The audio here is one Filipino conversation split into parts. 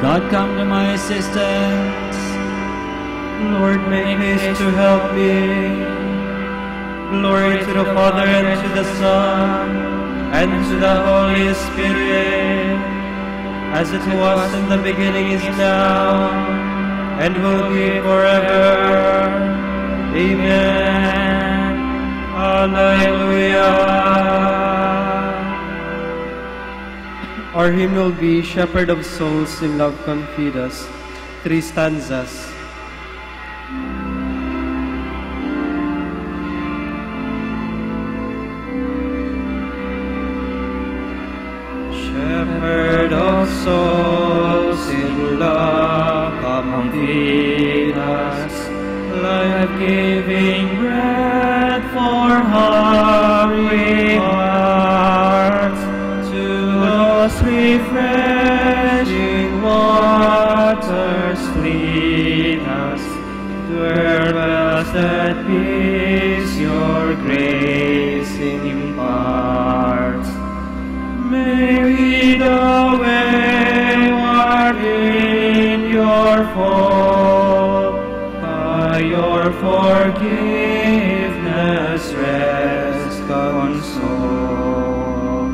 God, come to my assistance. Lord, make haste to help me. Glory to the Father, and to the Son, and to the Holy Spirit, as it was in the beginning, is now, and will be forever. Amen. Hallelujah. Our hymn will be Shepherd of Souls, in love confide us. 3 stanzas. Shepherd of souls, in love confide us, life-giving bread for hungry hearts, to those refreshing waters lead us, where blessed peace your grace imparts. May we the wayward in your fold, by your forgiveness rest, console.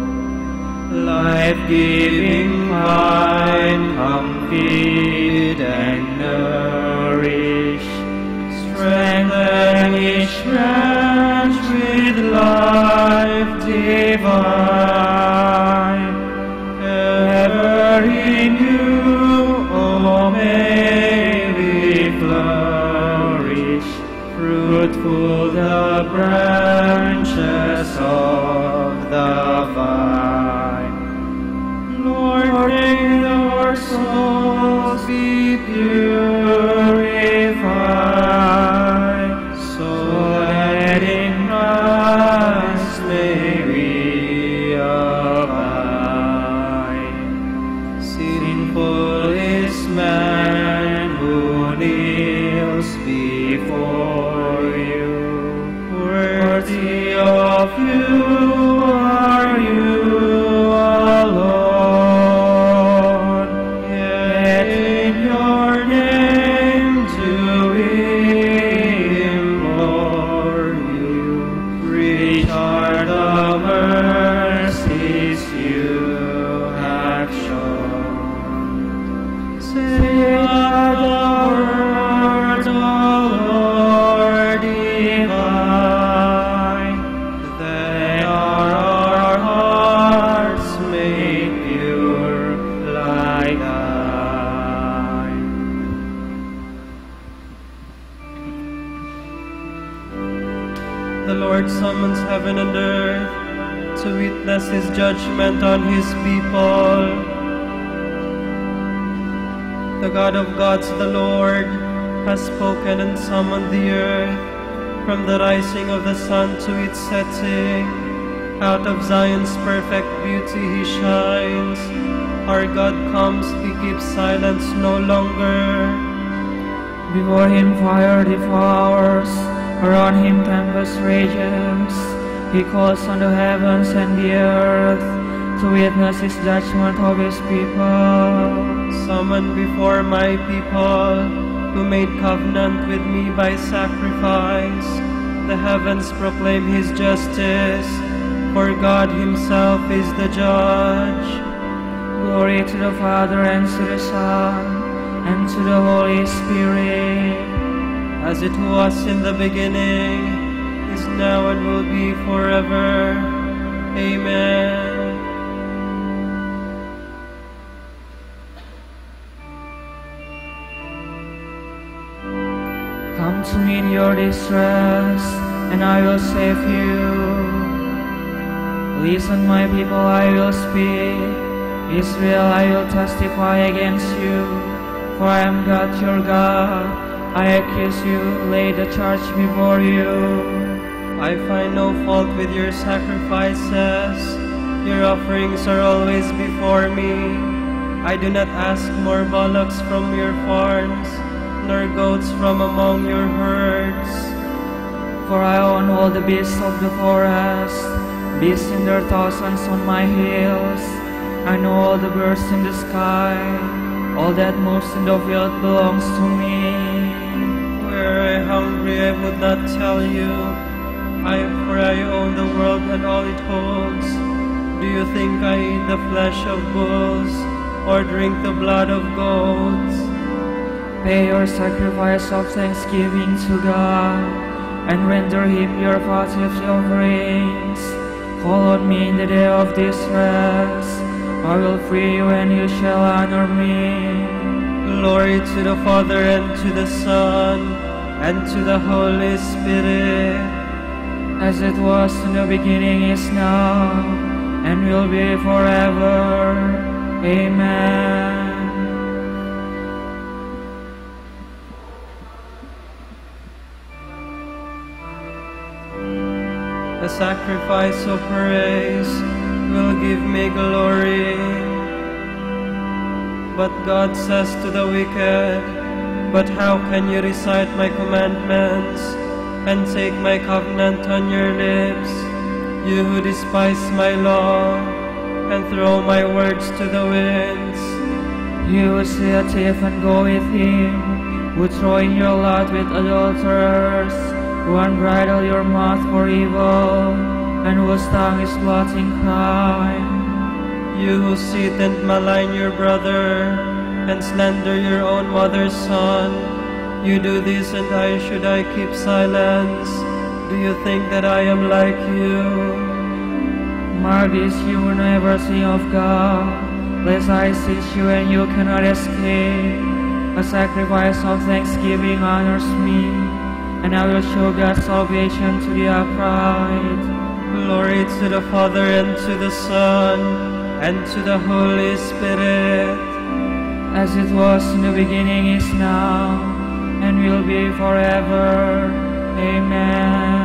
Life-giving vine, come feed and nourish, strengthen each branch with life divine. Ever in you, O may we flourish, fruitful the branches of the vine. Lord, may our souls be purified, so that in Christ may we abide. Sinful is man who kneels before you, worthy of you are you alone. Yet in your name do we implore you, reach are the mercies you have shown. Say the words, O Lord divine, that our hearts made pure like thine. The Lord summons heaven and earth to witness his judgment on his people. The God of gods, the Lord, has spoken and summoned the earth. From the rising of the sun to its setting, out of Zion's perfect beauty he shines. Our God comes, he keeps silence no longer. Before him fire devours, around him tempest rages. He calls on the heavens and the earth to witness his judgment of his people. Summoned before my people, who made covenant with me by sacrifice, the heavens proclaim his justice, for God himself is the judge. Glory to the Father, and to the Son, and to the Holy Spirit, as it was in the beginning, is now, and will be forever. Amen. come to me in your distress, and I will save you. Listen, my people, I will speak. Israel, I will testify against you. For I am God, your God. I accuse you, lay the charge before you. I find no fault with your sacrifices. Your offerings are always before me. I do not ask more bullocks from your farms, nor goats from among your herds. For I own all the beasts of the forest, beasts in their thousands on my hills. I know all the birds in the sky. All that moves in the field belongs to me. Were I hungry, I would not tell you. For I own the world and all it holds. Do you think I eat the flesh of bulls, or drink the blood of goats? Pay your sacrifice of thanksgiving to God, and render Him your votive offerings. Call on me in the day of distress. I will free you, and you shall honor me. Glory to the Father, and to the Son, and to the Holy Spirit, as it was in the beginning, is now, and will be forever. Amen. The sacrifice of praise will give me glory. But God says to the wicked, but how can you recite my commandments and take my covenant on your lips, you who despise my law and throw my words to the winds? You who see a thief and go with him, who throw in your lot with adulterers, who unbridle your mouth for evil, and whose tongue is plotting crime. You who sit and malign your brother, and slander your own mother's son, you do this, and should I keep silence? Do you think that I am like you? Mark this, you will never sing of God, lest I seize you and you cannot escape. A sacrifice of thanksgiving honors me, and I will show God's salvation to the upright. Glory to the Father, and to the Son, and to the Holy Spirit, as it was in the beginning, is now, and will be forever. Amen.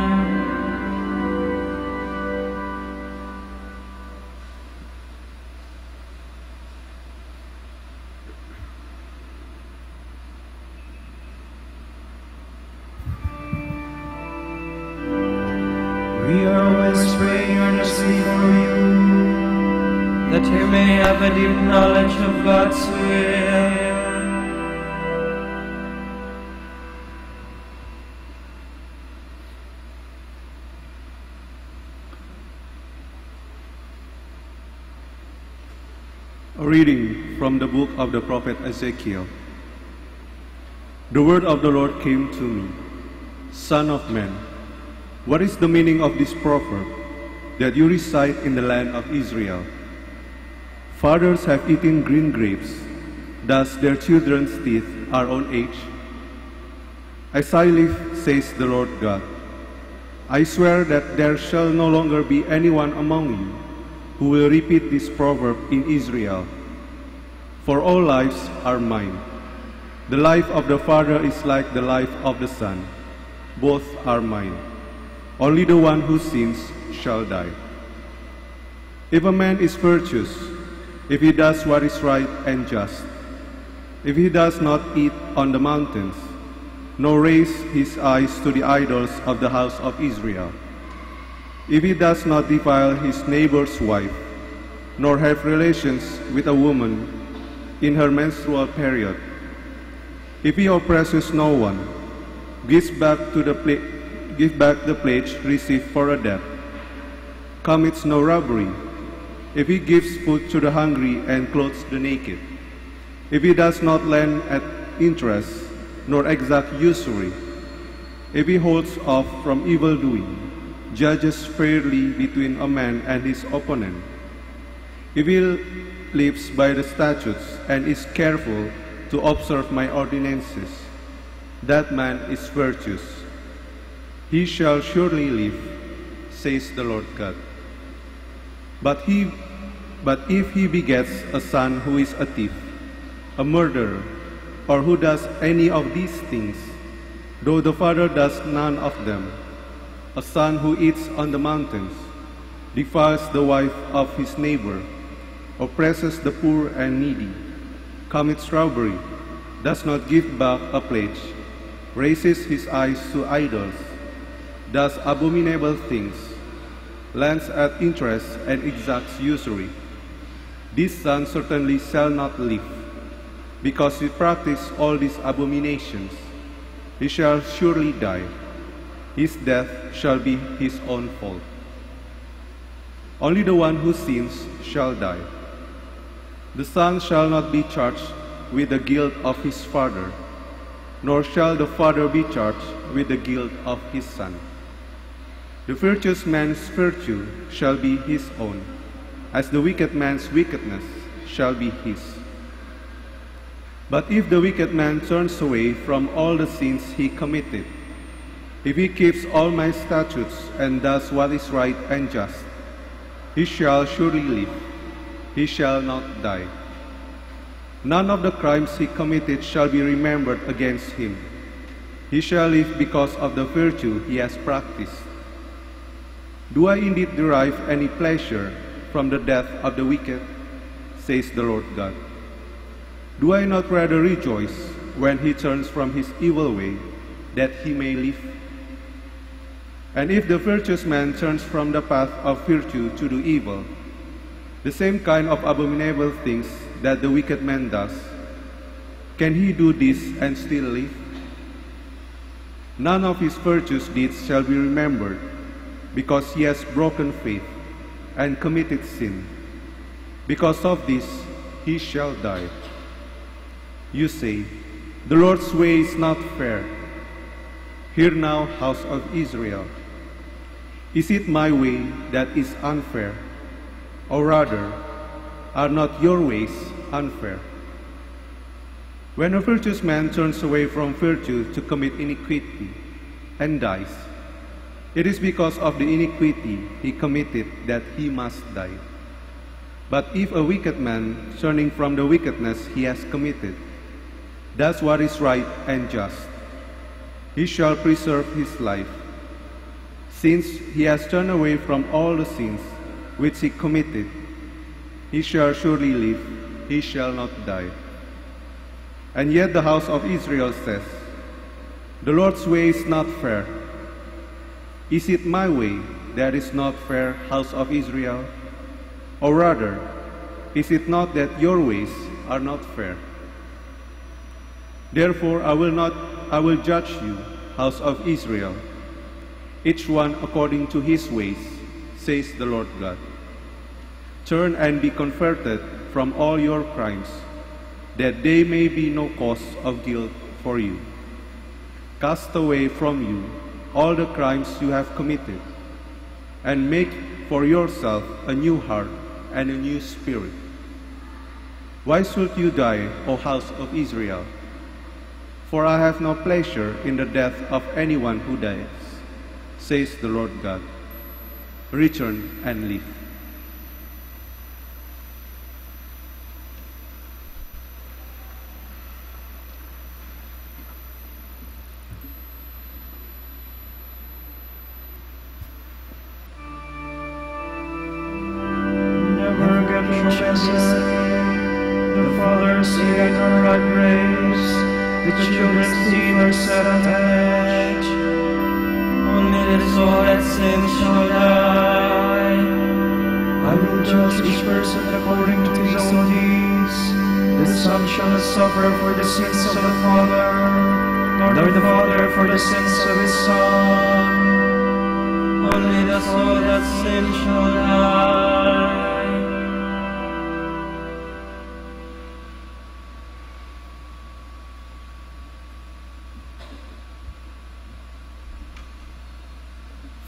We are always praying earnestly for you, that you may have a deep knowledge of God's will. A reading from the book of the prophet Ezekiel. The word of the Lord came to me, Son of man, what is the meaning of this proverb that you recite in the land of Israel? Fathers have eaten green grapes, thus their children's teeth are on edge. As I live, says the Lord God, I swear that there shall no longer be anyone among you who will repeat this proverb in Israel. For all lives are mine. The life of the father is like the life of the son. Both are mine. Only the one who sins shall die. If a man is virtuous, if he does what is right and just, if he does not eat on the mountains, nor raise his eyes to the idols of the house of Israel, if he does not defile his neighbor's wife, nor have relations with a woman in her menstrual period, if he oppresses no one, gives back the pledge received for a debt, commits no robbery, if he gives food to the hungry and clothes the naked, if he does not lend at interest, nor exact usury, if he holds off from evildoing, judges fairly between a man and his opponent, if he lives by the statutes and is careful to observe my ordinances, that man is virtuous. He shall surely live, says the Lord God. But if he begets a son who is a thief, a murderer, or who does any of these things, though the father does none of them, a son who eats on the mountains, defiles the wife of his neighbor, oppresses the poor and needy, commits robbery, does not give back a pledge, raises his eyes to idols, does abominable things, lends at interest and exacts usury, this son certainly shall not live. because he practiced all these abominations, he shall surely die. His death shall be his own fault. Only the one who sins shall die. The son shall not be charged with the guilt of his father, nor shall the father be charged with the guilt of his son. The virtuous man's virtue shall be his own, as the wicked man's wickedness shall be his. But if the wicked man turns away from all the sins he committed, if he keeps all my statutes and does what is right and just, he shall surely live, he shall not die. None of the crimes he committed shall be remembered against him. He shall live because of the virtue he has practiced. Do I indeed derive any pleasure from the death of the wicked, says the Lord God? Do I not rather rejoice when he turns from his evil way, that he may live? And if the virtuous man turns from the path of virtue to do evil, the same kind of abominable things that the wicked man does, can he do this and still live? None of his virtuous deeds shall be remembered, because he has broken faith and committed sin. Because of this, he shall die. You say, the Lord's way is not fair. Hear now, house of Israel. Is it my way that is unfair? Or rather, are not your ways unfair? When a virtuous man turns away from virtue to commit iniquity and dies, it is because of the iniquity he committed that he must die. But if a wicked man, turning from the wickedness he has committed, does what is right and just, he shall preserve his life. Since he has turned away from all the sins which he committed, he shall surely live, he shall not die. And yet the house of Israel says, the Lord's way is not fair. Is it my way that is not fair, house of Israel? Or rather, is it not that your ways are not fair? Therefore I will judge you, house of Israel, each one according to his ways, says the Lord God. Turn and be converted from all your crimes, that there may be no cause of guilt for you. Cast away from you all the crimes you have committed, and make for yourself a new heart and a new spirit. Why should you die, O house of Israel? For I have no pleasure in the death of anyone who dies, says the Lord God. Return and live. The Father's seed are God raised, the children's seed are set on edge. Only the soul that sins shall die. I will judge each person according to his own deeds. The Son shall not suffer for the sins of the Father, nor the Father for the sins of his Son. Only the soul that sins shall die.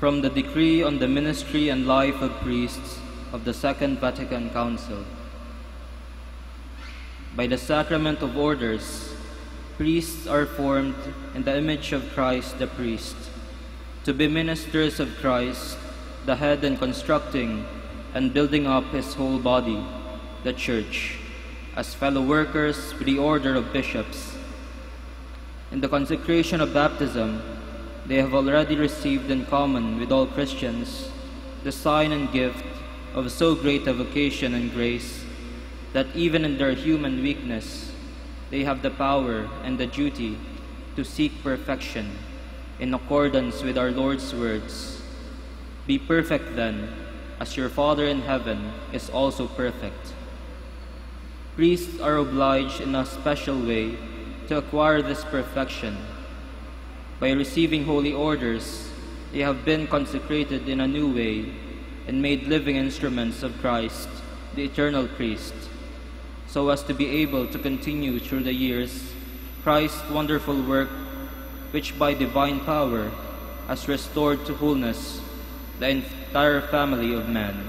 From the Decree on the Ministry and Life of Priests of the Second Vatican Council. By the sacrament of orders, priests are formed in the image of Christ the priest, to be ministers of Christ, the head, and constructing and building up his whole body, the Church, as fellow workers with the order of bishops. In the consecration of baptism, they have already received in common with all Christians the sign and gift of so great a vocation and grace that even in their human weakness they have the power and the duty to seek perfection in accordance with our Lord's words. Be perfect then, as your Father in heaven is also perfect. Priests are obliged in a special way to acquire this perfection. By receiving holy orders, they have been consecrated in a new way and made living instruments of Christ, the eternal priest, so as to be able to continue through the years Christ's wonderful work, which by divine power has restored to wholeness the entire family of man.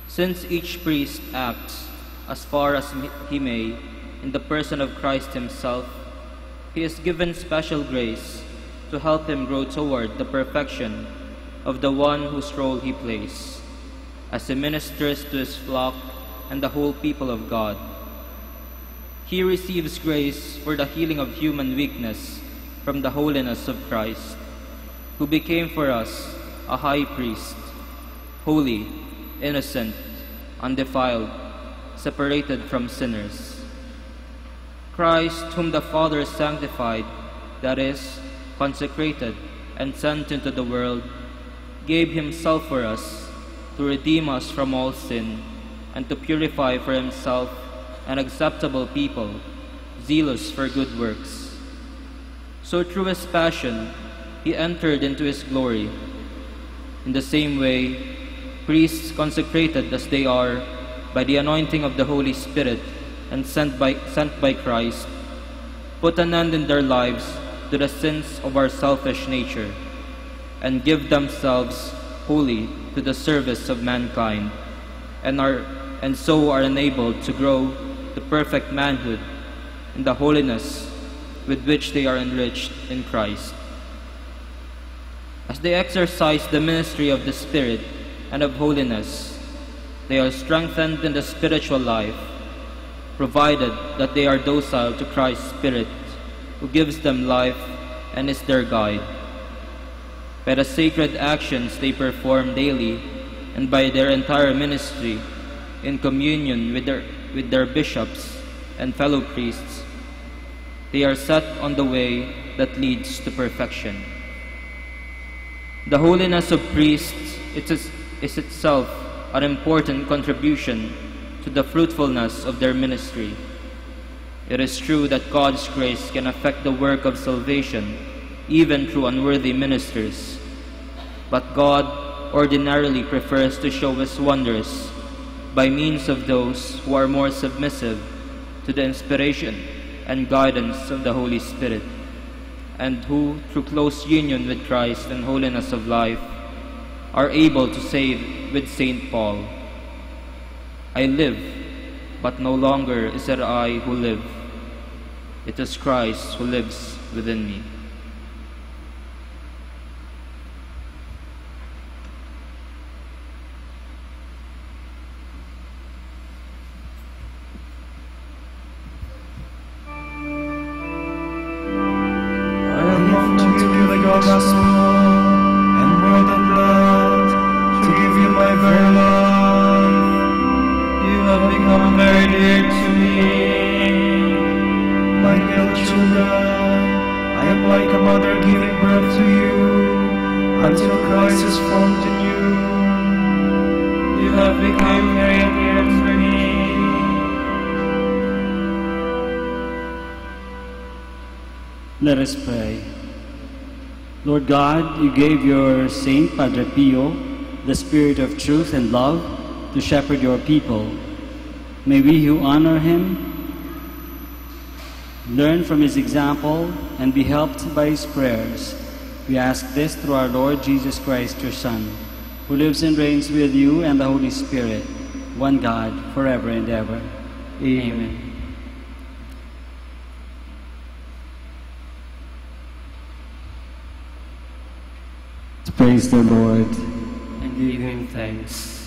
Since each priest acts as far as he may in the person of Christ himself, he is given special grace to help him grow toward the perfection of the one whose role he plays, as he ministers to his flock and the whole people of God. He receives grace for the healing of human weakness from the holiness of Christ, who became for us a high priest, holy, innocent, undefiled, separated from sinners. Christ, whom the Father sanctified, that is, consecrated and sent into the world, gave himself for us to redeem us from all sin and to purify for himself an acceptable people, zealous for good works. So through his passion, he entered into his glory. In the same way, priests consecrated as they are by the anointing of the Holy Spirit and sent by Christ, put an end in their lives to the sins of our selfish nature and give themselves wholly to the service of mankind, and so are enabled to grow to perfect manhood in the holiness with which they are enriched in Christ. As they exercise the ministry of the Spirit and of holiness, they are strengthened in the spiritual life, provided that they are docile to Christ's Spirit, who gives them life and is their guide. By the sacred actions they perform daily, and by their entire ministry, in communion with their bishops and fellow priests, they are set on the way that leads to perfection. The holiness of priests is itself an important contribution to the fruitfulness of their ministry. It is true that God's grace can affect the work of salvation even through unworthy ministers, but God ordinarily prefers to show his wonders by means of those who are more submissive to the inspiration and guidance of the Holy Spirit, and who, through close union with Christ and holiness of life, are able to say with St. Paul, "I live, but no longer is it I who live. It is Christ who lives within me." Gospel, and more than that, to give you my very life. You have become very dear to me. My little children, I am like a mother giving birth to you, until Christ is formed in you. You have become very dear to me. Let us pray. Lord God, you gave your Saint Padre Pio the spirit of truth and love to shepherd your people. May we who honor him learn from his example and be helped by his prayers. We ask this through our Lord Jesus Christ, your Son, who lives and reigns with you and the Holy Spirit, one God, forever and ever. Amen. Praise the Lord and give him thanks.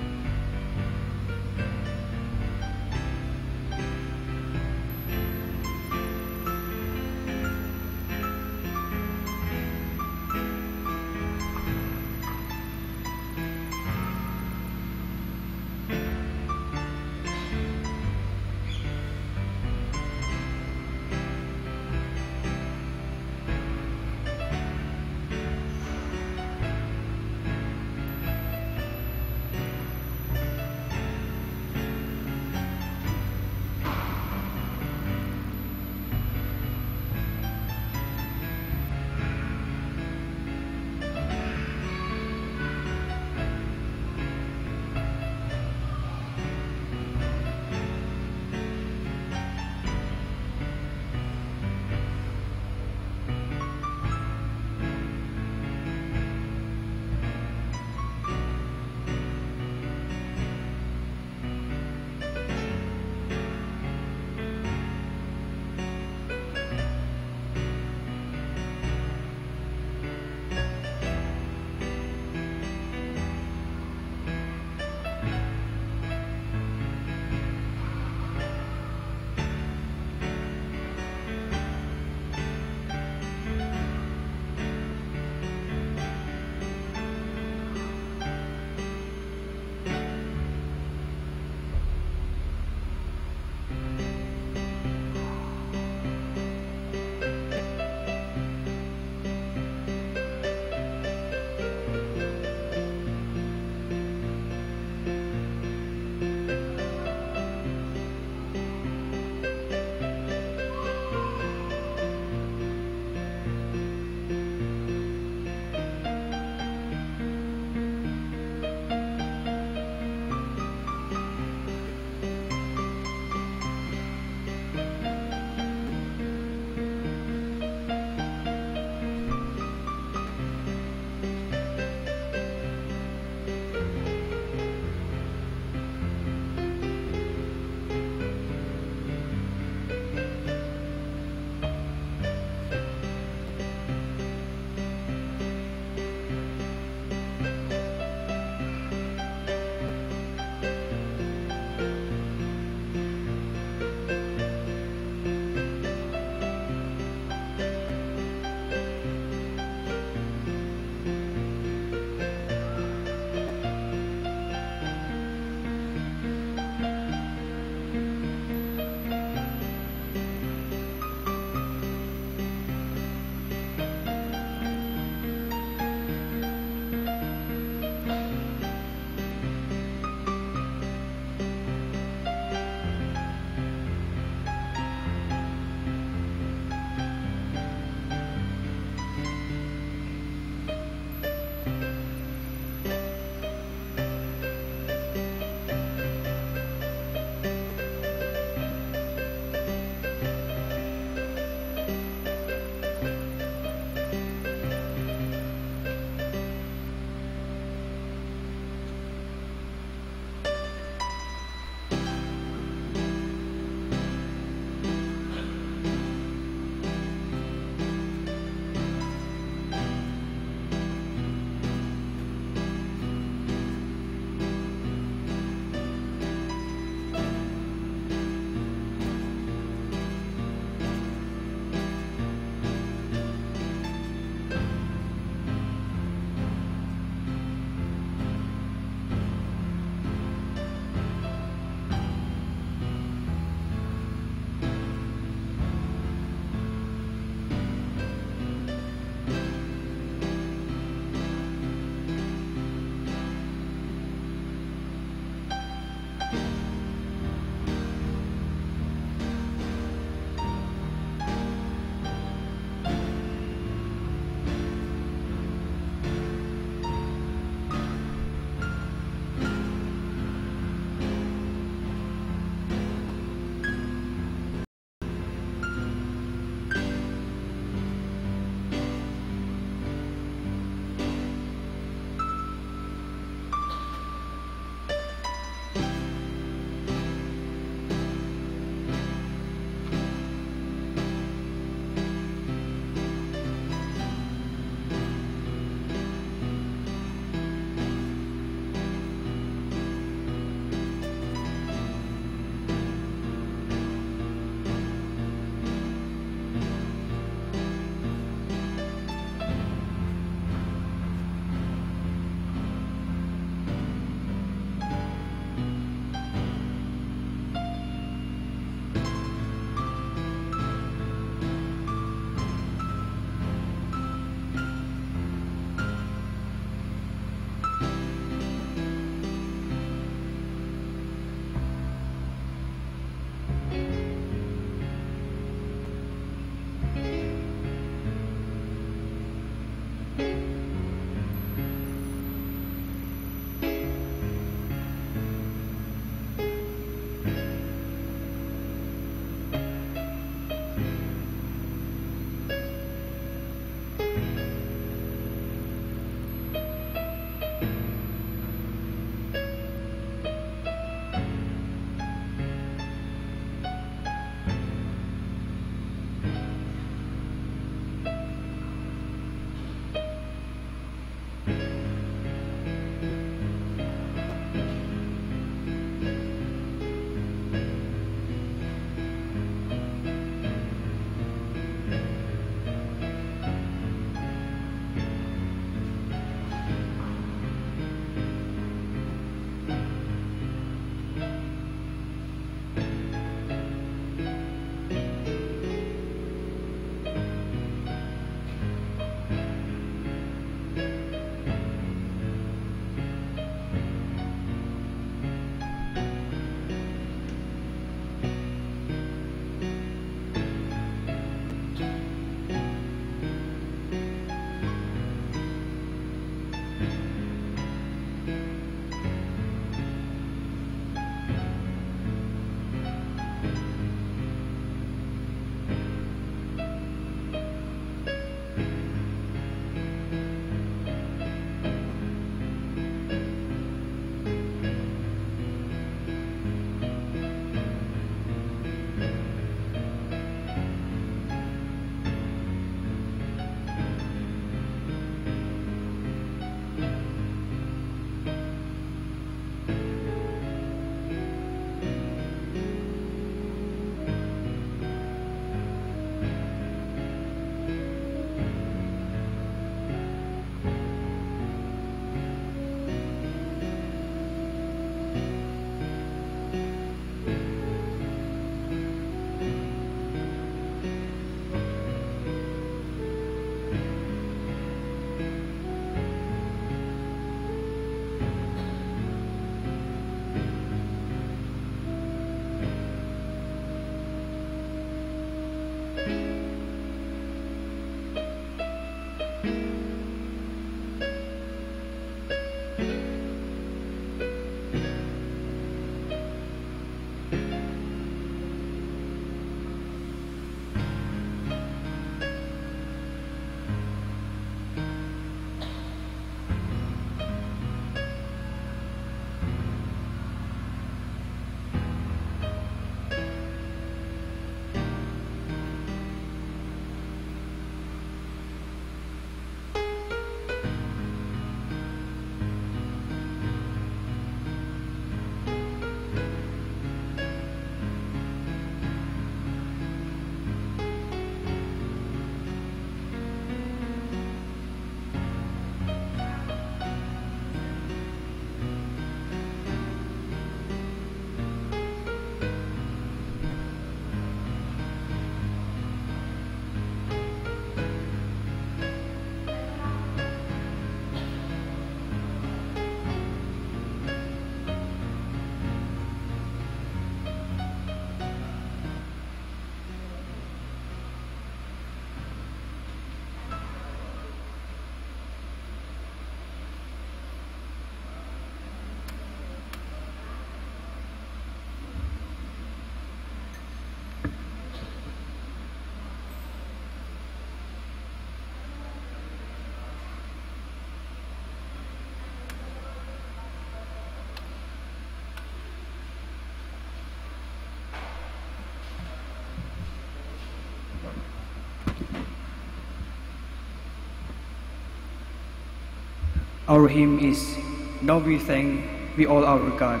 Our hymn is Now We Thank We All Our God,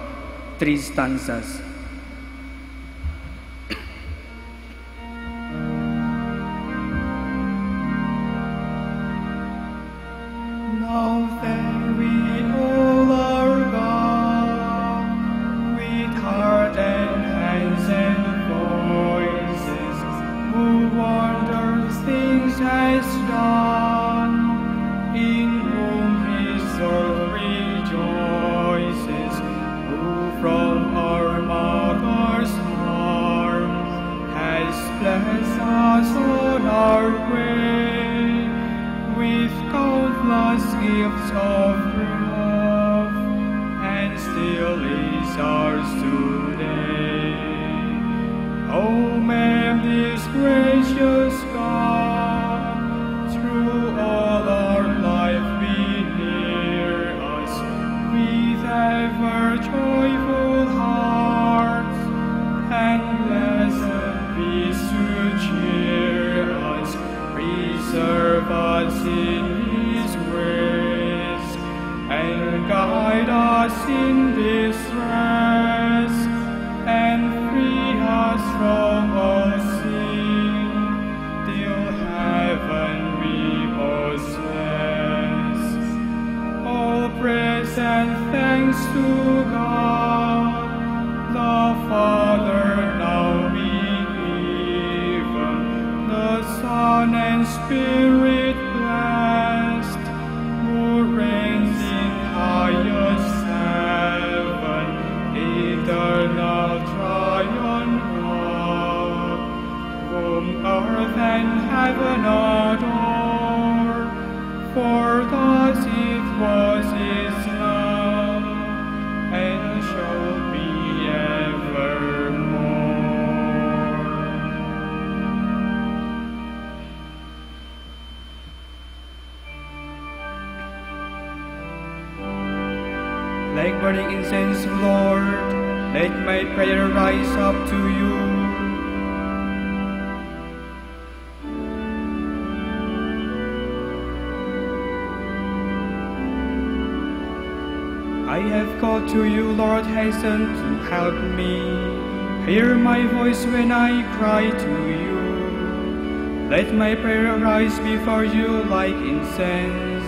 3 stanzas. Now thank we all our God, with heart and hands and voices, who wondrous things has done, in whom his soul rejoices, who from our mother's arm has blessed us on our way with countless gifts of love, and still is ours today. Oh, may this gracious God, through all our life be near us, with ever joyful hearts, and blessed peace to cheer us, preserve us in His ways, and guide us in distress, and free us from all sin, till heaven we possess. All praise and thanks to God, the Father now be given, the Son and Spirit blessed, who reigns in highest heaven, eternal triumph God, whom earth and heaven adore, for thus it was, is now, and shall be evermore. Like burning incense, Lord, let my prayer rise up to you. I have called to you, Lord, hasten to help me. Hear my voice when I cry to you. Let my prayer rise before you like incense,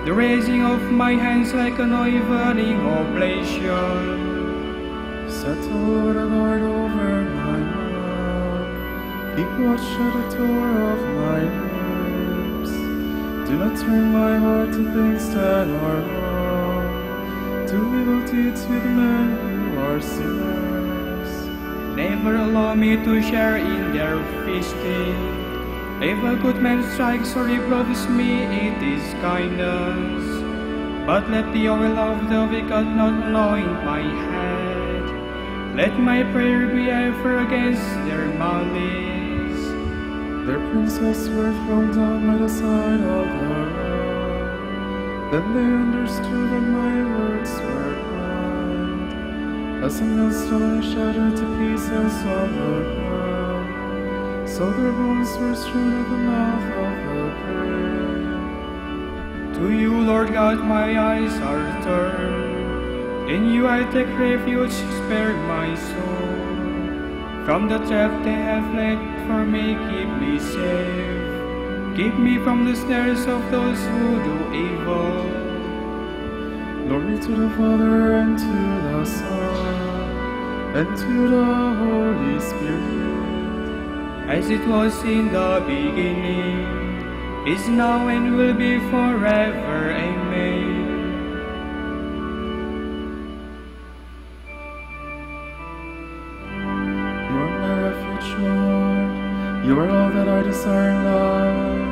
the raising of my hands like an evening oblation. Settle the Lord over my mouth, keep watch at the door of my lips. Do not turn my heart to things that are wrong, to evil deeds with men who are sinners. Never allow me to share in their feasting. If a good man strikes or reproves me, it is kindness. But let the oil of the wicked not anoint my head. Let my prayer be ever against their malice. Their princes were thrown down by the side of the road. Then they understood that my words were kind, as a millstone shattered to pieces on the ground. So their bones were strewn at the mouth of the grave. To you, Lord God, my eyes are turned. In you I take refuge, spare my soul. From the trap they have laid for me, keep me safe. Keep me from the snares of those who do evil. Glory to the Father, and to the Son, and to the Holy Spirit, as it was in the beginning, is now, and will be forever. Amen. You are my refuge, Lord. You are all that I desire in life.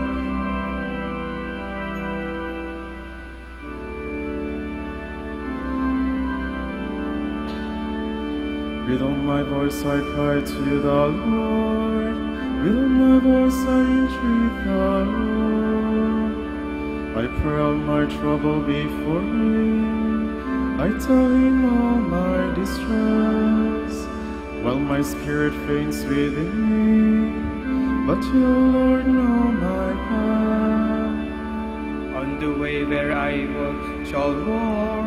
With all my voice I cry to the Lord. With all my voice I entreat the Lord. I pour out my trouble before Him. I tell Him all my distress, while my spirit faints within me. But you, Lord, know my path. On the way where I shall walk,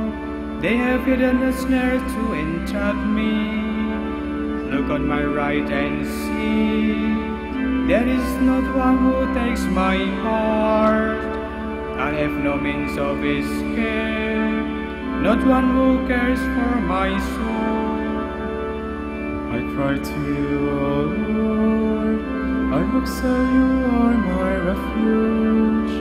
they have hidden a snare to entrap me. Look on my right and see, there is not one who takes my part. I have no means of escape, not one who cares for my soul. I cry to you, O Lord, I look so you are my refuge.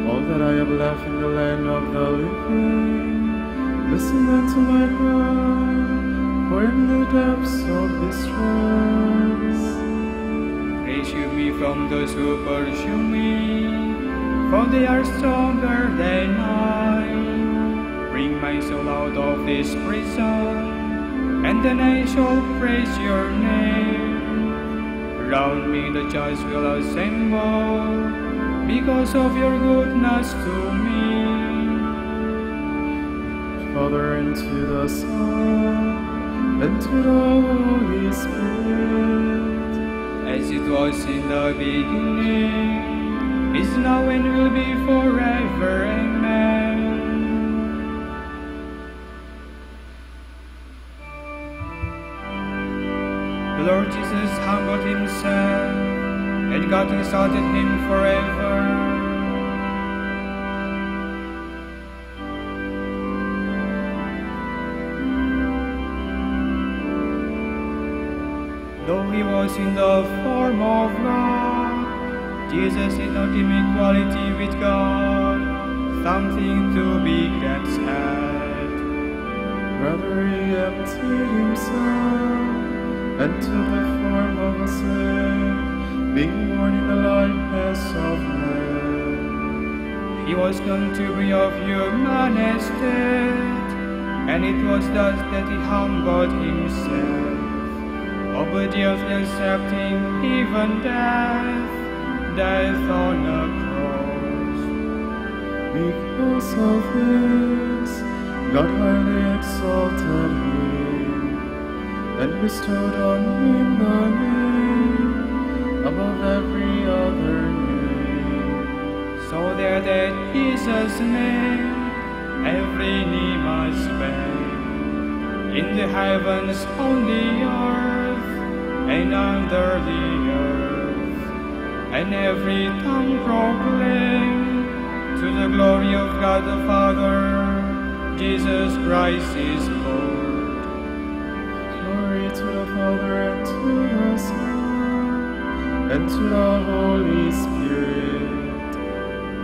All that I have left in the land of the living, listen unto my cry, for in the depths of distress. Rescue me from those who pursue me, for they are stronger than I. Bring my soul out of this prison, and then I shall praise your name. Round me the just will assemble, because of your goodness to me. Father, and to the Son, and to the Holy Spirit, as it was in the beginning, is now and will be forever. Amen. The Lord Jesus humbled himself, and God exalted him forever. Though he was in the form of God, Jesus did not deem equality with God something to be grasped at. rather he emptied himself, and took the form of a slave, being born in the likeness of man. He was known to be of human estate, and it was thus that he humbled himself, obediently accepting even death on a cross. Because of this, God highly exalted him, and bestowed on him the name above every other name. So that at Jesus' name every knee must bend, in the heavens, on the earth, and under the earth, and every tongue proclaim to the glory of God the Father, Jesus Christ is Lord. Glory to the Father, and to the Son, and to the Holy Spirit,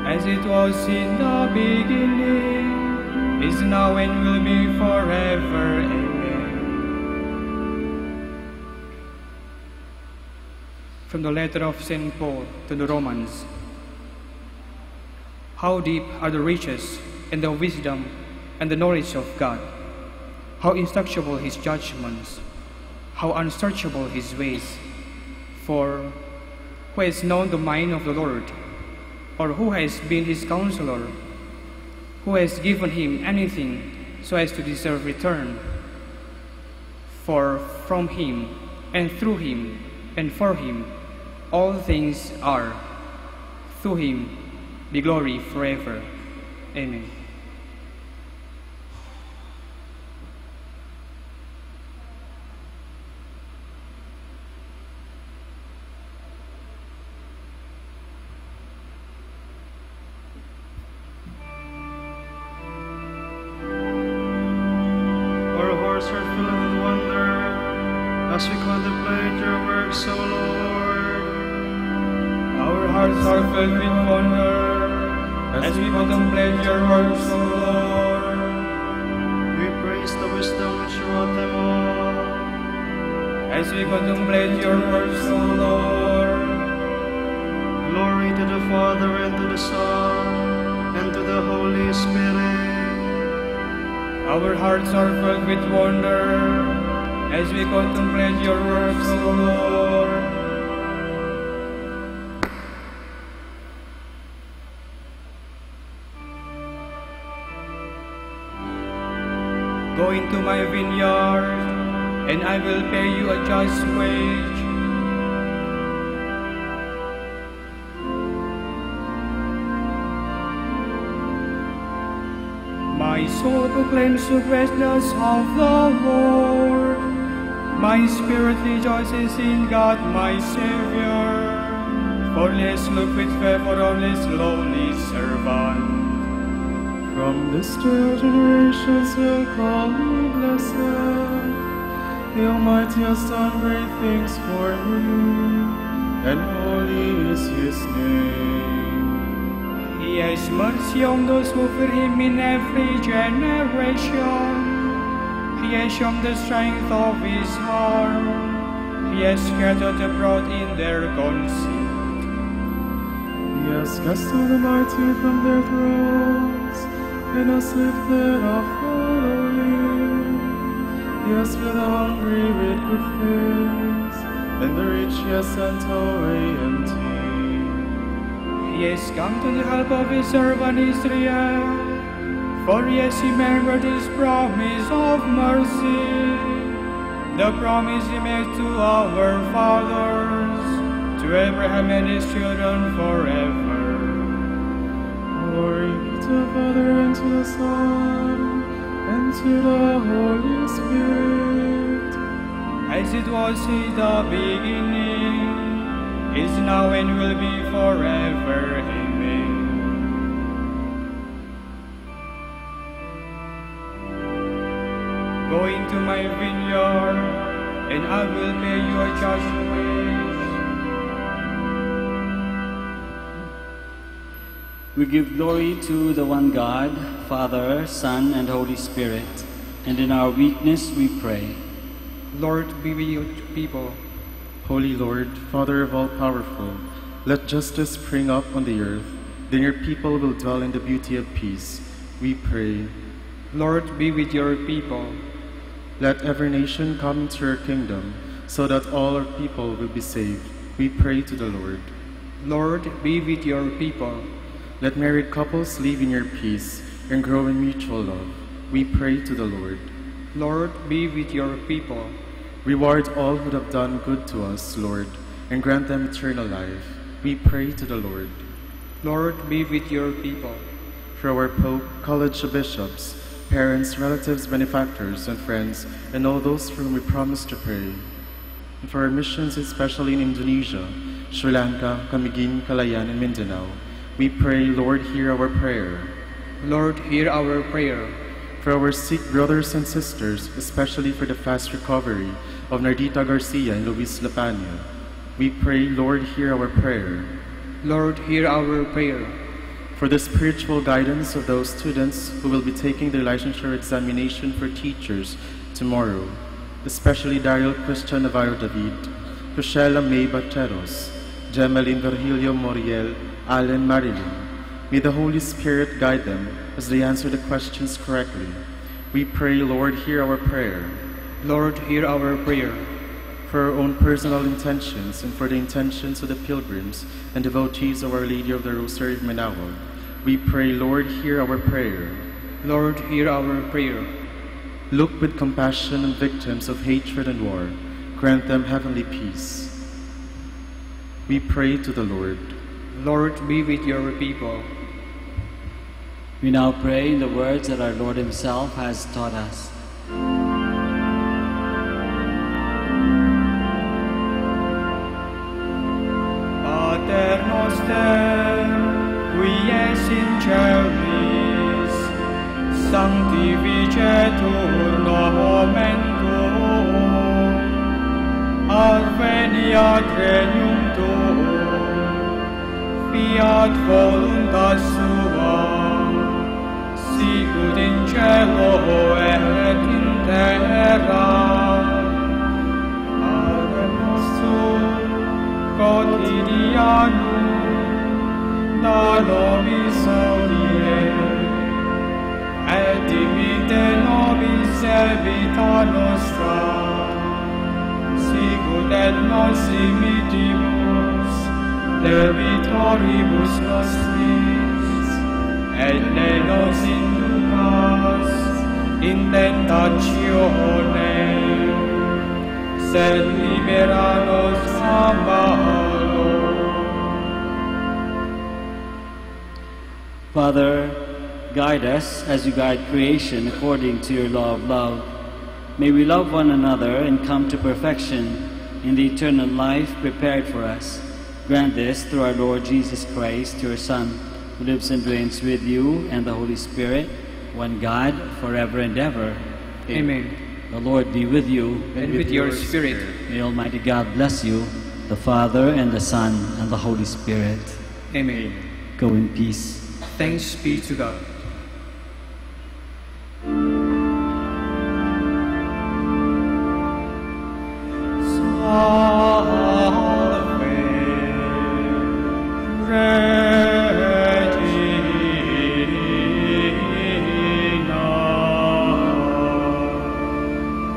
as it was in the beginning, is now, and will be forever. Amen. From the letter of St. Paul to the Romans. How deep are the riches and the wisdom and the knowledge of God! How inscrutable his judgments, how unsearchable his ways! For who has known the mind of the Lord? Or who has been his counselor? Who has given him anything so as to deserve return? For from him, and through him, and for him, all things are. To him be glory forever. Amen. Our hearts are filled with wonder as we contemplate your works, O Lord. Our hearts are filled with wonder as we contemplate your works, O Lord. We praise the wisdom which wrought them all. As we contemplate your works, O Lord. Glory to the Father, and to the Son, and to the Holy Spirit. Our hearts are filled with wonder as we contemplate your works, O Lord. Go into my vineyard, and I will pay you a just wage. My soul proclaims the greatness of the Lord. My spirit rejoices in God my Savior. For he has looked with favor on his lowly servant. From this day generations will call me blessed. The Almighty has done great things for me, and holy is his name. He has mercy on those who fear him in every generation. He has shown the strength of his arm. He has scattered the proud in their conceit. He has cast out the mighty from their thrones, and has lifted up the lowly. He has filled the hungry with good things, and the rich he has sent away empty. He has come to the help of his servant Israel, for he has remembered his promise of mercy, the promise he made to our fathers, to Abraham and his children forever. Glory be to the Father, and to the Son, and to the Holy Spirit. As it was in the beginning, is now, and will be forever. Amen. Go into my vineyard, and I will pay you a just wage. We give glory to the one God, Father, Son, and Holy Spirit, and in our weakness we pray. Lord, be with your people. Holy Lord, Father of all powerful, let justice spring up on the earth, then your people will dwell in the beauty of peace. We pray. Lord, be with your people. Let every nation come into your kingdom, so that all our people will be saved. We pray to the Lord. Lord, be with your people. Let married couples live in your peace and grow in mutual love. We pray to the Lord. Lord, be with your people. Reward all who have done good to us, Lord, and grant them eternal life. We pray to the Lord. Lord, be with your people. For our Pope, College of Bishops, parents, relatives, benefactors, and friends, and all those for whom we promise to pray. And for our missions, especially in Indonesia, Sri Lanka, Camiguin, Calayan, and Mindanao, we pray, Lord, hear our prayer. Lord, hear our prayer. For our sick brothers and sisters, especially for the fast recovery of Nardita Garcia and Luis Lapania, we pray, Lord, hear our prayer. Lord, hear our prayer. For the spiritual guidance of those students who will be taking their licensure examination for teachers tomorrow, especially Daryl Christian Navarro David, Rochelle May Bateros, Gemelin Virgilio Moriel, Allen Marilyn. May the Holy Spirit guide them as they answer the questions correctly. We pray, Lord, hear our prayer. Lord, hear our prayer. For our own personal intentions and for the intentions of the pilgrims and devotees of Our Lady of the Rosary of Manaoag, we pray, Lord, hear our prayer. Lord, hear our prayer. Look with compassion on victims of hatred and war. Grant them heavenly peace. We pray to the Lord. Lord, be with your people. We now pray in the words that our Lord himself has taught us. Pater noster, qui es in celis, sanctificetur nomen tuum, adveniat regnum tuum, fiat voluntas sua, sicut in cielo et in terra. Pater nostrum quotidianum da nobis hodie, et dimitte nobis debita nostra, sicut et nos dimittimus debitoribus nostris, et ne nos inducas in tentatione, sed libera nos a malo. Father, Guide us as you guide creation according to your law of love. May we love one another and come to perfection in the eternal life prepared for us. Grant this through our Lord Jesus Christ, your Son, who lives and reigns with you and the Holy Spirit, one God, forever and ever. Amen. The Lord be with you. And with your spirit. May Almighty God bless you, the Father, and the Son, and the Holy Spirit. Amen. Go in peace. Thanks be to God.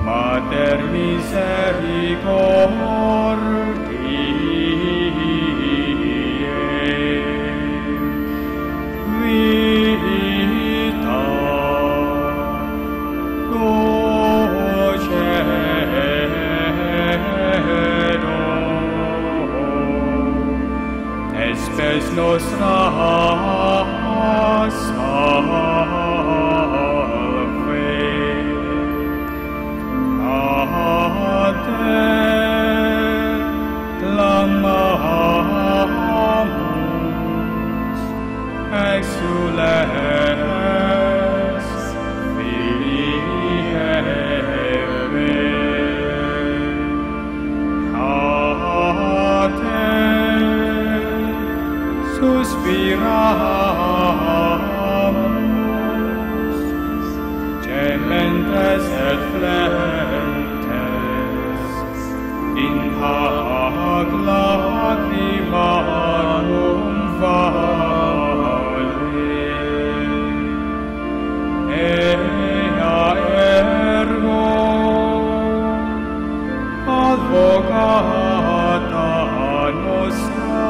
Mater Espes nostra salve, a te clamamus, exules Filii Eve, a te suspiramus, gementes et flentes, in hac lacrimarum vale. Ea ergo advocata nostra,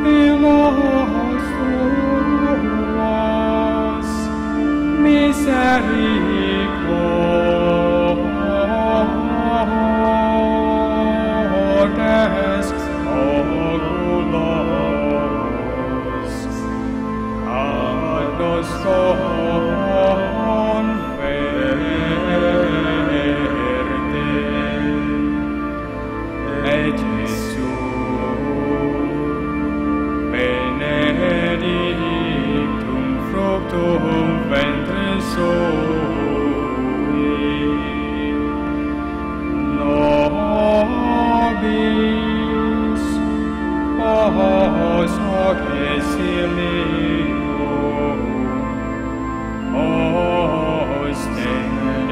Illos tuos misericordes oculos ad nos converte, et benedictum fructum ventris sui, nobis os hoc exilio ostende.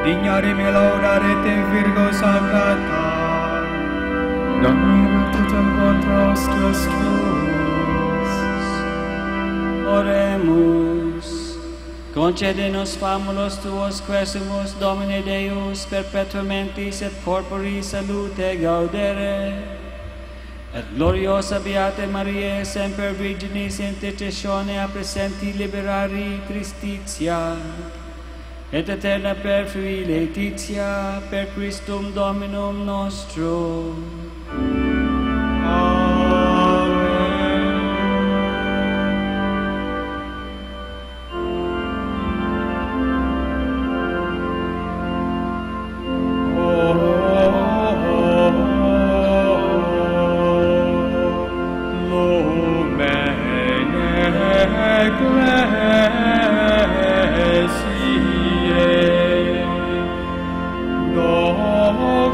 Dignare me laudare te Virgo Sagrata, Domine tutem contra oscus tuus. Oremus. Concede nos famulos tuos quesumus, Domine Deus, perpetuum mentis et corpori salute gaudere. Et gloriosa Beate Mariae, semper Virginis intercessione a presenti liberari tristitia, et eterna perfui laetitia, per Christum Dominum nostrum.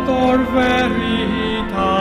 Doctor Veritas,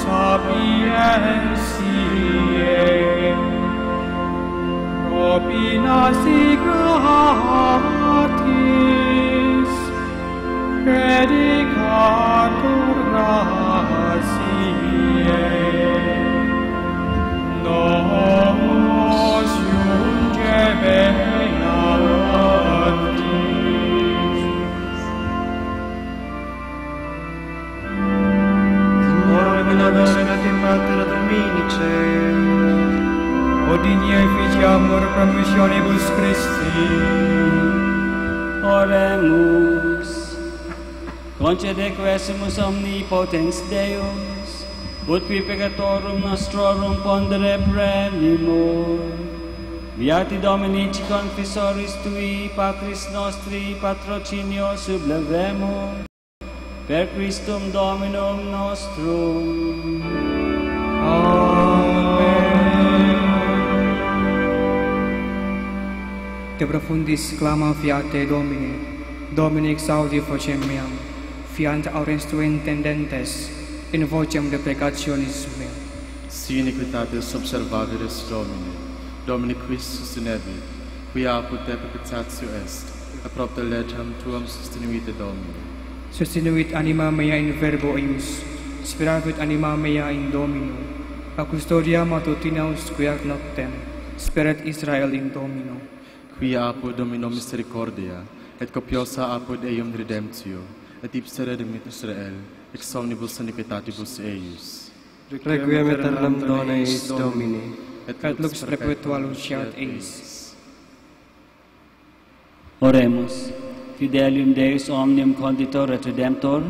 sapientiae, propinasi gratis, predicatur gratiae, nos iungebeatis. Benedicite Mater Dominice, Odinia efficiamur promissionibus Christi. Oremus. Concede quaesimus omnipotens Deus, ut qui peccatorum nostrorum pondere premimur. Beati Dominici confessoris tui, Patris nostri, patrocinio sublevemur, per Christum Dominum nostrum. De profundis clama fiate Domini, Domini exaudi vocem meam, fiant aurens tu intendentes, in vocem deprecationis mea. Si iniquitatis observaveris Domini, Domini quis sustinebit, quia apud te perpetuatio est, a propter legem tuam sustinuite Domini. Sustinuit anima mea in verbo eius, speravit anima mea in Domino, a custodia matutina usquiac noctem, speret Israel in Domino. Quia apud Domino misericordia, et copiosa apud eium redemptio, et ipse redimit Israel, ex omnibus iniquitatibus eius. Requiem aeternam dona eis Domini, et lux perpetua luceat eis. Oremus. Fidelium Deus omnium conditor et redemptor,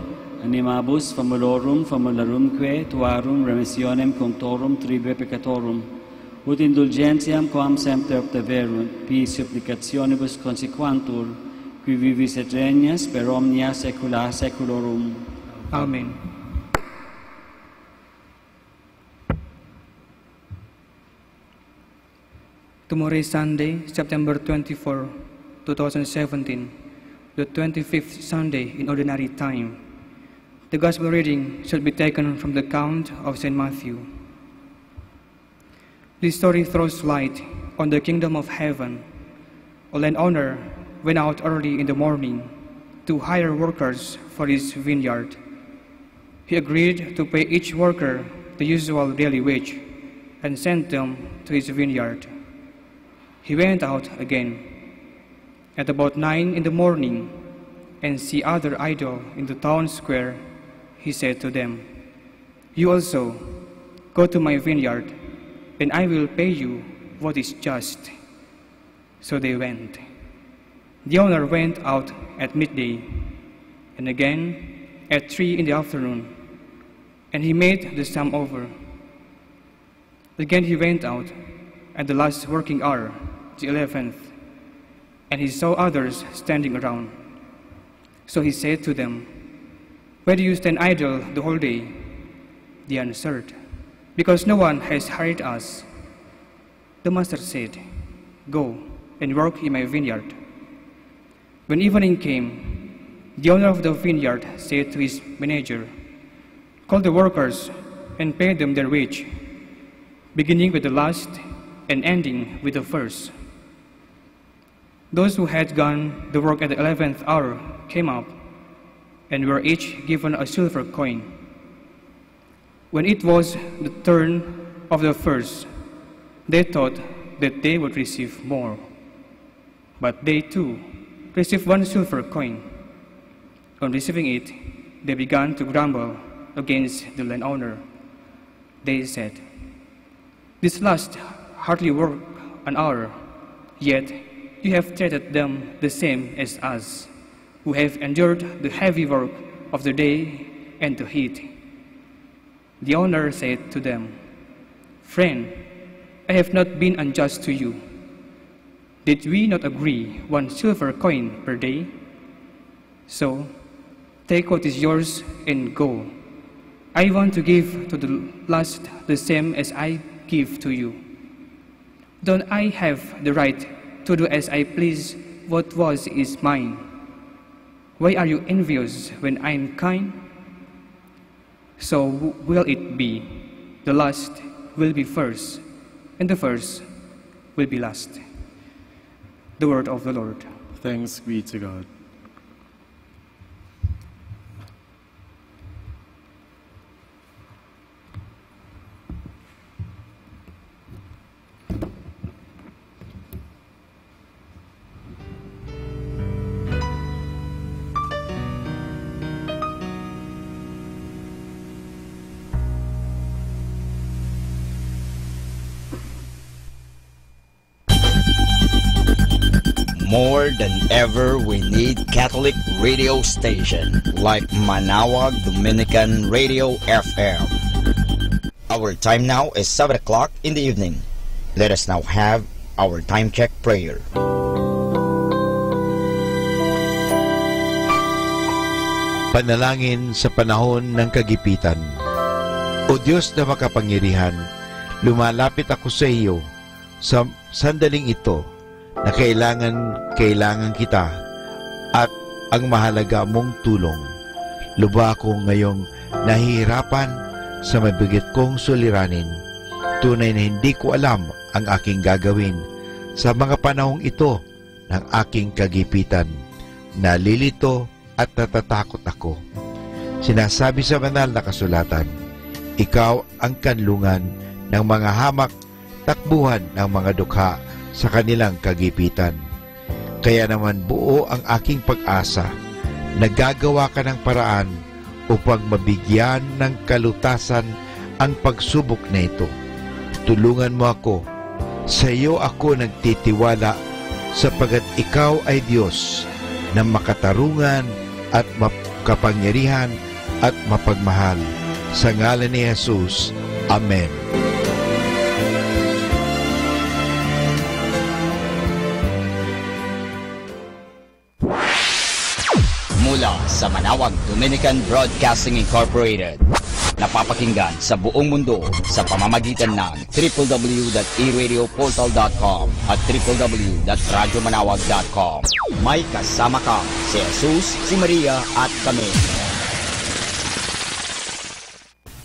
animabus famulorumque tuarum remissionem cunctorum tribe peccatorum, ut indulgentiam quam semper obteverunt, pi supplicationibus consequantur, qui vivis et regnas per omnia saecula saeculorum. Amen. Tomorrow is Sunday, September 24, 2017, the 25th Sunday in Ordinary Time. The Gospel reading should be taken from the account of St. Matthew. This story throws light on the kingdom of heaven. A landowner went out early in the morning to hire workers for his vineyard. He agreed to pay each worker the usual daily wage and sent them to his vineyard. He went out again at about 9 in the morning and see other idle in the town square. He said to them, "You also go to my vineyard, and I will pay you what is just." So they went. The owner went out at midday, and again at 3 in the afternoon, and he made the sum over. Again he went out at the last working hour, the 11th, and he saw others standing around. So he said to them, "Why do you stand idle the whole day?" They answered, "Because no one has hired us." The master said, "Go and work in my vineyard." When evening came, the owner of the vineyard said to his manager, "Call the workers and pay them their wage, beginning with the last and ending with the first." Those who had done the work at the 11th hour came up and were each given a silver coin. When it was the turn of the first, they thought that they would receive more. But they too received 1 silver coin. On receiving it, they began to grumble against the landowner. They said, "This last hardly worked an hour, yet you have treated them the same as us, who have endured the heavy work of the day and the heat." The owner said to them, "Friend, I have not been unjust to you. Did we not agree 1 silver coin per day? So, take what is yours and go. I want to give to the last the same as I give to you. Don't I have the right to do as I please what was is mine? Why are you envious when I am kind?" So will it be. The last will be first, and the first will be last. The word of the Lord. Thanks be to God. More than ever, we need Catholic radio station like Manaoag Dominican Radio FM. Our time now is 7 o'clock in the evening. Let us now have our time check prayer. Panalangin sa panahon ng kagipitan. O Diyos na makapangyarihan, lumalapit ako sa iyo sa sandaling ito na kailangan kita at ang mahalaga mong tulong. Luba ako ngayong nahihirapan sa mabigat kong suliranin. Tunay na hindi ko alam ang aking gagawin sa mga panahong ito ng aking kagipitan. Nalilito at natatakot ako. Sinasabi sa banal na kasulatan, ikaw ang kanlungan ng mga hamak, takbuhan ng mga dukha sa kanilang kagipitan. Kaya naman buo ang aking pag-asa. Nagagawa ka ng paraan upang mabigyan ng kalutasan ang pagsubok na ito. Tulungan mo ako. Sa iyo ako nagtitiwala sapagat ikaw ay Diyos na makatarungan at makapangyarihan at mapagmahal. Sa ngalan ni Jesus. Amen. Mula sa Manaoag Dominican Broadcasting Incorporated, napapakinggan sa buong mundo sa pamamagitan ng www.eradioportal.com at www.radyomanawag.com. May kasama ka si Jesus, si Maria at kami.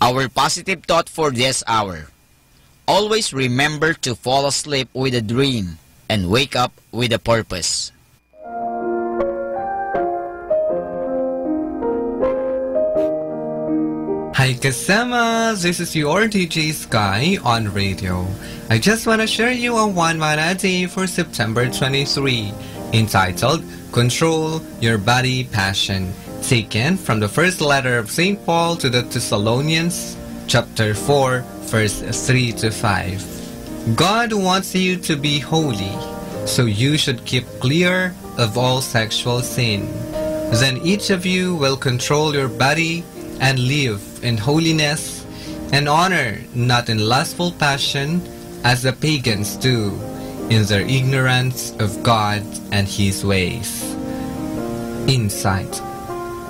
Our positive thought for this hour. Always remember to fall asleep with a dream and wake up with a purpose. Hi kasama! This is your DJ Sky on radio. I just want to share you a one mana day for September 23, entitled Control Your Body Passion, taken from the first letter of St. Paul to the Thessalonians, chapter 4, verse 3 to 5. God wants you to be holy, so you should keep clear of all sexual sin. Then each of you will control your body and live in holiness and honor, not in lustful passion, as the pagans do, in their ignorance of God and His ways. Insight.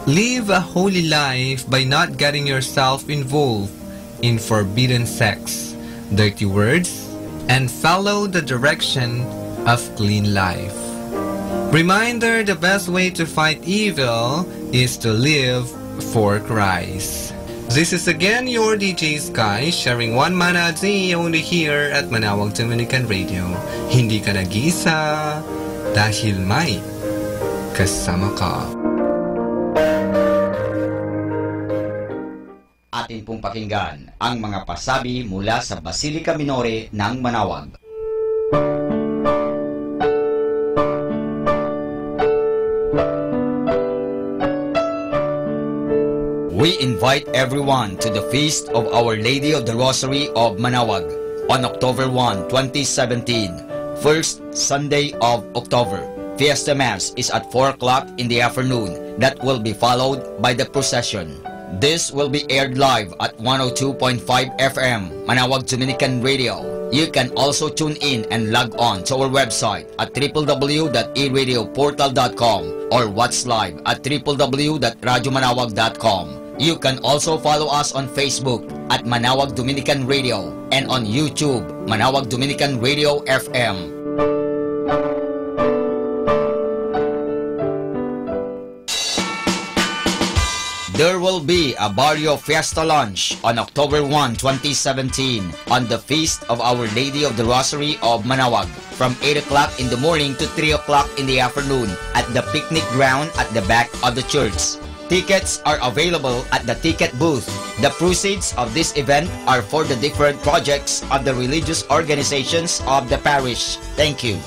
Live a holy life by not getting yourself involved in forbidden sex, dirty words, and follow the direction of clean life. Reminder, the best way to fight evil is to live for Christ. This is again your DJ Sky, sharing one mana a day only here at Manaoag Dominican Radio. Hindi ka nag-iisa dahil may kasama ka. Atin pong pakinggan ang mga pasabi mula sa Basilica Minore ng Manaoag. We invite everyone to the Feast of Our Lady of the Rosary of Manaoag on October 1, 2017, first Sunday of October. Fiesta Mass is at 4 o'clock in the afternoon that will be followed by the procession. This will be aired live at 102.5 FM, Manaoag Dominican Radio. You can also tune in and log on to our website at www.eradioportal.com or watch live at www.radyomanawag.com. You can also follow us on Facebook at Manaoag Dominican Radio and on YouTube, Manaoag Dominican Radio FM. There will be a Barrio Fiesta Lunch on October 1, 2017 on the Feast of Our Lady of the Rosary of Manaoag from 8 o'clock in the morning to 3 o'clock in the afternoon at the picnic ground at the back of the church. Tickets are available at the ticket booth. The proceeds of this event are for the different projects of the religious organizations of the parish. Thank you.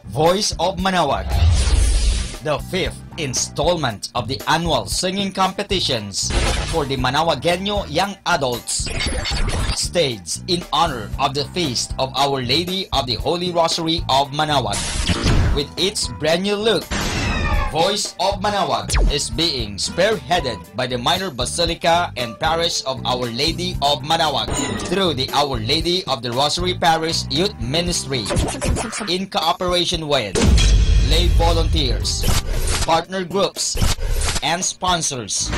Voice of Manaoag. The fifth installment of the annual singing competitions for the Manawagueño young adults, staged in honor of the Feast of Our Lady of the Holy Rosary of Manaoag. With its brand new look, Voice of Manaoag is being spearheaded by the Minor Basilica and Parish of Our Lady of Manaoag through the Our Lady of the Rosary Parish Youth Ministry in cooperation with lay volunteers, partner groups, and sponsors,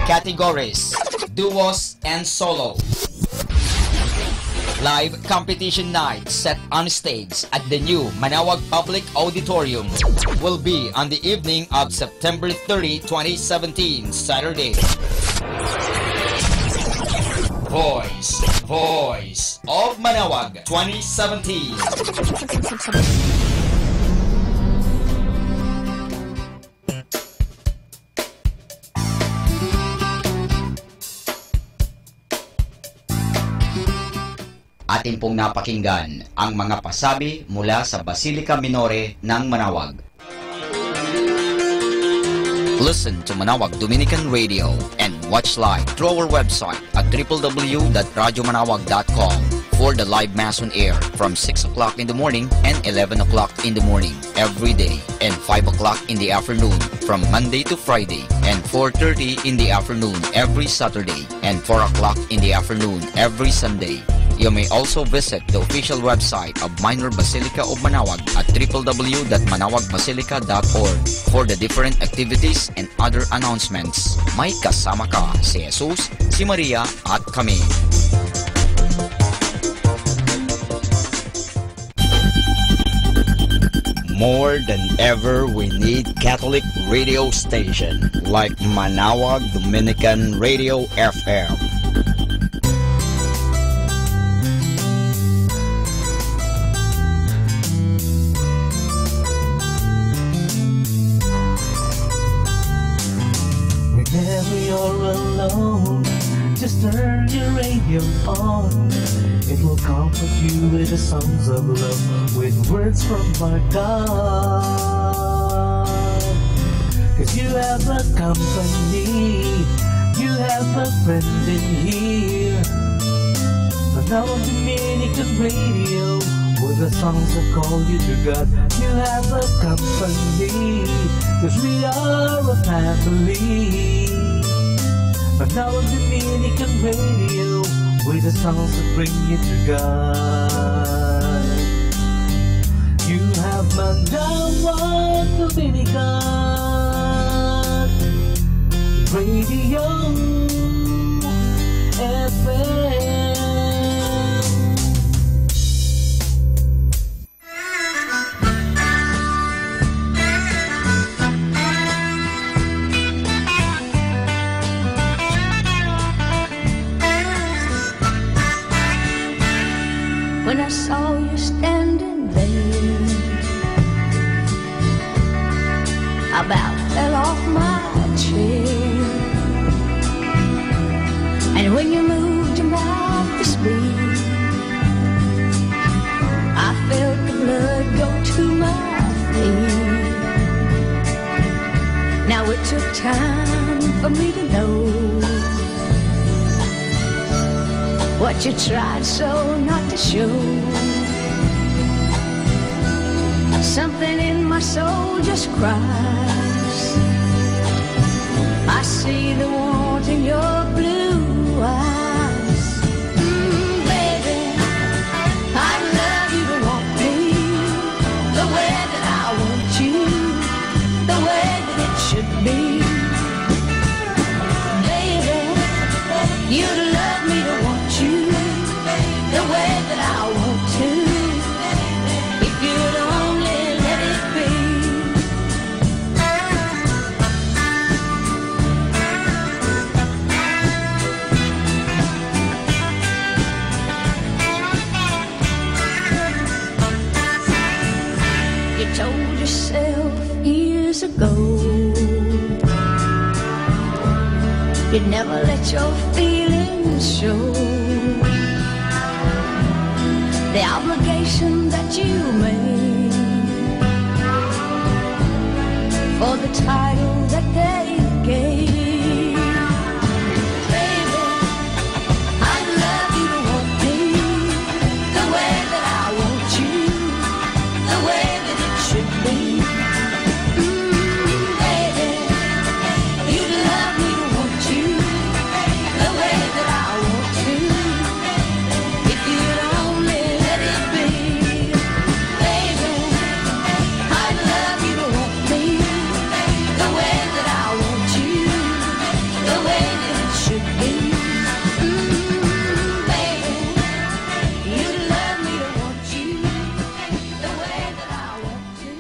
categories, duos, and solo. Live competition night set on stage at the new Manaoag Public Auditorium will be on the evening of September 30, 2017, Saturday. Voice of Manaoag 2017. Atin pong napakinggan ang mga pasabi mula sa Basilica Minore ng Manaoag. Listen to Manaoag Dominican Radio and watch live through our website at www.radyomanawag.com for the live Mass on air from 6 o'clock in the morning and 11 o'clock in the morning every day and 5 o'clock in the afternoon from Monday to Friday and 4:30 in the afternoon every Saturday and 4 o'clock in the afternoon every Sunday. You may also visit the official website of Minor Basilica of Manaoag at www.manawagbasilica.org for the different activities and other announcements. May kasama ka si Jesus, si Maria at kami. More than ever, we need Catholic radio station like Manaoag Dominican Radio FM. Whenever you're alone, just turn your radio on. It will comfort you with the songs of love, with words from our God. 'Cause you have a company, you have a friend in here. Manaoag Dominican Radio, with the songs that call you to God. You have a company, 'cause we are a family. Manaoag Dominican Radio, with the songs that bring you to God. You have Manaoag Dominican Radio FM. When I saw you standing there, I about fell off my chair. And when you moved your mouth to speak, I felt the blood go to my feet. Now it took time for me to know what you tried so not to show. Something in my soul just cries. I see the want in your blue eyes. Baby, I'd love you to want me the way that I want you, the way that it should be. Baby, you'd love me to want you the way that I want to, if you'd only let it be. go. You never let your feelings show the obligation that you made for the title that they gave. Baby, I'd love you to want me the way that I want you, the way that it should be. Baby, you'd love me to want you the way that I want to, if you'd only let it be. Baby, I'd love you to want me the way that I want you, the way that it should be. Baby, you'd love me to want you the way that I want to.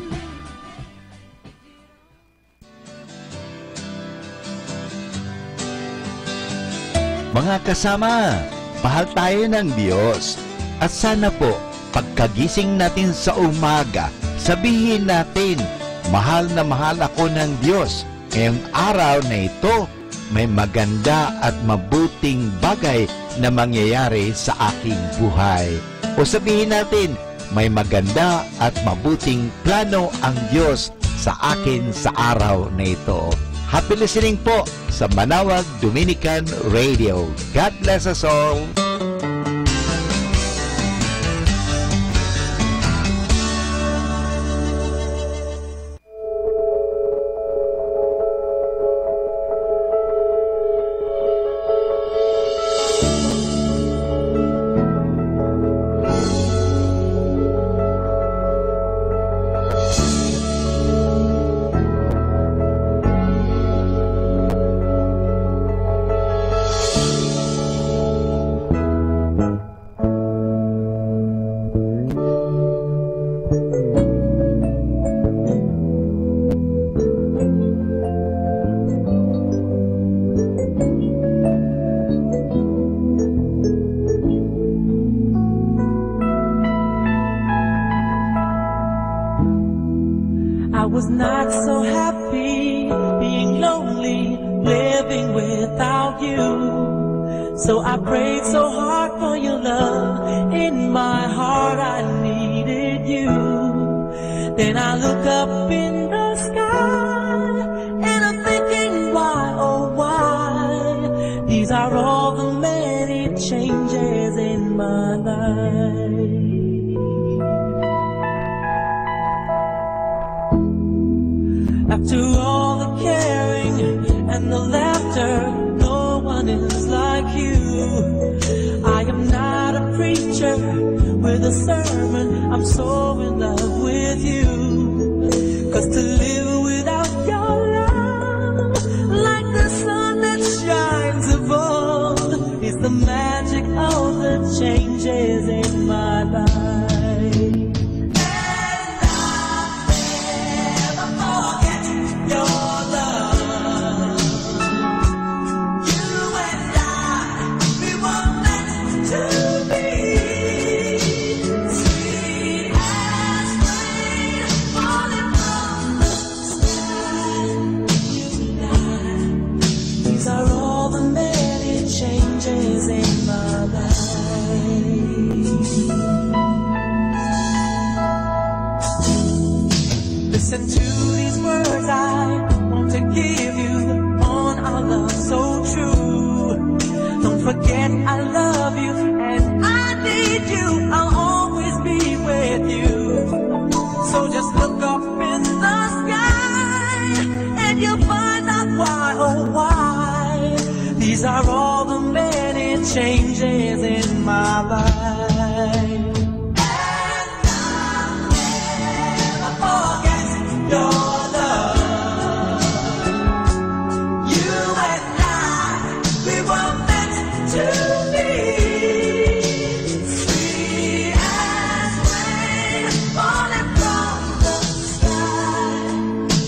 Mga kasama, mahal tayo ng Diyos. At sana po, pagkagising natin sa umaga, sabihin natin, mahal na mahal ako ng Diyos. Ngayong araw na ito, may maganda at mabuting bagay na mangyayari sa aking buhay. O sabihin natin, may maganda at mabuting plano ang Diyos sa akin sa araw na ito. Happy listening po sa Manawag Dominican Radio. God bless us all. I was not so happy being lonely, living without you. So I prayed so hard for your love. In my heart I needed you. Then I look up in the sky and I'm thinking, why, oh why? These are all the many changes in my life. After all the caring and the laughter, no one is like you. I am not a preacher with a sermon, I'm so in love with you. 'Cause to live without your love, like the sun that shines above, is the magic of the changes in my life. Listen to these words I want to give you on our love so true. Don't forget I love you and I need you. I'll always be with you. So just look up in the sky and you'll find out why, oh why. These are all the many changes in my life. Your love, you and I, we were meant to be. Sweet as rain falling from the sky.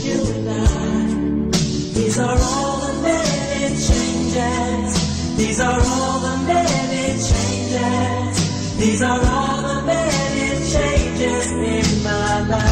You and I, these are all the many changes. These are all the many changes. These are all the many changes in my life.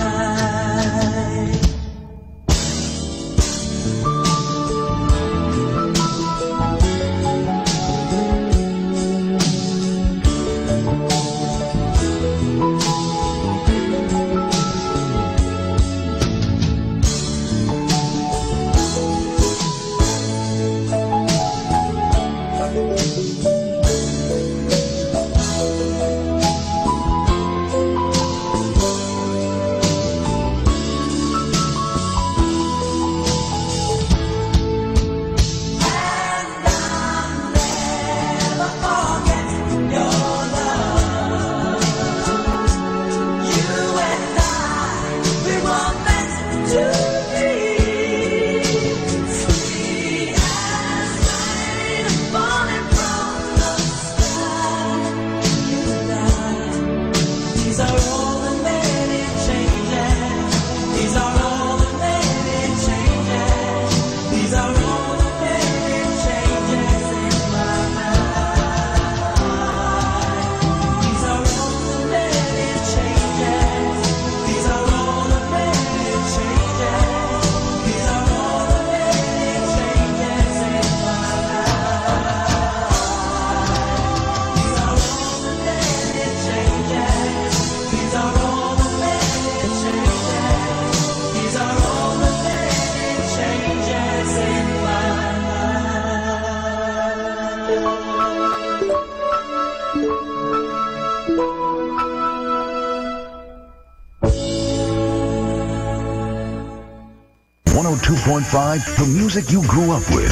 101.5, the music you grew up with.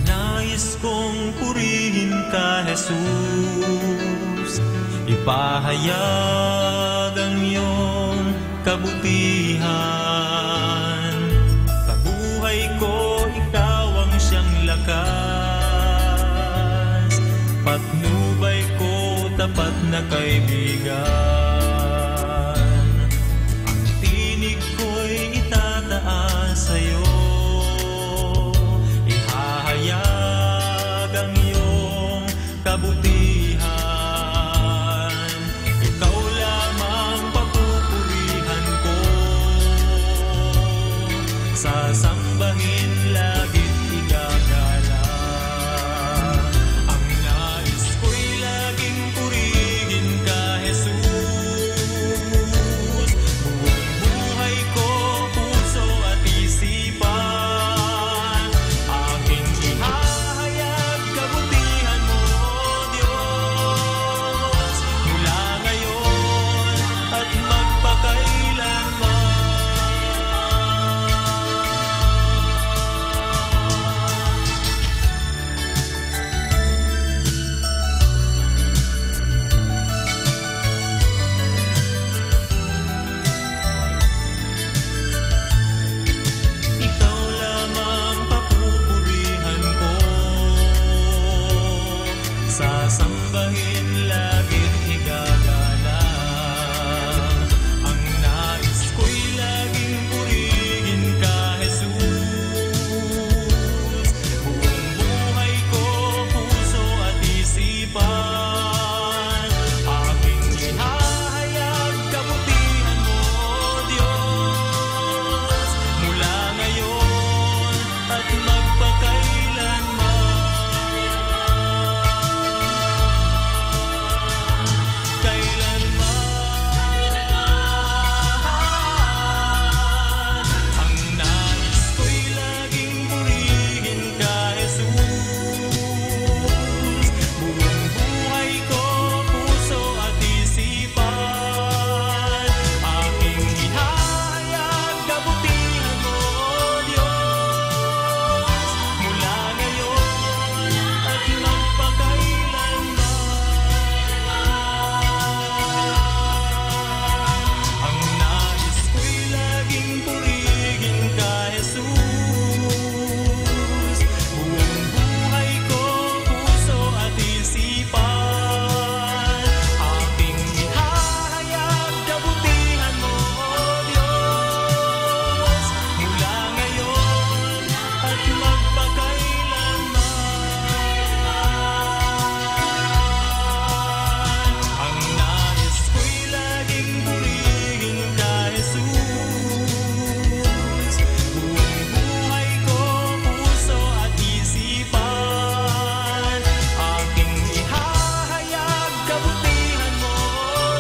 Nais kong purihin ka, Jesus, ipahayag ang iyong kabutihan. Kabuhay ko, ikaw ang siyang lakas, patnubay ko, tapat na kaibigan. Ang tinig ko'y itataas sa'yo, ihahayag ang iyong kabutihan. Ikaw lamang papupurihan ko, sasambahin lagit igagala. Ang nais ko'y laging purihin ka, Jesus. Buong buhay ko, puso at isipan, aking ihahayag kabutihan mo, Diyos, mula ngayon at magpakailanman. Ikaw lamang papupurihan ko, sasambahin lagit igagala. Ang nais ko'y laging purihin ka, Jesus. Buong buhay ko, puso at isipan, aking ihahayag kabutihan mo, Diyos, mula ngayon at magpakailanman. Ang nais ko'y laging purihin ka, Jesus. Buong buhay ko, puso at isipan, aking ihahayag kabutihan mo, Diyos, mula ngayon at magpakailanman. Ang nais ko'y laging purihin ka, Jesus. Buong buhay ko, puso at isipan, aking ihahayag kabutihan mo, Diyos, mula ngayon at magpakailanman. Ang nais ko'y laging purihin ka, Jesus. Buong buhay ko, puso at isipan, aking ihahayag kabutihan mo,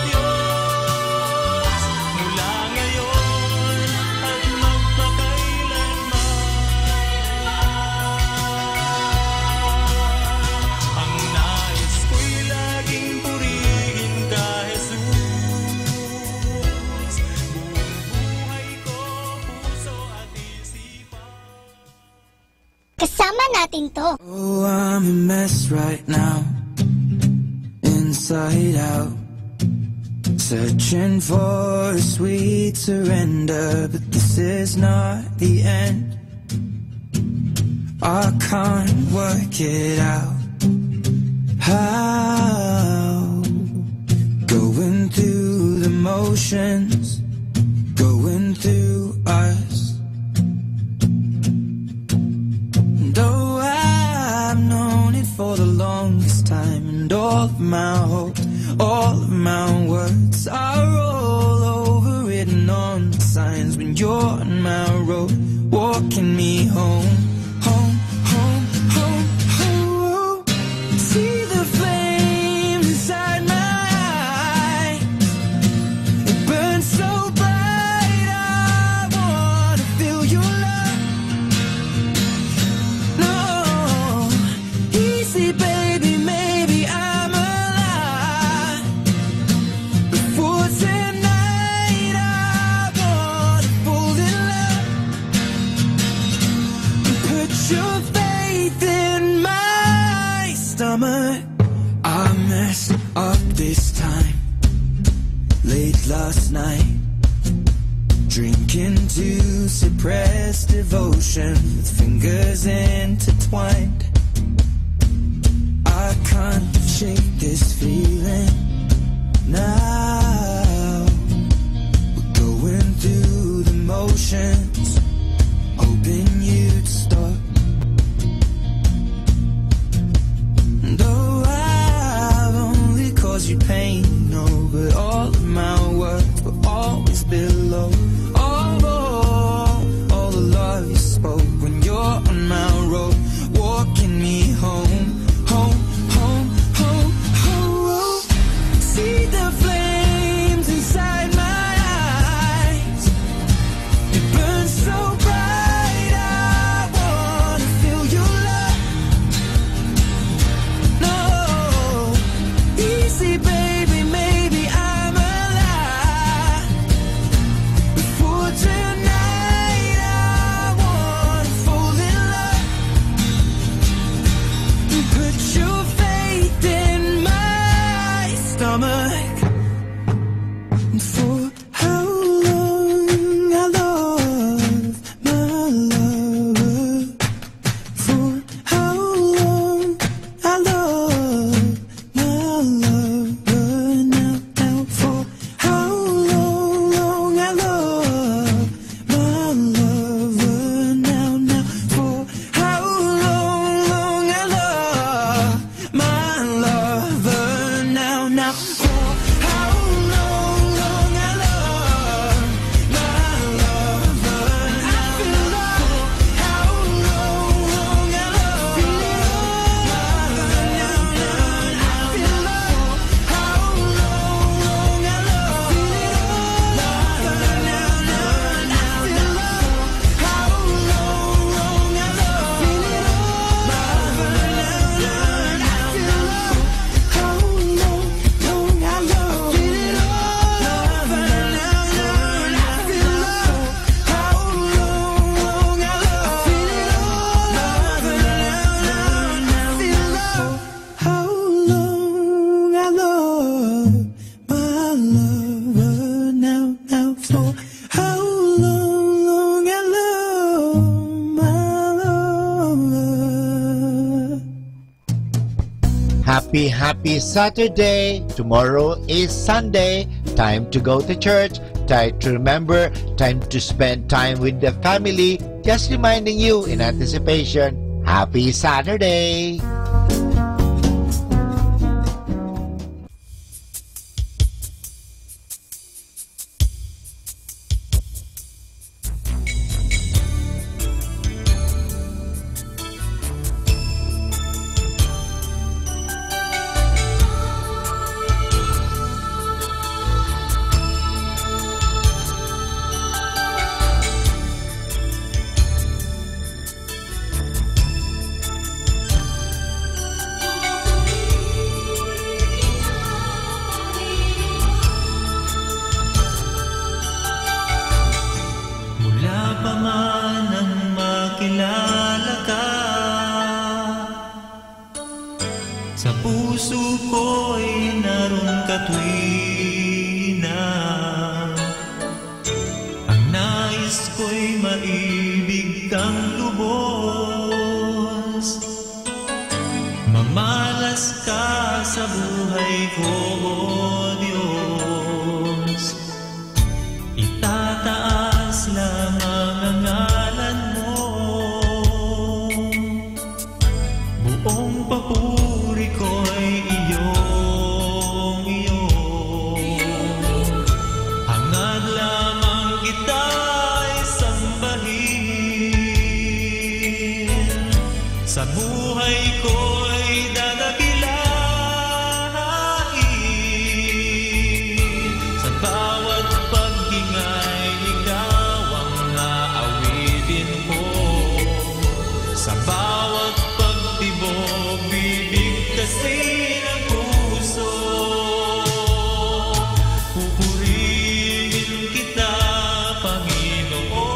Diyos, mula ngayon at magpakailanman. Ang nais ko'y laging purihin ka, Jesus. Buong buhay ko, puso at isipan. Kasama natin to. Oh, I'm a mess right now, inside out, searching for a sweet surrender, but this is not the end. I can't work it out. How? Going through the motions, going through us. And oh, I've known it for the longest time, and all of my hopes, all of my words are all overwritten on the signs when you're on my road, walking me home, home, home, home, home. See the flame inside my eyes, it burns so bright, I wanna feel your love. your faith in my stomach. I messed up this time, late last night, drinking to suppress devotion with fingers intertwined. I can't shake this feeling now. We're going through the motions, hoping you'd stop. Though I've only caused you pain, no, but all of my words will always below. All the love you spoke when you're on my road, walking me home, home, home, home, home. See the flames inside my eyes, it burns so bright. I wanna feel your love. No, easy baby, maybe I'm alive. Before tonight I wanna fall in love. Put your faith in my stomach. For how long I love my lover. For how long I love my lover. Now, for how long I love my lover. Now, for how long I love my lover. Now, for how long I love my lover. I feel love. How long I love my lover. I feel love. How long I love my lover. I feel love. How long I love my lover. I feel love. How long I love it all. I feel love. How long I love it all. I feel love. How long I love my lover. Now, for how long I love my lover. Happy Saturday. Tomorrow is Sunday. Time to go to church. Time to remember. Time to spend time with the family. Just reminding you in anticipation. Happy Saturday. Mula pa man ang makilala ka, sa puso ko'y naroon ka tuwina. Ang nais ko'y maibig kang lubos, mamalas ka sa buhay ko, O Diyos. Itataas lamang ang ngalan mo, buong papuri ko'y iyong. Hangad lamang kita'y sambahin, sa buhay ko'y dadakilain. Sa bawat paghingay, ikaw ang aawitin ko. Sa bawat pagtibok, bibigkasin ang puso. Pupurihin kita, Panginoon.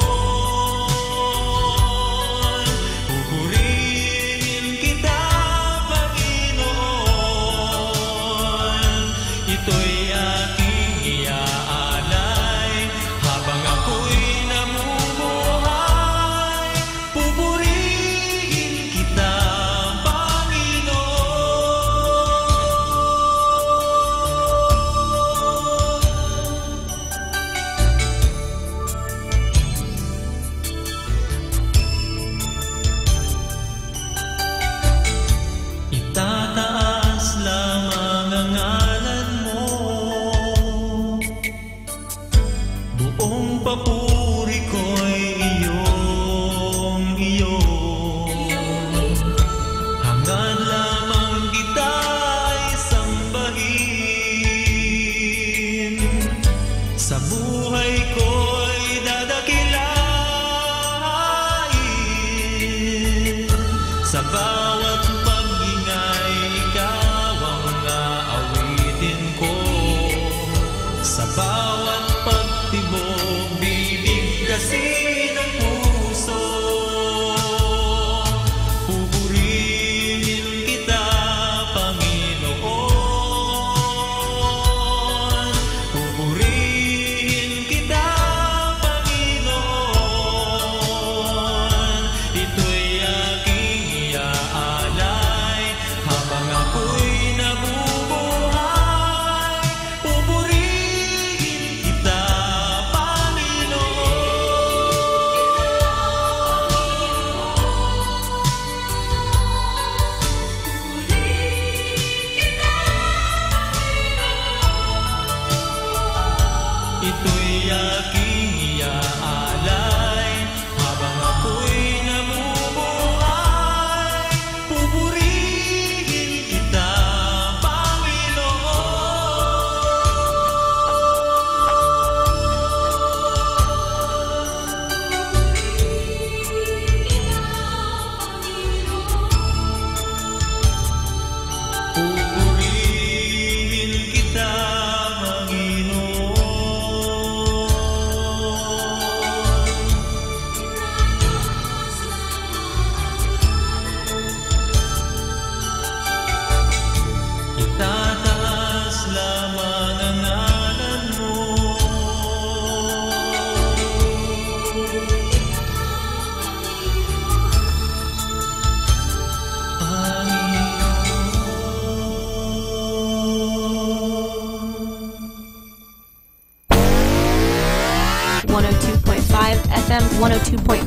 Sa bawat pag-ingay, ikaw ang aawitin ko. Sa bawat pagtibok, bibig kasi ng puso. Pupurihin kita, Panginoon. Pupurihin kita, Panginoon. Ito'y aking iaalay habang ako'y nabubuhay. Pupurihin kita, Panginoon. Ito'y aking iaalay habang ako'y nabubuhay. Pupurihin kita, Pupurihin kita, Panginoon. Itataas lamang ang ngalan mo. Panginoon. 102.5 FM, 102.5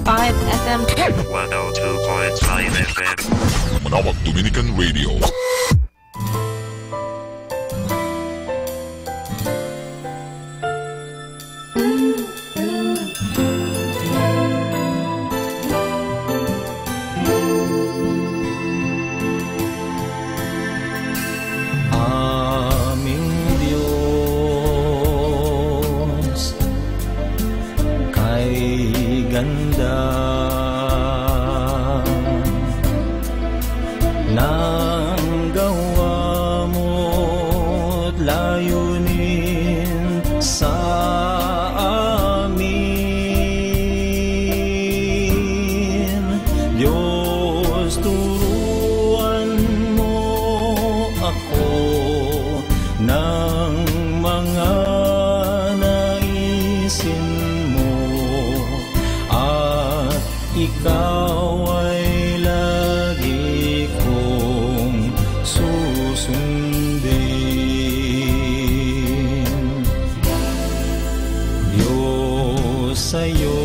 FM. 102.5 FM. Manawag Dominican Radio. Aming Diyos, kay ganda ng gawa mo't layunin sa amin. Diyos, turuan mo ako ng mga naisin mo, at ikaw ay lagi kong susundin. Diyos, sa'yo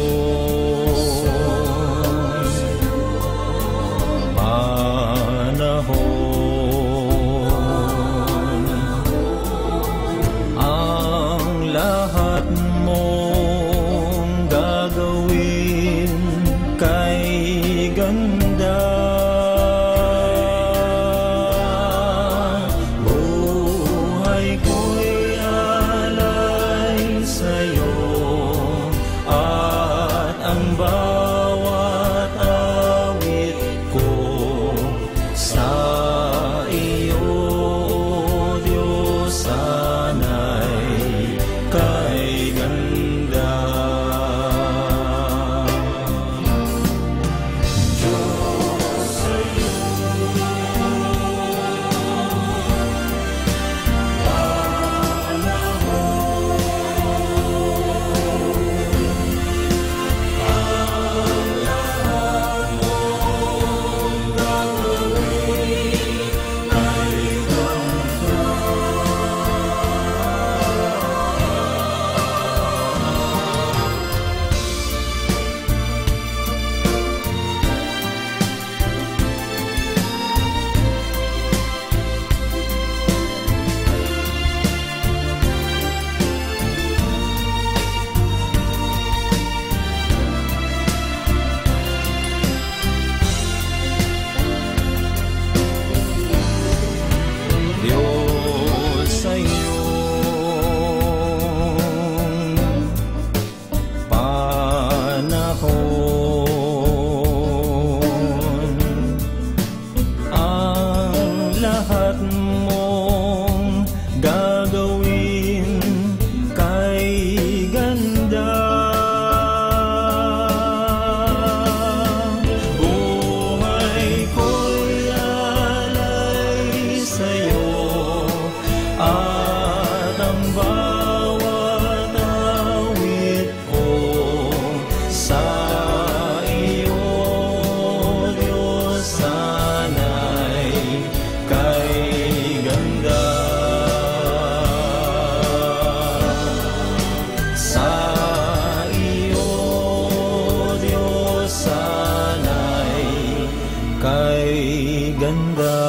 may ganda.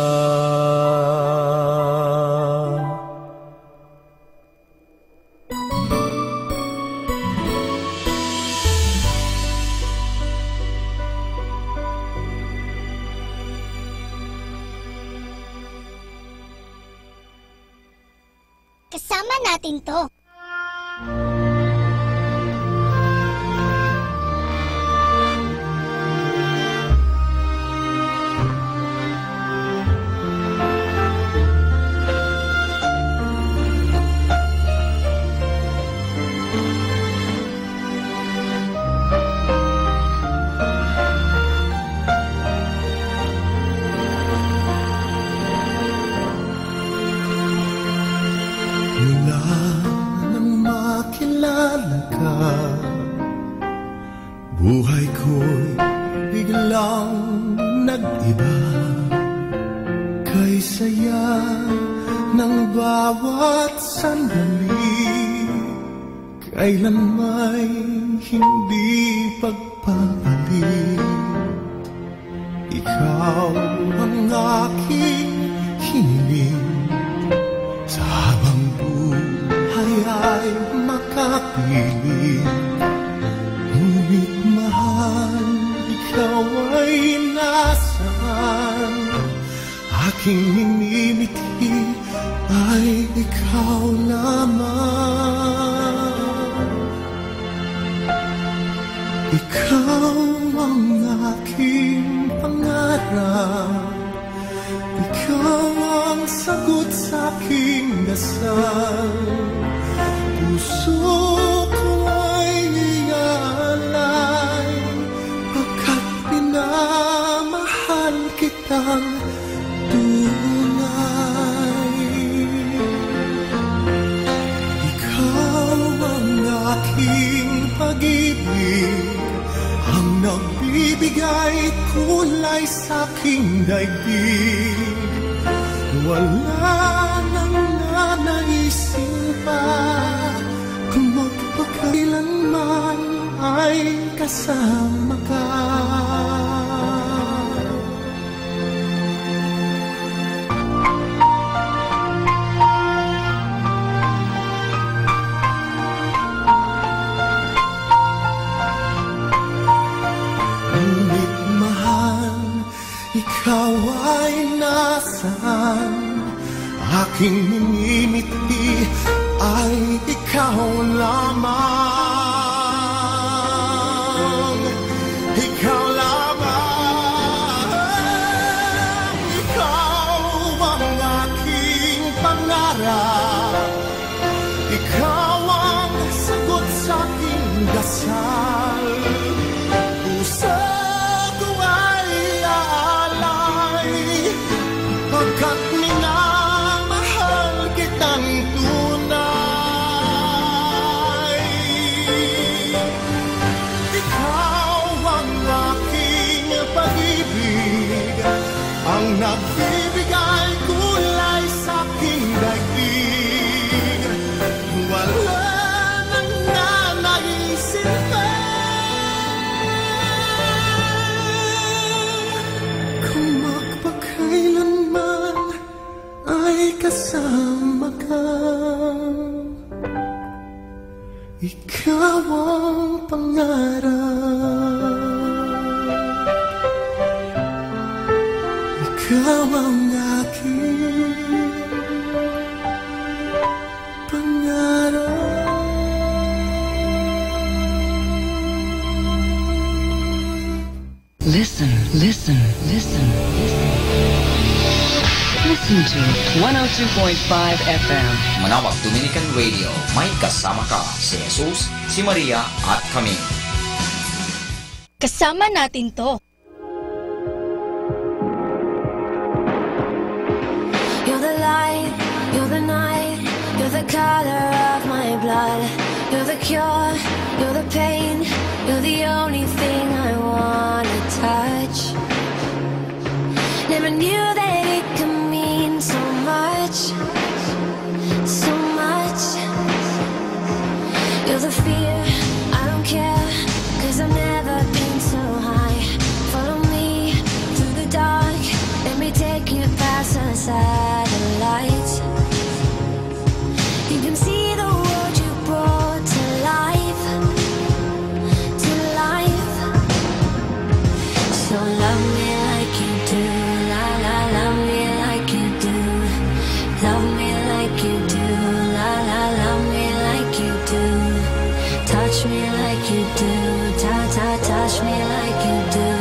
Kasama natin to. Buhay ko'y biglang nag-iba, kay saya ng bawat sandali, kailan may hindi pagpapalit. Ikaw ang aking hiniling, sa habang buhay ay makapiling. Ngunit mahal, ikaw ay nasaan? Aking minimithi ay ikaw lamang. Ikaw ang aking pangarap, ikaw ang sagot sa aking dasal. Puso ko ay iaalay, pagkat pinamahal kitang tunay. Ikaw ang aking pag-ibig, ang nagbibigay kulay sa aking daigdig. Wala nang nanaisin pa, kung magpakailanman ay kasama ka. Ngunit mahal, ikaw ay nasaan? Aking minimithi ay ikaw lamang. Ikaw lamang. Ikaw ang aking pangarap, ikaw ang sagot sa aking dasal. Puso ko ay aalay, pagkat minamahal kitang tunay. Ikaw ang aking pag-ibig, ang nagbibigay kulay sa aking daigdig. Wala nang nanaisin pa, kung magpakailanman ay kasama ka. Ikaw ang pangarap, ikaw ang aking pangarap. Listen, listen, listen, listen. Listen to 102.5 FM. Manawag Dominican Radio, may kasama ka si Jesus, si Maria at kami. Kasama natin to. You're the light, you're the night, you're the color of my blood. You're the cure, you're the pain, you're the only thing I wanna touch. Never knew that it could mean so much, so much. You're the fear, I don't care, 'cause I've never been so high. Follow me through the dark, as a satellite. You can see the world you brought to life, to life. So love me like you do, la la, love me like you do. Love me like you do, la la, love me like you do. Touch me like you do, ta ta, touch me like you do.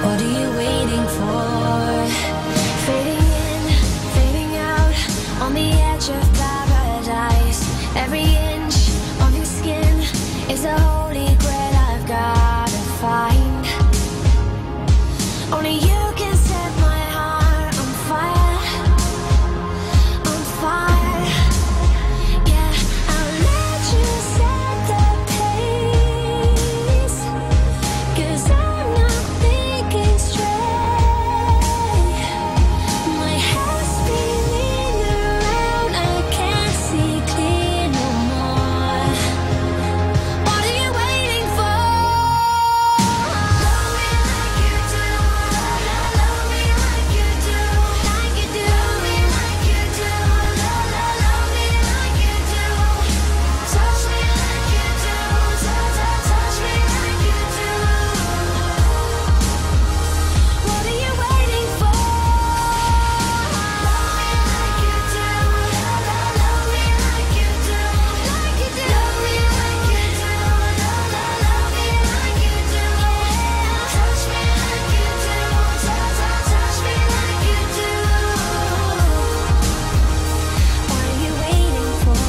What are you waiting for? Fading in, fading out, on the edge of paradise. Every inch of your skin is a holy grail I've gotta find. Only you can set my heart on fire, on fire. Yeah, I'll let you set the pace, 'cause I'm not thinking straight. My head's spinning around, I can't see clear no more. What are you waiting for? Love me like you do, love me like you do, like you do. Love me like you do, love me like you do. Touch me like you do, touch me like you do. What are you waiting for? Love me like you do, love me like you do, like you do. Love me like you do, love me like you do. Touch me like you do, touch me like you do. What are you waiting for?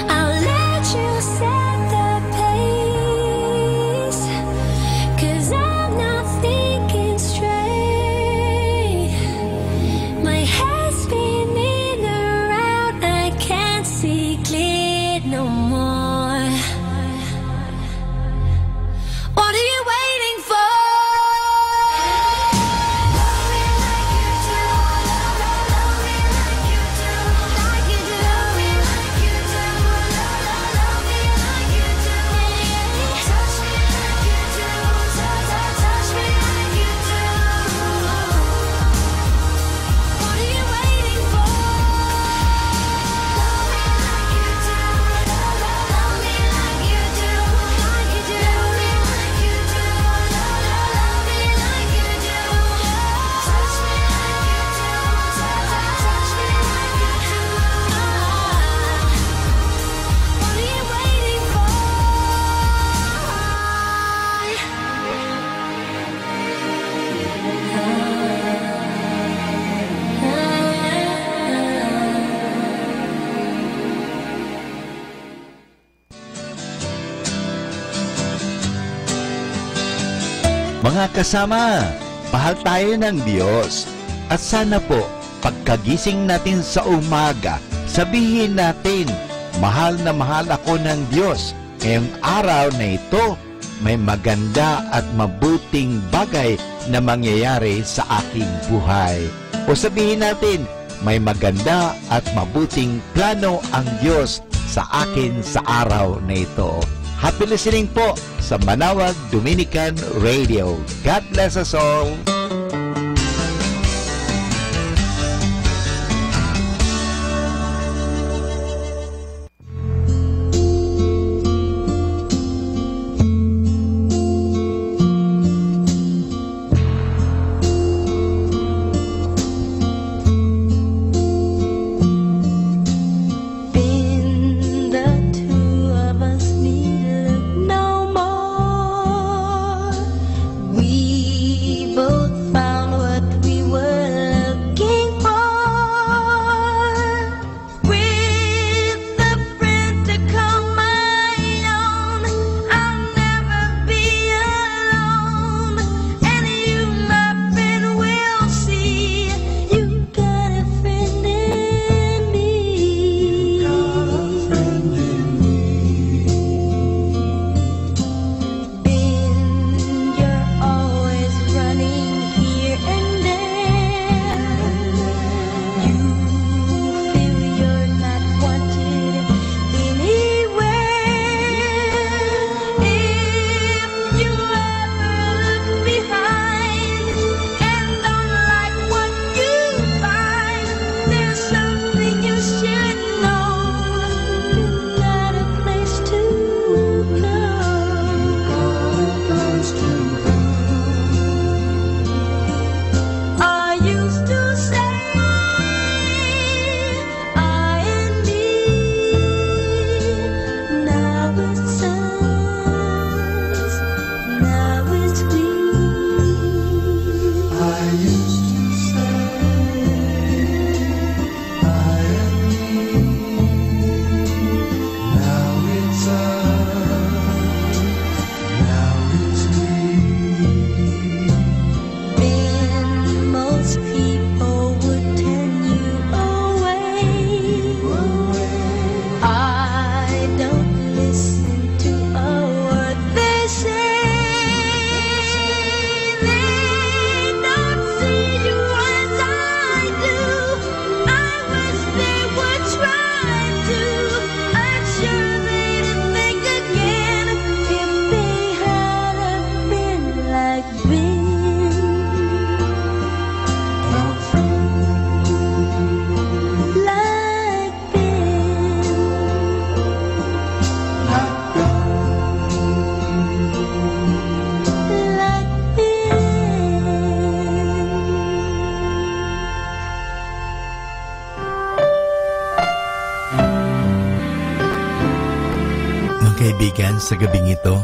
I'll let you set the pace, 'cause I'm not thinking straight. My head's spinning around, I can't see clear no more. What are you waiting for? Love me like you do, love me like you do, like you do. Love me like you do, love me like you do. Touch me like you do, touch me like you do. What are you waiting for? Love me like you do, love me like you do, like you do. Love me like you do, love me like you do. Touch me like you do, touch me like you do. What are you waiting for? Mga kasama, mahal tayo ng Diyos. At sana po, pagkagising natin sa umaga, sabihin natin, mahal na mahal ako ng Diyos. Ngayong araw na ito, may maganda at mabuting bagay na mangyayari sa aking buhay. O sabihin natin, may maganda at mabuting plano ang Diyos sa akin sa araw na ito. Happy listening po sa Manawag Dominican Radio. God bless us all. Been the two of us need no more. We both Kaibigan, sa gabing ito,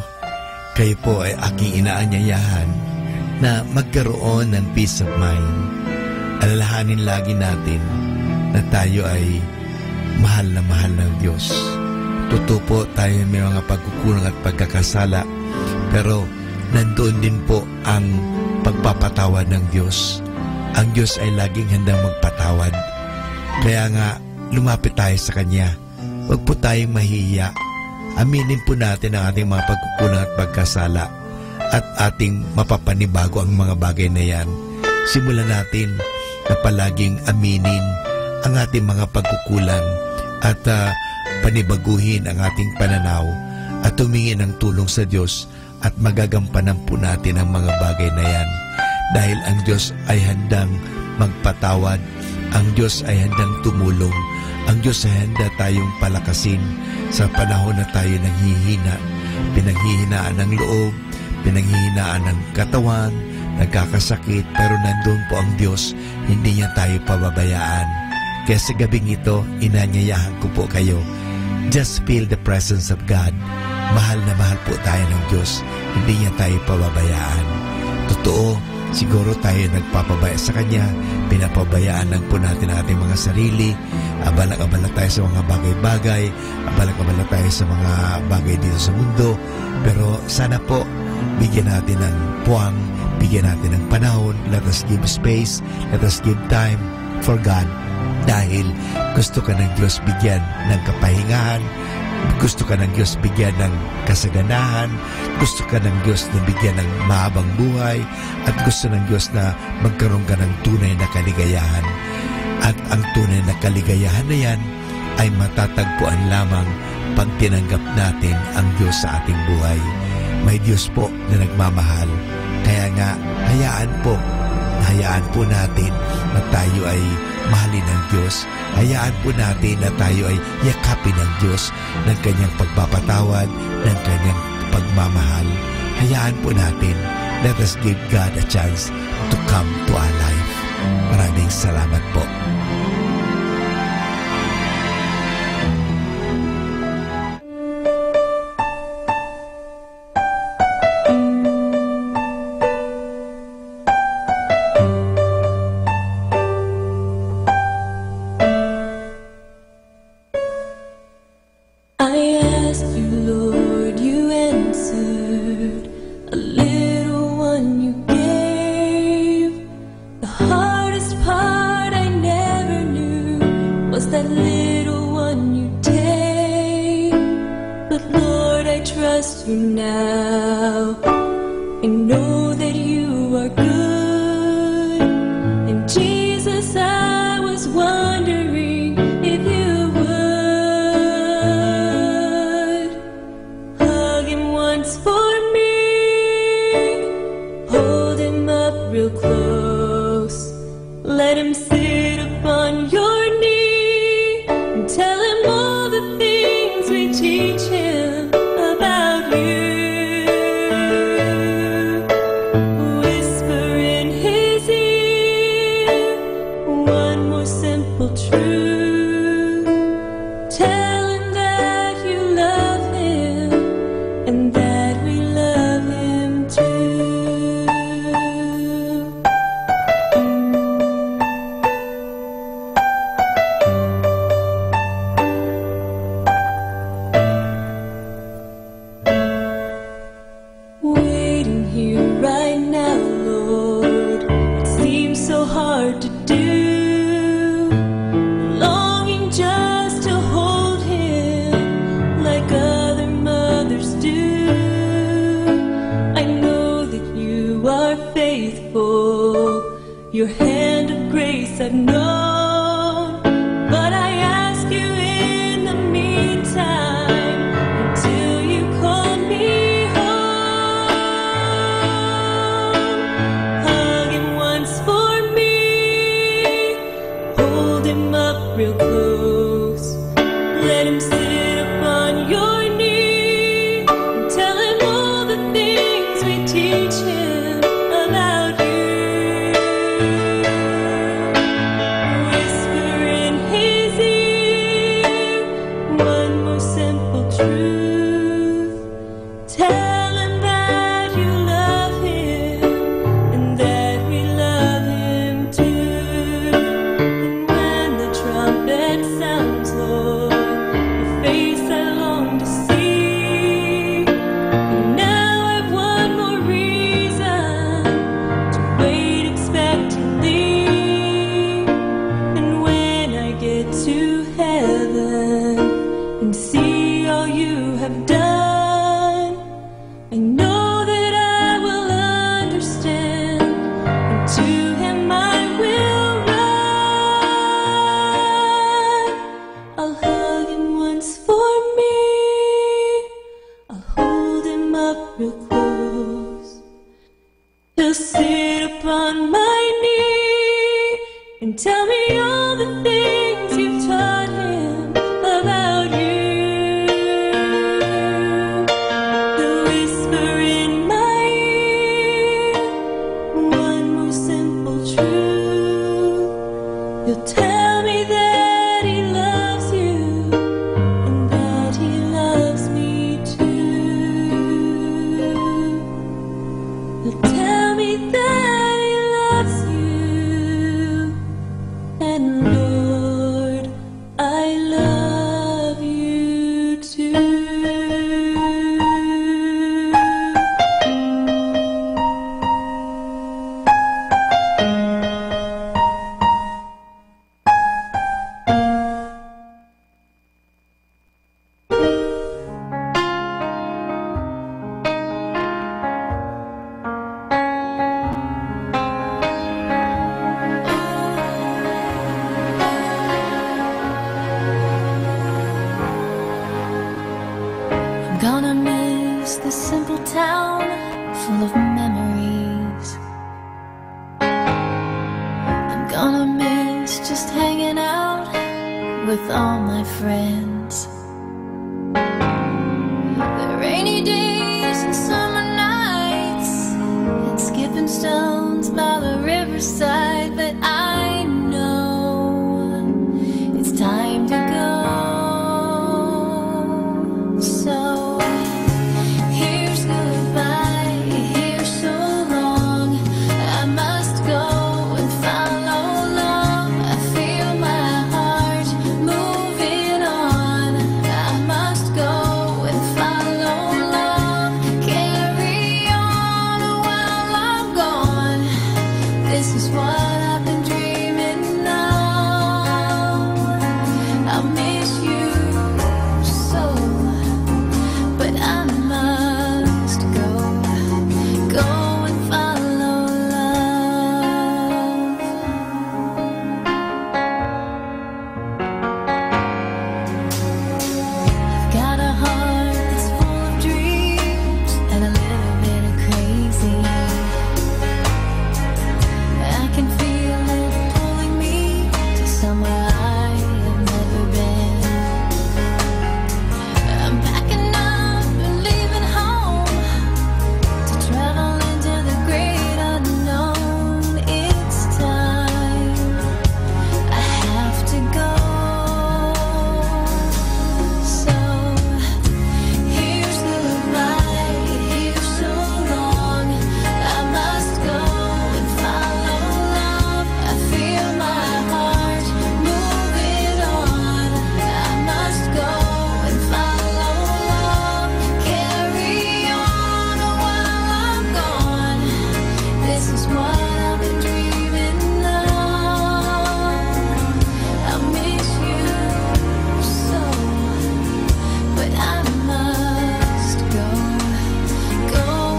kayo po ay aking inaanyayahan na magkaroon ng peace of mind. Alalahanin lagi natin na tayo ay mahal ng Diyos. Totoo po tayo may mga pagkukulang at pagkakasala, pero nandoon din po ang pagpapatawad ng Diyos. Ang Diyos ay laging handang magpatawad. Kaya nga, lumapit tayo sa Kanya. Huwag po tayong mahihiya. Aminin po natin ang ating mga pagkukulang at pagkasala at ating mapapanibago ang mga bagay na yan. Simulan natin na palaging aminin ang ating mga pagkukulang at panibaguhin ang ating pananaw at humingi ng tulong sa Diyos at magagampanan po natin ang mga bagay na yan. Dahil ang Diyos ay handang magpatawad, ang Diyos ay handang tumulong, ang Diyos ay handa tayong palakasin sa panahon na tayo nanghihina, pinanghihinaan ng loob, pinanghihinaan ng katawan, nagkakasakit, pero nandun po ang Diyos, hindi niya tayo pababayaan. Kaya sa gabing ito, inanyayahan ko po kayo, just feel the presence of God. Mahal na mahal po tayo ng Diyos, hindi niya tayo pababayaan. Totoo, siguro tayo nagpapabaya sa Kanya, pinapabayaan lang po natin ang ating mga sarili, abalang-abala tayo sa mga bagay-bagay, abalang-abala tayo sa mga bagay dito sa mundo, pero sana po, bigyan natin ng puwang, bigyan natin ng panahon, let us give space, let us give time for God, dahil gusto ka ng Diyos bigyan ng kapahingahan, gusto ka ng Diyos bigyan ng kasaganahan, gusto ka ng Diyos na bigyan ng mahabang buhay, at gusto ng Diyos na magkaroon ka ng tunay na kaligayahan. At ang tunay na kaligayahan na yan ay matatagpuan lamang pag tinanggap natin ang Diyos sa ating buhay. May Diyos po na nagmamahal. Kaya nga, hayaan po natin na tayo ay mahalin ng Diyos. Hayaan po natin na tayo ay yakapin ng Diyos ng Kanyang pagpapatawad, ng Kanyang pagmamahal. Hayaan po natin. Let us give God a chance to come to our life. Maraming salamat po. One more simple truth. and Lord, I love you too. I'm gonna miss this simple town full of memories. I'm gonna miss just hanging out with all my friends. The rainy days and summer nights and skipping stones by the riverside, but I know it's time to go. So here's goodbye, here's so long. I must go and follow along. I feel my heart moving on. I must go and follow along. Carry on while I'm gone. This is what I've been dreaming of. I'll miss you so, but I must go and follow love. I've got a heart that's full of dreams and a little bit of crazy. I can feel it pulling me to somewhere I have never been. I'm packing up and leaving home to travel into the great unknown. It's time, I have to go. So here's goodbye, here's so long. I must go and follow love. I feel my heart moving on. I must go and follow love. Carry on while I'm gone. This is what I've been dreaming of. I miss you so, but I must go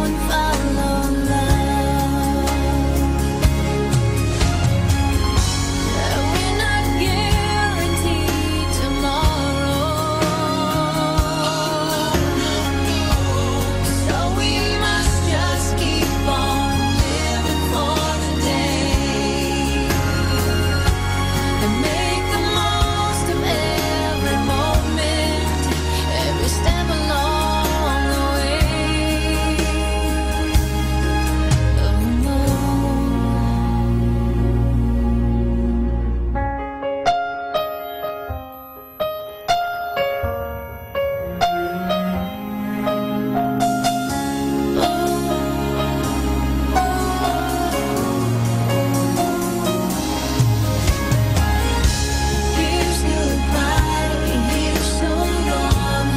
and follow love. We're not guaranteed tomorrow, so we must just keep on living for the day and make the most of every moment, every step along the way. Oh no. Here's goodbye, here's so long.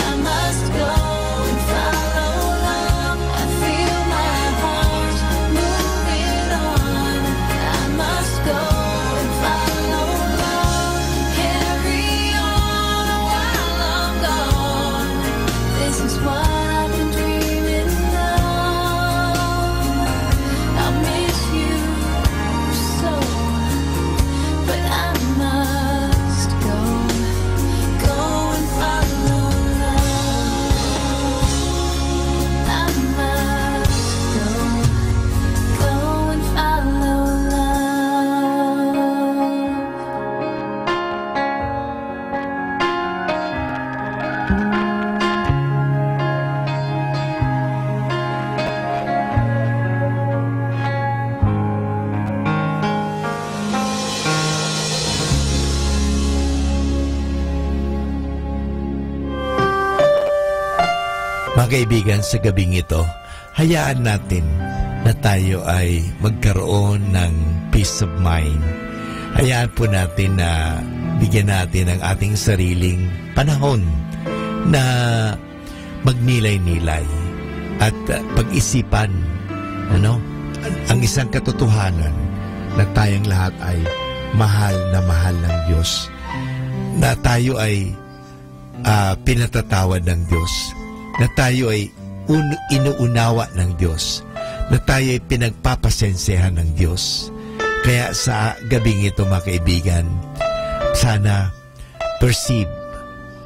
I must go and follow along. I feel my heart moving on. I must go and follow along. Carry on while I'm gone. This is what I've been dreaming of. I'll miss you so, but I must go and follow love. I must go and follow Mga kaibigan, sa gabing ito, hayaan natin na tayo ay magkaroon ng peace of mind. Hayaan po natin na bigyan natin ang ating sariling panahon na magnilay-nilay at pag-isipan ang isang katotohanan na tayong lahat ay mahal ng Diyos, na tayo ay pinatatawad ng Diyos, na tayo ay inuunawa ng Diyos, na tayo ay pinagpapasensehan ng Diyos. Kaya sa gabing ito, mga kaibigan, sana perceive,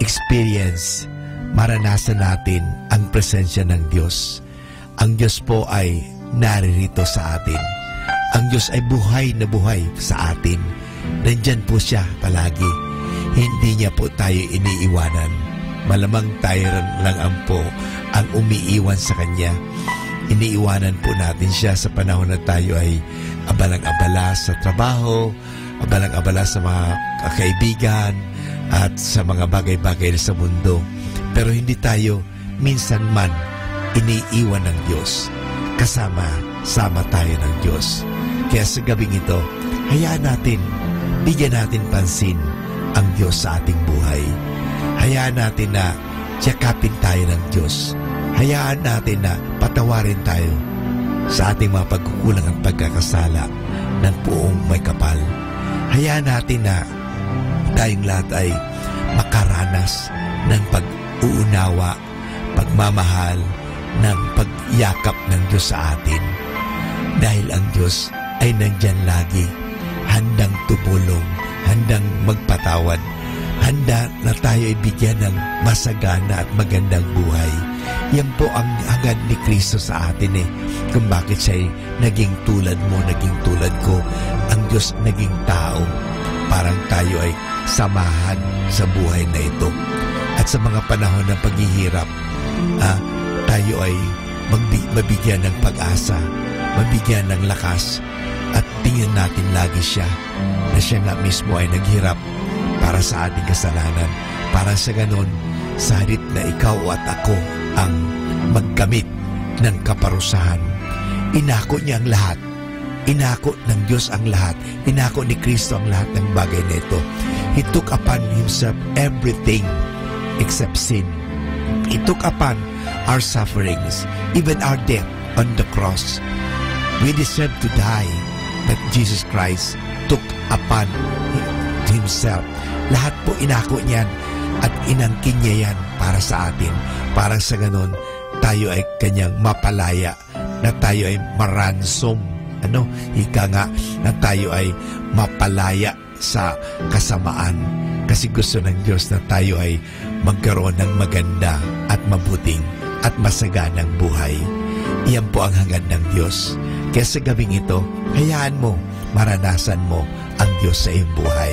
experience, maranasan natin ang presensya ng Diyos. Ang Diyos po ay naririto sa atin. Ang Diyos ay buhay na buhay sa atin. Nandyan po siya palagi. Hindi niya po tayo iniiwanan. Malamang tayo lang ang umiiwan sa Kanya. Iniiwanan po natin siya sa panahon na tayo ay abalang-abala sa trabaho, abalang-abala sa mga kaibigan, at sa mga bagay-bagay sa mundo. Pero hindi tayo minsan man iniiwan ng Diyos. Kasama tayo ng Diyos. Kaya sa gabing ito, hayaan natin, bigyan natin pansin ang Diyos sa ating buhay. Hayaan natin na tiyakapin tayo ng Diyos. Hayaan natin na patawarin tayo sa ating mga pagkukulang at pagkakasala ng Poong May Kapal. Hayaan natin na tayong lahat ay makaranas ng pag-uunawa, pagmamahal, ng pagyakap ng Diyos sa atin. Dahil ang Diyos ay nandyan lagi, handang tumulong, handang magpatawad, handa na tayo ibigyan ng masagana at magandang buhay. Yan po ang hangad ni Kristo sa atin kung bakit siya naging tulad mo, naging tulad ko. Ang Diyos naging tao. Parang tayo ay samahan sa buhay na ito. At sa mga panahon ng paghihirap, tayo ay mabigyan ng pag-asa, mabigyan ng lakas, at tingnan natin lagi siya na siya nga mismo ay naghirap para sa ating kasalanan. Para sa ganon, sa halip na ikaw at ako ang magkamit ng kaparusahan, inako niya ang lahat. Inako ng Diyos ang lahat. Inako ni Kristo ang lahat ng bagay na ito. He took upon Himself everything except sin. He took upon our sufferings, even our death on the cross. We deserve to die, but Jesus Christ took upon Himself. Lahat po inako niyan at inangkin niya yan para sa atin. Para sa ganon, tayo ay Kanyang mapalaya, na tayo ay maransom. Ika nga, na tayo ay mapalaya sa kasamaan. Kasi gusto ng Diyos na tayo ay magkaroon ng maganda at mabuting at masaganang buhay. Iyan po ang hangad ng Diyos. Kaya sa gabing ito, hayaan mo, maranasan mo ang Diyos sa iyong buhay.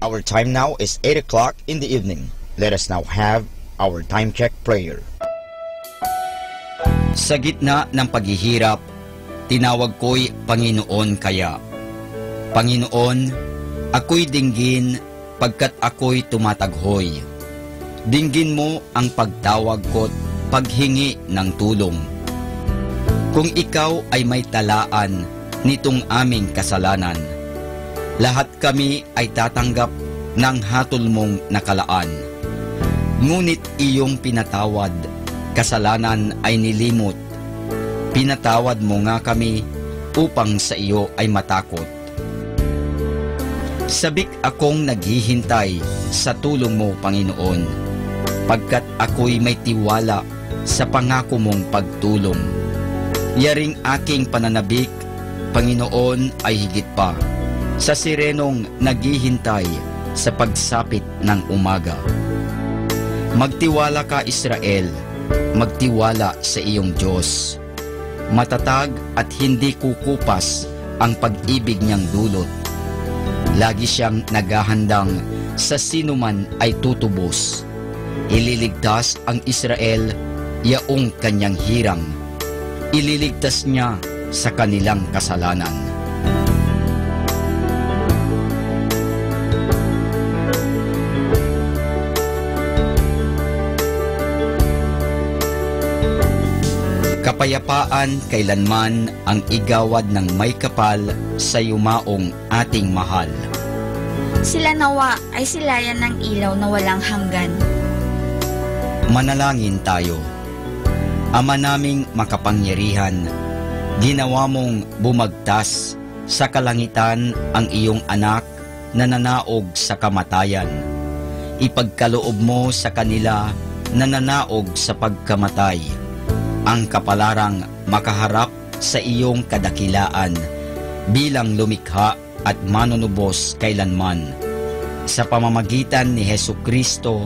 Our time now is 8 o'clock in the evening. Let us now have our time check prayer. Sa gitna ng paghihirap, tinawag ko'y Panginoon kaya. Panginoon, ako'y dinggin pagkat ako'y tumataghoy. Dinggin mo ang pagtawag ko't paghingi ng tulong. Kung ikaw ay may talaan nitong aming kasalanan, lahat kami ay tatanggap ng hatol mong nakalaan. Ngunit iyong pinatawad, kasalanan ay nilimot. Pinatawad mo nga kami upang sa iyo ay matakot. Sabik akong naghihintay sa tulong mo, Panginoon, pagkat ako'y may tiwala sa pangako mong pagtulong. Yaring aking pananabik, Panginoon, ay higit pa sa sirenong naghihintay sa pagsapit ng umaga. Magtiwala ka, Israel, magtiwala sa iyong Diyos. Matatag at hindi kukupas ang pag-ibig niyang dulot. Lagi siyang naghahandang sa sinuman ay tutubos. Ililigtas ang Israel, yaong kanyang hirang. Ililigtas niya sa kanilang kasalanan. Kapayapaan kailanman ang igawad ng may kapal sa yumaong ating mahal. Sila nawa ay silayan ng ilaw na walang hanggan. Manalangin tayo. Ama naming makapangyarihan, ginawa mong bumagtas sa kalangitan ang iyong anak na nanaog sa kamatayan. Ipagkaloob mo sa kanila na nanaog sa pagkamatay ang kapalarang makaharap sa iyong kadakilaan bilang lumikha at manunubos kailanman. Sa pamamagitan ni Hesukristo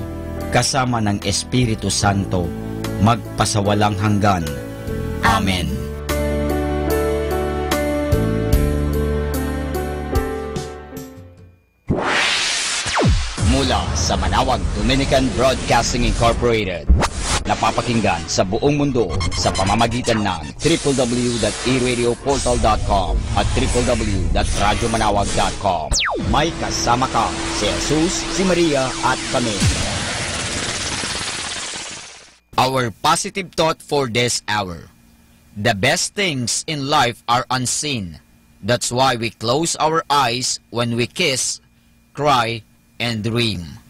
kasama ng Espiritu Santo, magpasawalang hanggan. Amen. Mula sa Manawag Dominican Broadcasting Incorporated, napapakinggan sa buong mundo sa pamamagitan ng www.eradioportal.com at www.radyomanawag.com. May kasama ka si Jesus, si Maria at kami. Our positive thought for this hour. The best things in life are unseen. That's why we close our eyes when we kiss, cry, and dream.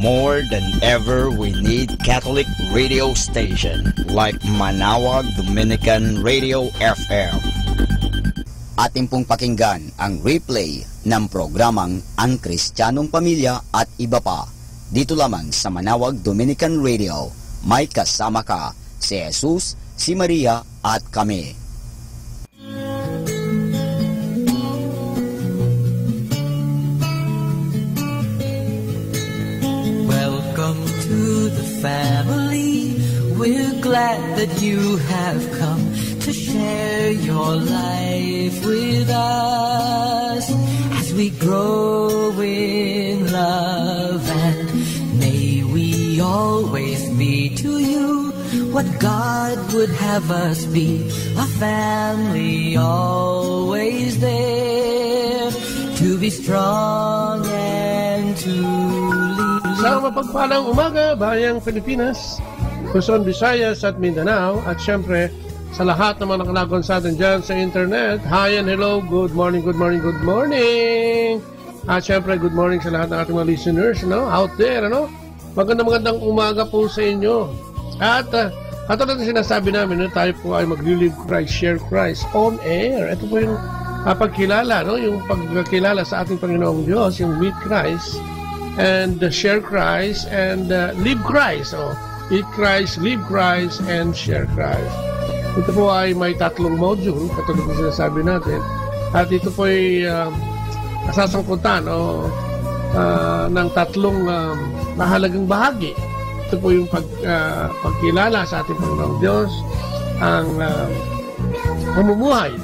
More than ever, we need Catholic radio station like Manawag Dominican Radio FM. Ating pong pakinggan ang replay ng programang Ang Kristiyanong Pamilya at iba pa. Dito lamang sa Manawag Dominican Radio, may kasama ka si Jesus, si Maria at kami. To the family, we're glad that you have come to share your life with us as we grow in love, and may we always be to you what God would have us be, a family always there to be strong and to lead. Sa mapagpalang umaga, bayang Pilipinas, Luzon, Visayas at Mindanao, at syempre sa lahat ng mga nakalagon sa atin dyan sa internet. Hi and hello, good morning, good morning, good morning. At syempre good morning sa lahat ng ating mga listeners, no, out there, ano. Magandang umaga po sa inyo. At katulad na sinasabi namin, no, tayo po ay mag-Live Christ, Share Christ on air. Ito po yung pagkilala, no, yung pagkilala sa ating Panginoong Diyos, yung Meet Christ and Share Christ and Live Christ. Oh, Eat Christ, Live Christ, and Share Christ. Ito po ay may tatlong module, katulad na sinasabi natin. At ito po ay kasasangkutan ng tatlong mahalagang bahagi. Ito po yung pagkilala sa ating Panginoong Diyos, ang pamumuhay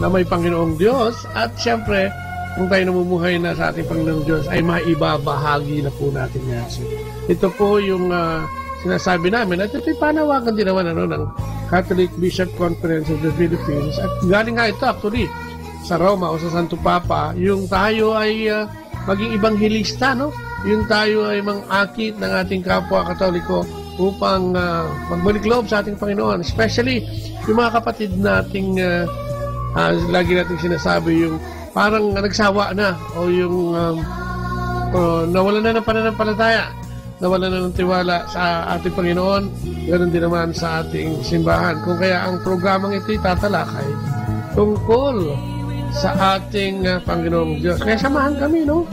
na may Panginoong Diyos, at siyempre kung tayo namumuhay na sa ating Panginoong Diyos ay maibabahagi na po natin yan. So, ito po yung sinasabi namin at ito'y panawagan din naman ng Catholic Bishop Conference of the Philippines, at galing nga ito actually sa Roma o sa Santo Papa, yung tayo ay maging ibanghilista, no? Yung tayo ay mang-akit ng ating kapwa Katoliko upang magbalik loob sa ating Panginoon, especially yung mga kapatid nating lagi nating sinasabi, yung parang nagsawa na o yung nawalan na ng pananampalataya, nawalan na ng tiwala sa ating Panginoon. Ganoon din naman sa ating simbahan. Kung kaya ang programang ito'y tatalakay tungkol sa ating Panginoong Diyos. Kaya samahan kami, no?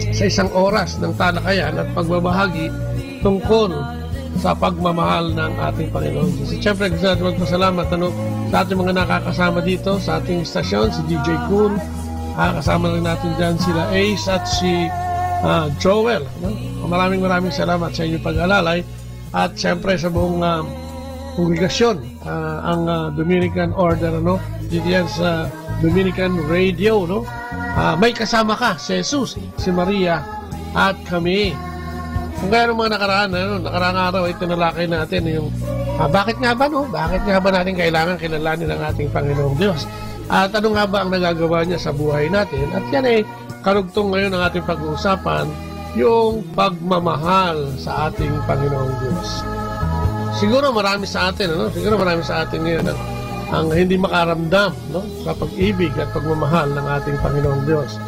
Sa isang oras ng talakayan at pagbabahagi tungkol sa pagmamahal ng ating Panginoon Diyos. Siyempre, gusto natin magpasalamat sa ating mga nakakasama dito sa ating istasyon, si DJ Cool. Kasama lang natin dyan sila Ace at si Joel. Maraming salamat sa inyong pag-alalay. At siyempre sa buong kongregasyon, ang Dominican Order, dito yan sa Dominican Radio, no? May kasama ka, si Jesus, si Maria, at kami. Kung kaya ng mga nakaraang araw ay tinalakay natin yung bakit nga ba natin kailangan kilalanin ang ating Panginoong Diyos, at ano nga ba ang nagagawa niya sa buhay natin. At yan ay karugtong ngayon ng ating pag-uusapan yung pagmamahal sa ating Panginoong Diyos. Siguro marami sa atin, ngayon ang hindi makaramdam, no, sa pag-ibig at pagmamahal ng ating Panginoong Diyos.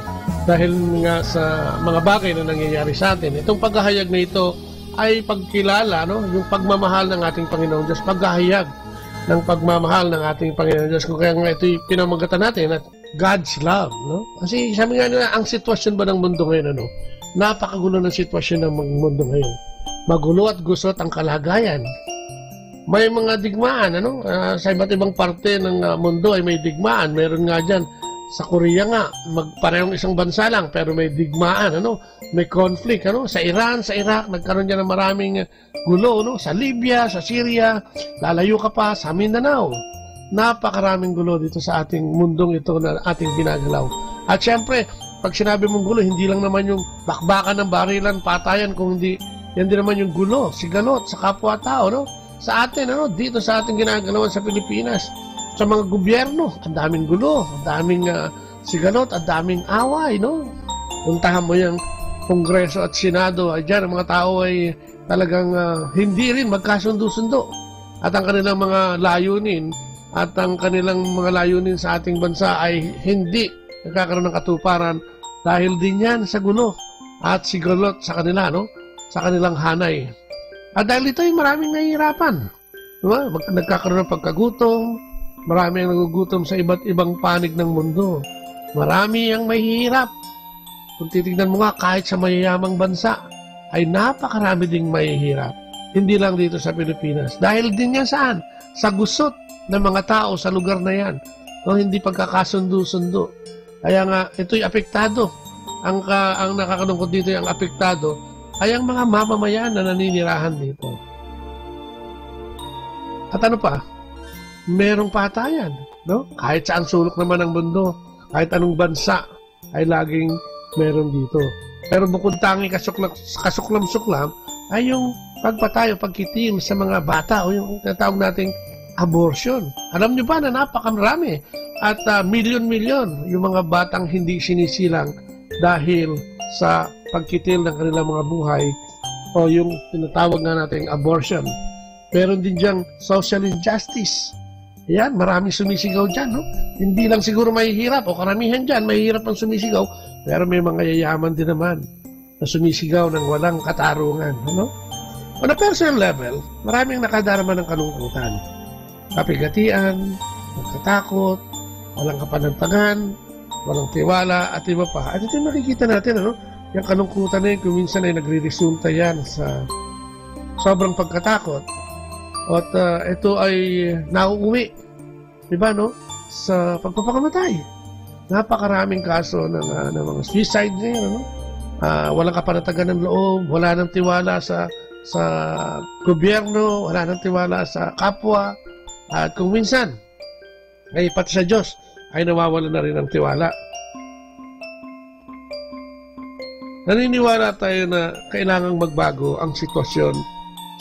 Dahil nga sa mga bagay na nangyayari sa atin. Itong paghahayag na ito ay pagkilala, no, yung pagmamahal ng ating Panginoong Diyos, paghahayag ng pagmamahal ng ating Panginoong Diyos. Kung kaya nga ito'y pinamagatan natin at God's love, no? Kasi sabi nga nila, ang sitwasyon ba ng mundo ngayon, ano? Napakagulo ng sitwasyon ng mundo ngayon. Magulo at gusot ang kalagayan. May mga digmaan, ano? Sa iba't ibang parte ng mundo ay may digmaan. Meron nga dyan, sa Korea nga, magparehong isang bansa lang, pero may digmaan, ano? May conflict, ano? Sa Iran, sa Iraq, nagkaroon dyan ng maraming gulo, no? Sa Libya, sa Syria, lalayo ka pa, sa Mindanao. Napakaraming gulo dito sa ating mundong ito na ating ginagalaw. At syempre, pag sinabi mong gulo, hindi lang naman yung bakbakan ng barilan, patayan, kung hindi, yan din naman yung gulo, sigalot, sa kapwa-tao, no? Sa atin, ano, dito sa ating ginagalawan sa Pilipinas, sa mga gobyerno, ang daming gulo, ang daming sigalot, ang daming away, no? Puntahan mo yung Kongreso at Senado, ay dyan, ang mga tao ay talagang hindi rin magkasundo-sundo. At ang kanilang mga layunin, sa ating bansa ay hindi nagkakaroon ng katuparan dahil din yan sa gulo at sigalot sa kanila, no? Sa kanilang hanay. At dahil ito ay maraming nahihirapan. Diba? Nagkakaroon ng pagkagutom, marami ang nagugutom sa iba't ibang panig ng mundo. Marami ang mahihirap. Kung titignan mo nga, kahit sa mayayamang bansa, ay napakarami ding mahihirap. Hindi lang dito sa Pilipinas. Dahil din yan saan? Sa gusot ng mga tao sa lugar na yan. No, hindi pagkakasundo-sundo. Kaya nga, ito'y apektado. Ang nakakalungkot dito ang apektado ay ang mga mamamayan na naninirahan dito. At ano pa? Merong patayan, no? Kahit saan sulok naman ng mundo, kahit anong bansa, ay laging meron dito. Pero bukod tangi kasuklam-suklam, ay yung pagpatay o pagkitim sa mga bata o yung natawag nating abortion. Alam nyo ba na napakarami at milyon-milyon yung mga batang hindi sinisilang dahil sa pagkitil ng kanilang mga buhay o yung tinatawag na nating abortion. Meron din diyang social injustice. Yan, maraming sumisigaw dyan, no? Hindi lang siguro mahihirap o karamihan dyan, mahihirap ang sumisigaw, pero may mga yayaman din naman na sumisigaw ng walang katarungan, no? On a personal level, maraming nakadarama ng kalungkutan. Kapigatian, nagkatakot, walang kapanagtagan, walang tiwala, at iba pa. At ito yung makikita natin, ano? Yung kalungkutan na yun, kung minsan ay nagre-resulta yan sa sobrang pagkatakot. At ito ay nauuwi, diba, no? Sa pagpapakamatay. Napakaraming kaso ng mga suicide ngayon, ano? Walang kapanatagan ng loob, wala nang tiwala sa gobyerno, wala nang tiwala sa kapwa. At kung minsan, ay pati sa Diyos, ay nawawala na rin ang tiwala. Naniniwala tayo na kailangang magbago ang sitwasyon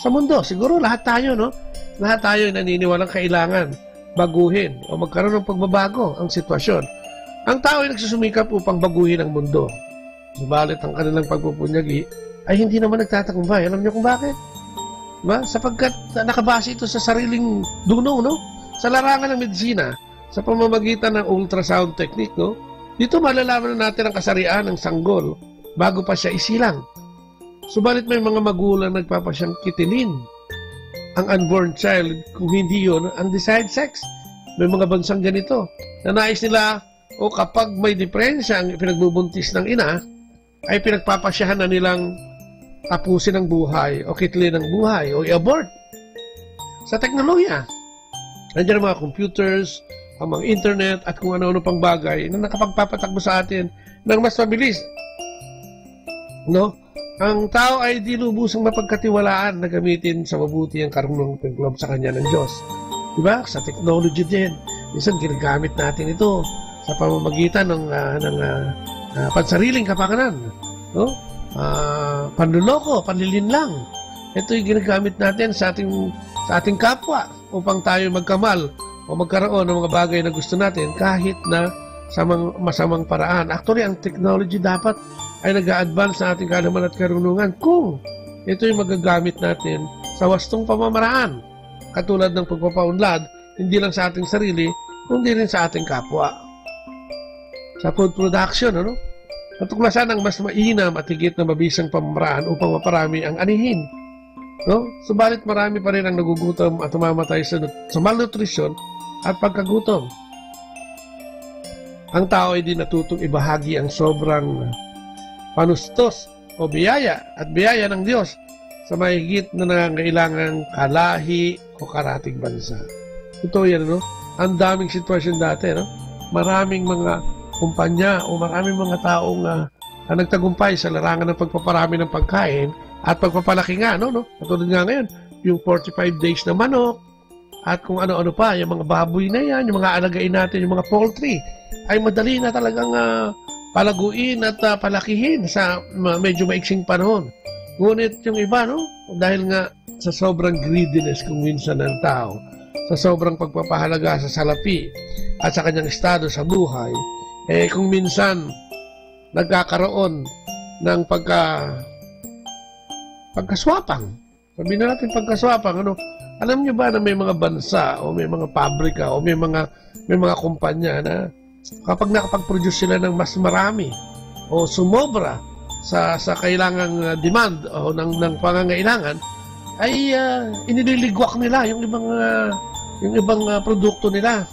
sa mundo. Siguro lahat tayo, no? Lahat tayo naniniwalang kailangan baguhin o magkaroon ng pagbabago ang sitwasyon. Ang tao ay nagsusumikap upang baguhin ang mundo. Subalit ang kanilang pagpupunyagi ay hindi naman nagtatagumpay. Alam niyo kung bakit? Diba? Sapagkat nakabase ito sa sariling dunong, no? Sa larangan ng medisina, sa pamamagitan ng ultrasound technique, no? Dito malalaman natin ang kasarian ng sanggol bago pa siya isilang. Subalit may mga magulang nagpapasyang kitilin ang unborn child kung hindi yun ang desired sex. May mga bansang ganito na nais nila o kapag may diferensya ang pinagbubuntis ng ina, ay pinagpapasyahan na nilang tapusin ang buhay o kitlin ang buhay o i-abort. Sa teknolohiya, nandiyan ang mga computers, ang mga internet at kung ano-ano pang bagay na nakapagpapatakbo sa atin ng mas mabilis. No? Ang tao ay di lubusang mapagkatiwalaan na gamitin sa mabuti ang karunong paglob sa kanya ng Diyos. Diba? Sa technology din. Minsan ginagamit natin ito sa pamamagitan ng pansariling kapakanan. No? Panluloko, panlilinlang. Ito yung ginagamit natin sa ating kapwa upang tayo magkamal o magkaroon ng mga bagay na gusto natin kahit na sa masamang paraan. Actually, ang technology dapat ay nag-a-advance sa ating kaalaman at karunungan kung ito'y magagamit natin sa wastong pamamaraan. Katulad ng pagpapaunlad, hindi lang sa ating sarili, kundi rin sa ating kapwa. Sa food production, natuklasan ang mas mainam at higit na mabisang pamamaraan upang maparami ang anihin. Subalit marami pa rin ang nagugutom at umamatay sa malnutrisyon at pagkagutom. Ang tao ay di natutong ibahagi ang sobrang panustos o biyaya at biyaya ng Diyos sa mahigit na nangangailangang kalahi o karating bansa. Ito yan, ang daming sitwasyon dati, maraming mga kumpanya o maraming mga taong nagtagumpay sa larangan ng pagpaparami ng pagkain at pagpapalaki nga, katulad nga ngayon, yung 45 days na manok at kung ano-ano pa, yung mga baboy na yan, yung mga alagain natin, yung mga poultry, ay madali na talagang palaguin at palakihin sa medyo maiksing panahon. Ngunit yung iba, dahil nga sa sobrang greediness kung minsan ng tao, sa sobrang pagpapahalaga sa salapi at sa kanyang estado sa buhay, kung minsan nagkakaroon ng pagkaswapang. Sabihin na natin pagkaswapang, alam niyo ba na may mga bansa o may mga pabrika o may mga kumpanya na kapag nakapag-produce sila ng mas marami o sumobra sa kailangang demand o ng pangangailangan, ay inililigwak nila yung ibang produkto nila.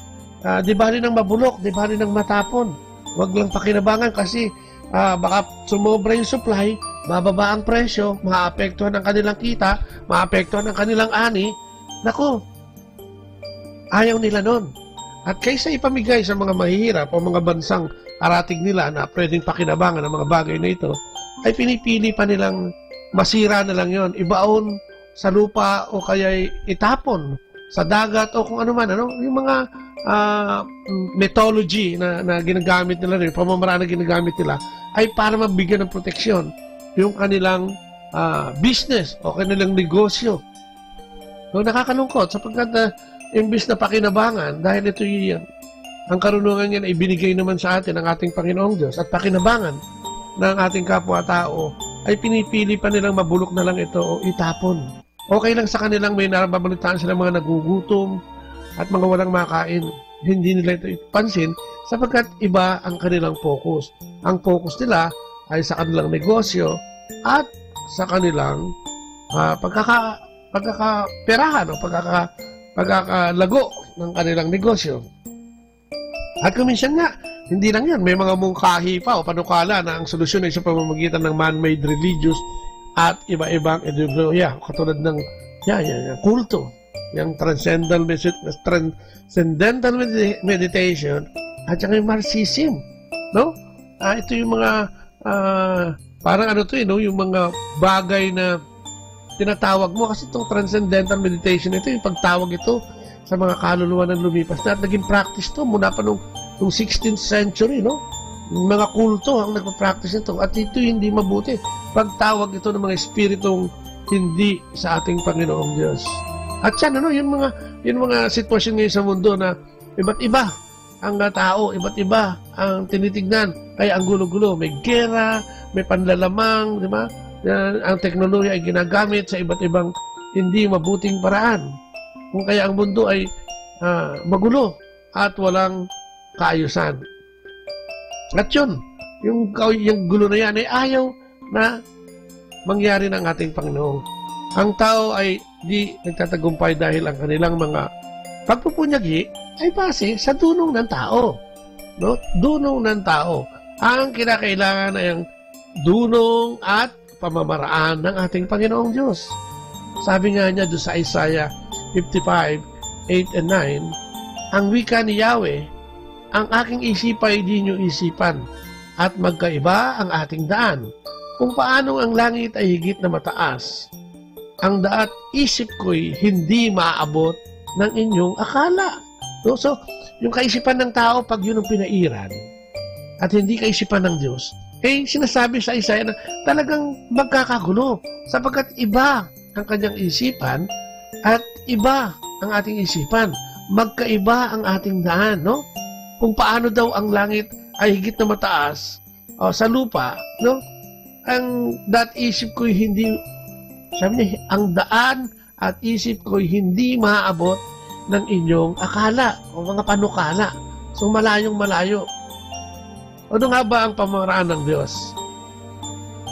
Di ba rin ang mabulok, di ba rin ang matapon. Huwag lang pakinabangan kasi baka sumobra yung supply, bababa ang presyo, maapektuhan ang kanilang kita, maapektuhan ang kanilang ani. Naku, ayaw nila nun. At kaysa ipamigay sa mga mahihirap o mga bansang arating nila na pwedeng pakinabangan ng mga bagay na ito, ay pinipili pa nilang masira na lang yon, ibaon sa lupa o kaya itapon sa dagat o kung ano man, yung mga methodology na ginagamit nila rin, pamamaraan na ginagamit nila, ay para mabigyan ng proteksyon yung kanilang business o kanilang negosyo. Nakakalungkot sapagkat imbis na pakinabangan, dahil ito ang karunungan yan ay binigay naman sa atin ng ating Panginoong Diyos at pakinabangan ng ating kapwa-tao, ay pinipili pa nilang mabulok na lang ito o itapon. Okay lang sa kanilang may narababalitaan sila mga nagugutom at mga walang makain. Hindi nila ito ipansin sapagkat iba ang kanilang focus. Ang focus nila ay sa kanilang negosyo at sa kanilang pagkakaperahan o pagkakalago ng kanilang negosyo. At kuminsan nga, hindi lang yan, may mga mungkahi pa o panukala na ang solusyon ay sa pamamagitan ng man-made religious at iba-ibang ideolohiya, katulad ng kulto, yung transcendental meditation at saka yung Marxism. Ito yung mga parang yung mga bagay na tinatawag mo kasi itong transcendental meditation, ito yung pagtawag ito sa mga kaluluwa ng lumipas na at naging practice to mula pa nung 16th century, mga kulto ang nagpa-practice nito at ito hindi mabuti. Pagtawag ito ng mga espiritong hindi sa ating Panginoong Diyos. At yan, yung mga sitwasyon ngayon sa mundo na iba't iba ang tao, iba't iba ang tinitignan. Kaya ang gulo-gulo, may gera, may panlalamang, di ba? Ang teknolohiya ay ginagamit sa iba't ibang hindi mabuting paraan. Kung kaya ang mundo ay magulo at walang kaayusan. At yun, yung gulo na yan ay ayaw na mangyari ng ating Panginoon. Ang tao ay di nagtatagumpay dahil ang kanilang mga pagpupunyagi ay base sa dunong ng tao. Dunong ng tao. Ang kinakailangan ay ang dunong at pamamaraan ng ating Panginoong Diyos. Sabi nga niya doon sa Isaiah 55:8 and 9, ang wika ni Yahweh, ang aking isipay di nyo isipan, at magkaiba ang ating daan. Kung paanong ang langit ay higit na mataas, ang daat isip ko'y hindi maaabot ng inyong akala. So, yung kaisipan ng tao, pag yun ang pinairan, at hindi kaisipan ng Diyos, sinasabi sa Isaiah na talagang magkakagulo, sapagkat iba ang kanyang isipan, at iba ang ating isipan. Magkaiba ang ating daan, Kung paano daw ang langit ay higit na mataas sa lupa, isip ko'y hindi, sabi niya, ang daan at isip ko'y hindi maaabot ng inyong akala o mga panukala. So malayong malayo. Ano nga ba ang pamaraan ng Diyos?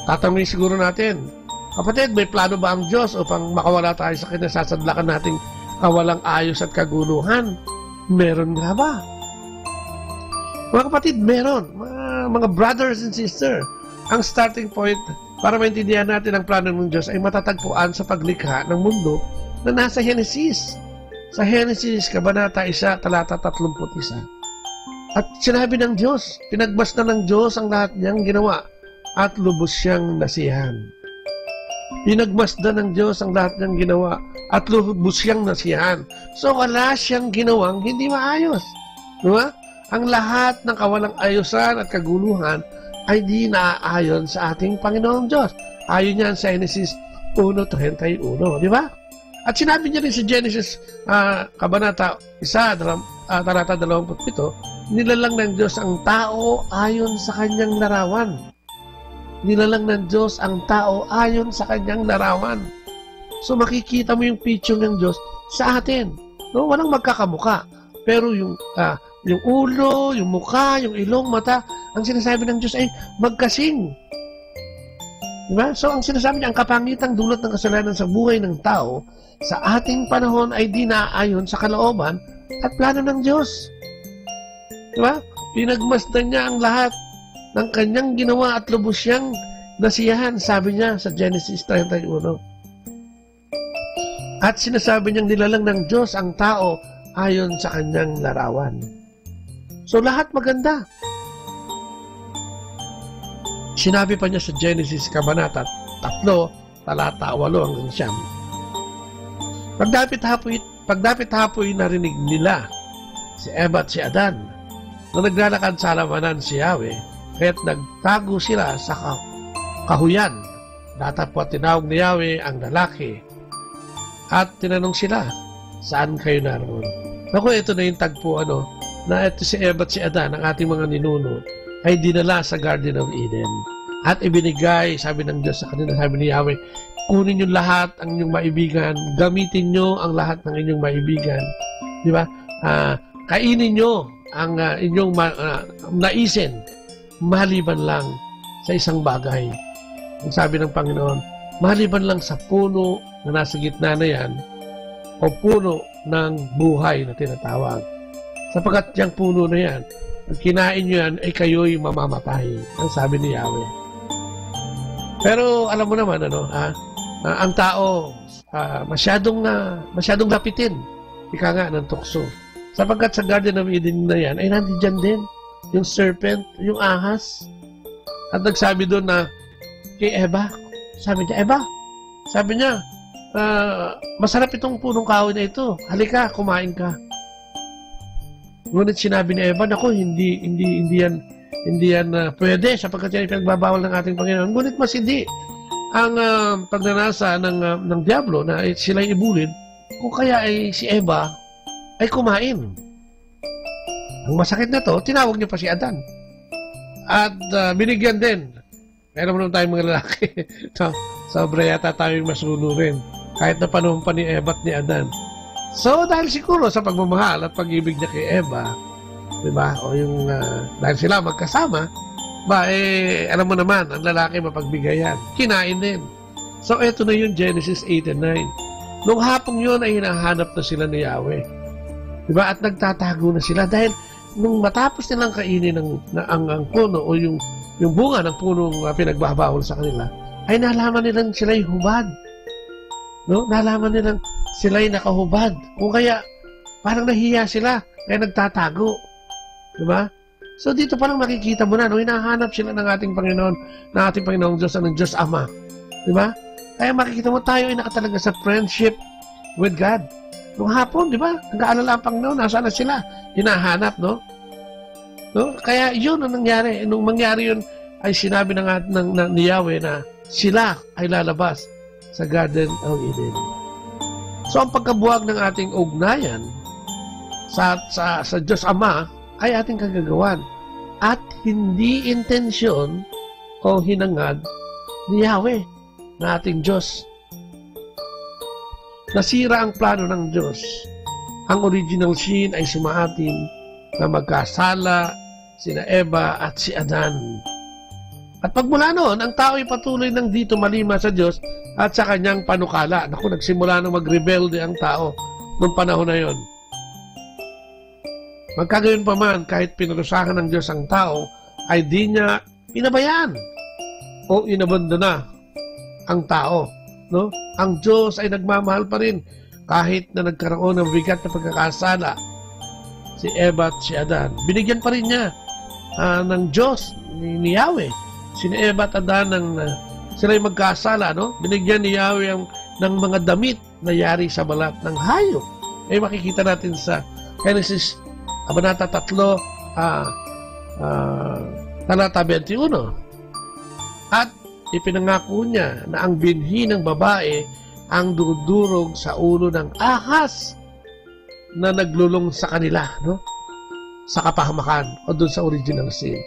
Tatanungin siguro natin, kapatid, may plano ba ang Diyos upang makawala tayo sa kinasasadlakan nating kawalang ayos at kaguluhan? Meron nga ba? Mga kapatid, meron. Mga brothers and sisters, ang starting point para maintindihan natin ang plano ng Diyos ay matatagpuan sa paglikha ng mundo na nasa Genesis. Sa Genesis, Kabanata 1, talata 31. At sinabi ng Diyos, pinagbasta ng Diyos ang lahat niyang ginawa at lubos siyang nasiyahan. Pinagmasdan ng Diyos ang lahat niyang ginawa at lubos siyang nasiyahan. So wala siyang ginawang hindi maayos. Diba? Ang lahat ng kawalang ayusan at kaguluhan ay di naaayon sa ating Panginoong Diyos. Ayon yan sa Genesis 1:31. Di ba? At sinabi niya rin sa Genesis Kabanata 1, talata 27, nilalang ng Diyos ang tao ayon sa kanyang larawan. Nilalang ng Diyos ang tao ayon sa kanyang larawan. So makikita mo yung picture ng Diyos sa atin. No? Walang magkakamuka. Pero yung ulo, yung mukha, yung ilong, mata, ang sinasabi ng Diyos ay magkasing. Diba? So ang sinasabi niya, ang kapangitang dulot ng kasalanan sa buhay ng tao sa ating panahon ay di naaayon sa kalooban at plano ng Diyos. Diba? Pinagmasdan niya ang lahat ng kanyang ginawa at lubos siyang nasiyahan, sabi niya sa Genesis 31. At sinasabi niyang nilalang ng Diyos ang tao ayon sa kanyang larawan. So lahat maganda. Sinabi pa niya sa Genesis Kabanata 3, talata 8 hanggang 9. Pagdapit hapoy narinig nila si Eva at si Adan na naglalakad sa halamanan si Yahweh, kaya't nagtago sila sa kahuyan. Datapwat tinawag ni Yahweh ang lalaki at tinanong sila, saan kayo naroon? Naku, ito na yung tagpo, na ito si Eva at si Adan, ang ating mga ninuno, ay dinala sa Garden of Eden. At ibinigay, sabi ng Diyos sa kanila, sabi ni Yahweh, kunin niyo lahat ang inyong maibigan, gamitin niyo ang lahat ng inyong maibigan. Di ba? Kainin niyo ang inyong naisin, maliban lang sa isang bagay. Ang sabi ng Panginoon, maliban lang sa puno na nasa gitna na yan, o puno ng buhay na tinatawag. Sapagkat yung puno na yan, pag kinain nyo yan, ay kayo'y mamamatay. Ang sabi ni Yahweh. Pero alam mo naman, ang tao masyadong lapitin. Ika nga ng tukso. Sapagkat sa Garden of Eden na yan, ay nandiyan din yung serpent, yung ahas. At nagsabi doon na kay Eva, sabi niya, masarap itong punong kahoy na ito. Halika, kumain ka. Ngunit sinabi ni Eva, naku, hindi yan pwede sapagkat yan ipinagbabawal ng ating Panginoon. Ngunit mas hindi ang pagnanasa ng Diablo na sila'y ibulid, kung kaya ay si Eva ay kumain. Ang masakit na to, tinawag niya pa si Adan. At binigyan din. Kaya naman tayong mga lalaki. Sobra yata tayong masunurin. Kahit na panahon pa ni Eva at ni Adan. So, dahil siguro sa pagmamahal at pag-ibig niya kay Eva, diba? O yung, dahil sila magkasama, alam mo naman, ang lalaki mapagbigayan. Kinain din. So, eto na yung Genesis 8 and 9. Nung hapong yun ay hinahanap na sila ni Yahweh. Diba? At nagtatago na sila dahil nung matapos nilang kainin ang puno o yung bunga ng punong pinagbabawal sa kanila, ay nalaman nilang sila'y hubad. No? Nalaman nilang sila'y nakahubad. Kung kaya, parang nahiya sila, kaya nagtatago. Diba? So dito parang makikita mo na, hinahanap sila ng ating Panginoon, ng ating Panginoong Diyos, ng Diyos Ama. Diba? Kaya makikita mo tayo ay nakatalaga sa friendship with God. Nung hapon, diba? Nag-aalala ang Panginoon, nasaan na sila? Hinahanap, no? Kaya yun ang nangyari. Nung mangyari yun, ay sinabi ni Yahweh na sila ay lalabas sa Garden of Eden. So ang pagkabuwag ng ating ugnayan sa Diyos Ama ay ating kagagawan at hindi intensyon o hinangad ni Yahweh na ating Diyos. Nasira ang plano ng Diyos. Ang original sin ay sumaatin na magkasala sina Eva at si Adan. At pagmula noon, ang tao ay patuloy nang dito malima sa Diyos at sa kanyang panukala. Naku, nagsimula nang magrebelde ang tao noong panahon na yon. Magkagayon pa man, kahit pinarusahan ng Diyos ang tao, ay di niya pinabayaan o inabandona ang tao. No? Ang Diyos ay nagmamahal pa rin kahit na nagkaroon ng bigat na pagkakasala si Eva at si Adan. Binigyan pa rin niya ng Diyos ni Yahweh. Si Eva at Adan sila'y magkasala. No? Binigyan ni Yahweh ng mga damit na yari sa balat ng hayop. Ay makikita natin sa Genesis Kabanata 3, talata 21. At ipinangako niya na ang binhi ng babae ang dudurog sa ulo ng ahas na naglulong sa kanila, no? Sa kapahamakan o doon sa original sin.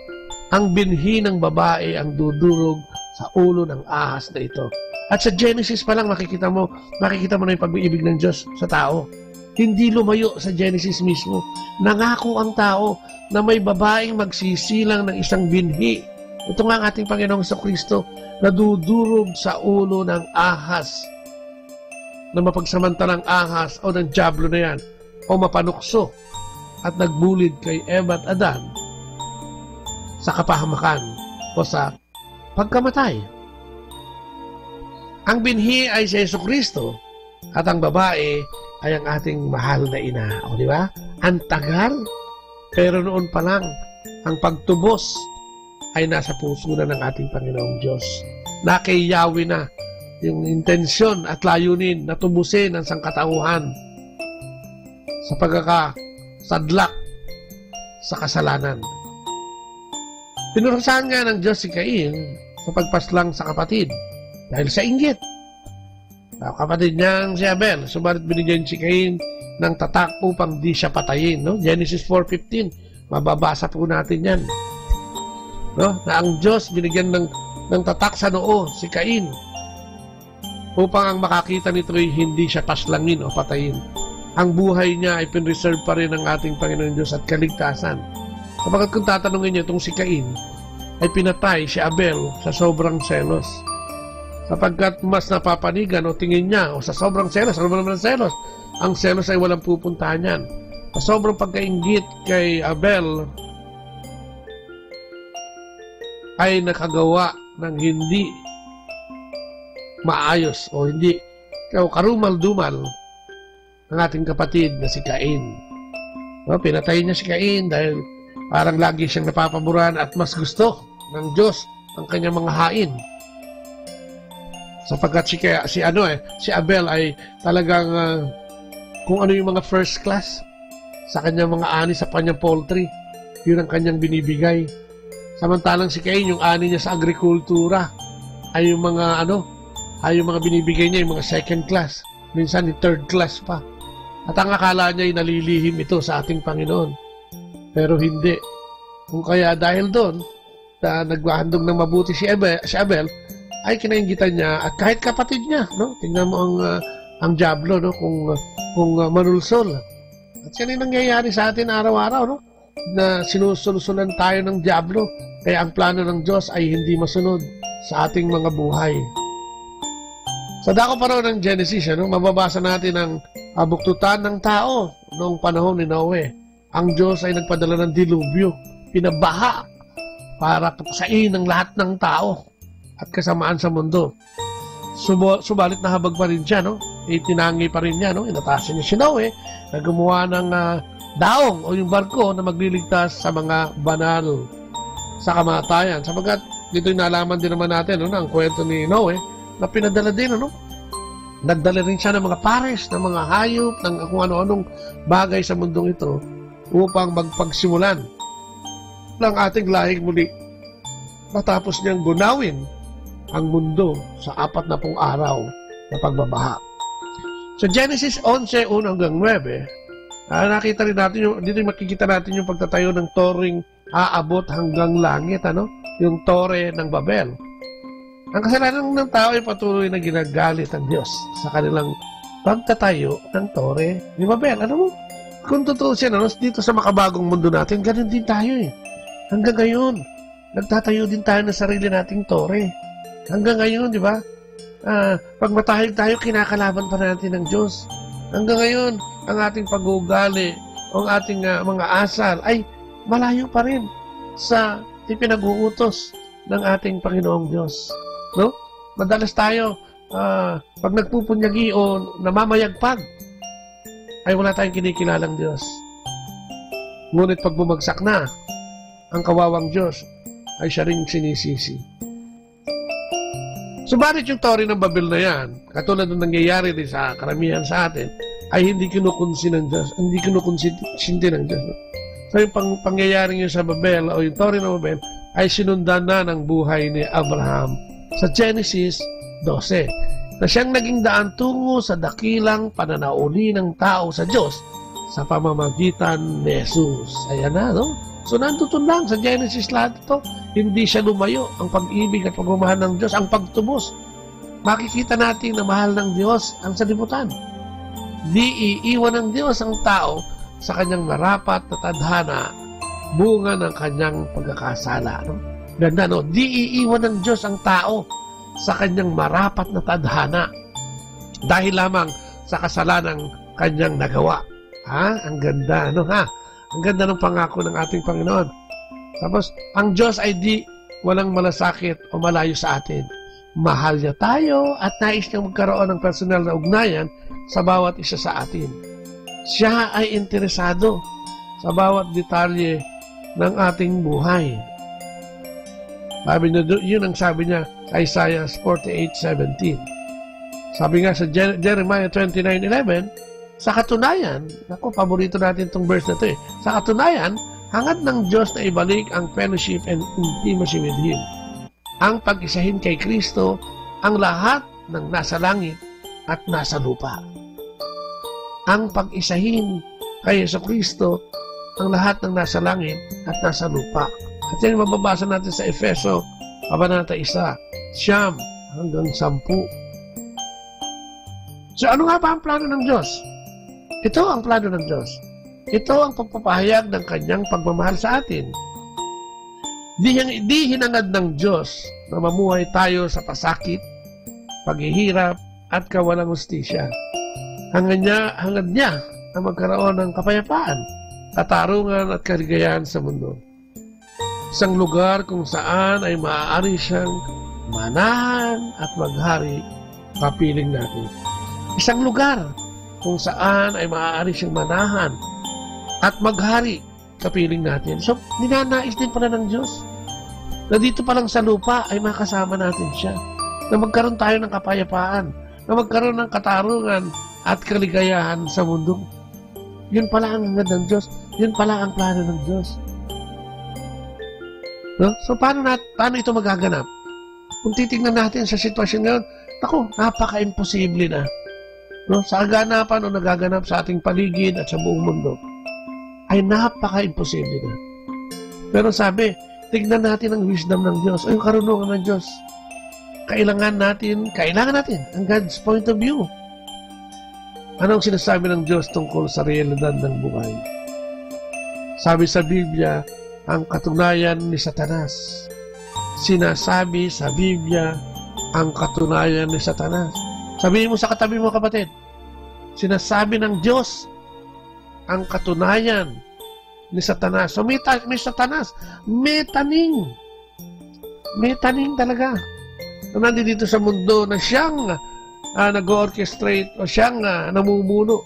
Ang binhi ng babae ang dudurog sa ulo ng ahas na ito. At sa Genesis pa lang makikita mo na yung pag-ibig ng Diyos sa tao. Hindi lumayo sa Genesis mismo. Nangako ang tao na may babaeng magsisilang ng isang binhi. Ito nga ang ating Panginoong Kristo na dudurog sa ulo ng ahas. Na mapagsamantalang ahas o ng diablo na yan o mapanukso at nagbulid kay Eva at Adan sa kapahamakan o sa pagkamatay. Ang binhi ay si Jesucristo at ang babae ay ang ating mahal na ina. O di ba? Ang tagal, pero noon pa lang, ang pagtubos ay nasa puso na ng ating Panginoong Diyos. Na kay Yahweh na yung intensyon at layunin na tubusin ang sangkatauhan sa pagkakasadlak sa kasalanan. Pinurusahan nga ng Diyos si Cain sa pagpaslang sa kapatid dahil sa inggit. Kapatid niyang si Abel, subalit binigyan si Cain ng tatak upang di siya patayin. No? Genesis 4:15, mababasa po natin yan. No? Na ang Diyos binigyan ng tatak sa noo si Cain upang ang makakita nito ay hindi siya paslangin o patayin. Ang buhay niya ay pinreserve pa rin ng ating Panginoon Diyos at kaligtasan. Kapag kung tatanungin niyo itong si Cain, ay pinatay si Abel sa sobrang selos. Sapagkat mas napapanigan o tingin niya o sa sobrang selos, ano naman ang selos? Ang selos ay walang pupuntahan yan. Sa sobrang pagkainggit kay Abel ay nakagawa ng hindi maayos o hindi karumal-dumal ang ating kapatid na si Cain. No, pinatay niya si Cain dahil parang lagi siyang napapaboran at mas gusto ng Diyos ang kanyang mga hain. Sapagkat si Abel ay talagang kung ano yung mga first class sa kanyang mga ani sa kanyang poultry, yun ang kanyang binibigay. Samantalang si Cain, yung ani niya sa agrikultura ay yung mga yung mga binibigay niya, yung mga second class, minsan yung third class pa. At ang akala niya ay nalilihim ito sa ating Panginoon. Pero hindi. Kung kaya dahil doon na naghahandog ng mabuti si Abel ay kinainggitan niya at kahit kapatid niya, no? Tingnan mo ang diablo, no? Kung manulsol. At yan ay nangyayari sa atin araw-araw, no? Na sinusulsulan tayo ng diablo. Kaya ang plano ng Diyos ay hindi masunod sa ating mga buhay. Sa dako pa rin ng Genesis, mababasa natin ang buktutan ng tao noong panahon ni Noe. Ang Diyos ay nagpadala ng dilubyo, pinabaha para puksain ng lahat ng tao at kasamaan sa mundo. Subalit nahabag pa rin siya, no? Itinangi pa rin niya, no? Inatasan niya si Noe na gumawa ng daong o yung barko na magliligtas sa mga banal sa kamatayan. Sapagkat dito yung nalaman din naman natin, no? Ang kwento ni Noe na pinadala din, no? Nagdala rin siya ng mga pares, ng mga hayop, ng kung ano-anong bagay sa mundong ito upang magpagsimulan ng ating lahing muli matapos niyang gunawin ang mundo sa 40 araw na pagbabaha. Sa Genesis 11, 1 hanggang 9, nakita rin natin dito makikita natin yung pagtatayo ng toreng aabot hanggang langit, yung tore ng Babel. Ang kasalanan ng tao ay patuloy na ginagalit ang Diyos sa kanilang pagtatayo ng tore ni Babel. Ano mo? Kung totoo siya, dito sa makabagong mundo natin, ganun din tayo eh. Hanggang ngayon, nagtatayo din tayo ng sarili nating tore. Hanggang ngayon, di ba? Pag matahig tayo, kinakalaban pa natin ng Diyos. Hanggang ngayon, ang ating pag-uugali, ang ating mga asal, ay malayo pa rin sa ipinag-uutos ng ating Panginoong Diyos. No? Madalas tayo, pag nagpupunyagi o namamayagpag, ay wala tayong kinikilalang Diyos. Ngunit pag bumagsak na, ang kawawang Diyos ay siya ring sinisisi. Subalit yung tore ng Babel na yan, katulad ng nangyayari din sa karamihan sa atin, ay hindi kinukonsinti ng Diyos. Hindi kinukonsinti ng Diyos. So yung pangyayaring yun sa Babel o yung tore ng Babel ay sinundan na ng buhay ni Abraham sa Genesis 12. Na siyang naging daan tungo sa dakilang pananauli ng tao sa Diyos sa pamamagitan ni Jesus. Ayan na, no? So, nandun lang sa Genesis lahat ito. Hindi siya lumayo. Ang pag-ibig at pagmamahal ng Diyos, ang pagtubos. Makikita natin na mahal ng Diyos ang sanlibutan. Di iiwan ng Diyos ang tao sa kanyang marapat na tadhana, bunga ng kanyang pagkakasala. No? Ganda, no? Di iiwan ng Diyos ang tao sa kanyang marapat na tadhana dahil lamang sa kasalanang kanyang nagawa. Ha? Ang ganda, no ha? Ang ganda ng pangako ng ating Panginoon. Tapos, ang Diyos ay di walang malasakit o malayo sa atin. Mahal niya tayo at nais niya magkaroon ng personal na ugnayan sa bawat isa sa atin. Siya ay interesado sa bawat detalye ng ating buhay. Yun ang sabi niya sa Isaiah 48:17. Sabi nga sa Jeremiah 29:11, sa katunayan, ako, paborito natin itong verse na ito eh. Sa katunayan, hangad ng Diyos na ibalik ang fellowship and intimacy with Him. Ang pag-isahin kay Kristo ang lahat ng nasa langit at nasa lupa. Ang pag-isahin kay Jesucristo ang lahat ng nasa langit at nasa lupa. At yan mababasa natin sa Efeso, Kabanata 1, 9 hanggang 10. So ano nga ba ang plano ng Diyos? Ito ang plano ng Diyos. Ito ang pagpapahayag ng kanyang pagmamahal sa atin. Di hinangad ng Diyos na mamuhay tayo sa pasakit, paghihirap, at kawalang hustisya. Hangad niya na magkaroon ng kapayapaan, katarungan at kaligayahan sa mundo. Isang lugar kung saan ay maaari siyang manahan at maghari, kapiling natin. Isang lugar kung saan ay maaari siyang manahan at maghari, kapiling natin. So, ninanais din pala ng Diyos na dito pa lang sa lupa ay makasama natin siya. Na magkaroon tayo ng kapayapaan, na magkaroon ng katarungan at kaligayahan sa mundo. Yun pala ang hangad ng Diyos. Yun pala ang plano ng Diyos. No? So, paano ito magaganap? Kung titignan natin sa sitwasyon ngayon, napaka-imposible na. No? Sa aganapan o nagaganap sa ating paligid at sa buong mundo, ay napaka-imposible na. Pero sabi, tignan natin ang wisdom ng Diyos o yung karunungan ng Diyos. Kailangan natin ang God's point of view. Anong sinasabi ng Diyos tungkol sa realidad ng buhay? Sabi sa Biblia, ang katunayan ni Satanas. Sinasabi sa Biblia, ang katunayan ni Satanas. Sabihin mo sa katabi mo, kapatid, sinasabi ng Diyos, ang katunayan ni Satanas. So may Satanas, may taning talaga. So, nandito sa mundo na siyang nag-orchestrate o siyang namumuno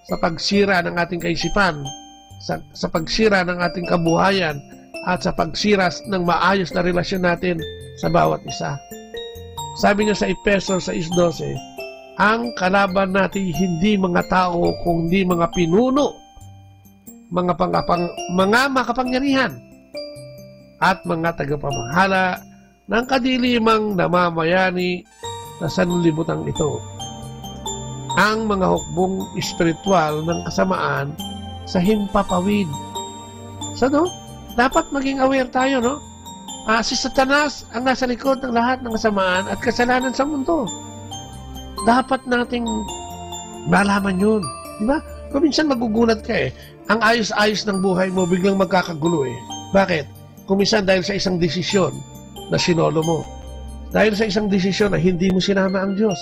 sa pagsira ng ating kaisipan, sa pagsira ng ating kabuhayan, at sa pagsira ng maayos na relasyon natin sa bawat isa. Sabi niya sa Efeso 6:12, ang kalaban natin hindi mga tao, kundi mga pinuno, mga makapangyarihan, at mga tagapamahala ng kadilimang namamayani na sanlibutan ito. Ang mga hukbong espiritual ng kasamaan sa himpapawid. So, no? Dapat maging aware tayo, no? Si Satanas ang nasa likod ng lahat ng kasamaan at kasalanan sa mundo. Dapat nating malaman yun. Di ba? Kung minsan magugulat ka ang ayos-ayos ng buhay mo biglang magkakagulo Bakit? Kung minsan dahil sa isang desisyon na sinolo mo. Dahil sa isang desisyon na hindi mo sinama ang Diyos.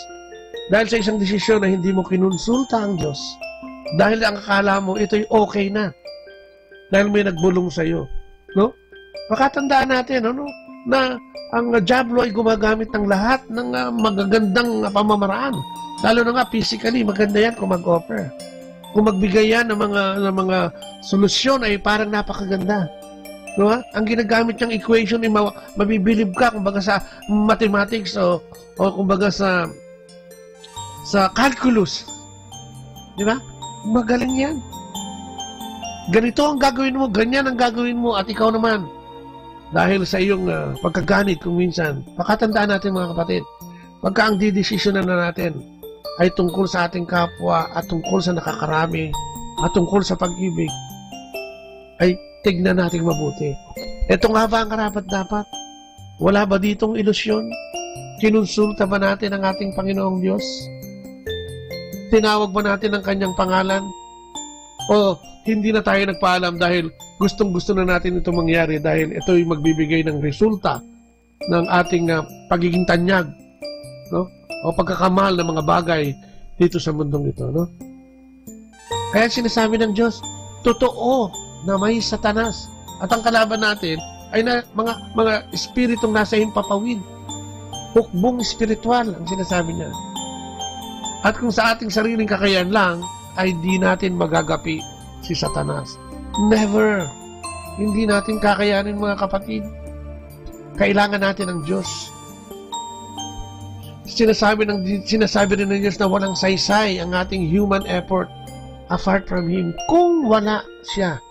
Dahil sa isang desisyon na hindi mo kinonsulta ang Diyos. Dahil ang akala mo ito'y okay na. Dahil may nagbulong sa'yo. No? Makatandaan natin na ang Diablo ay gumagamit ng lahat ng magagandang pamamaraan. Lalo na nga physically, maganda yan kung mag-offer. Kung magbigay yan ng mga solusyon ay parang napakaganda. No? Ang ginagamit niyang equation ay mabibilib ka kumbaga sa mathematics o kumbaga sa calculus. Di ba? Magaling yan. Ganito ang gagawin mo, ganyan ang gagawin mo at ikaw naman. Dahil sa iyong pagkaganit kung minsan, pakatandaan natin mga kapatid, pagka ang didesisyonan na natin ay tungkol sa ating kapwa at tungkol sa nakakarami at tungkol sa pag-ibig, ay tignan natin mabuti. Ito nga ba ang karapat-dapat? Wala ba ditong ilusyon? Kinonsulta ba natin ang ating Panginoong Diyos? Tinawag ba natin ang kanyang pangalan? O hindi na tayo nagpaalam dahil gustong-gusto na natin ito mangyari dahil ito'y magbibigay ng resulta ng ating pagiging tanyag, no? O pagkakamahal ng mga bagay dito sa mundong ito, no? Kaya sinasabi ng Diyos, totoo na may Satanas at ang kalaban natin ay mga espiritong nasa himpapawid. Hukbong espiritual ang sinasabi niya. At kung sa ating sariling kakayahan lang, ay di natin magagapi si Satanas. Never. Hindi natin kakayanin mga kapatid. Kailangan natin ng Diyos. Sinasabi rin ng Diyos na walang saysay ang ating human effort apart from Him. Kung wala siya,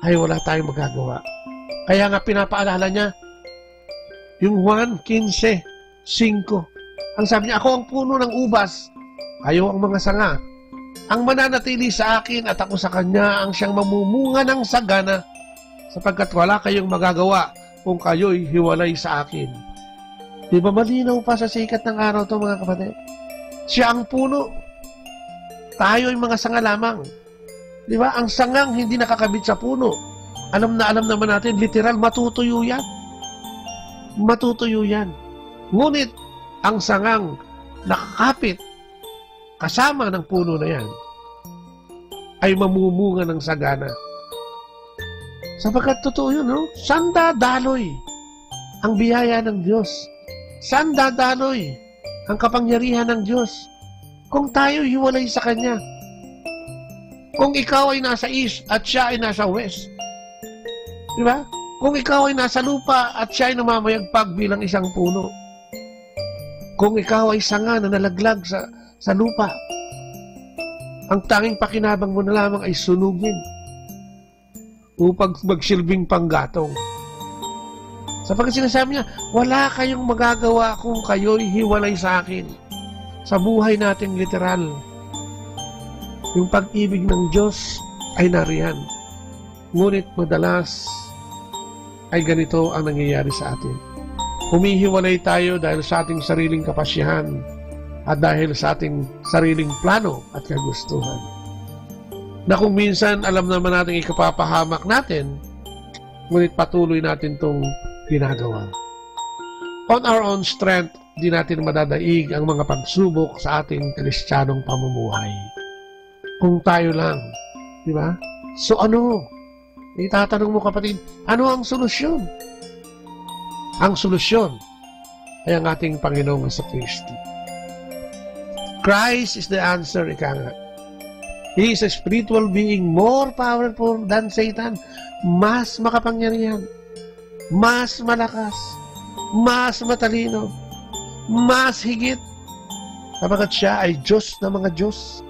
ay wala tayong magagawa. Kaya nga pinapaalala niya, yung Juan 15:5. Ang sabi niya, ako ang puno ng ubas, kayo ang mga sanga. Ang mananatili sa akin at ako sa kanya ang siyang mamumunga ng sagana sapagkat wala kayong magagawa kung kayo'y hiwalay sa akin. Di ba malinaw pa sa sikat ng araw to mga kapatid? Siya ang puno. Tayo'y mga sanga lamang. Di ba? Ang sangang hindi nakakabit sa puno. Alam naman natin, literal, matutuyo yan. Matutuyo yan. Ngunit, ang sangang nakakapit kasama ng puno na yan ay mamumunga ng sagana. Sapagkat totoo yun, no? Saan dadaloy ang biyaya ng Diyos? Saan dadaloy ang kapangyarihan ng Diyos? Kung tayo hiwalay sa Kanya. Kung ikaw ay nasa east at siya ay nasa west. Di ba? Kung ikaw ay nasa lupa at siya ay namamayagpag bilang isang puno. Kung ikaw ay sanga na nalaglag sa lupa, ang tanging pakinabang mo na lamang ay sunugin upang magsilbing panggatong. Sapagkat sinasabi niya, wala kayong magagawa kung kayo'y hiwalay sa akin. Sa buhay natin literal, yung pag-ibig ng Diyos ay nariyan. Ngunit madalas ay ganito ang nangyayari sa atin. Humihiwalay tayo dahil sa ating sariling kapasyahan at dahil sa ating sariling plano at kagustuhan. Na kung minsan alam naman natin ikapapahamak natin, ngunit patuloy natin itong ginagawa. On our own strength, di natin madadaig ang mga pagsubok sa ating Kristiyanong pamumuhay. Kung tayo lang, di ba? So ano? Itatanong mo kapatid, ano ang solusyon? Ang solusyon ay ang ating Panginoong Kristo. Christ is the answer, ika nga. He is a spiritual being more powerful than Satan. Mas makapangyarihan, mas malakas, mas matalino, mas higit. Sapagkat siya ay Diyos ng mga Diyos,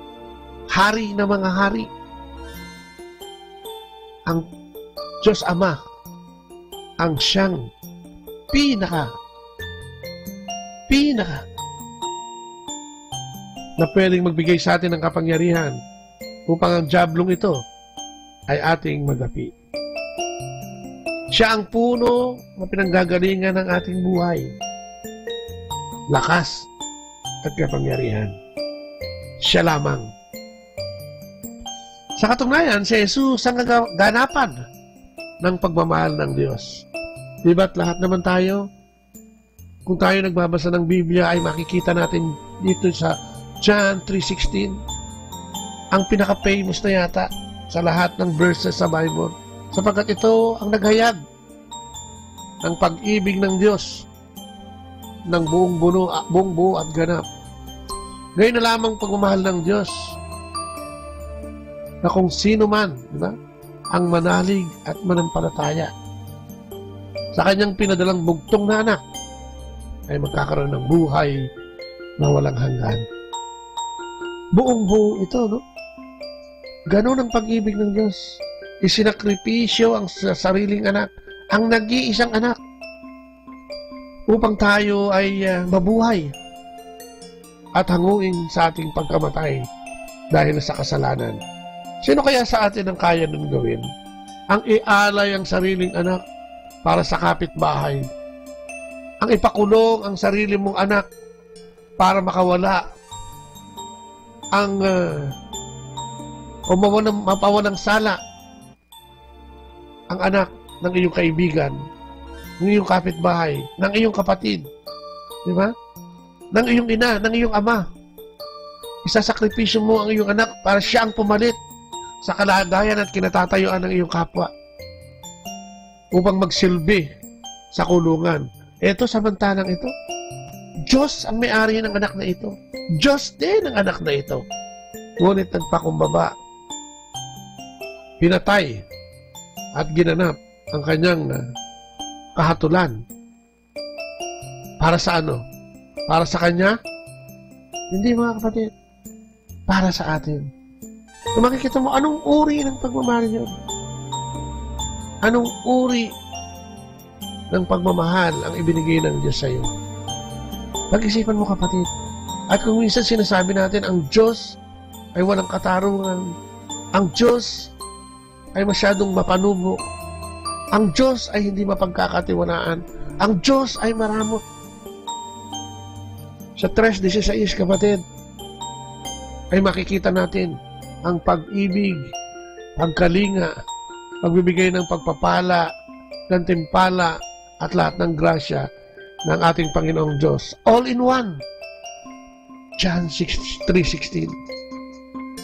Hari ng mga hari. Ang Diyos Ama, ang siyang pinaka na pwedeng magbigay sa atin ng kapangyarihan upang ang diablong ito ay ating magapi. Siya ang puno na pinanggagalingan ng ating buhay. Lakas at kapangyarihan. Siya lamang. Sa katunayan, si Jesus ang ganapan ng pagmamahal ng Diyos. Diba't lahat naman tayo, kung tayo nagbabasa ng Biblia, ay makikita natin dito sa John 3:16, ang pinaka-famous na yata sa lahat ng verses sa Bible, sapagkat ito ang naghayag ng pag-ibig ng Diyos ng buong buo at ganap. Ngayon na lamang pagmamahal ng Diyos na kung sino man, di ba, ang manalig at manampalataya sa kanyang pinadalang bugtong na anak ay magkakaroon ng buhay na walang hanggan. Buong buo ito, no? Ganon ang pag-ibig ng Diyos. Isinakripisyo ang sariling anak, ang nag-iisang anak, upang tayo ay mabuhay at hanguin sa ating pagkamatay dahil sa kasalanan. Sino kaya sa atin ang kaya nun gawin? Ang ialay ang sariling anak para sa kapitbahay. Ang ipakulong ang sarili mong anak para makawala ang mapawalang sala ang anak ng iyong kaibigan, ng iyong kapitbahay, ng iyong kapatid, di ba? Ng iyong ina, ng iyong ama. Isasakripisyo mo ang iyong anak para siya ang pumalit sa kalagayan at kinatatayuan ng iyong kapwa upang magsilbi sa kulungan. Ito, samantalang ito, Diyos ang may-ari ng anak na ito. Diyos din ang anak na ito. Ngunit nagpakumbaba, pinatay at ginanap ang kanyang kahatulan. Para sa ano? Para sa kanya? Hindi, mga kapatid. Para sa atin. Kung makikita mo, anong uri ng pagmamahal yun? Anong uri ng pagmamahal ang ibinigay ng Diyos sa iyo? Pag-isipan mo, kapatid. At kung minsan sinasabi natin, ang Diyos ay walang katarungan. Ang Diyos ay masyadong mapanubo. Ang Diyos ay hindi mapagkakatiwalaan. Ang Diyos ay maramot. Sa 3:16, kapatid, ay makikita natin ang pag-ibig, pagkalinga, pagbibigay ng pagpapala, gantimpala, at lahat ng grasya ng ating Panginoong Diyos. All in one. John 3:16.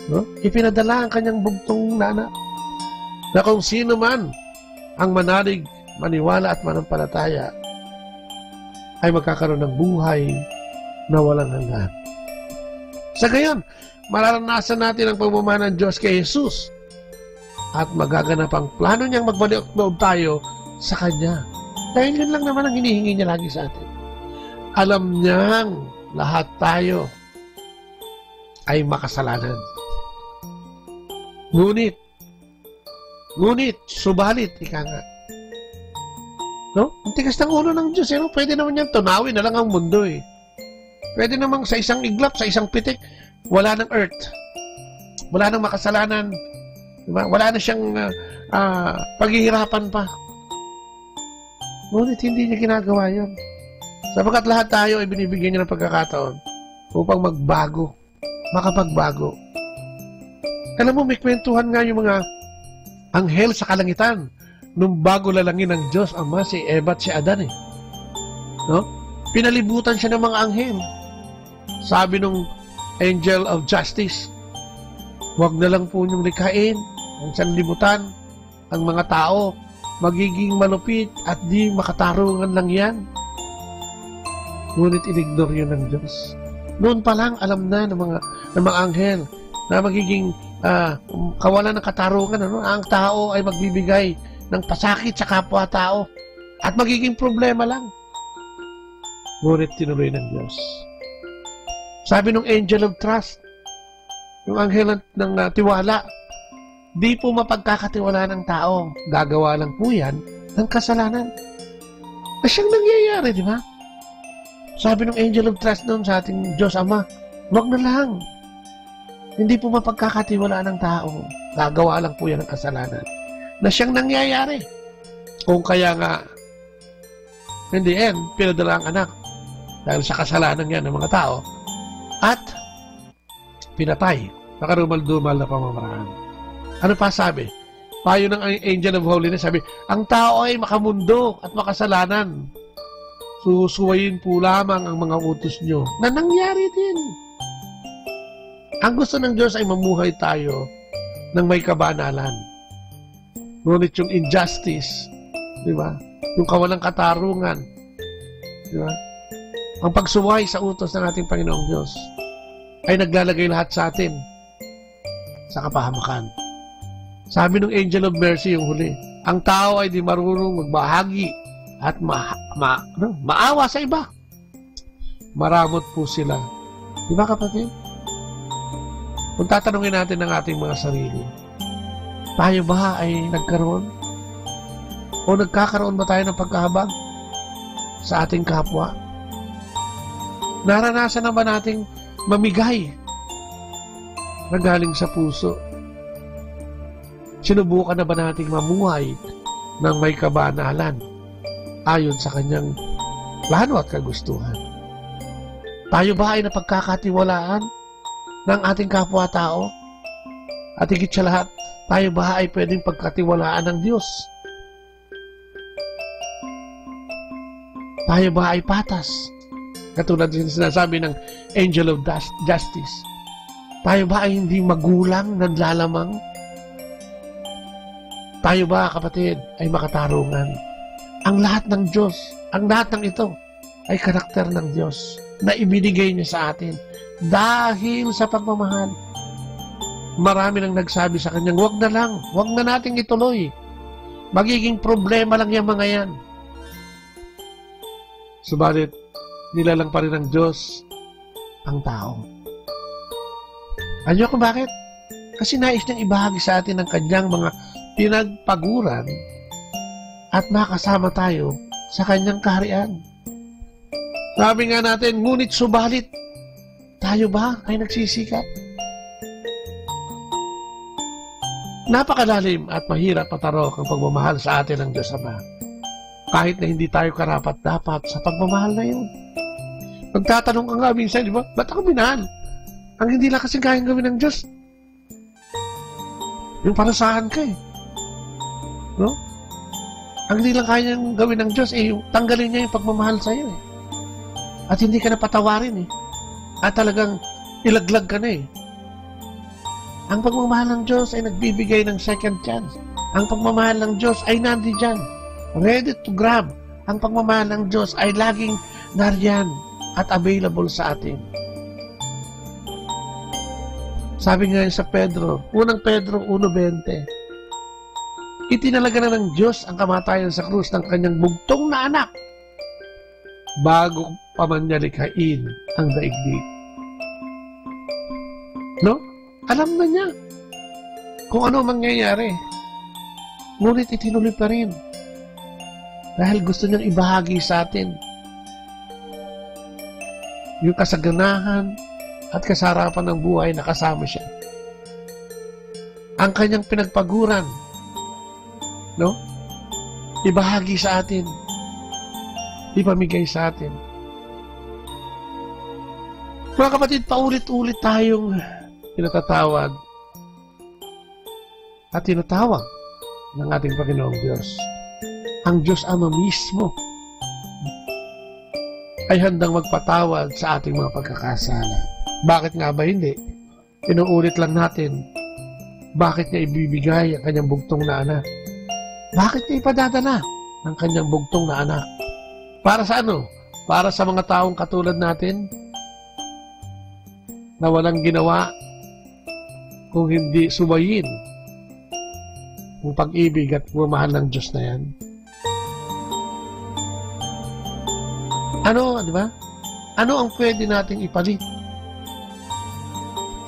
No? Ipinadala ang kanyang bugtong na anak na kung sino man ang manalig, maniwala at manampalataya ay magkakaroon ng buhay na walang hanggan. Sa gayon, mararanasan natin ang pagmamahal ng Diyos kay Jesus at magaganap ang plano niyang magbalik loob tayo sa Kanya. Dahil yun lang naman ang hinihingi niya lagi sa atin. Alam niyang lahat tayo ay makasalanan. Ngunit, subalit, ika nga. No? Ang tigas ng ulo ng Diyos, no? Pwede naman yan, tunawin na lang ang mundo, eh. Pwede namang sa isang iglap, sa isang pitik, wala ng earth. Wala ng makasalanan. Diba? Wala na siyang paghihirapan pa. Ngunit hindi niya ginagawa yun. Sapagkat lahat tayo ay binibigyan niya ng pagkakataon upang magbago, makapagbago. Alam mo, may kwentuhan nga yung mga anghel sa kalangitan nung bago lalangin ng Diyos Ama si Eva at si Adan, eh. No? Pinalibutan siya ng mga anghel. Sabi nung Angel of Justice, huwag na lang po niyong likain ang sanlibutan, ang mga tao, magiging malupit at di makatarungan lang yan. Ngunit inignore yun ng Diyos. Noon pa lang, alam na ng mga anghel na magiging kawalan ng katarungan. Ano? Ang tao ay magbibigay ng pasakit sa kapwa-tao at magiging problema lang. Ngunit tinuloy ng Diyos. Sabi ng Angel of Trust, yung anghel ng tiwala, di po mapagkakatiwala ng tao. Gagawa lang po yan ng kasalanan. Na siyang nangyayari, di ba? Sabi ng Angel of Trust noon sa ating Diyos Ama, wag na lang. Hindi po mapagkakatiwala ng tao. Gagawa lang po yan ng kasalanan. Na siyang nangyayari. Kung kaya nga, in the end, pinadala ang anak dahil sa kasalanan yan ng mga tao at pinatay, nakarumal-dumal na pamamaraan. Ano pa sabi? Payo ng Angel of Holiness, sabi, ang tao ay makamundo at makasalanan. Susuwayin po lamang ang mga utos nyo na nangyari din. Ang gusto ng Diyos ay mamuhay tayo ng may kabanalan. Ngunit yung injustice, di ba? Yung kawalang katarungan, di ba? Ang pagsuway sa utos ng ating Panginoong Diyos ay naglalagay lahat sa atin sa kapahamakan. Sabi ng Angel of Mercy yung huli, ang tao ay di marunong magbahagi at maawa sa iba. Maramot po sila. Di ba kapatid? Kung tatanungin natin ng ating mga sarili, tayo ba ay nagkaroon? O nagkakaroon ba tayo ng pagkahabag sa ating kapwa? Naranasan na ba nating mamigay na galing sa puso? Sinubukan na ba nating mamuhay ng may kabanalan ayon sa kanyang plano at kagustuhan? Tayo ba ay napagkakatiwalaan ng ating kapwa-tao? At higit sa lahat, tayo ba ay pwedeng pagkatiwalaan ng Diyos? Tayo ba ay patas? Katulad din sinasabi ng Angel of Justice. Tayo ba ay hindi magulang, naglalamang? Tayo ba, kapatid, ay makatarungan? Ang lahat ng Diyos, ang lahat ng ito, ay karakter ng Diyos na ibinigay niya sa atin dahil sa pagmamahal. Marami nang nagsabi sa kanyang, wag na nating ituloy. Magiging problema lang yung mga yan. Subalit, nilalang pa rin ng Diyos ang tao. Ano kung bakit? Kasi nais niyang ibahagi sa atin ang kanyang mga pinagpaguran at makasama tayo sa kanyang kaharian. Sabi nga natin, ngunit subalit, tayo ba ay nagsisikap? Napakalalim at mahirap patarok ang pagmamahal sa atin ng Diyos Ama. Kahit na hindi tayo karapat-dapat sa pagmamahal na yun. Magtatanong ka nga minsan, di ba? Ba't ako minahal? Ang hindi lang kasi kayang gawin ng Diyos. Yung parasahan ka eh. No? Ang hindi lang kayang gawin ng Diyos eh, yung tanggalin niya yung pagmamahal sa iyo eh. At hindi ka na patawarin eh. At talagang ilaglag ka na eh. Ang pagmamahal ng Diyos ay nagbibigay ng second chance. Ang pagmamahal ng Diyos ay nandiyan, ready to grab. Ang pagmamahal ng Diyos ay laging nariyan at available sa atin. Sabi nga sa Pedro, unang Pedro 1:20, itinalaga na ng Diyos ang kamatayan sa krus ng kanyang bugtong na anak bago pa man niya likhain ang daigdig. No? Alam na niya kung ano mangyayari. Ngunit itinuloy pa rin dahil gusto niyang ibahagi sa atin yung kasaganahan at kasarapan ng buhay na kasama siya. Ang kanyang pinagpaguran, no? Ibahagi sa atin. Ipamigay sa atin. Mga kapatid, paulit-ulit tayong pinatatawag at tinatawag ng ating Panginoong Diyos. Ang Diyos Ama mismo ay handang magpatawad sa ating mga pagkakasala. Bakit nga ba hindi? Inuulit lang natin. Bakit niya ibibigay ang kanyang bugtong na anak? Bakit niya ipadadala ang kanyang bugtong na anak? Para sa ano? Para sa mga taong katulad natin na walang ginawa kung hindi subayin ang pag-ibig at pagmamahal ng Diyos na yan. Ano, di ba? Ano ang pwede nating ipalit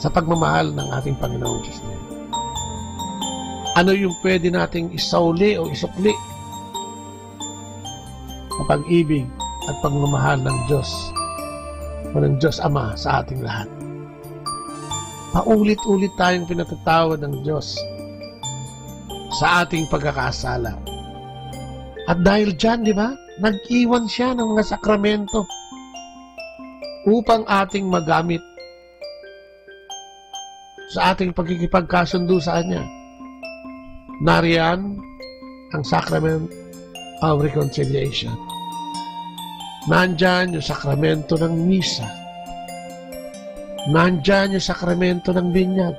sa pagmamahal ng ating Panginoong Diyos na yan? Ano yung pwede nating isauli o isukli ang pag-ibig at pagmamahal ng Diyos o ng Diyos Ama sa ating lahat? Paulit-ulit tayong pinatatawad ng Diyos sa ating pagkakasala. At dahil dyan, di ba, nag-iwan siya ng mga sakramento upang ating magamit sa ating pagkikipagkasundo sa Kanya. Nariyan ang Sacrament of Reconciliation. Nandyan yung sakramento ng misa. Nandyan yung sakramento ng binyag.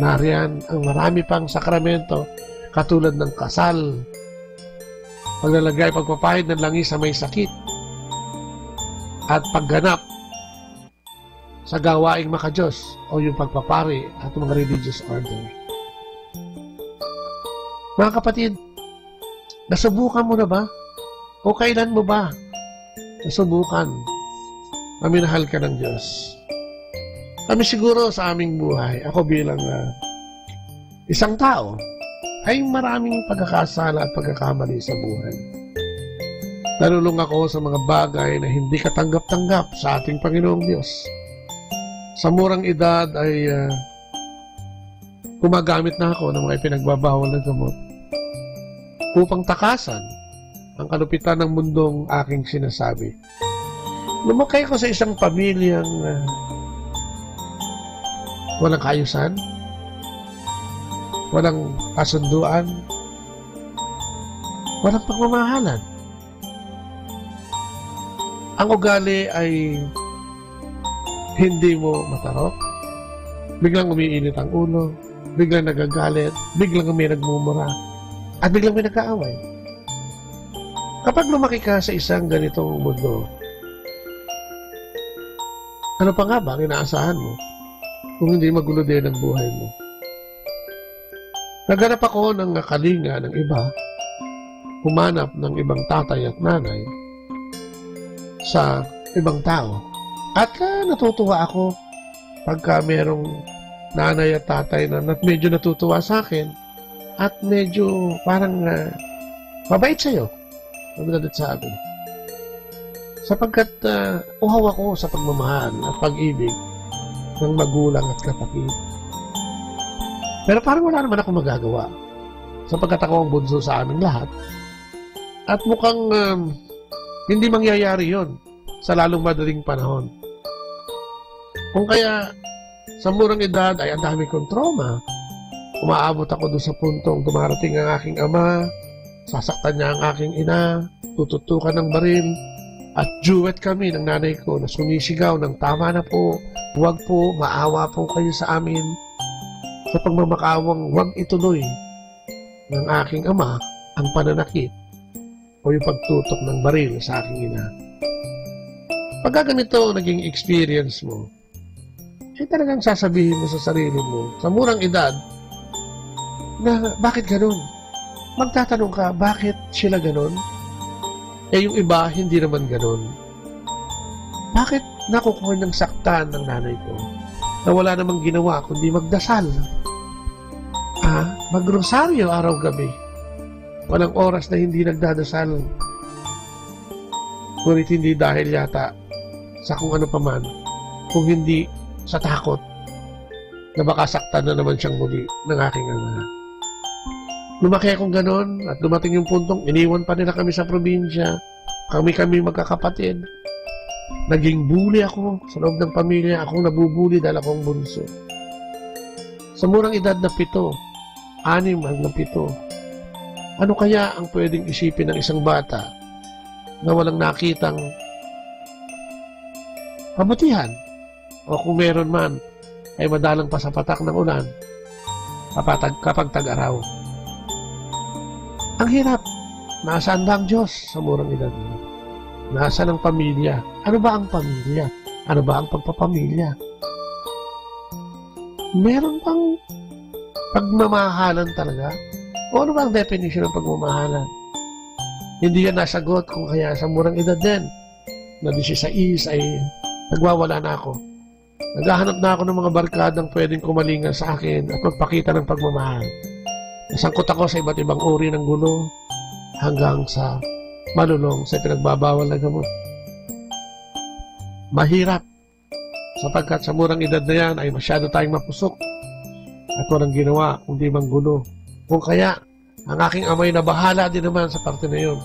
Nariyan ang marami pang sakramento katulad ng kasal, paglalagay, pagpapahid ng langis sa may sakit, at pagganap sa gawaing makadiyos o yung pagpapari at mga religious order. Mga kapatid, nasubukan mo na ba? O kailan mo ba nasubukan na minahal ka ng Diyos? Kami siguro sa aming buhay, ako bilang isang tao, ay maraming pagkakasala at pagkakamali sa buhay. Nalulung ako sa mga bagay na hindi katanggap-tanggap sa ating Panginoong Diyos. Sa murang edad ay gumagamit na ako ng mga ipinagbabawal na gamot upang takasan ang kalupitan ng mundong aking sinasabi. Lumakay ko sa isang pamilyang walang kaayusan, walang kasunduan, walang pagmamahalan. Ang ugali ay hindi mo matarok, biglang umiinit ang ulo, biglang nagagalit, biglang may nagmumura, at biglang may nagkaaway. Kapag lumaki ka sa isang ganitong mundo, ano pa nga ba ang inaasahan mo kung hindi magulo din ang buhay mo? Naghanap ako ng kalinga ng iba, humanap ng ibang tatay at nanay sa ibang tao. At natutuwa ako pagka merong nanay at tatay na medyo natutuwa sa akin at medyo parang mabait sa'yo. Mabait sa akin. Sapagkat uhaw ako sa pagmamahal at pag-ibig ng magulang at kapatid. Pero parang wala naman ako magagawa sapagkat ako ang bunso sa aming lahat at mukhang hindi mangyayari yon sa lalong madaling panahon. Kung kaya sa murang edad ay ang dami kong trauma, umaabot ako doon sa puntong dumarating ang aking ama, sasaktan niya ang aking ina, tututukan ng baril, at duet kami ng nanay ko na sumisigaw ng tama na po, huwag po, maawa po kayo sa amin. Sa pagmamakawang huwag ituloy ng aking ama ang pananakit o yung pagtutok ng baril sa aking ina. Pagka ganito naging experience mo, ay talagang sasabihin mo sa sarili mo, sa murang edad, na bakit ganun? Magtatanong ka, bakit sila ganun? Eh yung iba, hindi naman ganun. Bakit nakukuha ng saktan ng nanay ko na wala namang ginawa kundi magdasal? Magrosaryo araw-gabi. Walang oras na hindi nagdadasal. Ngunit hindi dahil yata sa kung ano paman, kung hindi sa takot na baka saktan na naman siyang muli ng aking ama. Lumaki akong ganon at dumating yung puntong iniwan pa nila kami sa probinsya. Kami magkakapatid. Naging bully ako sa loob ng pamilya. Akong nabubuli dahil akong bunso. Sa murang edad na 7, 6 hanggang 7, ano kaya ang pwedeng isipin ng isang bata na walang nakitang kabutihan? O kung meron man, ay madalang pa sa patak ng ulan kapag tag-araw. Ang hirap. Nasaan ba ang Diyos sa murang edad mo? Nasaan ang pamilya? Ano ba ang pamilya? Ano ba ang pagpapamilya? Meron bang pagmamahalan talaga? O ano ba ang definition ng pagmamahalan? Hindi yan nasagot kung kaya sa murang edad din na 16 ay nagwawala na ako. Naghahanap na ako ng mga barkadang pwedeng kumalinga sa akin at magpakita ng pagmamahal. Nasangkot ako sa iba't ibang uri ng gulo hanggang sa malulong sa pinagbabawal na gamot. Mahirap sapagkat sa murang edad na yan ay masyado tayong mapusok at walang ginawa kundi manggulo. Kung kaya Ang aking amay na bahala din naman sa parte na yun.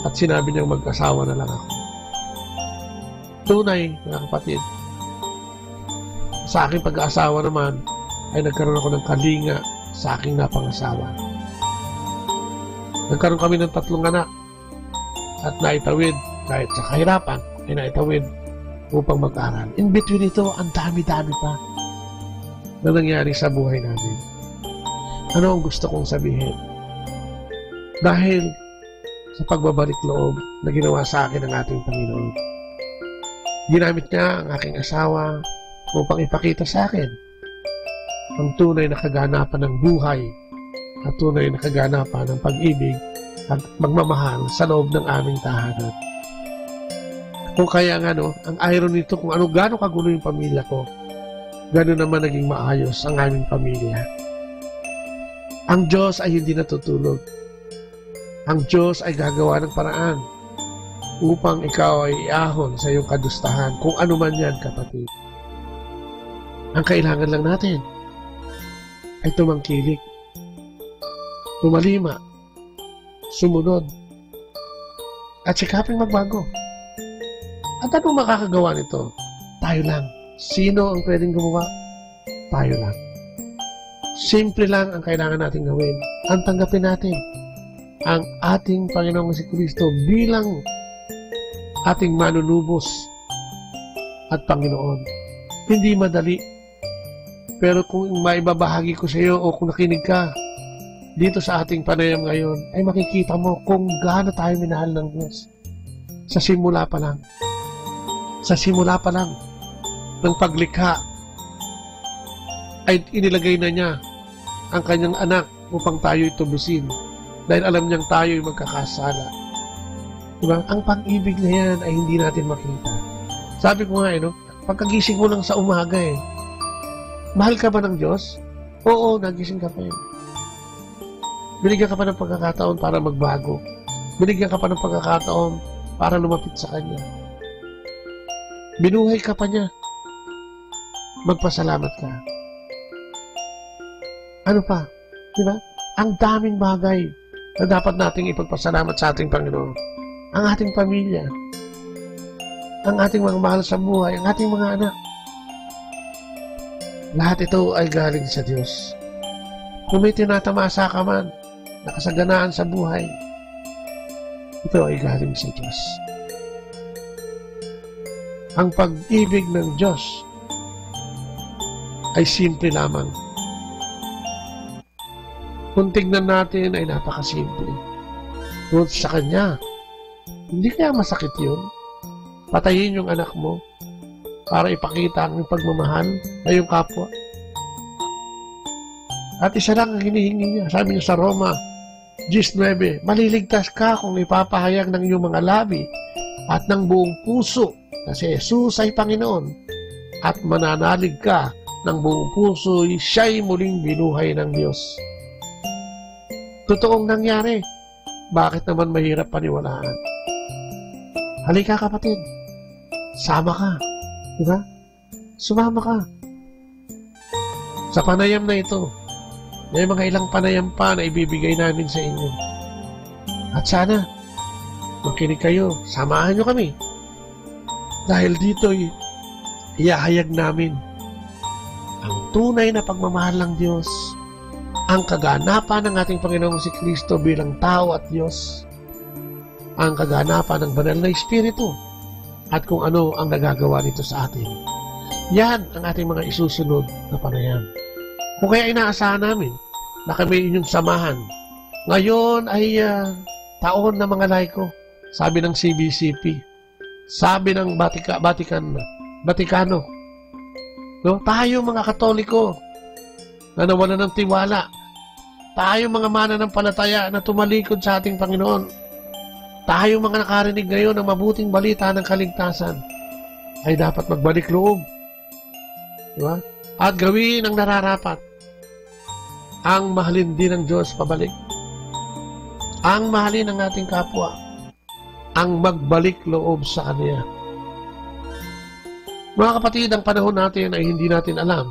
At sinabi niyang mag-asawa na lang ako. Tunay, mga kapatid, sa aking pag-aasawa naman, ay nagkaroon ako ng kalinga sa aking napangasawa. Nagkaroon kami ng 3 anak at naitawid, kahit sa kahirapan, ay naitawid upang mag-aral. In between ito, ang dami-dami pa na nangyari sa buhay namin. Ano ang gusto kong sabihin? Dahil sa pagbabalik loob na ginawa sa akin ng ating Panginoon, ginamit niya ang aking asawa upang ipakita sa akin ang tunay na kaganapan ng buhay at tunay na kaganapan ng pag-ibig at magmamahal sa loob ng aming tahanan. Kung kaya nga ang irony nito kung gaano kagulo yung pamilya ko, gano'n naman naging maayos ang aming pamilya. Ang Diyos ay hindi natutulog. Ang Diyos ay gagawa ng paraan upang ikaw ay iahon sa iyong kadustahan, kung ano man yan, kapatid. Ang kailangan lang natin ay tumangkilik, tumalima, sumunod, at sikaping magbago. At anong makakagawa nito? Tayo lang. Sino ang pwedeng gumawa? Tayo lang. Simple lang ang kailangan natin gawin. Ang tanggapin natin ang ating Panginoong Jesucristo bilang ating manunubos at Panginoon. Hindi madali. Pero kung maibabahagi ko sa iyo o kung nakinig ka dito sa ating panayam ngayon, ay makikita mo kung gaano tayo minahal ng Diyos. Sa simula pa lang. Sa simula pa lang ng paglikha ay inilagay na niya ang kanyang anak upang tayo itubusin dahil alam niyang tayo ay magkakasala. Diba? Ang pag-ibig na yan ay hindi natin makita. Sabi ko nga, pagkagising mo lang sa umaga mahal ka ba ng Diyos? Oo, nagising ka pa Binigyan ka pa ng pagkakataon para magbago. Binigyan ka pa ng pagkakataon para lumapit sa Kanya. Binuhay ka pa niya. Magpasalamat ka. Ano pa? Diba? Ang daming bagay na dapat nating ipagpasalamat sa ating Panginoon. Ang ating pamilya. Ang ating mga mahal sa buhay. Ang ating mga anak. Lahat ito ay galing sa Diyos. Kung may tinatamasa ka man, nakasaganaan sa buhay, ito ay galing sa Diyos. Ang pag-ibig ng Diyos ay simple lamang. Kung tignan natin ay napakasimple. Kung sa Kanya, hindi kaya masakit yun? Patayin yung anak mo para ipakita ang pagmamahal sa iyong kapwa. At isa lang ang hinihingi niya. Sabi niya sa Roma 19, maliligtas ka kung ipapahayag ng iyong mga labi at ng buong puso na si Jesus ay Panginoon at mananalig ka ng buong puso, siya'y muling binuhay ng Diyos. Totoong nangyari. Bakit naman mahirap paniwalaan? Halika kapatid. Sama ka. Diba? Sumama ka. Sa panayam na ito, may mga ilang panayam pa na ibibigay namin sa inyo. At sana, makinig kayo. Samahan nyo kami. Dahil dito, iyahayag namin ang tunay na pagmamahal ng Diyos, ang kaganapan ng ating Panginoong si Kristo bilang tao at Diyos, ang kaganapan ng banal na Espiritu, at kung ano ang nagagawa nito sa atin. Yan ang ating mga isusunod na panayam. Kung kaya inaasahan namin na kami inyong samahan. Ngayon ay taon na mga laiko, sabi ng CBCP, sabi ng Batikano. No? Tayo mga Katoliko na nawalan ng tiwala, tayo mga mananampalataya na tumalikod sa ating Panginoon, tayo mga nakarinig ngayon ng mabuting balita ng kaligtasan, ay dapat magbalik loob. Diba? At gawin ang nararapat. Ang mahalin din ng Diyos pabalik. Ang mahalin ng ating kapwa. Ang magbalik loob sa Kanya. Mga kapatid, ang panahon natin ay hindi natin alam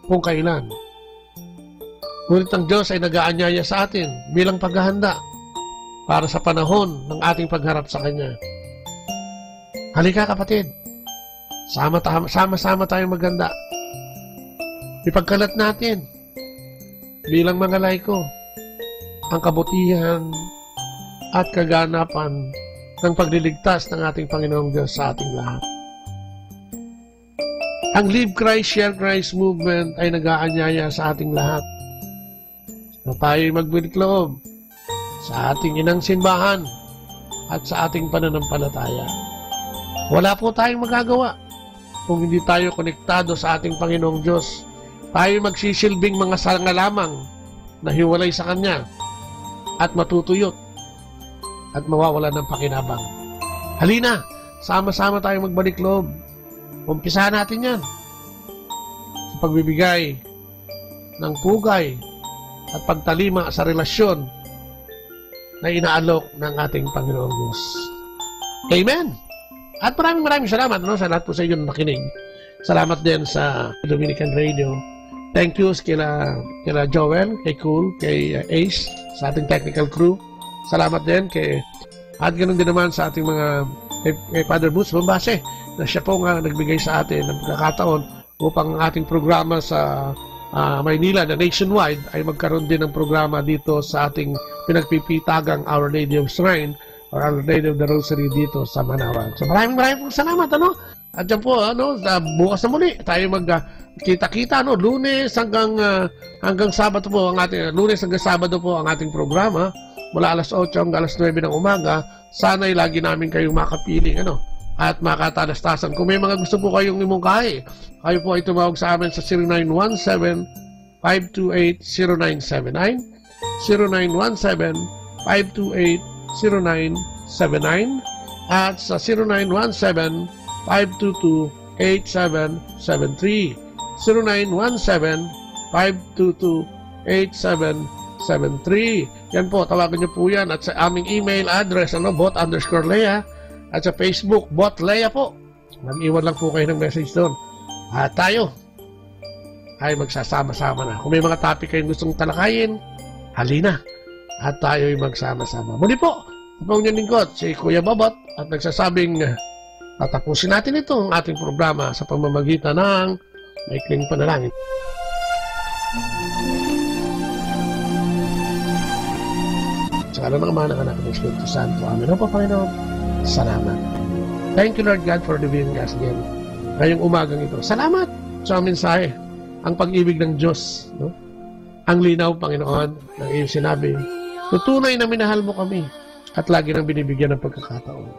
kung kailan. Ngunit ang Diyos ay nag-aanyaya sa atin bilang paghahanda para sa panahon ng ating pagharap sa Kanya. Halika kapatid, sama-sama tayong maghanda. Ipagkalat natin bilang mga laiko ang kabutihan at kaganapan ng pagliligtas ng ating Panginoong Diyos sa ating lahat. Ang Live Christ, Share Christ movement ay nag-aanyaya sa ating lahat na tayo'y magbilik loob sa ating inang simbahan at sa ating pananampalataya. Wala po tayong magagawa kung hindi tayo konektado sa ating Panginoong Diyos. Tayo magsisilbing mga sanga lamang na hiwalay sa Kanya at matutuyot at mawawala ng pakinabang. Halina, sama-sama tayo magbalik loob. Umpisahan natin yan sa pagbibigay ng pugay at pagtalima sa relasyon na inaalok ng ating Panginoong Diyos. Amen! At maraming salamat sa lahat po sa inyo na nakinig. Salamat din sa Dominican Radio. Thank you kila Joel, kay Cool, kay Ace, sa ating technical crew. Salamat din at ganoon din naman sa ating mga kay Father Boots Bombase na siya po nga nagbigay sa atin ng pagkakataon upang ang ating programa sa Maynila na nationwide ay magkaroon din ng programa dito sa ating pinagpipitagang Our Lady of Shrine or Our Lady of the Rosary dito sa Manawag. So maraming pong salamat At dyan po bukas na muli tayo magkita-kita Lunes hanggang Sabado po ang ating Lunes hanggang Sabado po ang ating programa mula alas 8 hanggang alas 9 ng umaga. Sana'y lagi namin kayong makapiling at makatalastasan. Kung may mga gusto po kayong imungkahi, kayo po ay tumawag sa amin sa 0917-528-0979, 0917-528-0979, at sa 0917-522-8773, 0917-522-8773. Yan po, tawagan niyo po yan. At sa aming email address, bot_Lea, at sa Facebook, Bot Lea po. Mag-iwan lang po kayo ng message doon. At tayo ay magsasama-sama na. Kung may mga topic kayong gustong talakayin, halina. At tayo ay magsama-sama. Muli po, ipong niyong lingkod, si Kuya Bobot, at nagsasabing tatapusin natin ito ang ating programa sa pamamagitan ng maikling panalangin. Sa ngalan ng Ama, ng Anak, ng Espiritu Santo. Amen. O Panginoon, salamat. Thank you, Lord God, for revealing us again ngayong umagang ito. Salamat sa mensahe, ang pag-ibig ng Diyos. Ang linaw, Panginoon, ng iyong sinabi, tutunay na minahal mo kami at lagi nang binibigyan ng pagkakataon.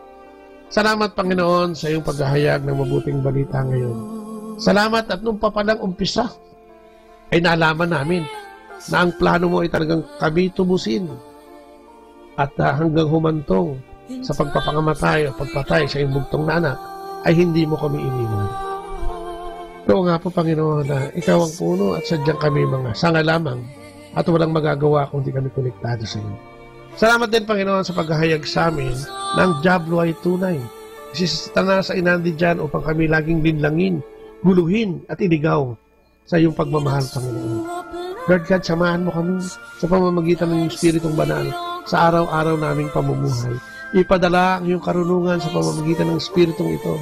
Salamat, Panginoon, sa iyong paghahayag ng mabuting balita ngayon. Salamat at nung papalang umpisa ay naalaman namin na ang plano mo ay talagang kami tubusin at hanggang humantong sa pagpapangamatay o pagpatay sa iyong bugtong na anak ay hindi mo kami iniwan. Oo nga po, Panginoon, na ikaw ang puno at sadyang kami mga sanga lamang at walang magagawa kung di kami konektado sa iyo. Salamat din, Panginoon, sa paghahayag sa amin ng Diablo ay tunay. Kasi Satanas ay nandi dyan upang kami laging linlangin, guluhin at iligaw sa iyong pagmamahal, Panginoon. Lord God, samahan mo kami sa pamamagitan ng Espiritong Banal sa araw-araw naming pamumuhay. Ipadala ang iyong karunungan sa pamamagitan ng Espiritong ito.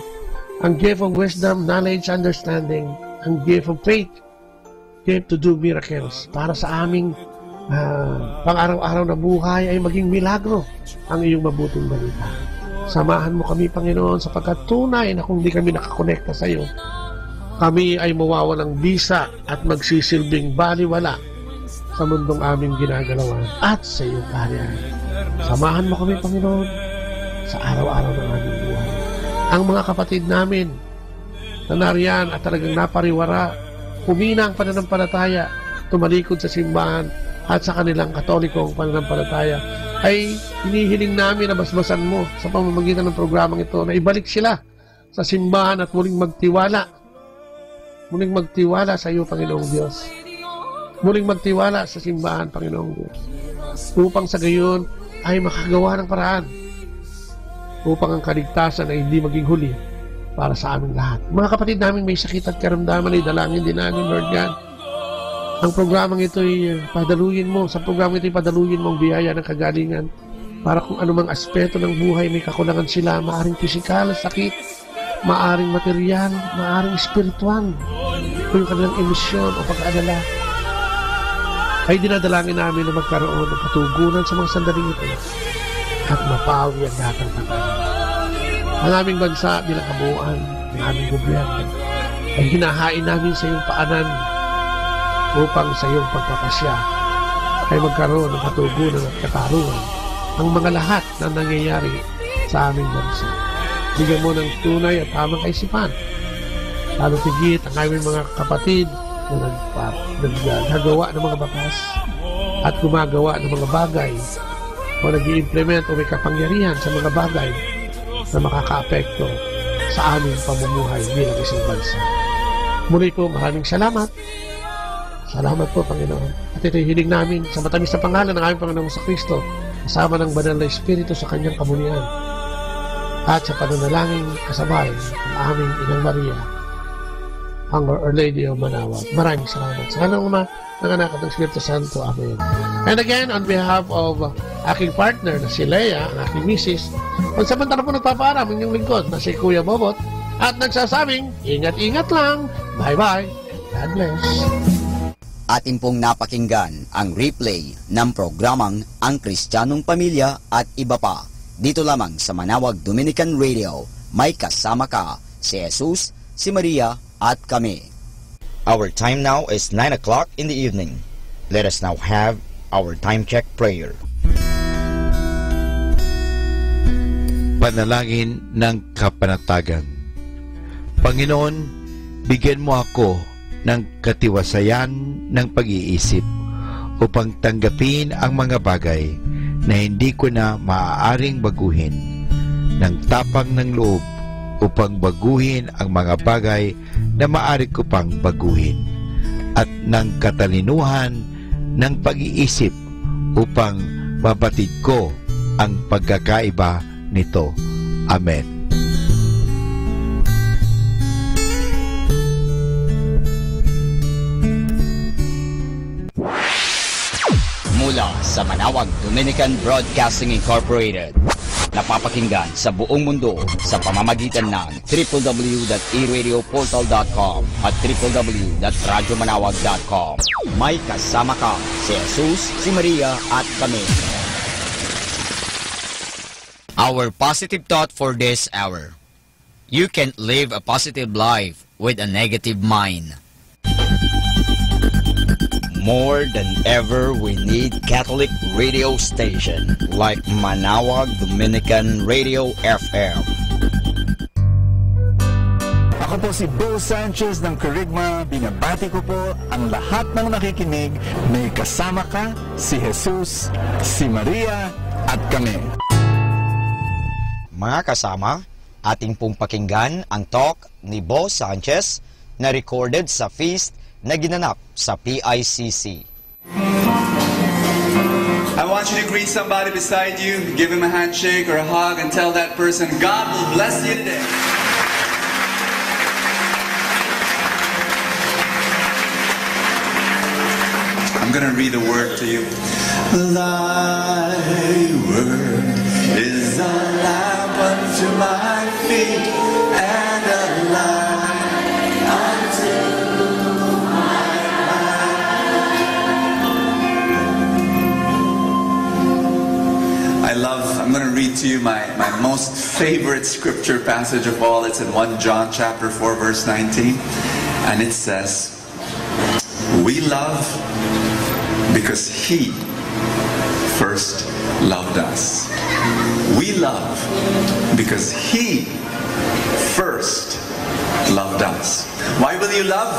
Ang gift of wisdom, knowledge, understanding. Ang gift of faith, gift to do miracles. Para sa aming pang-araw-araw na buhay ay maging milagro ang iyong mabuting balita. Samahan mo kami, Panginoon, sapagkat tunay na kung di kami nakakonekta sa iyo, kami ay mawawalang bisa at magsisilbing baliwala sa mundong aming ginagalawan at sa iyong kaharian. Samahan mo kami, Panginoon, sa araw-araw ng aming buhay. Ang mga kapatid namin na nariyan at talagang napariwara, humina ang pananampalataya, tumalikod sa simbahan at sa kanilang katolikong pananampalataya, ay hinihiling namin na basbasan mo sa pamamagitan ng programang ito na ibalik sila sa simbahan at muling magtiwala sa iyo, Panginoong Diyos. Muling magtiwala sa simbahan, Panginoong Diyos, upang sa gayon ay makagawa ng paraan upang ang kaligtasan ay hindi maging huli para sa aming lahat. Mga kapatid namin may sakit at karamdaman ay dalangin din namin, Lord God. Ang programang ito'y padaluyin mo. Sa programang ito'y padaluyin mo ang biyaya ng kagalingan. Para kung anumang aspeto ng buhay may kakulangan sila, maaring pisikal, sakit, maaring material, maaring espiritual, kung yung kanilang emosyon o pag-aalala. Ay dinadalangin namin na magkaroon ng katugunan sa mga sandaling ito at mapawi ang lahat ng pag-aalala. Ang aming bansa bilang kabuuan, ang aming gobyerno, ay hinahain namin sa iyong paanan upang sa iyong pagpapasya ay magkaroon ng katugunan at katarungan ang mga lahat na nangyayari sa aming bansa. Bigyan mo ng tunay at tamang kaisipan. Lalo tigit ang aming mga kapatid na naggagawa ng mga batas at gumagawa ng mga bagay o nag-i-implement o may kapangyarihan sa mga bagay na makaka-apekto sa aming pamumuhay bilang isang bansa. Muli po, maraming salamat. Salamat po, Panginoon. At ito'y hiling namin sa matamis na pangalan ng aming Panginoong sa Kristo, kasama ng banal na Espiritu sa kanyang kamunian. At sa pananalangin kasabay ng aming Inang Maria, ang Our Lady of Manawag. Maraming salamat. Sa kanang Ama, ng Anak at ng Espiritu Santo. Amen. And again, on behalf of aking partner na si Leia, ang aking misis, kung samantala po nagpapaaram ang inyong lingkod na si Kuya Bobot, at nagsasabing, ingat-ingat lang. Bye-bye. God bless. Atin pong napakinggan ang replay ng programang Ang Kristiyanong Pamilya at iba pa. Dito lamang sa Manawag Dominican Radio, may kasama ka, si Jesus, si Maria, at kami. Our time now is 9 o'clock in the evening. Let us now have our time check prayer. Panalangin ng kapanatagan. Panginoon, bigyan mo ako ng katiwasayan ng pag-iisip upang tanggapin ang mga bagay na hindi ko na maaaring baguhin, ng tapang ng loob upang baguhin ang mga bagay na maaari ko pang baguhin, at ng katalinuhan ng pag-iisip upang mabatid ko ang pagkakaiba nito. Amen. Mula sa Manawag Dominican Broadcasting Incorporated, napapakinggan sa buong mundo sa pamamagitan ng www.eradioportal.com at www.radyomanawag.com. May kasama ka, si Jesus, si Maria, at kami. Our positive thought for this hour: you can't live a positive life with a negative mind. More than ever, we need Catholic radio station like Manawag Dominican Radio FM. Ako po si Bo Sanchez ng Kerygma. Binabati ko po ang lahat ng nakikinig. May kasama ka, si Jesus, si Maria, at kami. Mga kasama, ating pong pakinggan ang talk ni Bo Sanchez na recorded sa feast na ginanap sa PICC. I want you to greet somebody beside you, give him a handshake or a hug, and tell that person, God will bless you today. I'm going to read the word to you. Thy word is a lamp unto my feet and a light unto I'm going to read to you my most favorite scripture passage of all. It's in 1 John chapter 4 verse 19. And it says, we love because He first loved us. We love because He first loved us. Why will you love?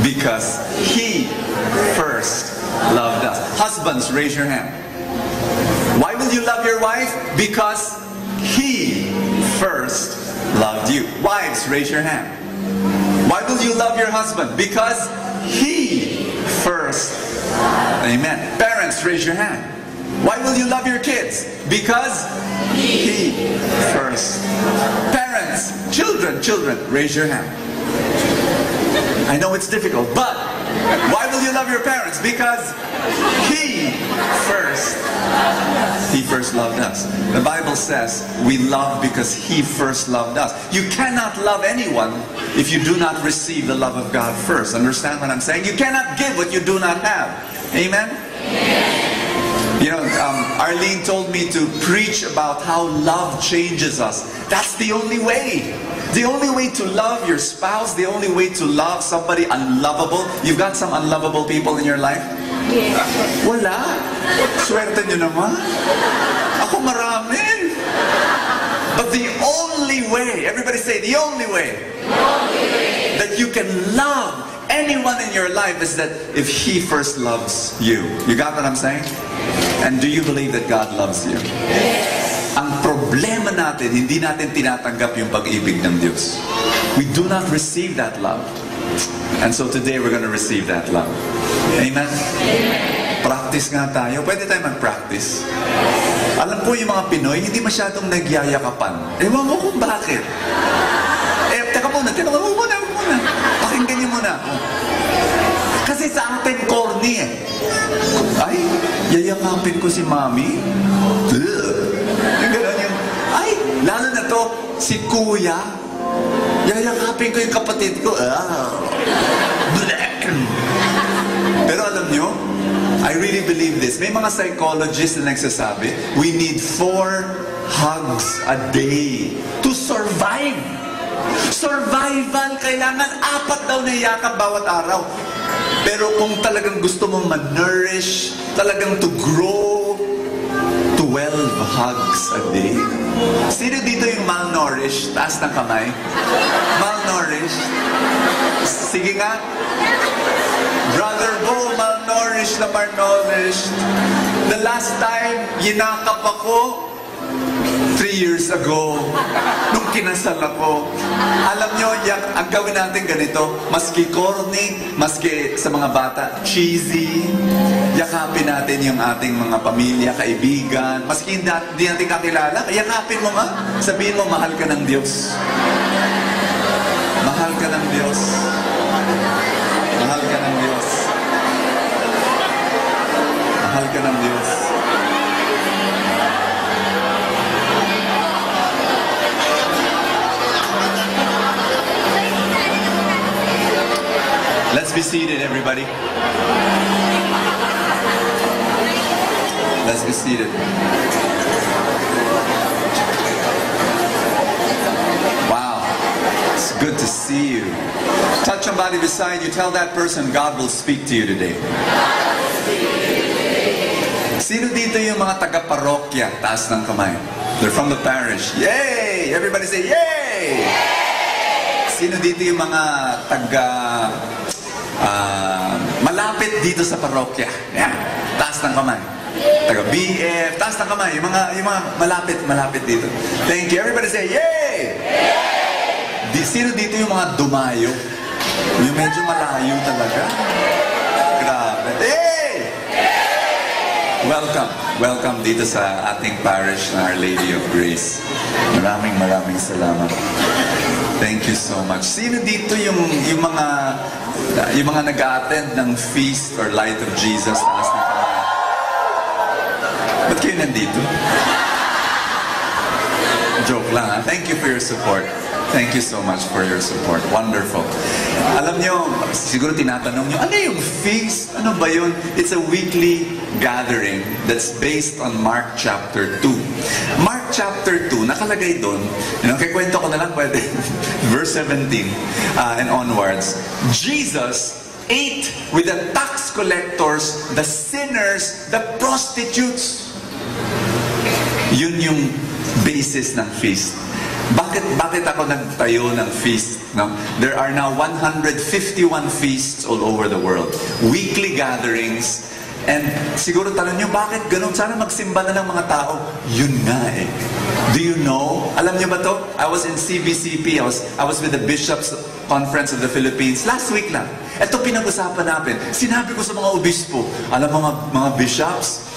Because He first loved us. Husbands, raise your hand. Why will you love your wife? Because He first loved you. Wives, raise your hand. Why will you love your husband? Because He first. Amen. Parents, raise your hand. Why will you love your kids? Because He first. Parents, children, raise your hand. I know it's difficult, but Why will you love your parents? Because He first loved us. The Bible says we love because He first loved us. You cannot love anyone if you do not receive the love of God first. Understand what I'm saying? You cannot give what you do not have. Amen? You know, Arlene told me to preach about how love changes us. That's the only way. The only way to love your spouse, the only way to love somebody unlovable. You've got some unlovable people in your life? Yes. Wala. Swerte nyo naman. Ako marami. But the only way, everybody say, the only way that you can love anyone in your life is that if He first loves you. You got what I'm saying? And do you believe that God loves you? Ang problema natin, hindi natin tinatanggap yung pag-ibig ng Diyos. We do not receive that love. And so today we're going to receive that love. Amen? Practice nga tayo. Pwede tayo mag-practice. Alam po yung mga Pinoy, hindi masyadong nagyayakapan. Ewan mo kung bakit. Teka muna. Pakinggan niyo muna. Kasi sa atin, corny eh. Ay, yayakapin ko si Mami. Yung gano'n yung, ay, lalo na to, si Kuya. Yayakapin ko yung kapatid ko. Pero alam nyo, I really believe this. May mga psychologists na nagsasabi, we need 4 hugs a day to survive. Survival, kailangan 4 daw na yakap bawat araw. Pero kung talagang gusto mong ma-nourish, talagang to grow, 12 hugs a day. Sino dito yung malnourished? Taas ng kamay. Malnourished? Sige nga. Brother Bo, malnourished na malnourished. The last time, yinakap ako, 3 years ago, nung kinasal ako. Alam nyo, ang gawin natin ganito, maski corny, maski sa mga bata, cheesy, yakapin natin yung ating mga pamilya, kaibigan, maski hindi natin kakilala, yakapin mo nga, sabihin mo, mahal ka ng Diyos. Mahal ka ng Diyos. Mahal ka ng Diyos. Mahal ka ng Diyos. Let's be seated, everybody. Let's be seated. Wow. It's good to see you. Touch somebody beside you. Tell that person, God will speak to you today. Sino dito yung mga taga-parokya? Taas ng kamay. They're from the parish. Yay! Everybody say, yay! Sino dito yung mga malapit dito sa parokya? Yan. Taas ng kamay. Taga-BF. Taas ng kamay. Yung mga malapit dito. Thank you. Everybody say, yay! Sino dito yung mga dumayo? Yung medyo malayo talaga. Grabe. Hey! Welcome. Welcome dito sa ating parish na Our Lady of Grace. Maraming salamat. Thank you so much. Sino dito yung mga nag-a-attend ng feast or Light of Jesus? Taas na kamay. Ba't kayo nandito? Joke lang, ha? Thank you for your support. Thank you so much for your support. Wonderful. Alam nyo, siguro tinatanong nyo, ano yung feast? Ano ba yun? It's a weekly gathering that's based on Mark chapter 2. Mark chapter 2, nakalagay doon, kikwento ko na lang pwede, verse 17 and onwards. Jesus ate with the tax collectors, the sinners, the prostitutes. Yun yung basis ng feast. Bakit ako nagtayo ng feast? No? There are now 151 feasts all over the world. Weekly gatherings. And siguro tanong nyo, bakit ganun? Sana magsimba na ng mga tao. Yun nga eh. Do you know? Alam nyo ba to? I was in CBCP. I was with the Bishops Conference of the Philippines. Last week lang. Ito pinag-usapan natin. Sinabi ko sa mga obispo, alam mo mga bishops,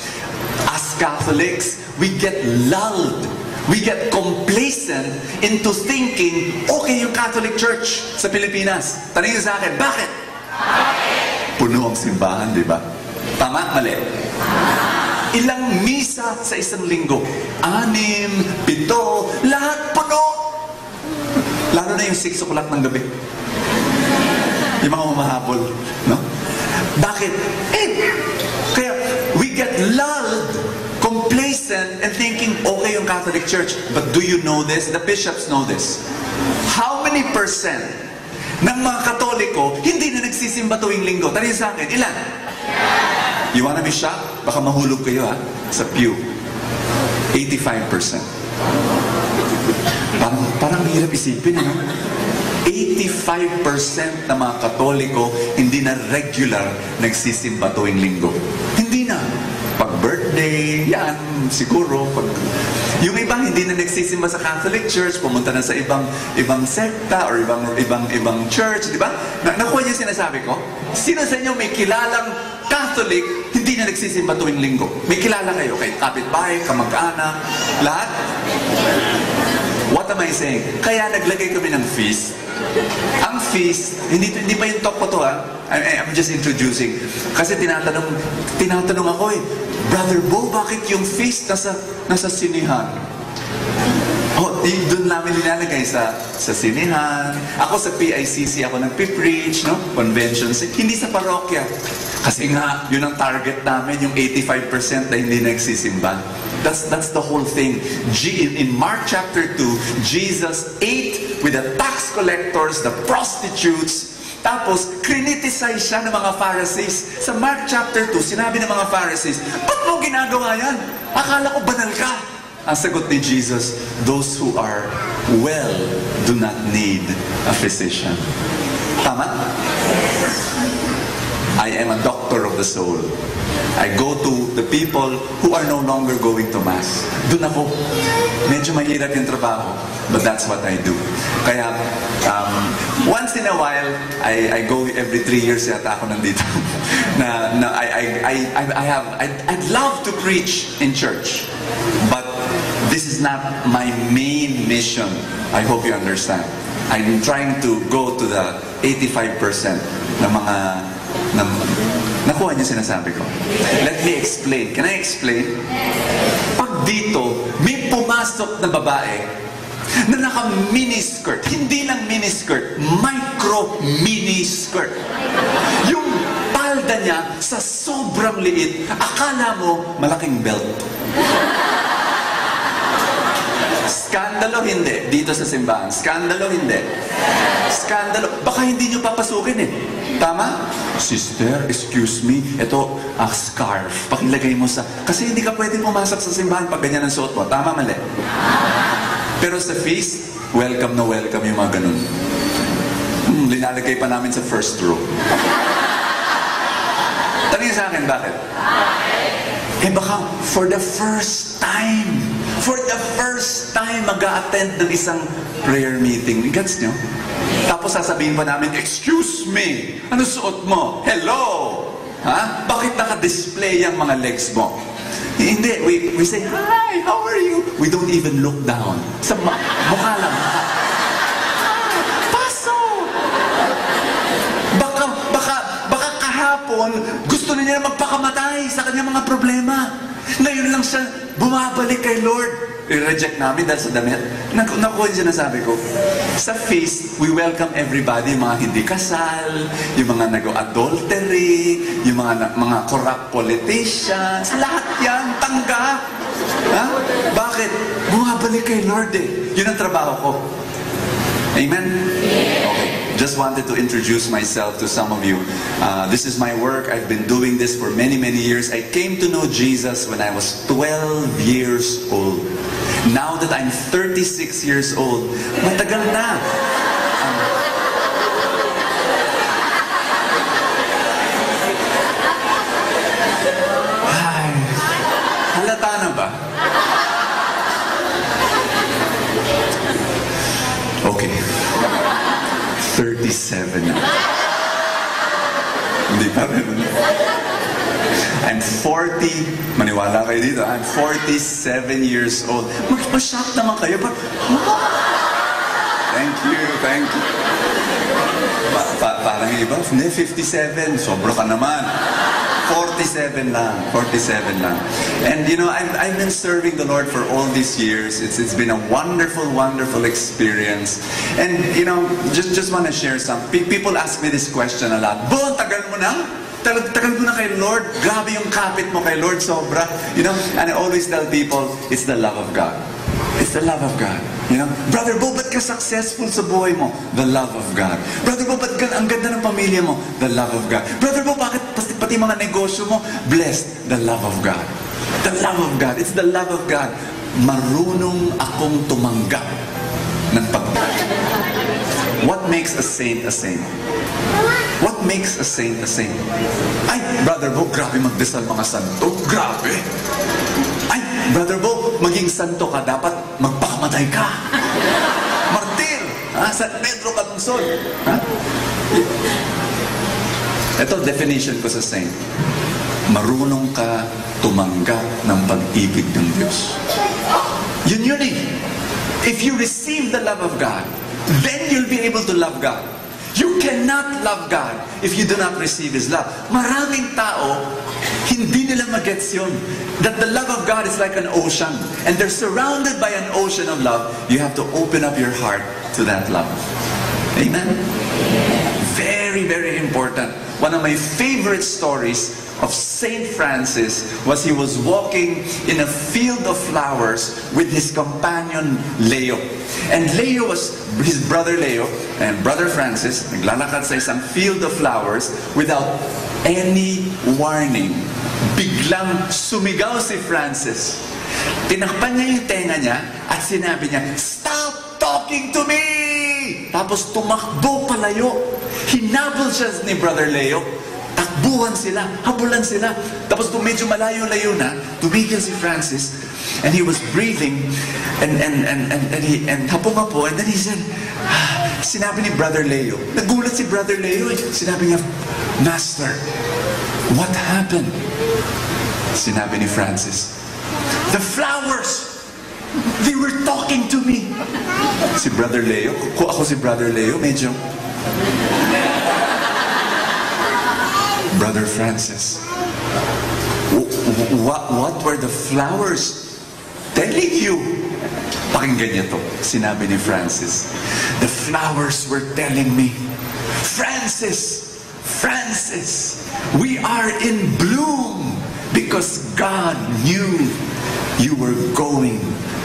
as Catholics, we get lulled. We get complacent into thinking, okay yung Catholic Church sa Pilipinas. Tanungin sa akin, bakit? puno ang simbahan, di ba? Tama? Mali? Ilang misa sa isang linggo? 6, 7, lahat puno! Lalo na yung 6 o'clock ng gabi. Yung mga umahabol, no? Bakit? Kaya we get lulled, complacent, and thinking, okay yung Catholic Church. But do you know this? The bishops know this. How many percent ng mga Katoliko hindi na nagsisimba tuwing linggo? Tanong sa akin, ilan? You wanna be shocked? Baka mahulog kayo sa pew. 85%. Parang hirap isipin, ano? 85% ng mga Katoliko hindi na regular nagsisimba tuwing linggo. Hindi na. Pag birthday, yan, siguro. Yung iba hindi na nagsisimba sa Catholic Church, pumunta na sa ibang sekta or ibang church, di ba? Nakuha niyo sinasabi ko? Sino sa inyo may kilalang Catholic, hindi na nagsisimba tuwing linggo? May kilala kayo? Kay kapitbahay, kamag-anak, lahat? What am I saying? Kaya naglagay kami ng feast. Ang feast, hindi pa yung talk ko to I'm just introducing. Kasi tinatanong ako Brother Bo, bakit yung feast nasa sinihan? Doon namin nilalagay sa sinihan. Ako sa PICC, ako nagpipreach, no? Conventions. Hindi sa parokya. Kasi nga, yun ang target namin, yung 85% na hindi nagsisimba. That's the whole thing. In Mark chapter 2, Jesus ate with the tax collectors, the prostitutes, tapos criticize siya ng mga Pharisees. Sa Mark chapter 2, sinabi ng mga Pharisees, ba't mo ginagawa yan? Akala ko banal ka. Ang sagot ni Jesus, those who are well do not need a physician. Tama? I am a doctor of the soul. I go to the people who are no longer going to Mass. Doon ako. Medyo mahirap yung trabaho. But that's what I do. Kaya, once in a while, I go every 3 years yata ako nandito. I'd love to preach in church. But this is not my main mission. I hope you understand. I'm trying to go to the 85% ng mga nakuha niyo sinasabi ko. Let me explain. Can I explain? Pag dito, may pumasok na babae na naka-miniskirt. Hindi lang miniskirt, micro-miniskirt. Yung palda niya sa sobrang liit, akala mo malaking belt. Skandalo hindi. Dito sa simbahan. Skandalo hindi. Skandalo. Baka hindi nyo papasukin Tama? Sister, excuse me. Ito, scarf. Pakilagay mo sa... Kasi hindi ka pwede pumasok sa simbahan pag ganyan ang suot mo. Tama, mali? Pero sa feast, welcome na welcome yung mga ganun. Linalagay pa namin sa first row. Tanungin sa akin, bakit? Baka for the first time mag-a-attend ng isang prayer meeting. Gets nyo? Tapos sasabihin pa namin, excuse me, ano suot mo? Hello! Ha? Bakit naka-display ang mga legs mo? Hindi, we say, hi, how are you? We don't even look down. Sa mukha lang. Paso! Baka kahapon, gusto niya magpakamatay sa kanyang mga problema. Ngayon lang siya bumabalik kay Lord. I-reject namin dahil sa damit. Nakuha yung sinasabi ko. Sa feast, we welcome everybody, yung mga hindi kasal, yung mga nag-adultery, yung mga corrupt politicians, lahat yan, tanggap. Ha? Bakit? Bumabalik kay Lord Yun ang trabaho ko. Amen? Okay. Just wanted to introduce myself to some of you. This is my work. I've been doing this for many, many years. I came to know Jesus when I was 12 years old. Now that I'm 36 years old, matagal na. Ay, halata na ba? Okay. 37 na. Hindi pa rin. I'm 40, maniwala kayo dito, I'm 47 years old. Mag-shock naman kayo, but, Thank you. Parang iba, 57, sobra ka naman. 47 lang. And you know, I've been serving the Lord for all these years. It's been a wonderful experience. And you know, just want to share some. People ask me this question a lot. Bo, tagal mo na? Tagal mo na kay Lord? Grabe yung kapit mo kay Lord, sobra. You know, and I always tell people, it's the love of God. It's the love of God. You know, Brother Bo, ba't ka successful sa buhay mo? The love of God. Brother Bo, ba't ang ganda ng pamilya mo? The love of God. Brother Bo, bakit pati mga negosyo mo? Blessed. The love of God. The love of God. It's the love of God. Marunong akong tumanggap ng What makes a saint a saint? What makes a saint a saint? Ay, Brother Bo, grabe magdasal mga santo. Grabe. Ay, Brother Bo, maging santo ka, dapat magpakamatay ka. Martir! San Pedro Calungsod. Ito, definition ko sa saint. Marunong ka tumanggap ng pag-ibig ng Diyos. Yun eh. If you receive the love of God, then you'll be able to love God. You cannot love God if you do not receive His love. Maraming tao, hindi nila magets yun. That the love of God is like an ocean. And they're surrounded by an ocean of love. You have to open up your heart to that love. Amen? Very important. One of my favorite stories of Saint Francis was he was walking in a field of flowers with his companion Leo. And Leo was his brother Leo and brother Francis naglalakad sa isang field of flowers without any warning. Biglang sumigaw si Francis. Tinakpan niya yung tenga niya at sinabi niya, "Stop talking to me!" Tapos tumakbo palayo. Hinabol siya ni Brother Leo. Takbuhan sila, habulan sila. Tapos medyo malayo-layo na, tumigil si Francis, and he was breathing, and hapo-hapo, and then he said, sinabi ni Brother Leo, nagulat si Brother Leo, sinabi niya, "Master, what happened?" Sinabi ni Francis, "The flowers, they were talking to me." Si Brother Leo, kung ako si Brother Leo, medyo, Brother Francis, what were the flowers telling you? Pakinggan niya to. Sinabi ni Francis, "The flowers were telling me, Francis, we are in bloom because God knew you were going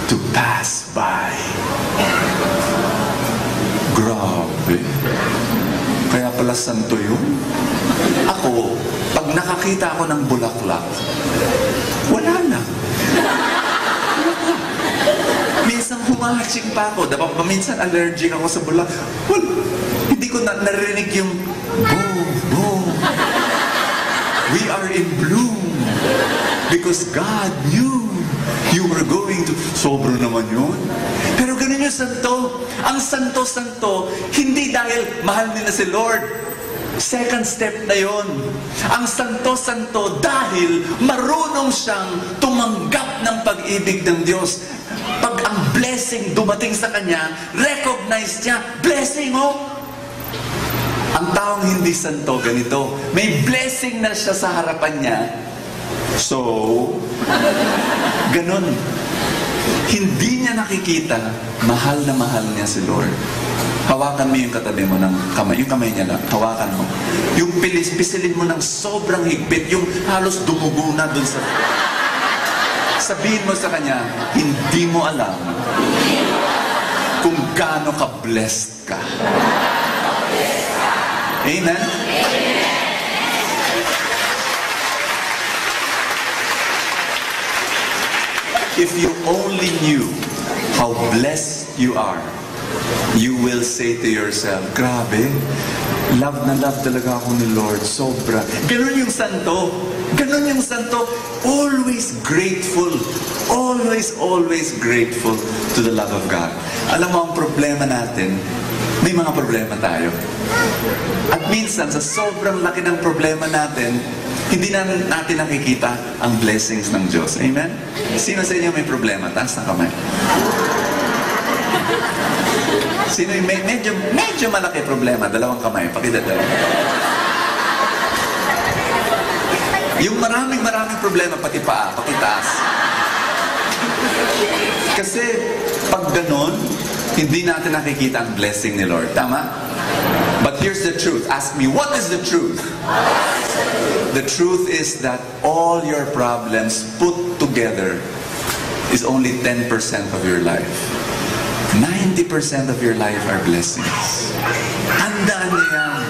to pass by." Grabe. Kaya pala santo yun. Ako, pag nakakita ako ng bulaklak, wala lang. Minsan humahaching pa ako. Dapat minsan allergic ako sa bulaklak. Hindi ko narinig yung boom. We are in bloom because God knew you were going to... Sobro naman yun. Pero ganun yung santo. Ang santo-santo, hindi dahil mahal nila si Lord. Second step na yon. Ang santo-santo dahil marunong siyang tumanggap ng pag-ibig ng Diyos. Pag ang blessing dumating sa kanya, recognize niya, blessing Ang taong hindi santo, ganito. May blessing na siya sa harapan niya. So, ganun. Hindi niya nakikita, mahal na mahal niya si Lord. Hawakan mo yung katabi mo ng kamay. Yung kamay niya lang, hawakan mo. Yung pisilin mo ng sobrang higpit, yung halos dumugo na dun sa... Sabihin mo sa kanya, hindi mo alam kung gaano ka-blessed ka. Amen? If you only knew how blessed you are, you will say to yourself, grabe, love na love talaga ako ni Lord, sobra. Ganun yung santo. Ganun yung santo. Always grateful. Always grateful to the love of God. Alam mo, ang problema natin, may mga problema tayo. At minsan, sa sobrang laki ng problema natin, hindi natin nakikita ang blessings ng Diyos. Amen? Sino sa inyo may problema? Taas na kamay. Sino yung medyo malaki problema? Dalawang kamay. Pakidadala. Yung maraming problema, pati paa, pakitaas. Kasi pag ganon, hindi natin nakikita ang blessing ni Lord. Tama? But here's the truth. Ask me, what is the truth? The truth is that all your problems put together is only 10% of your life. 90% of your life are blessings. Handaan niyo yan.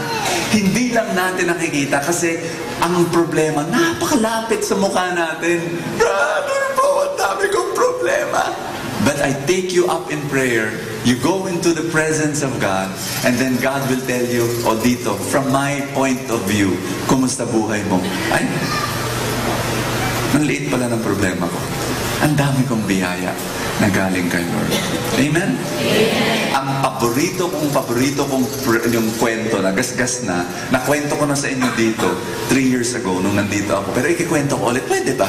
Hindi lang natin nakikita kasi ang problema, napakalapit sa mukha natin. Brother po, ang dami kong problema. But I take you up in prayer. You go into the presence of God, and then God will tell you, o dito, from my point of view, kumusta buhay mo? Ay, ang liit pala ng problema ko. Ang dami kong biyaya na galing kay Lord. Amen? Ang paborito kong yung kwento na gasgas na, nakwento ko na sa inyo dito 3 years ago nung nandito ako. Pero ikikwento ko ulit, pwede ba?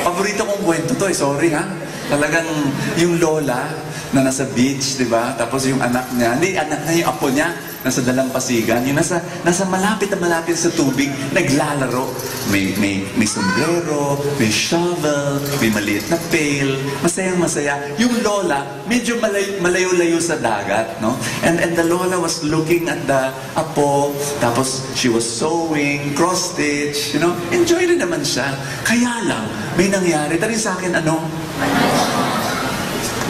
Paborito kong kwento to, sorry ha. Talagang yung lola na nasa beach, di ba? Tapos yung anak niya, hindi anak na yung apo niya, nasa dalampasigan, yung nasa malapit sa tubig, naglalaro. May sombrero, may shovel, may maliit na pail, masayang-masaya. Yung lola, medyo malayo-layo sa dagat, no? And the lola was looking at the apo, tapos she was sewing, cross-stitch, you know? Enjoy rin naman siya. Kaya lang, may nangyari. Tari sa akin,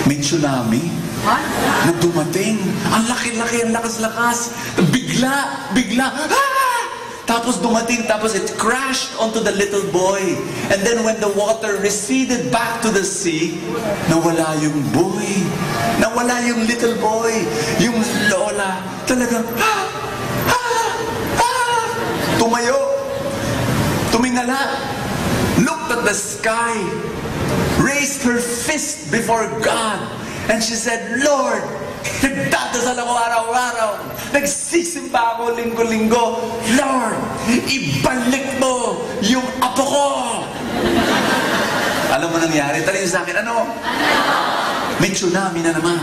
may tsunami na dumating. Ang laki-laki, ang lakas-lakas. Bigla. Ah! Tapos dumating, tapos it crashed onto the little boy. And then when the water receded back to the sea, nawala yung boy. Nawala yung little boy. Yung lola, talagang, tumayo. Tumingala. Looked at the sky. Raised her fist before God. And she said, Lord, nagdadasal ako araw-araw. Nagsisimba ako linggo-linggo. Lord, ibalik mo yung apo ko. Alam mo nangyari? Talino sa akin, may tsunami na naman.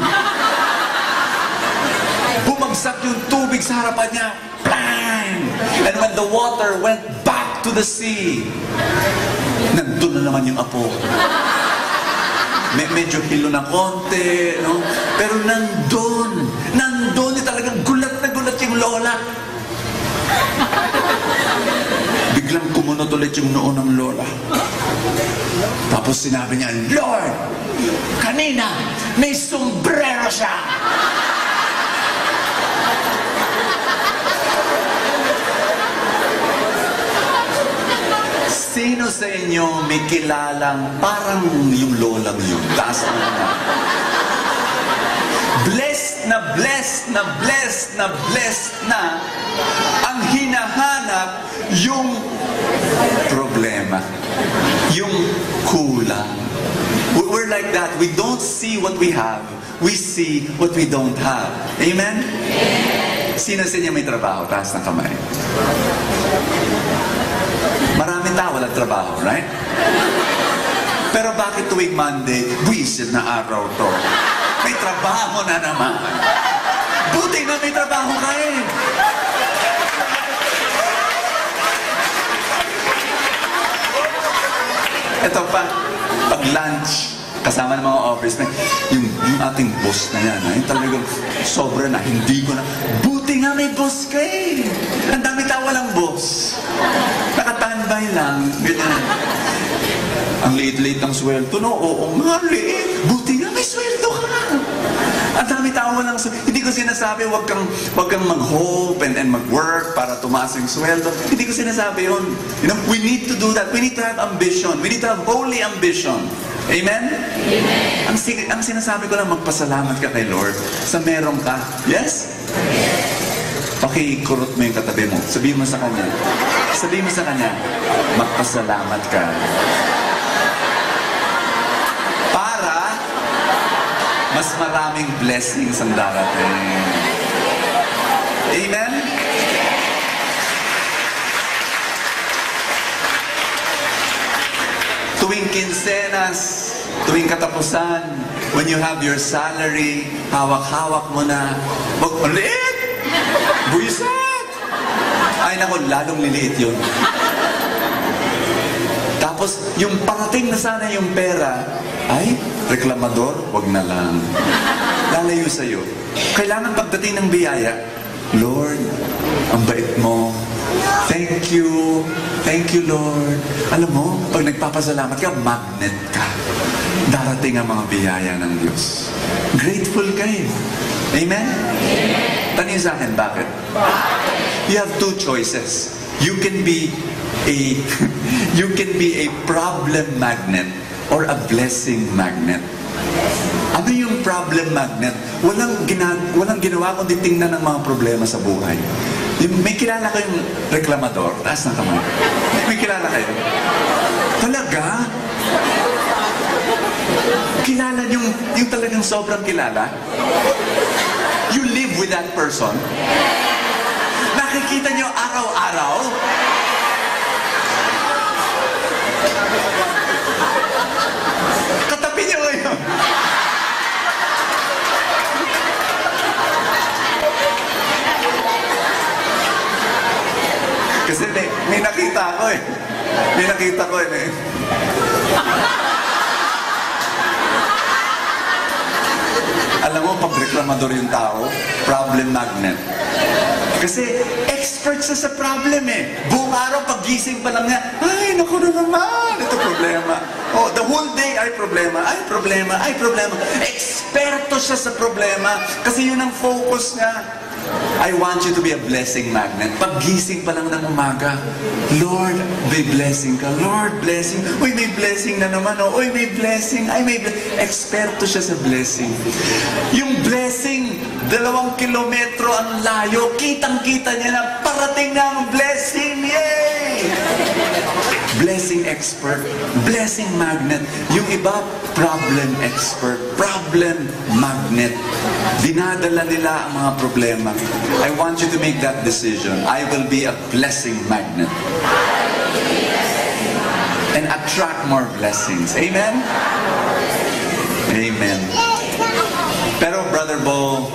Bumagsak yung tubig sa harapan niya. Bang! And when the water went back to the sea, nandun na naman yung apo. Medyo hilo na konti, no? Pero nandun talagang gulat na gulat yung lola. Biglang kumunot ulit yung noo ng lola. Tapos sinabi niya, Lord, kanina may sombrero siya. Sino sa inyo may kilalang parang yung lolang yun? Taas na naman. Blessed na ang hinahanap yung problema, yung kulang. We're like that. We don't see what we have. We see what we don't have. Amen? Sino sa inyo may trabaho? Taas ng kamay. Maraming tao walang trabaho, right? Pero bakit tuwing Monday, buwisit na araw to? May trabaho na naman. Buti na may trabaho ka eh. Ito pa, pag lunch, kasama ng mga office, yung ating boss na yan, yung talagang sobra na, hindi ko na, buti nga may boss ka eh. Ang dami tao walang boss. Nakatambay lang, ganyan. Ang liit-liit ng sweldo, no? Oo nga, liit. Buti nga may sweldo ka. Ang dami tao walang sweldo. Hindi ko sinasabi, wag kang mag-hope and mag-work para tumaas yung sweldo. Hindi ko sinasabi yun. You know, we need to do that. We need to have ambition. We need to have holy ambition. Amen? Amen. Ang sinasabi ko lang, magpasalamat ka kay Lord sa meron ka. Yes? Pakikurot mo yung katabi mo. Sabihin mo sa kanya, magpasalamat ka. Para mas maraming blessings ang darating. Amen? Tuwing kinsenas, tuwing katapusan, When you have your salary, hawak-hawak mo na, ang liit! Buisit! Ay nako, lalong liliit yun. Tapos, yung parating na sana yung pera, ay, reklamador, wag na lang. Lalayo sa'yo. Kailangan pagdating ng biyaya, Lord, ang bait mo. Thank you. Thank you, Lord. Alam mo, pag nagpapasalamat ka, magnet ka. Darating ang mga biyaya ng Diyos. Grateful kayo. Amen? Tanungin sa akin, bakit? You have two choices. You can be a problem magnet or a blessing magnet. Ano yung problem magnet? Walang ginawa kundi tingnan ng mga problema sa buhay. May kilala kayong reklamador? Taas ng kamay. May kilala kayo? Talaga? Kilala yung talagang sobrang kilala? You live with that person? Nakikita nyo araw-araw? Katabi nyo ngayon. Kasi may nakita ko eh. May nakita ko eh. Alam mo, pag reklamador yung tao, problem magnet. Kasi expert siya sa problem eh. Buong araw, pag-gising pa lang niya, ay, naku na naman, ito problema. Oh, the whole day, ay problema, ay problema, ay problema. Eksperto siya sa problema kasi yun ang focus niya. I want you to be a blessing magnet. Pag-gising pa lang ng umaga, Lord, may blessing ka. Lord, blessing. Uy, may blessing na naman. Oh. Uy, may blessing. Ay, may blessing. Eksperto siya sa blessing. Yung blessing, 2 kilometro ang layo. Kitang-kita niya na parating na ang blessing. Yay! Blessing expert, blessing magnet. Yung iba, problem expert, problem magnet. Dinadala nila ang mga problema. I want you to make that decision. I will be a blessing magnet. And attract more blessings. Amen? Amen. Pero Brother Bo,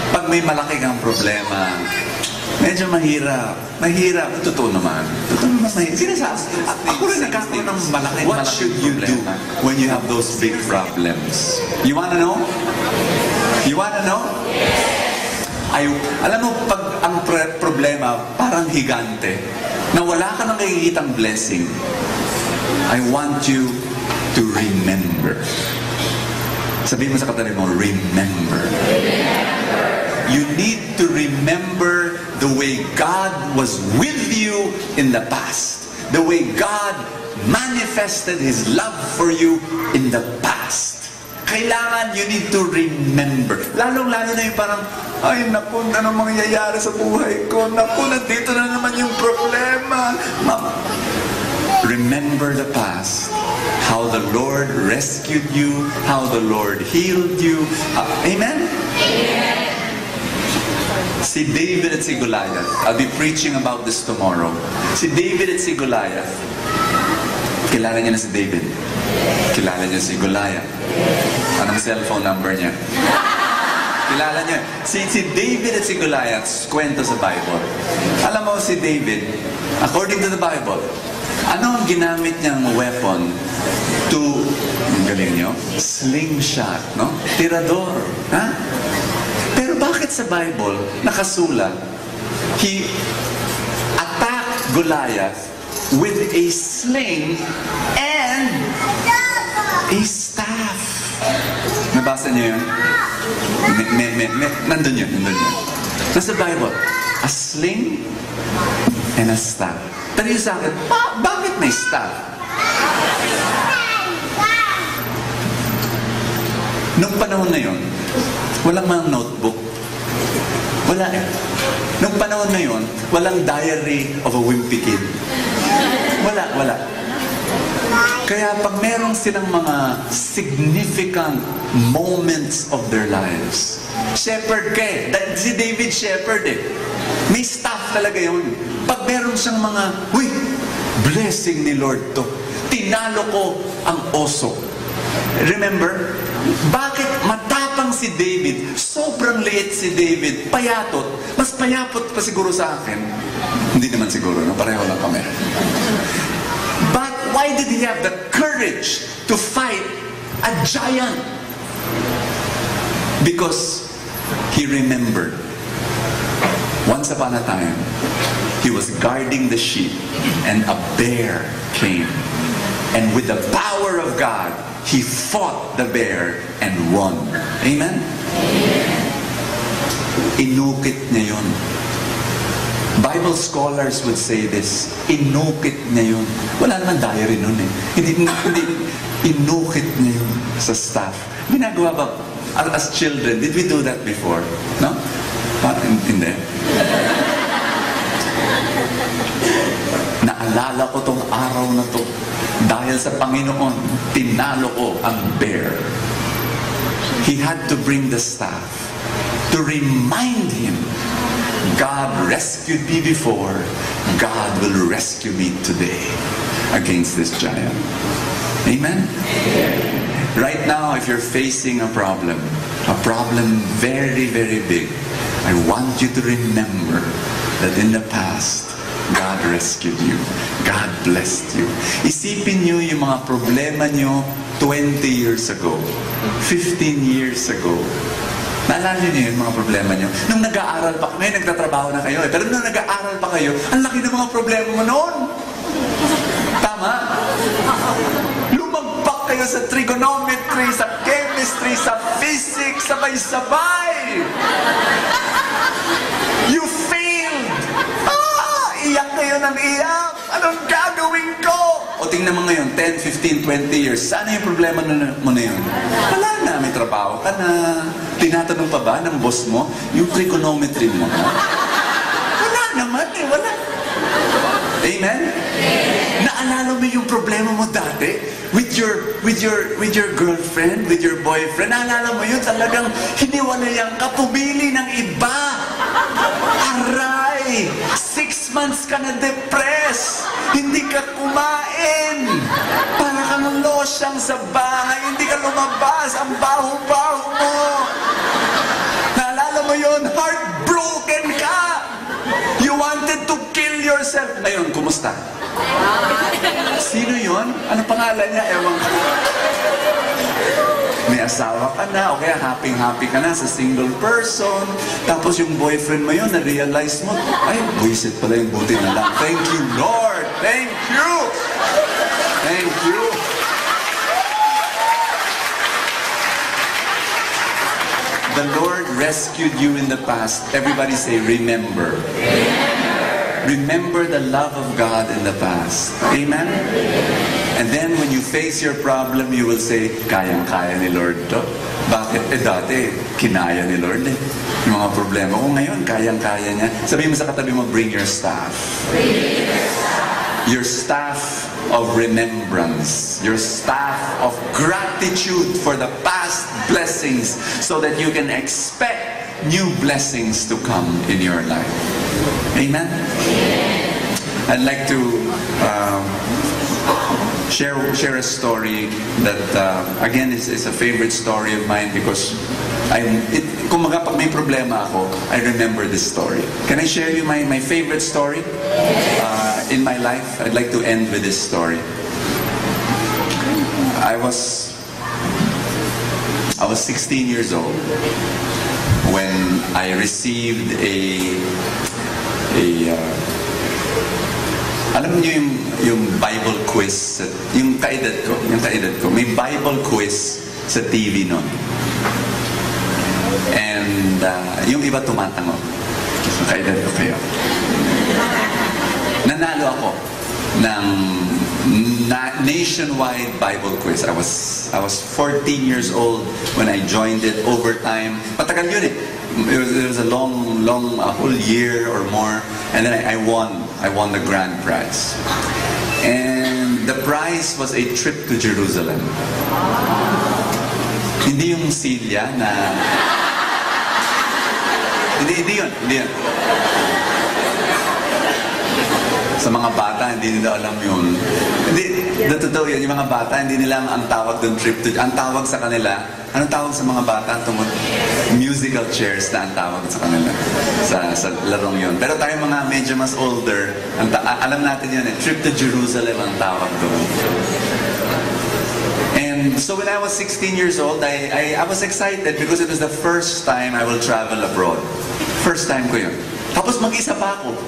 pag may malaki kang problema, medyo mahirap. Mahirap. Totoo naman. Totoo naman mahirap. Sinasabi, ako rin nagkakaroon ng malaki. What should you do when you have those big problems? You wanna know? You wanna know? Alam mo, pag ang problema parang higante, na wala ka nang nakikitang blessing, I want you to remember. Sabihin mo sa katabi mo, remember. You need to remember the way God was with you in the past. The way God manifested His love for you in the past. Kailangan you need to remember. Lalong-lalo na yung parang, ay naku, ano mangyayari sa buhay ko? Naku, nandito na naman yung problema. Remember the past. How the Lord rescued you. How the Lord healed you. Amen? Amen. Si David at si Goliath. I'll be preaching about this tomorrow. Si David at si Goliath. Kilala niya na si David. Kilala niya si Goliath. Anong cellphone number niya? Kilala niya. Si David at si Goliath, kwento sa Bible. Alam mo si David, according to the Bible, ano ang ginamit niyang weapon to, ang galing niyo, slingshot, no? Tirador. Ha? Pero bakit sa Bible nakasulat, he attacked Goliath with a sling and a staff? Nabasa niyo yun? Nandun yun. Nasa Bible, a sling and a staff. Tanong sa akin, bakit may staff? Nung panahon na yun, walang mga notebook. Wala eh. Nung panahon na yun, walang diary of a wimpy kid. Wala. Kaya pag merong silang mga significant moments of their lives, shepherd ka eh. Si David shepherd eh. May staff talaga yun. Pag meron siyang mga, blessing ni Lord to. Tinalo ko ang oso. Remember? Bakit matapang si David? Sobrang liit si David. Payatot. Mas payapot pa siguro sa akin. Hindi naman siguro, no? Pareho lang kami. But why did he have the courage to fight a giant? Because he remembered. Once upon a time, he was guarding the sheep and a bear came. And with the power of God, he fought the bear and won. Amen? Inukit niya yun. Bible scholars would say this, inukit niya yun. Wala naman diary nun eh. Hindi, inukit niya yun sa staff. Ginagawa ba, as children, did we do that before? No? Hindi. Naalala ko tong araw na to. Dahil sa Panginoon, tinalo ko ang bear. He had to bring the staff to remind him, God rescued me before, God will rescue me today against this giant. Amen? Right now, if you're facing a problem very, very big, I want you to remember that in the past, God rescued you. God blessed you. Isipin nyo yung mga problema nyo 20 years ago, 15 years ago. Naalala niyo yung mga problema nyo? Nung nag-aaral pa, ngayon nagtatrabaho na kayo, pero nung nag-aaral pa kayo, ang laki ng mga problema mo noon. Tama? Lumagpak kayo sa trigonometry, sa chemistry, sa physics, sabay-sabay. You failed. Iyak kayo ng iyak. Anong gagawin ko? O tingnan mo ngayon, 10, 15, 20 years, sana yung problema mo na yun? Wala na, may trabaho ka na. Tinatanong pa ba ng boss mo yung trigonometry mo? Wala naman eh, wala. Amen? Naalala mo yung problema mo dati? With your girlfriend, with your boyfriend, naalala mo yun, talagang hiniwalayan ka, pumili ng iba. Aray! 6 months ka na depressed. Hindi ka kumain. Para kang losyang sa bahay. Hindi ka lumabas. Ang baho-baho mo. Naalala mo yun? Heartbroken ka. You wanted to kill yourself. Ngayon, kumusta? Sino yun? Ano pangalan niya? Ewan ko. May asawa ka na, o kaya happy-happy ka na sa single person. Tapos yung boyfriend mo yun, na-realize mo, ay, buwisit pala yung buti na lang. Thank you, Lord! Thank you! Thank you! The Lord rescued you in the past. Everybody say, remember. Remember the love of God in the past. Amen? And then when you face your problem, you will say, kayang-kaya ni Lord to. Bakit? Dati, kinaya ni Lord eh. Yung mga problema ko ngayon, kayang-kaya niya. Sabihin mo sa katabi mo, bring your staff. Your staff of remembrance. Your staff of gratitude for the past blessings so that you can expect new blessings to come in your life. Amen? I'd like to share a story that again is a favorite story of mine because kung pag may problema ako, I remember this story. Can I share you my favorite story in my life? I'd like to end with this story. I was 16 years old when I received alam niyo yung Bible quiz, yung kaedad ko, may Bible quiz sa TV noon. And yung iba tumatango. So kaedad ko kayo. Nanalo ako ng nationwide Bible quiz. I was 14 years old when I joined it. Overtime. Matagal yun eh. It was a long, a whole year or more. And then I won the grand prize. And the prize was a trip to Jerusalem. Hindi yung Celia na... Hindi yun. Sa mga bata, hindi nila alam yun. Hindi, totoo yun, yung mga bata, hindi nila ang tawag doon ang tawag sa kanila, anong tawag sa mga bata? Musical chairs na ang tawag sa kanila sa larong yun. Pero tayo mga medyo mas older, alam natin yun trip to Jerusalem ang tawag doon. And so when I was 16 years old, I was excited because it was the first time I will travel abroad. First time ko yun. Tapos mag-isa pa ako.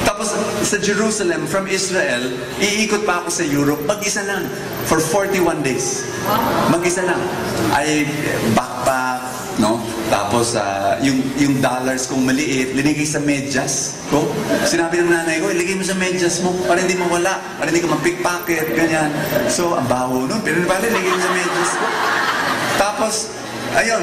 Tapos sa Jerusalem, from Israel, iikot pa ako sa Europe, mag-isa lang. For 41 days. Mag-isa lang. I backpack, no? Tapos yung dollars kong maliit, linigay sa medyas ko. Sinabi ng nanay ko, iligay mo sa medyas mo para hindi mawala, para hindi ka mag-pickpocket, ganyan. So, ang baho nun. Pero bali, iligay mo sa medyas ko. Tapos, ayun,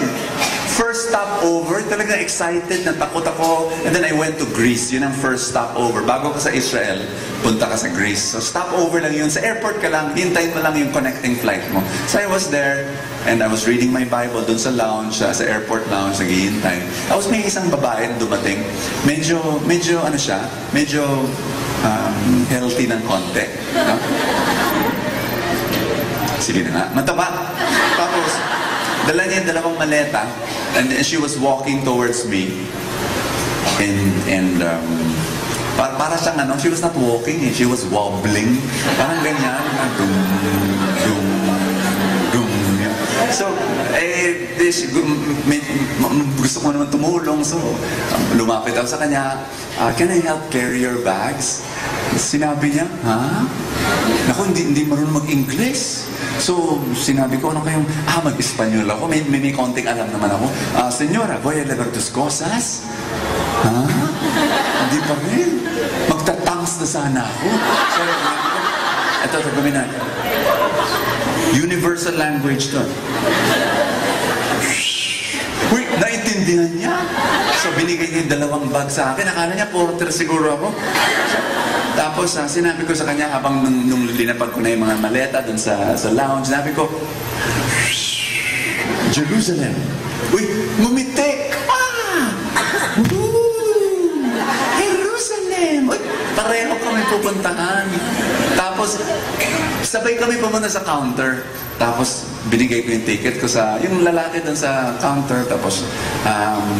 first stopover, talagang excited, natakot ako. And then I went to Greece. Yun ang first stopover. Bago ka sa Israel, punta ka sa Greece. So stopover lang yun. Sa airport ka lang, hintayin mo lang yung connecting flight mo. So I was there, and I was reading my Bible dun sa lounge, sa airport lounge, naghihintay. Tapos may isang babae na dumating. Medyo ano siya, medyo healthy ng konti. No? Sige na nga, mataba. Tapos, dala niya yung dalawang maleta, and she was walking towards me, and para siyang she was not walking, she was wobbling, parang ganyan, dum, dum, dum. So, gusto ko naman tumulong, so lumapit ako sa kanya, can I help carry your bags? Sinabi niya, ha? Naku, hindi marunong mag-English. So, sinabi ko, ano kayong, mag-Espanyol ako, may konting alam naman ako. Senyora, voy a llevar tus cosas? Ha? Hindi pa rin. Magtatangs na sana ako. So, ito, gawin natin. Universal language to. Uy, naintindihan niya. So, binigay niya yung dalawang bag sa akin. Akala niya, porter siguro ako. Tapos, sinabi ko sa kanya, habang nung linapag ko na yung mga maleta dun sa lounge, sinabi ko, Jerusalem. Uy, ngumiti! Jerusalem! Uy, pareho kami pupuntahan. Tapos, sabay kami pumunta sa counter. Tapos, binigay ko yung ticket ko sa, yung lalaki dun sa counter. Tapos,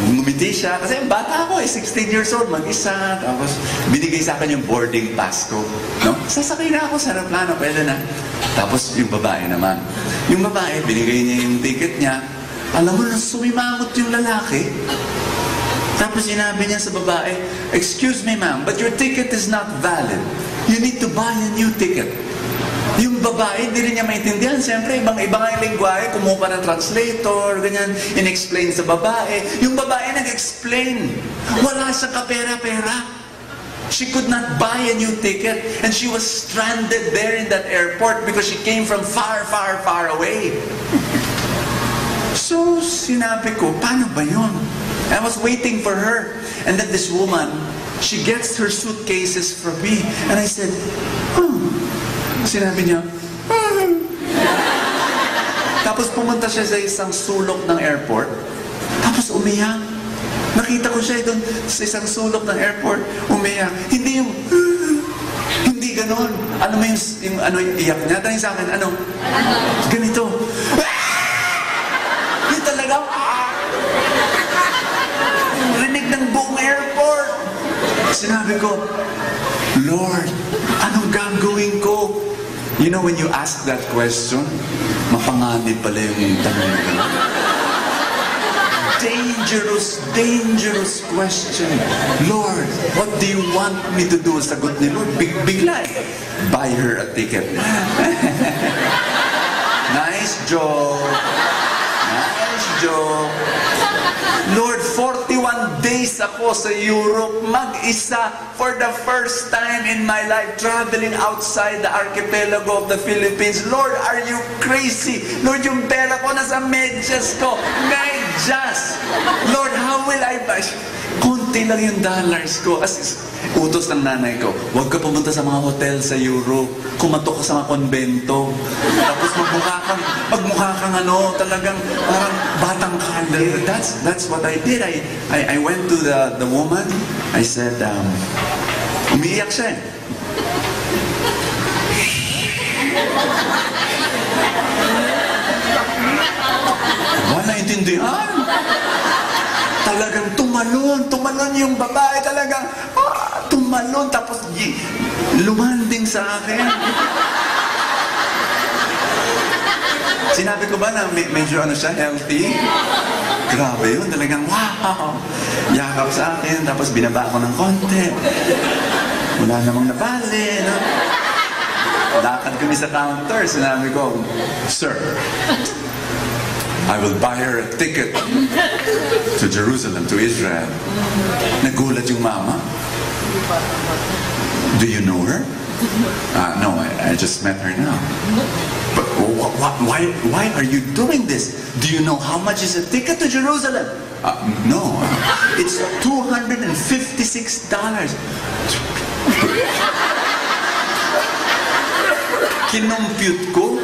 ngumiti siya. Kasi bata ako 16 years old, mag-isa. Tapos, binigay sa akin yung boarding pass ko. No? Sasakay na ako sa aeroplano, pwede na. Tapos, yung babae naman. Yung babae, binigay niya yung ticket niya. Alam mo, sumimangot yung lalaki. Tapos, sinabi niya sa babae, excuse me ma'am, but your ticket is not valid. You need to buy a new ticket. Yung babae, hindi rin niya maintindihan. Siyempre, ibang-iba nga yung lingwahe, kumuha pa ng translator, ganyan, in-explain sa babae. Yung babae nag-explain. Wala siyang kapera-pera. She could not buy a new ticket, and she was stranded there in that airport because she came from far, far, far away. So, sinabi ko, paano ba yun? I was waiting for her. And then this woman, she gets her suitcases from me. And I said, Sinabi niya, Tapos pumunta siya sa isang sulok ng airport. Tapos umiyak. Nakita ko siya doon sa isang sulok ng airport. Umiyak. Hindi yung, hindi ganon. Ano mo yung ano yung iyak niya? Tanong sa akin, ano? Ganito. Yung talaga, rinig ng buong airport. Sinabi ko, Lord, anong gagawin ko? You know, when you ask that question, mapanganib pala yung tanong ko. Dangerous, dangerous question. Lord, what do you want me to do? Sagot ni Lord, bigla eh. Buy her a ticket. Nice joke. Nice joke. Lord, 41 days ako sa Europe, mag-isa, for the first time in my life, traveling outside the archipelago of the Philippines. Lord, are you crazy? Lord, yung pera ko nasa medyas ko. Medyas! Lord, how will I buy? Kunti lang yung dollars ko. As utos ng nanay ko, huwag ka pumunta sa mga hotel sa Europe. Kumatok ka sa mga konbento. Tapos magmukha kang ano, talagang parang batang kalder. That's what I did. I went to the woman. I said, umiiyak siya. Wala naintindihan. Talagang tumalon yung babae, talagang tumalon, tapos lumanding sa akin. Sinabi ko ba na medyo siya, healthy? Grabe yun, talagang wow! Yakap sa akin, tapos binaba ako ng konti. Wala namang nabali, no? Lakad kami sa counter, sinabi ko, Sir, I will buy her a ticket to Jerusalem, to Israel. Nagulat yung mama. Do you know her? No, I just met her now. But why are you doing this? Do you know how much is a ticket to Jerusalem? No, it's $256. Kinumpute ko,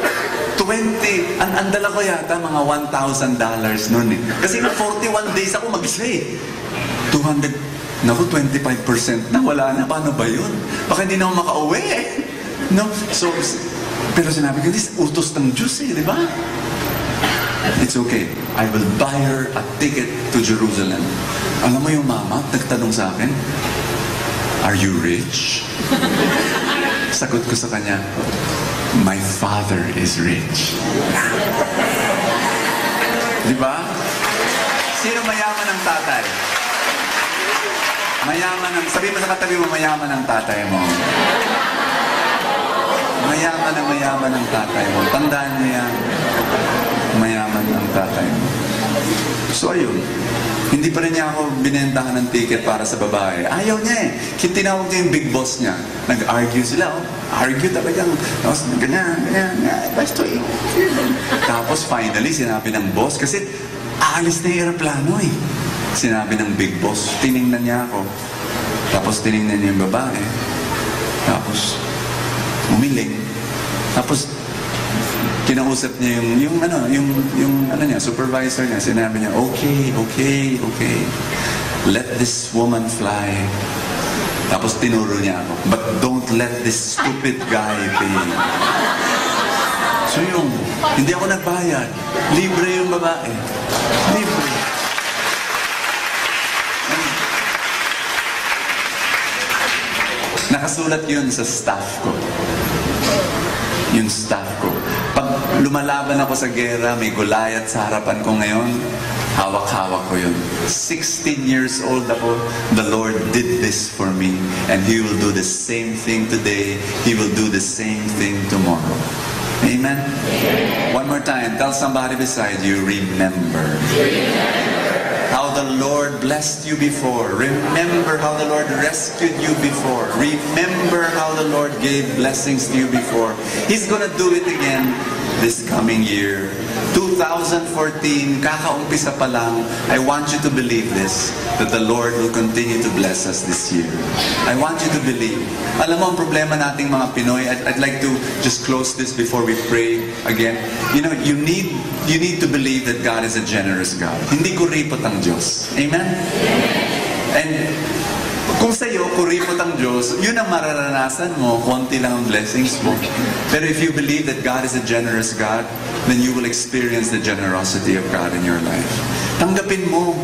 20, ang dala ko yata mga $1,000 noon eh. Kasi na 41 days ako mag-isa eh. 200, naku, 25% na, wala na, paano ba yun? Baka hindi na ako makauwi eh. No? So, pero sinabi ko, this utos ng Diyos eh, di ba? It's okay. I will buy her a ticket to Jerusalem. Alam mo yung mama, nagtanong sa akin, are you rich? Sagot ko sa kanya, my father is rich. Di ba? Sino mayaman ang tatay? Sabi mo sa katabi mo, mayaman ang tatay mo. Mayaman ang tatay mo. Tandaan mo yan. Mayaman ang tatay mo. So ayun, hindi pa rin niya ako binentahan ng ticket para sa babae. Ayaw niya eh. Tinawag niya yung big boss niya. Nag-argue sila. Argue talagang. Tapos ganyan. Basto eh. Tapos finally, sinabi ng boss, kasi aalis na yung aeroplano eh. Sinabi ng big boss, tiningnan niya ako. Tapos tiningnan niya yung babae. Tapos umiling. Tapos kinausap niya yung supervisor niya. Sinabi niya, okay. Let this woman fly. Tapos tinuro niya ako, but don't let this stupid guy pay. So yung, hindi ako nagbayad. Libre yung babae. Libre. Nakasulat yun sa staff ko. Yung staff ko. Pag lumalaban ako sa gera, may Goliath sa harapan ko ngayon, hawak-hawak ko yun. 16 years old ako, the Lord did this for me, and He will do the same thing today. He will do the same thing tomorrow. Amen? One more time, tell somebody beside you, remember. How the Lord blessed you before. Remember how the Lord rescued you before. Remember how the Lord gave blessings to you before. He's gonna do it again this coming year. 2014, kakaumpisa pa lang, I want you to believe this, that the Lord will continue to bless us this year. I want you to believe. Alam mo ang problema nating mga Pinoy, I'd like to just close this before we pray again. You know, you need to believe that God is a generous God. Hindi kuripot ang Diyos. Amen? And kung sa'yo, kuripot ang Diyos, yun ang mararanasan mo, konti lang ang blessings mo. Pero if you believe that God is a generous God, then you will experience the generosity of God in your life. Tanggapin mo.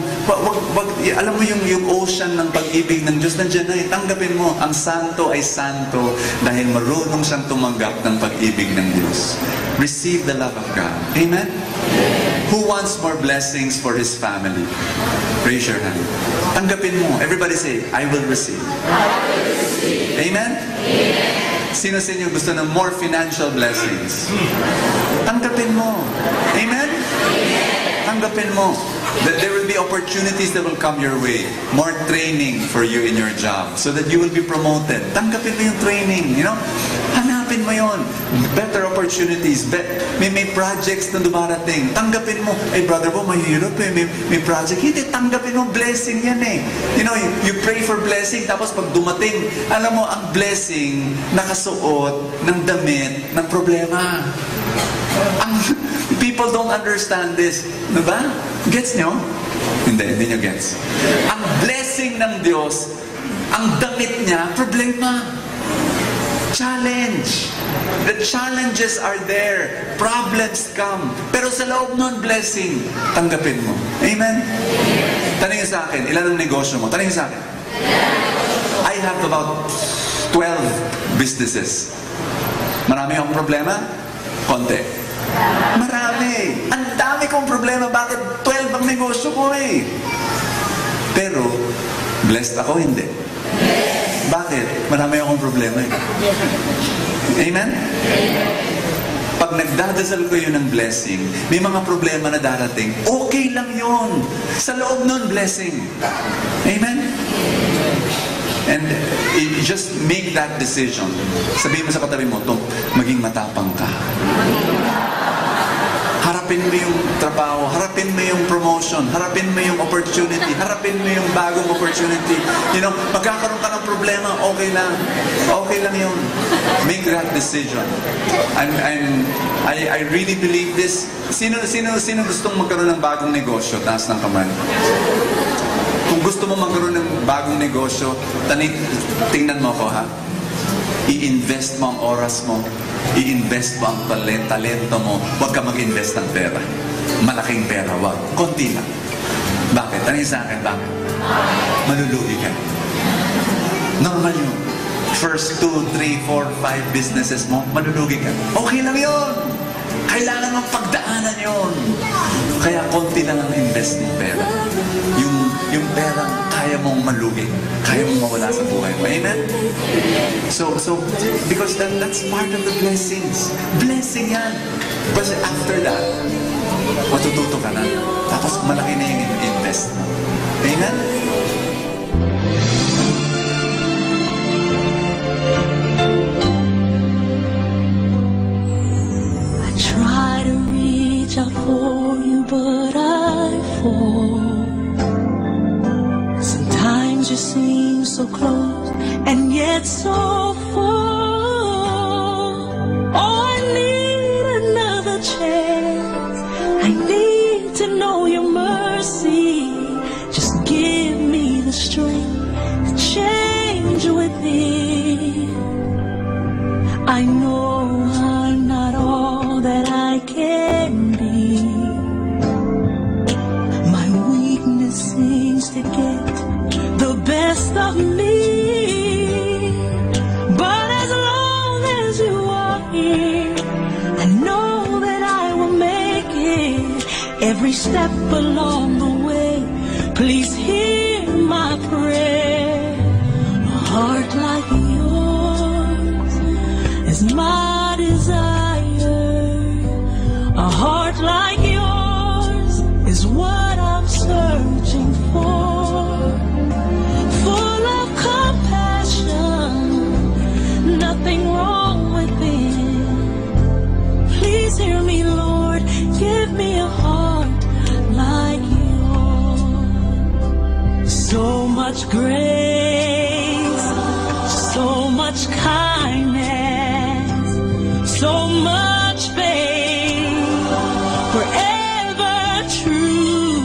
Alam mo yung ocean ng pag-ibig ng Diyos, nandiyan na eh. Tanggapin mo. Ang santo ay santo dahil marunong siyang tumanggap ng pag-ibig ng Diyos. Receive the love of God. Amen? Who wants more blessings for his family? Raise your hand. Tanggapin mo. Everybody say, I will receive. Amen? Sino sa inyo gusto ng more financial blessings? Tanggapin mo. Amen? Tanggapin mo. There will be opportunities that will come your way. More training for you in your job so that you will be promoted. Tanggapin mo yung training, you know? Hanapin mo yon. Better opportunities. May projects na dumarating. Tanggapin mo. Ay, brother po, mahirap eh. May project. Hindi, tanggapin mo. Blessing yan eh. You know, you pray for blessing, tapos pag dumating, alam mo, ang blessing, nakasuot ng damit ng problema. People don't understand this. Diba? Gets nyo? Hindi nyo gets. Ang blessing ng Diyos, ang damit niya, problema. Challenge. The challenges are there. Problems come. Pero sa loob nun, blessing. Tanggapin mo. Amen? Tanungin sa akin, ilan ang negosyo mo? Tanungin sa akin. I have about 12 businesses. Marami akong problema? Konti. Marami. Ang dami kong problema. Bakit 12 ang negosyo ko eh? Pero, blessed ako, hindi. Bakit? Marami akong problema eh. Amen? Pag nagdadasal ko yun ng blessing, may mga problema na darating, okay lang yun. Sa loob nun, blessing. Amen? And just make that decision. Sabihin mo sa katabi mo, maging matapang ka. Harapin mo yung trabaho, harapin mo yung promotion, harapin mo yung opportunity, harapin mo yung bagong opportunity. You know, magkakaroon ka ng problema, okay lang. Okay lang yun. Make that decision. I really believe this. Sino gustong magkaroon ng bagong negosyo? Taas ng kamay. Kung gusto mo magkaroon ng bagong negosyo, tingnan mo ako ha. I-invest mo ang oras mo. I-invest mo ang talento mo. Huwag ka mag-invest ng pera. Malaking pera, wag. Konti lang. Bakit? Tanong sa akin, bakit? Malulugi ka. Normal yun. First 2, 3, 4, 5 businesses mo, malulugi ka. Okay lang yun. Kailangan mong pagdaanan yun. Kaya konti lang ang invest ng pera. Yung perang kaya mong malugi, kaya mong mawala sa buhay mo. Amen? So because that's part of the blessings. Blessing yan. But after that, matututo ka na. Tapos malaki na yung invest mo. Amen? I try to reach out for you, but I fall. You seem so close and yet so far. Oh, I need another chance. I need to know your mercy. Just give me the strength to change within. I know I'm not all that I can be. My weakness seems to get the best of me, but as long as you are here, I know that I will make it. Every step along the way, please hear my prayer. A heart like yours is my desire. A heart like yours is what I'm searching for. Nothing wrong within. Please hear me, Lord. Give me a heart like yours. So much grace, so much kindness, so much faith, forever true,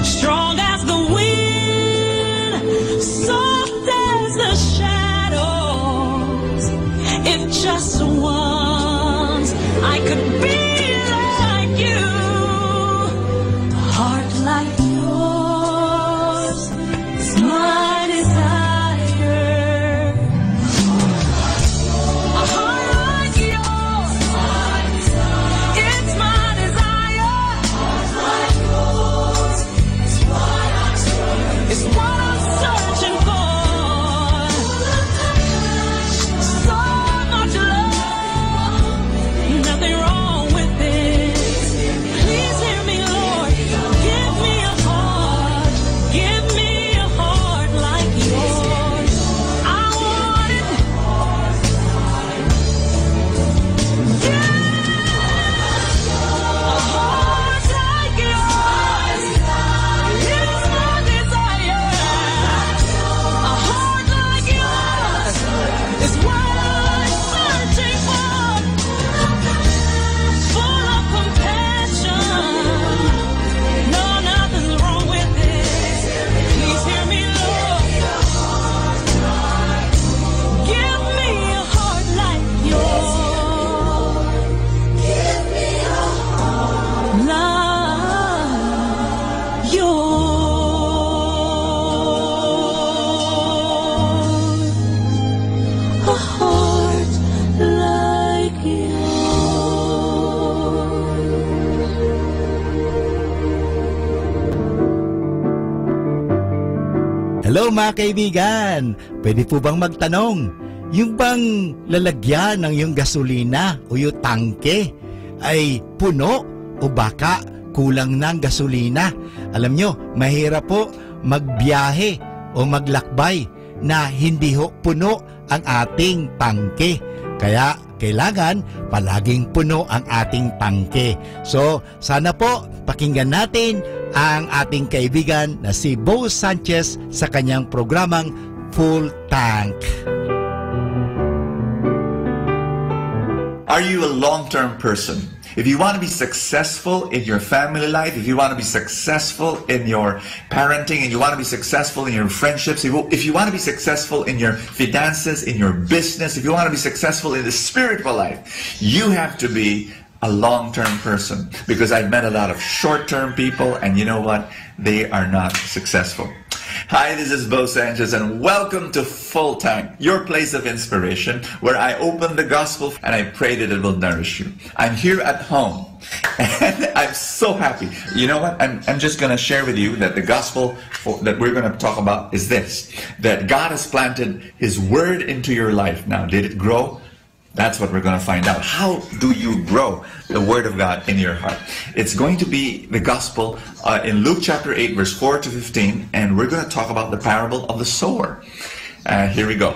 strong as the wind, soft as the shadows. If just once I could be like you, a heart like yours is mine. Hello mga kaibigan! Pwede po bang magtanong? Yung bang lalagyan ng yung gasolina o yung tangke ay puno o baka kulang ng gasolina? Alam nyo, mahirap po magbiyahe o maglakbay na hindi ho puno ang ating tangke. Kaya kailangan palaging puno ang ating tangke. So, sana po pakinggan natin ang ating kaibigan na si Bo Sanchez sa kanyang programang Full Tank. Are you a long-term person? If you want to be successful in your family life, if you want to be successful in your parenting, and you want to be successful in your friendships, if you want to be successful in your finances, in your business, if you want to be successful in the spiritual life, you have to be a long-term person. Because I've met a lot of short-term people, and you know what? They are not successful. Hi, this is Bo Sanchez, and welcome to Full Tank, your place of inspiration, where I open the gospel and I pray that it will nourish you. I'm here at home, and I'm so happy. You know what? I'm just going to share with you that the gospel that we're going to talk about is this, that God has planted His word into your life. Now, did it grow? That's what we're going to find out. How do you grow the Word of God in your heart? It's going to be the Gospel in Luke chapter 8, verse 4 to 15, and we're going to talk about the parable of the sower. Here we go.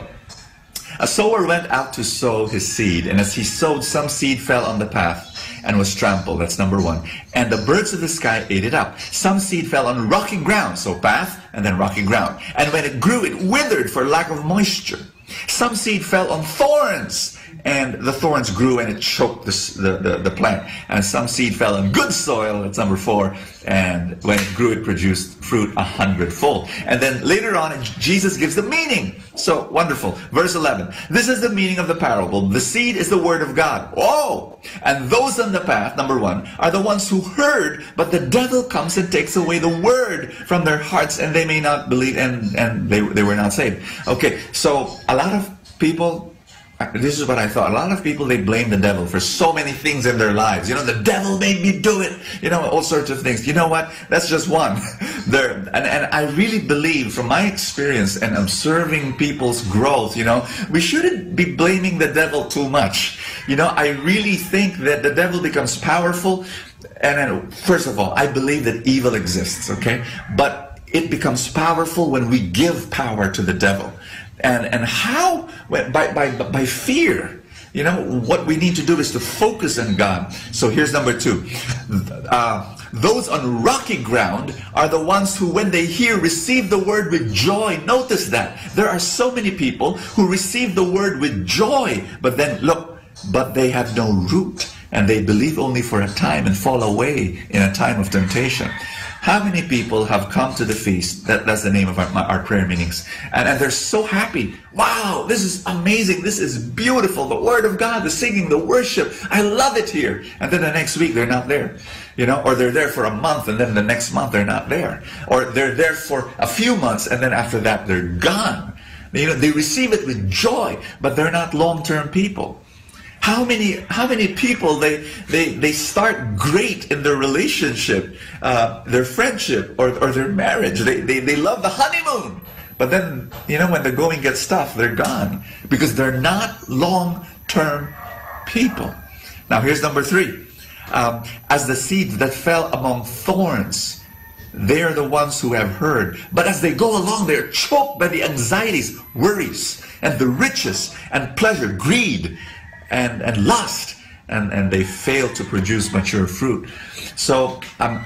A sower went out to sow his seed, and as he sowed, some seed fell on the path and was trampled. That's number one. And the birds of the sky ate it up. Some seed fell on rocky ground, so path and then rocky ground. And when it grew, it withered for lack of moisture. Some seed fell on thorns, and the thorns grew and it choked the plant. And some seed fell in good soil, that's number 4, and when it grew it produced fruit 100-fold. And then later on Jesus gives the meaning. So wonderful. Verse 11. This is the meaning of the parable. The seed is the word of God. Oh! And those on the path, number 1, are the ones who heard, but the devil comes and takes away the word from their hearts, and they may not believe, and they were not saved. Okay, so a lot of people, this is what I thought. A lot of people, they blame the devil for so many things in their lives. You know, the devil made me do it. You know, all sorts of things. You know what? That's just one. And I really believe, from my experience and observing people's growth, you know, we shouldn't be blaming the devil too much. You know, I really think that the devil becomes powerful. And first of all, I believe that evil exists, okay? But it becomes powerful when we give power to the devil. And how? By fear. You know, what we need to do is to focus on God. So here's number 2. Those on rocky ground are the ones who, when they hear, receive the word with joy. Notice that. There are so many people who receive the word with joy, but then, look, but they have no root, and they believe only for a time and fall away in a time of temptation. How many people have come to the feast? That's the name of our prayer meetings. And they're so happy. Wow, this is amazing. This is beautiful. The Word of God, the singing, the worship. I love it here. And then the next week, they're not there. You know, or they're there for a month, and then the next month, they're not there. Or they're there for a few months, and then after that, they're gone. You know, they receive it with joy, but they're not long-term people. How many people they start great in their relationship, their friendship, or their marriage. They love the honeymoon, but then, you know, when the going gets tough, they're gone because they're not long-term people. Now here's number 3. As the seeds that fell among thorns, they are the ones who have heard, but as they go along, they're choked by the anxieties, worries, and the riches and pleasure, greed, and lust, and they fail to produce mature fruit. So I'm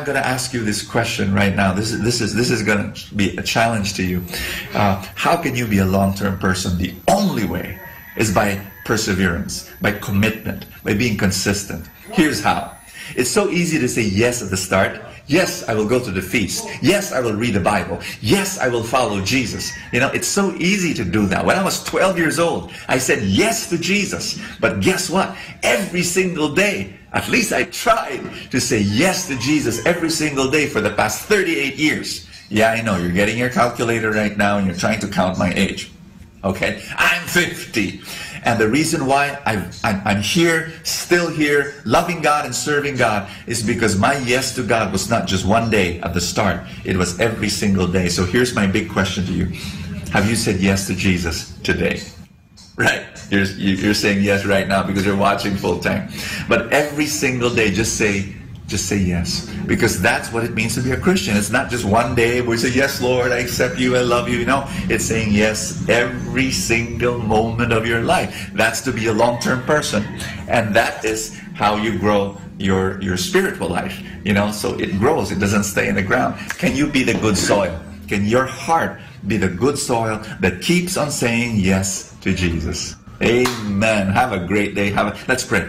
going to ask you this question right now. This is going to be a challenge to you. How can you be a long-term person? The only way is by perseverance, by commitment, by being consistent. Here's how. It's so easy to say yes at the start. Yes, I will go to the feast. Yes, I will read the Bible. Yes, I will follow Jesus. You know, it's so easy to do that. When I was 12 years old, I said yes to Jesus. But guess what? Every single day, at least I tried to say yes to Jesus every single day for the past 38 years. Yeah, I know, you're getting your calculator right now and you're trying to count my age. Okay, I'm 50. And the reason why I'm here, still here, loving God and serving God, is because my yes to God was not just one day at the start. It was every single day. So here's my big question to you. Have you said yes to Jesus today? Right? You're saying yes right now because you're watching full time. But every single day, just say yes. Because that's what it means to be a Christian. It's not just one day where you say, yes, Lord, I accept you, I love you. No, it's saying yes every single moment of your life. That's to be a long-term person. And that is how you grow your spiritual life. So it grows. It doesn't stay in the ground. Can you be the good soil? Can your heart be the good soil that keeps on saying yes to Jesus? Amen. Have a great day. Let's pray.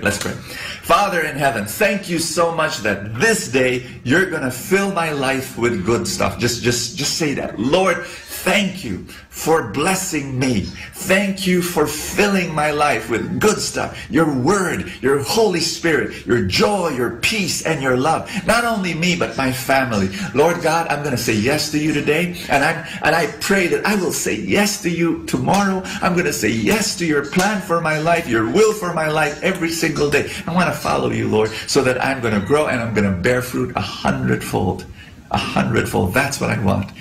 Father in heaven, thank you so much that this day you're going to fill my life with good stuff. Just say that. Lord, thank you for blessing me. Thank you for filling my life with good stuff. Your word, your Holy Spirit, your joy, your peace, and your love. Not only me, but my family. Lord God, I'm going to say yes to you today. And I pray that I will say yes to you tomorrow. I'm going to say yes to your plan for my life, your will for my life every single day. I want to follow you, Lord, so that I'm going to grow and I'm going to bear fruit 100-fold. 100-fold. That's what I want.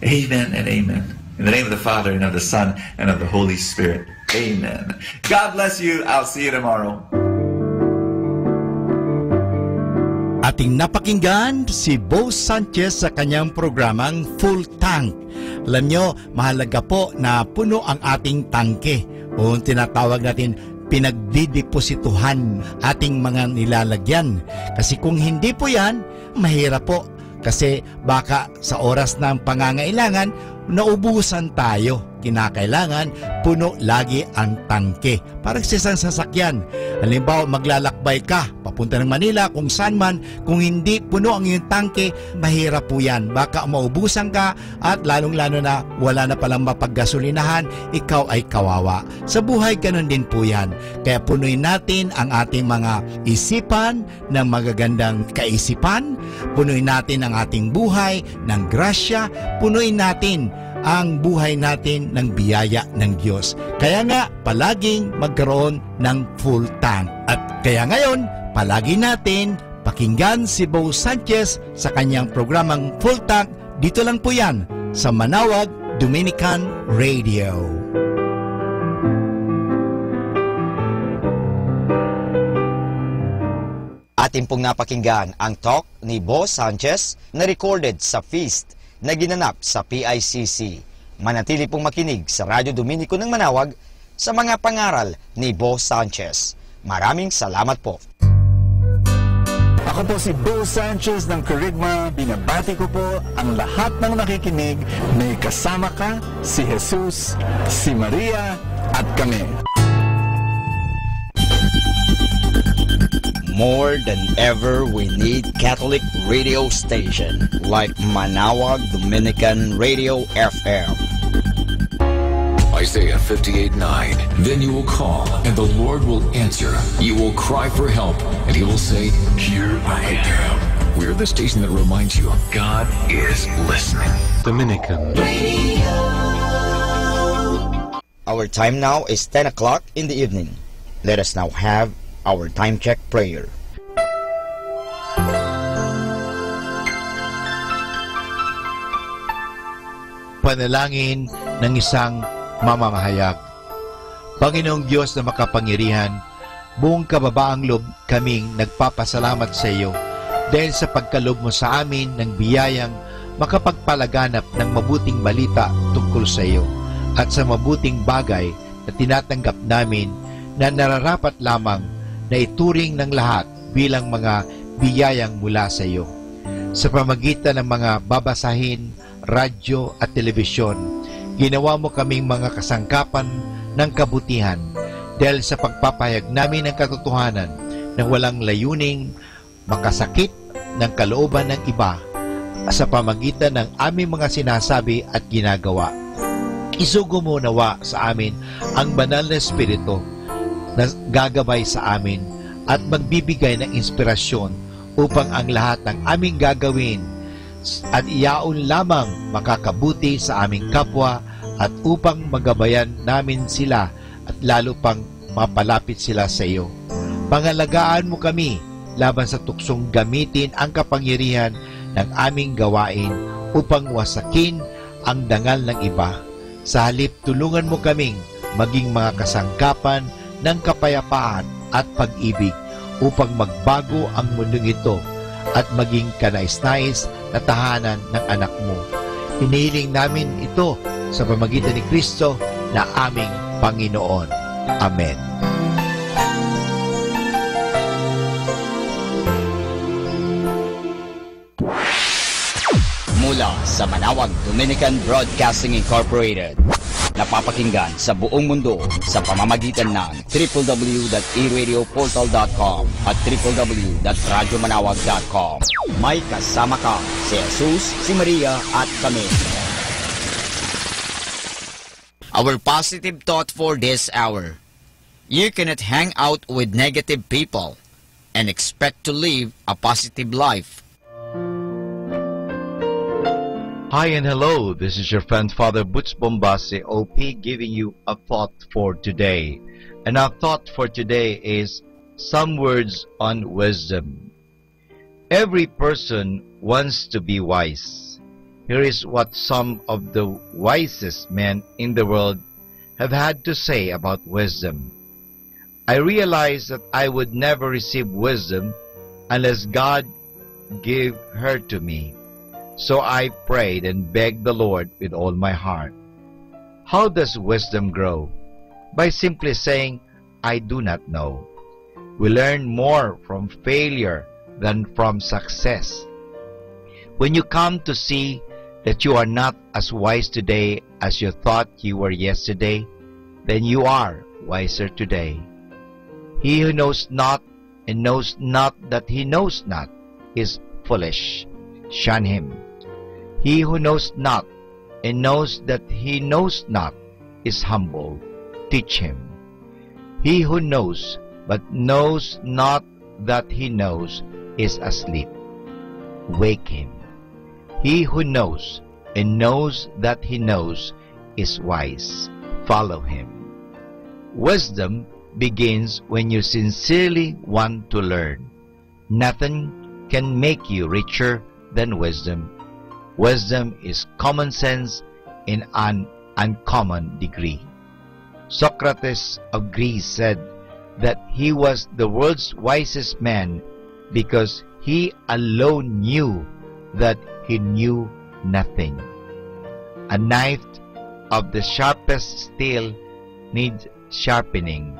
Amen and amen. In the name of the Father, and of the Son, and of the Holy Spirit. Amen. God bless you. I'll see you tomorrow. Ating napakinggan si Bo Sanchez sa kanyang programang Full Tank. Alam nyo, mahalaga po na puno ang ating tangke o tinatawag natin pinagdideposituhan ating mga nilalagyan. Kasi kung hindi po yan, mahirap po. Kasi baka sa oras ng pangangailangan, naubusan tayo. Kinakailangan, puno lagi ang tangke. Parang sa isang sasakyan. Halimbawa, maglalakbay ka, papunta ng Manila, kung saan man, kung hindi puno ang iyong tangke, mahirap po yan. Baka maubusan ka at lalong-lalo na wala na palang mapaggasolinahan, ikaw ay kawawa. Sa buhay, ganun din po yan. Kaya punuin natin ang ating mga isipan ng magagandang kaisipan, punuin natin ang ating buhay ng grasya, punuin natin ang buhay natin ng biyaya ng Diyos. Kaya nga, palaging magkaroon ng full tank. At kaya ngayon, palagi natin pakinggan si Bo Sanchez sa kanyang programang Full Tank. Dito lang po yan sa Manawag Dominican Radio. Atin pong napakinggan ang talk ni Bo Sanchez na recorded sa feast na ginanap sa PICC. Manatili pong makinig sa Radyo Dominico ng Manawag sa mga pangaral ni Bo Sanchez. Maraming salamat po. Ako po si Bo Sanchez ng Kerygma. Binabati ko po ang lahat ng nakikinig. May kasama ka, si Jesus, si Maria, at kami. More than ever, we need Catholic radio station like Manawag Dominican Radio FM. Isaiah 58:9. Then you will call, and the Lord will answer. You will cry for help, and He will say, "Here I am." We're the station that reminds you God is listening. Dominican Radio. Our time now is 10 o'clock in the evening. Let us now have our time check prayer. Panalangin ng isang mamamahayag. Panginoong Diyos na makapangyarihan, buong kababaang loob kaming nagpapasalamat sa iyo dahil sa pagkaloob mo sa amin ng biyayang makapagpalaganap ng mabuting balita tungkol sa iyo at sa mabuting bagay na tinatanggap namin na nararapat lamang na ituring ng lahat bilang mga biyayang mula sa iyo. Sa pamagitan ng mga babasahin, radyo at telebisyon, ginawa mo kaming mga kasangkapan ng kabutihan dahil sa pagpapahayag namin ng katotohanan na walang layuning makasakit ng kalooban ng iba sa pamagitan ng aming mga sinasabi at ginagawa. Isugo mo nawa sa amin ang banal na Espiritu na gagabay sa amin at magbibigay ng inspirasyon upang ang lahat ng aming gagawin at iyaon lamang makakabuti sa aming kapwa at upang magabayan namin sila at lalo pang mapalapit sila sa iyo. Pangalagaan mo kami laban sa tuksong gamitin ang kapangyarihan ng aming gawain upang wasakin ang dangal ng iba. Sa halip, tulungan mo kaming maging mga kasangkapan ng kapayapaan at pag-ibig upang magbago ang mundong ito at maging kanais-nais na tahanan ng anak mo. Hinihiling namin ito sa pamamagitan ni Kristo na aming Panginoon. Amen. Mula sa Manawag Dominican Broadcasting Incorporated, napapakinggan sa buong mundo sa pamamagitan ng www.eradioportal.com at www.radyomanawag.com. May kasama ka si Jesus, si Maria at kami. Our positive thought for this hour: you cannot hang out with negative people and expect to live a positive life. Hi and hello, this is your friend Father Butch Bombase, OP, giving you a thought for today. And our thought for today is some words on wisdom. Every person wants to be wise. Here is what some of the wisest men in the world have had to say about wisdom. I realized that I would never receive wisdom unless God gave her to me. So I prayed and begged the Lord with all my heart. How does wisdom grow? By simply saying, I do not know. We learn more from failure than from success. When you come to see that you are not as wise today as you thought you were yesterday, then you are wiser today. He who knows not and knows not that he knows not is foolish. Shun him. He who knows not and knows that he knows not is humble. Teach him. He who knows but knows not that he knows is asleep. Wake him. He who knows and knows that he knows is wise. Follow him. Wisdom begins when you sincerely want to learn. Nothing can make you richer than wisdom. Wisdom is common sense in an uncommon degree. Socrates of Greece said that he was the world's wisest man because he alone knew that he knew nothing. A knife of the sharpest steel needs sharpening,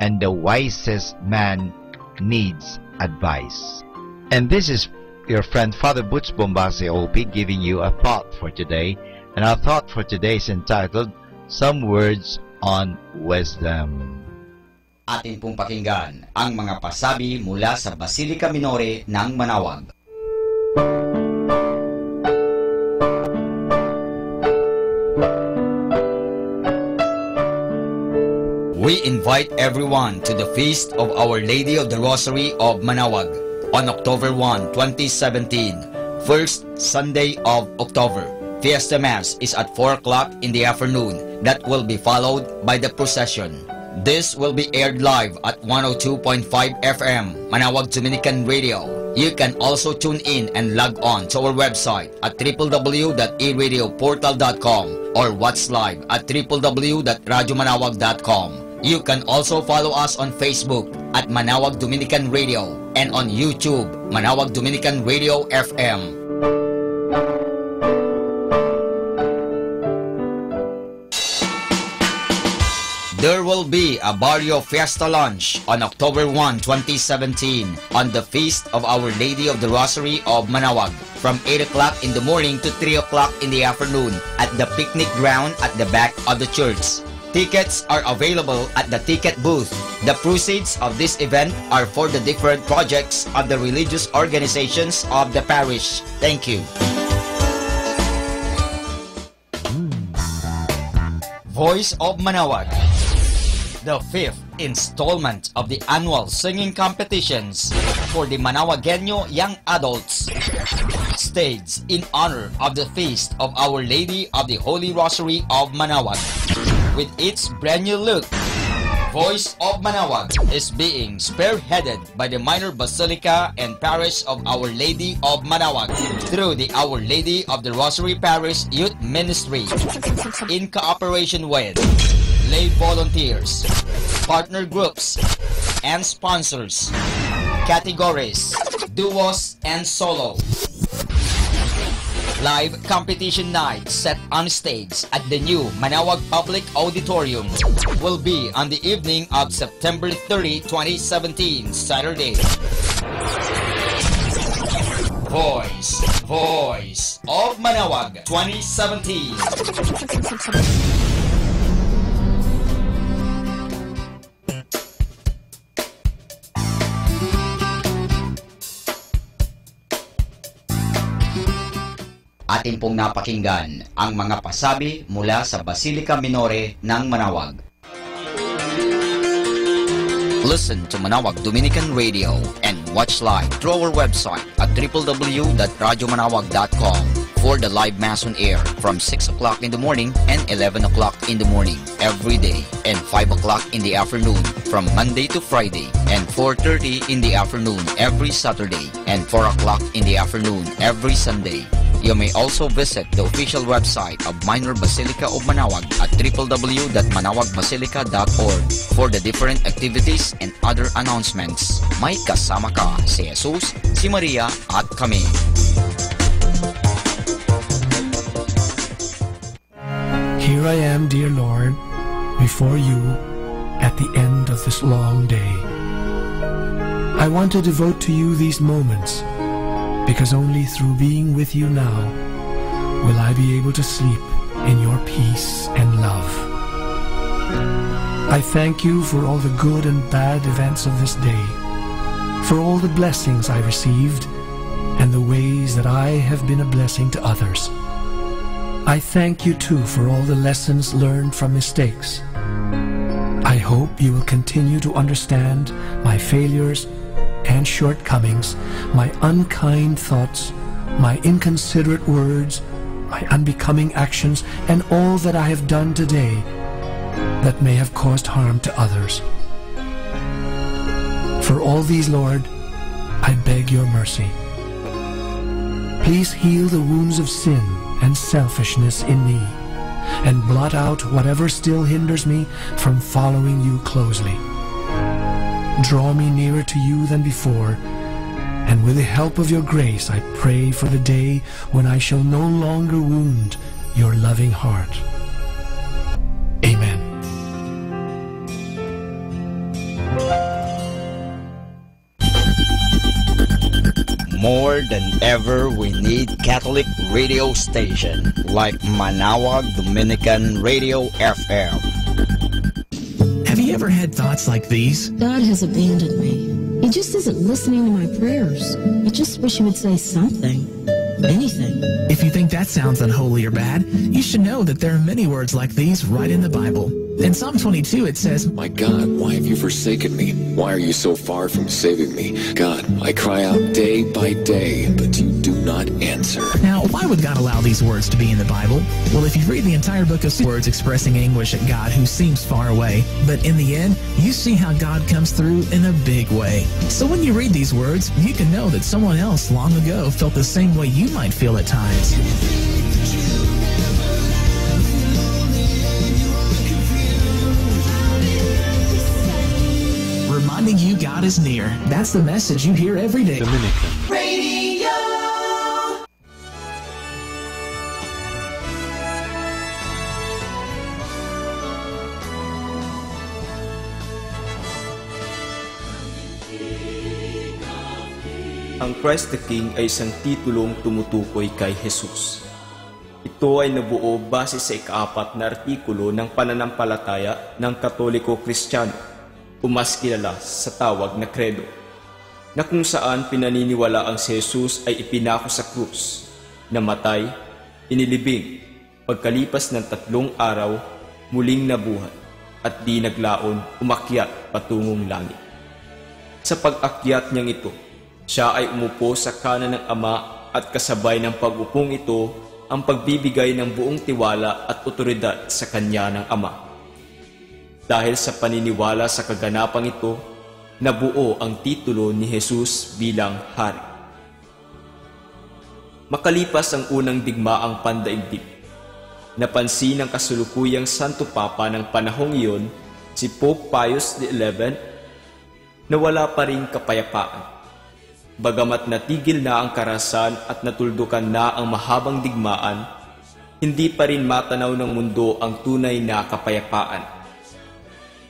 and the wisest man needs advice. And this is your friend Father Butch Bombase, OP, giving you a thought for today. And our thought for today is entitled, Some Words on Wisdom. Atin pong pakinggan ang mga pasabi mula sa Basilica Minore ng Manawag. We invite everyone to the Feast of Our Lady of the Rosary of Manawag on October 1, 2017, first Sunday of October. Fiesta Mass is at 4 o'clock in the afternoon. That will be followed by the procession. This will be aired live at 102.5 FM, Manawag Dominican Radio. You can also tune in and log on to our website at www.eradioportal.com or watch live at www.radyomanawag.com. You can also follow us on Facebook at Manawag Dominican Radio and on YouTube, Manawag Dominican Radio FM. There will be a Barrio Fiesta Lunch on October 1, 2017 on the Feast of Our Lady of the Rosary of Manawag from 8 o'clock in the morning to 3 o'clock in the afternoon at the picnic ground at the back of the church. Tickets are available at the ticket booth. The proceeds of this event are for the different projects of the religious organizations of the parish. Thank you. Voice of Manawag. The 5th installment of the annual singing competitions for the Manawagueño young adults, staged in honor of the Feast of Our Lady of the Holy Rosary of Manawag. With its brand new look, Voice of Manawag is being spearheaded by the Minor Basilica and Parish of Our Lady of Manawag through the Our Lady of the Rosary Parish Youth Ministry in cooperation with lay volunteers, partner groups, and sponsors, categories, duos, and solo. Live competition night set on stage at the new Manawag Public Auditorium will be on the evening of September 30, 2017, Saturday. Voice of Manawag 2017. Atin pong napakinggan ang mga pasabi mula sa Basilica Minore ng Manawag. Listen to Manawag Dominican Radio and watch live through our website at www.radyomanawag.com for the live Mass on air from 6 o'clock in the morning and 11 o'clock in the morning every day and 5 o'clock in the afternoon from Monday to Friday and 4:30 in the afternoon every Saturday and 4 o'clock in the afternoon every Sunday. You may also visit the official website of Minor Basilica of Manawag at www.manawagbasilica.org for the different activities and other announcements. May kasama ka si Jesus, si Maria at kami. Here I am, dear Lord, before you at the end of this long day. I want to devote to you these moments, because only through being with you now will I be able to sleep in your peace and love. I thank you for all the good and bad events of this day, for all the blessings I received, and the ways that I have been a blessing to others. I thank you too for all the lessons learned from mistakes. I hope you will continue to understand my failures and shortcomings, my unkind thoughts, my inconsiderate words, my unbecoming actions, and all that I have done today that may have caused harm to others. For all these, Lord, I beg your mercy. Please heal the wounds of sin and selfishness in me, and blot out whatever still hinders me from following you closely. Draw me nearer to you than before, and with the help of your grace I pray for the day when I shall no longer wound your loving heart. Amen. More than ever, we need Catholic radio station like Manawag Dominican Radio FM. Have you ever had thoughts like these? God has abandoned me. He just isn't listening to my prayers. I just wish he would say something. Anything. If you think that sounds unholy or bad, you should know that there are many words like these right in the Bible. In Psalm 22 it says, My God, why have you forsaken me? Why are you so far from saving me? God, I cry out day by day, but you do not answer. Now, why would God allow these words to be in the Bible? Well, if you read the entire book of words expressing anguish at God who seems far away, but in the end, you see how God comes through in a big way. So when you read these words, you can know that someone else long ago felt the same way you might feel at times. Reminding you God is near. That's the message you hear every day. Dominican Radio. Ang Christ the King ay isang titulong tumutukoy kay Jesus. Ito ay nabuo base sa ika-4 na artikulo ng pananampalataya ng Katoliko-Kristiyano, o mas kilala sa tawag na Credo, na kung saan pinaniniwala ang si Jesus ay ipinako sa krus, namatay, inilibing, pagkalipas ng 3 araw, muling nabuhay, at di naglaon umakyat patungong langit. Sa pag-akyat niyang ito, siya ay umupo sa kanan ng Ama at kasabay ng pag-upong ito ang pagbibigay ng buong tiwala at otoridad sa kanya ng Ama. Dahil sa paniniwala sa kaganapang ito, nabuo ang titulo ni Jesus bilang hari. Makalipas ang unang digmaang pandaigdig, napansin ng kasulukuyang Santo Papa ng panahong iyon, si Pope Pius XI, na wala pa ring kapayapaan. Bagamat natigil na ang karahasan at natuldukan na ang mahabang digmaan, hindi pa rin matanaw ng mundo ang tunay na kapayapaan.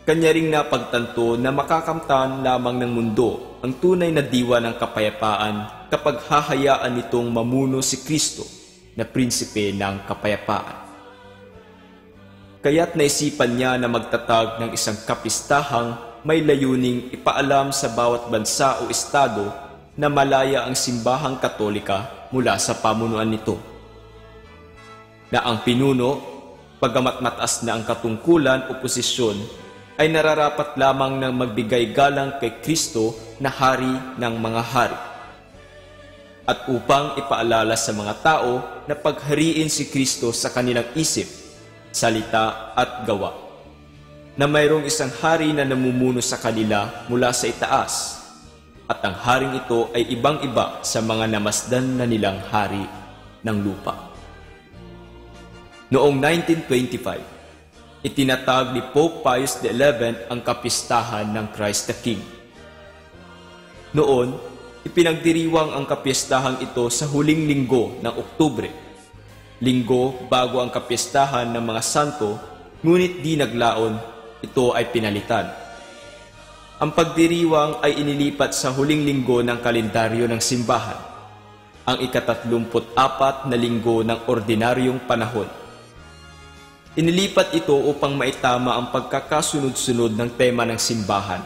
Kanya ring napagtanto na makakamtan lamang ng mundo ang tunay na diwa ng kapayapaan kapag hahayaan nitong mamuno si Kristo na prinsipe ng kapayapaan. Kaya't naisipan niya na magtatag ng isang kapistahang may layuning ipaalam sa bawat bansa o estado na malaya ang simbahang Katolika mula sa pamunuan nito. Na ang pinuno, pagamat mataas na ang katungkulan o posisyon, ay nararapat lamang ng magbigay galang kay Kristo na hari ng mga hari. At upang ipaalala sa mga tao na paghariin si Kristo sa kanilang isip, salita at gawa. Na mayroong isang hari na namumuno sa kanila mula sa itaas, at ang haring ito ay ibang-iba sa mga namasdan na nilang hari ng lupa. Noong 1925, itinatag ni Pope Pius XI ang kapistahan ng Christ the King. Noon, ipinagdiriwang ang kapistahang ito sa huling linggo ng Oktubre, linggo bago ang kapistahan ng mga santo, ngunit di naglaon, ito ay pinalitan. Ang pagdiriwang ay inilipat sa huling linggo ng kalendaryo ng simbahan, ang ika-34 na linggo ng ordinaryong panahon. Inilipat ito upang maitama ang pagkakasunod-sunod ng tema ng simbahan.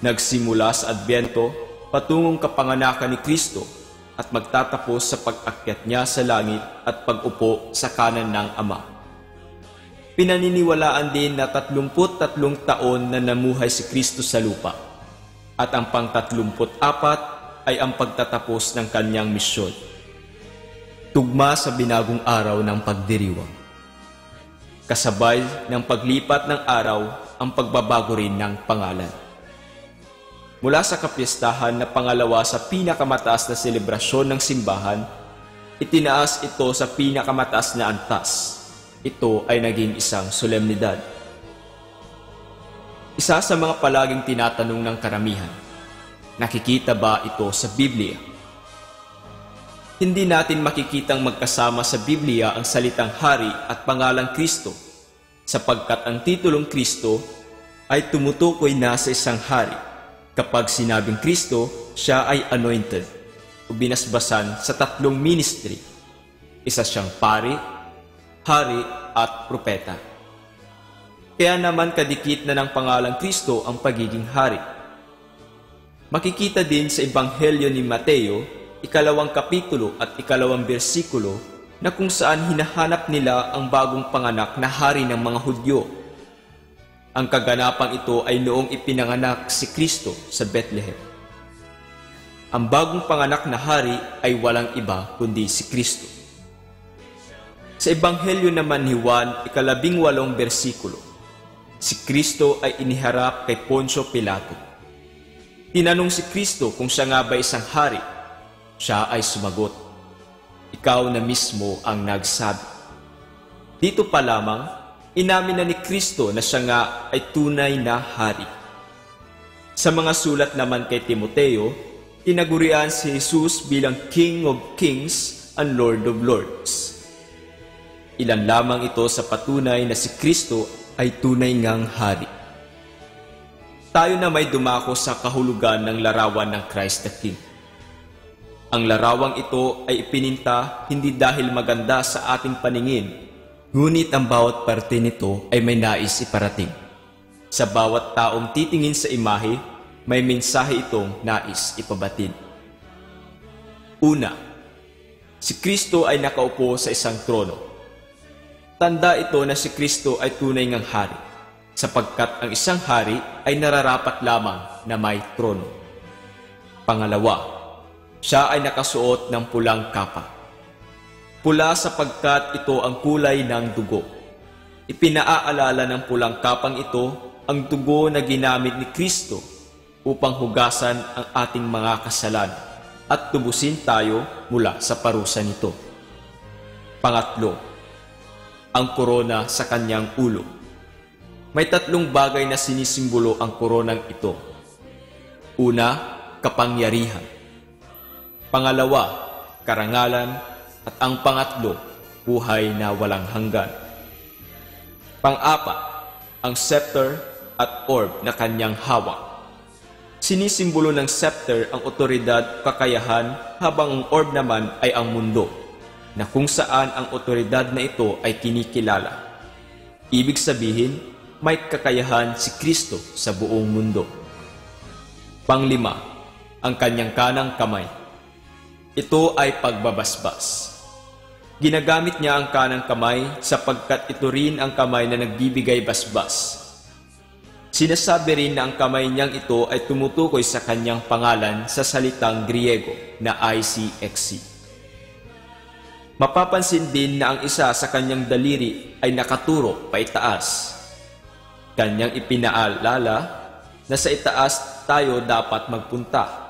Nagsimula sa Adbyento patungong kapanganakan ni Kristo at magtatapos sa pag-akyat niya sa langit at pag-upo sa kanan ng Ama. Pinaniniwalaan din na 33 taon na namuhay si Kristo sa lupa at ang pang-34 ay ang pagtatapos ng kanyang misyon. Tugma sa binagong araw ng pagdiriwang. Kasabay ng paglipat ng araw ang pagbabago rin ng pangalan. Mula sa kapistahan na pangalawa sa pinakamataas na selebrasyon ng simbahan, itinaas ito sa pinakamataas na antas. Ito ay naging isang solemnidad. Isa sa mga palaging tinatanong ng karamihan, nakikita ba ito sa Biblia? Hindi natin makikitang magkasama sa Biblia ang salitang hari at pangalang Kristo, sapagkat ang titulong Kristo ay tumutukoy na sa isang hari kapag sinabing Kristo, siya ay anointed o binasbasan sa 3 ministry. Isa siyang pari, hari at propeta. Kaya naman kadikit na ng pangalang Kristo ang pagiging hari. Makikita din sa Ebanghelyo ni Mateo, 2 kapitulo at 2 bersikulo na kung saan hinahanap nila ang bagong panganak na hari ng mga Hudyo. Ang kaganapang ito ay noong ipinanganak si Kristo sa Bethlehem. Ang bagong panganak na hari ay walang iba kundi si Kristo. Sa Ebanghelyo naman ni Juan, 18 bersikulo, si Kristo ay iniharap kay Poncio Pilato. Tinanong si Kristo kung siya nga ba isang hari. Siya ay sumagot, "Ikaw na mismo ang nagsabi." Dito pa lamang, inamin na ni Kristo na siya nga ay tunay na hari. Sa mga sulat naman kay Timoteo, tinagurian si Jesus bilang King of Kings and Lord of Lords. Ilan lamang ito sa patunay na si Kristo ay tunay ngang hari. Tayo na may dumako sa kahulugan ng larawan ng Christ the King. Ang larawang ito ay ipininta hindi dahil maganda sa ating paningin, ngunit ang bawat parte nito ay may nais iparating. Sa bawat taong titingin sa imahe, may mensahe itong nais ipabatid. Una, si Kristo ay nakaupo sa isang trono. Tanda ito na si Kristo ay tunay ngang hari, sapagkat ang isang hari ay nararapat lamang na may trono. Pangalawa, siya ay nakasuot ng pulang kapa. Pula sapagkat ito ang kulay ng dugo. ipinaaalala ng pulang kapang ito ang dugo na ginamit ni Kristo upang hugasan ang ating mga kasalanan at tubusin tayo mula sa parusa nito. Pangatlo, ang korona sa kanyang ulo. May tatlong bagay na sinisimbolo ang koronang ito. Una, kapangyarihan. Pangalawa, karangalan. At ang pangatlo, buhay na walang hanggan. Pang-apat, ang scepter at orb na kanyang hawak. Sinisimbolo ng scepter ang otoridad, kakayahan, habang ang orb naman ay ang mundo, na kung saan ang otoridad na ito ay kinikilala. Ibig sabihin, may kakayahan si Kristo sa buong mundo. Panglima, ang kanyang kanang kamay. Ito ay pagbabasbas. Ginagamit niya ang kanang kamay sapagkat ito rin ang kamay na nagbibigay basbas. Sinasabi rin na ang kamay niyang ito ay tumutukoy sa kanyang pangalan sa salitang Griego na ICXC. Mapapansin din na ang isa sa kanyang daliri ay nakaturo paitaas. Kanyang ipinaalala na sa itaas tayo dapat magpunta.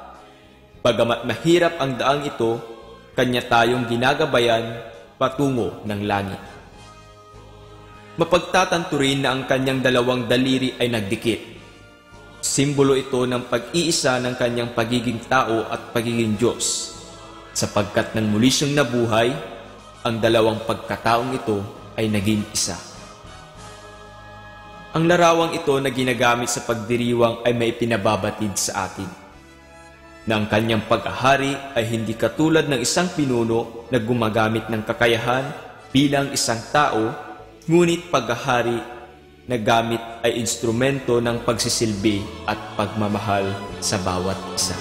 Bagamat mahirap ang daang ito, kanya tayong ginagabayan patungo ng langit. Mapagtatanto rin na ang kanyang dalawang daliri ay nagdikit. Simbolo ito ng pag-iisa ng kanyang pagiging tao at pagiging Diyos, sapagkat nang muli siyang nabuhay, ang dalawang pagkataong ito ay naging isa. Ang larawang ito na ginagamit sa pagdiriwang ay may pinababatid sa atin, na ang kanyang pag-ahari ay hindi katulad ng isang pinuno na gumagamit ng kakayahan bilang isang tao, ngunit pag-ahari na gamit ay instrumento ng pagsisilbi at pagmamahal sa bawat isa.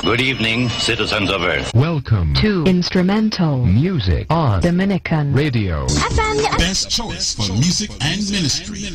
Good evening, citizens of Earth. Welcome to Instrumental Music on Dominican Radio. Best choice for music and ministry.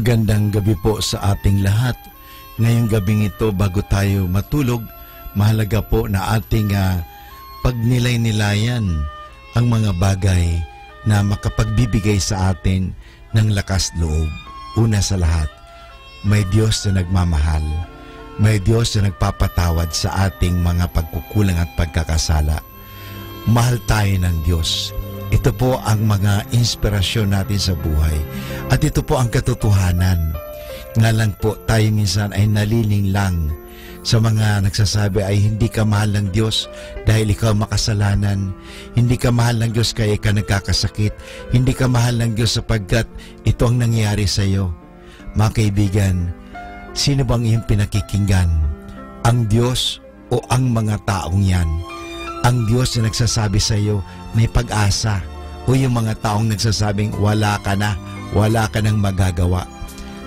Magandang gabi po sa ating lahat. Ngayong gabing ito, bago tayo matulog, mahalaga po na ating pagnilay-nilayan ang mga bagay na makapagbibigay sa atin ng lakas loob. Una sa lahat, may Diyos na nagmamahal. May Diyos na nagpapatawad sa ating mga pagkukulang at pagkakasala. Mahal tayo ng Diyos. Ito po ang mga inspirasyon natin sa buhay. At ito po ang katotohanan. Nga lang po tayo minsan ay naliling lang sa mga nagsasabi ay hindi ka mahal ng Diyos dahil ikaw makasalanan. Hindi ka mahal ng Diyos kaya ka nagkakasakit. Hindi ka mahal ng Diyos sapagkat ito ang nangyayari sa iyo. Mga kaibigan, sino bang iyong pinakikinggan? Ang Diyos o ang mga taong yan? Ang Diyos na nagsasabi sa iyo, may pag-asa, o yung mga taong nagsasabing wala ka na, wala ka nang magagawa.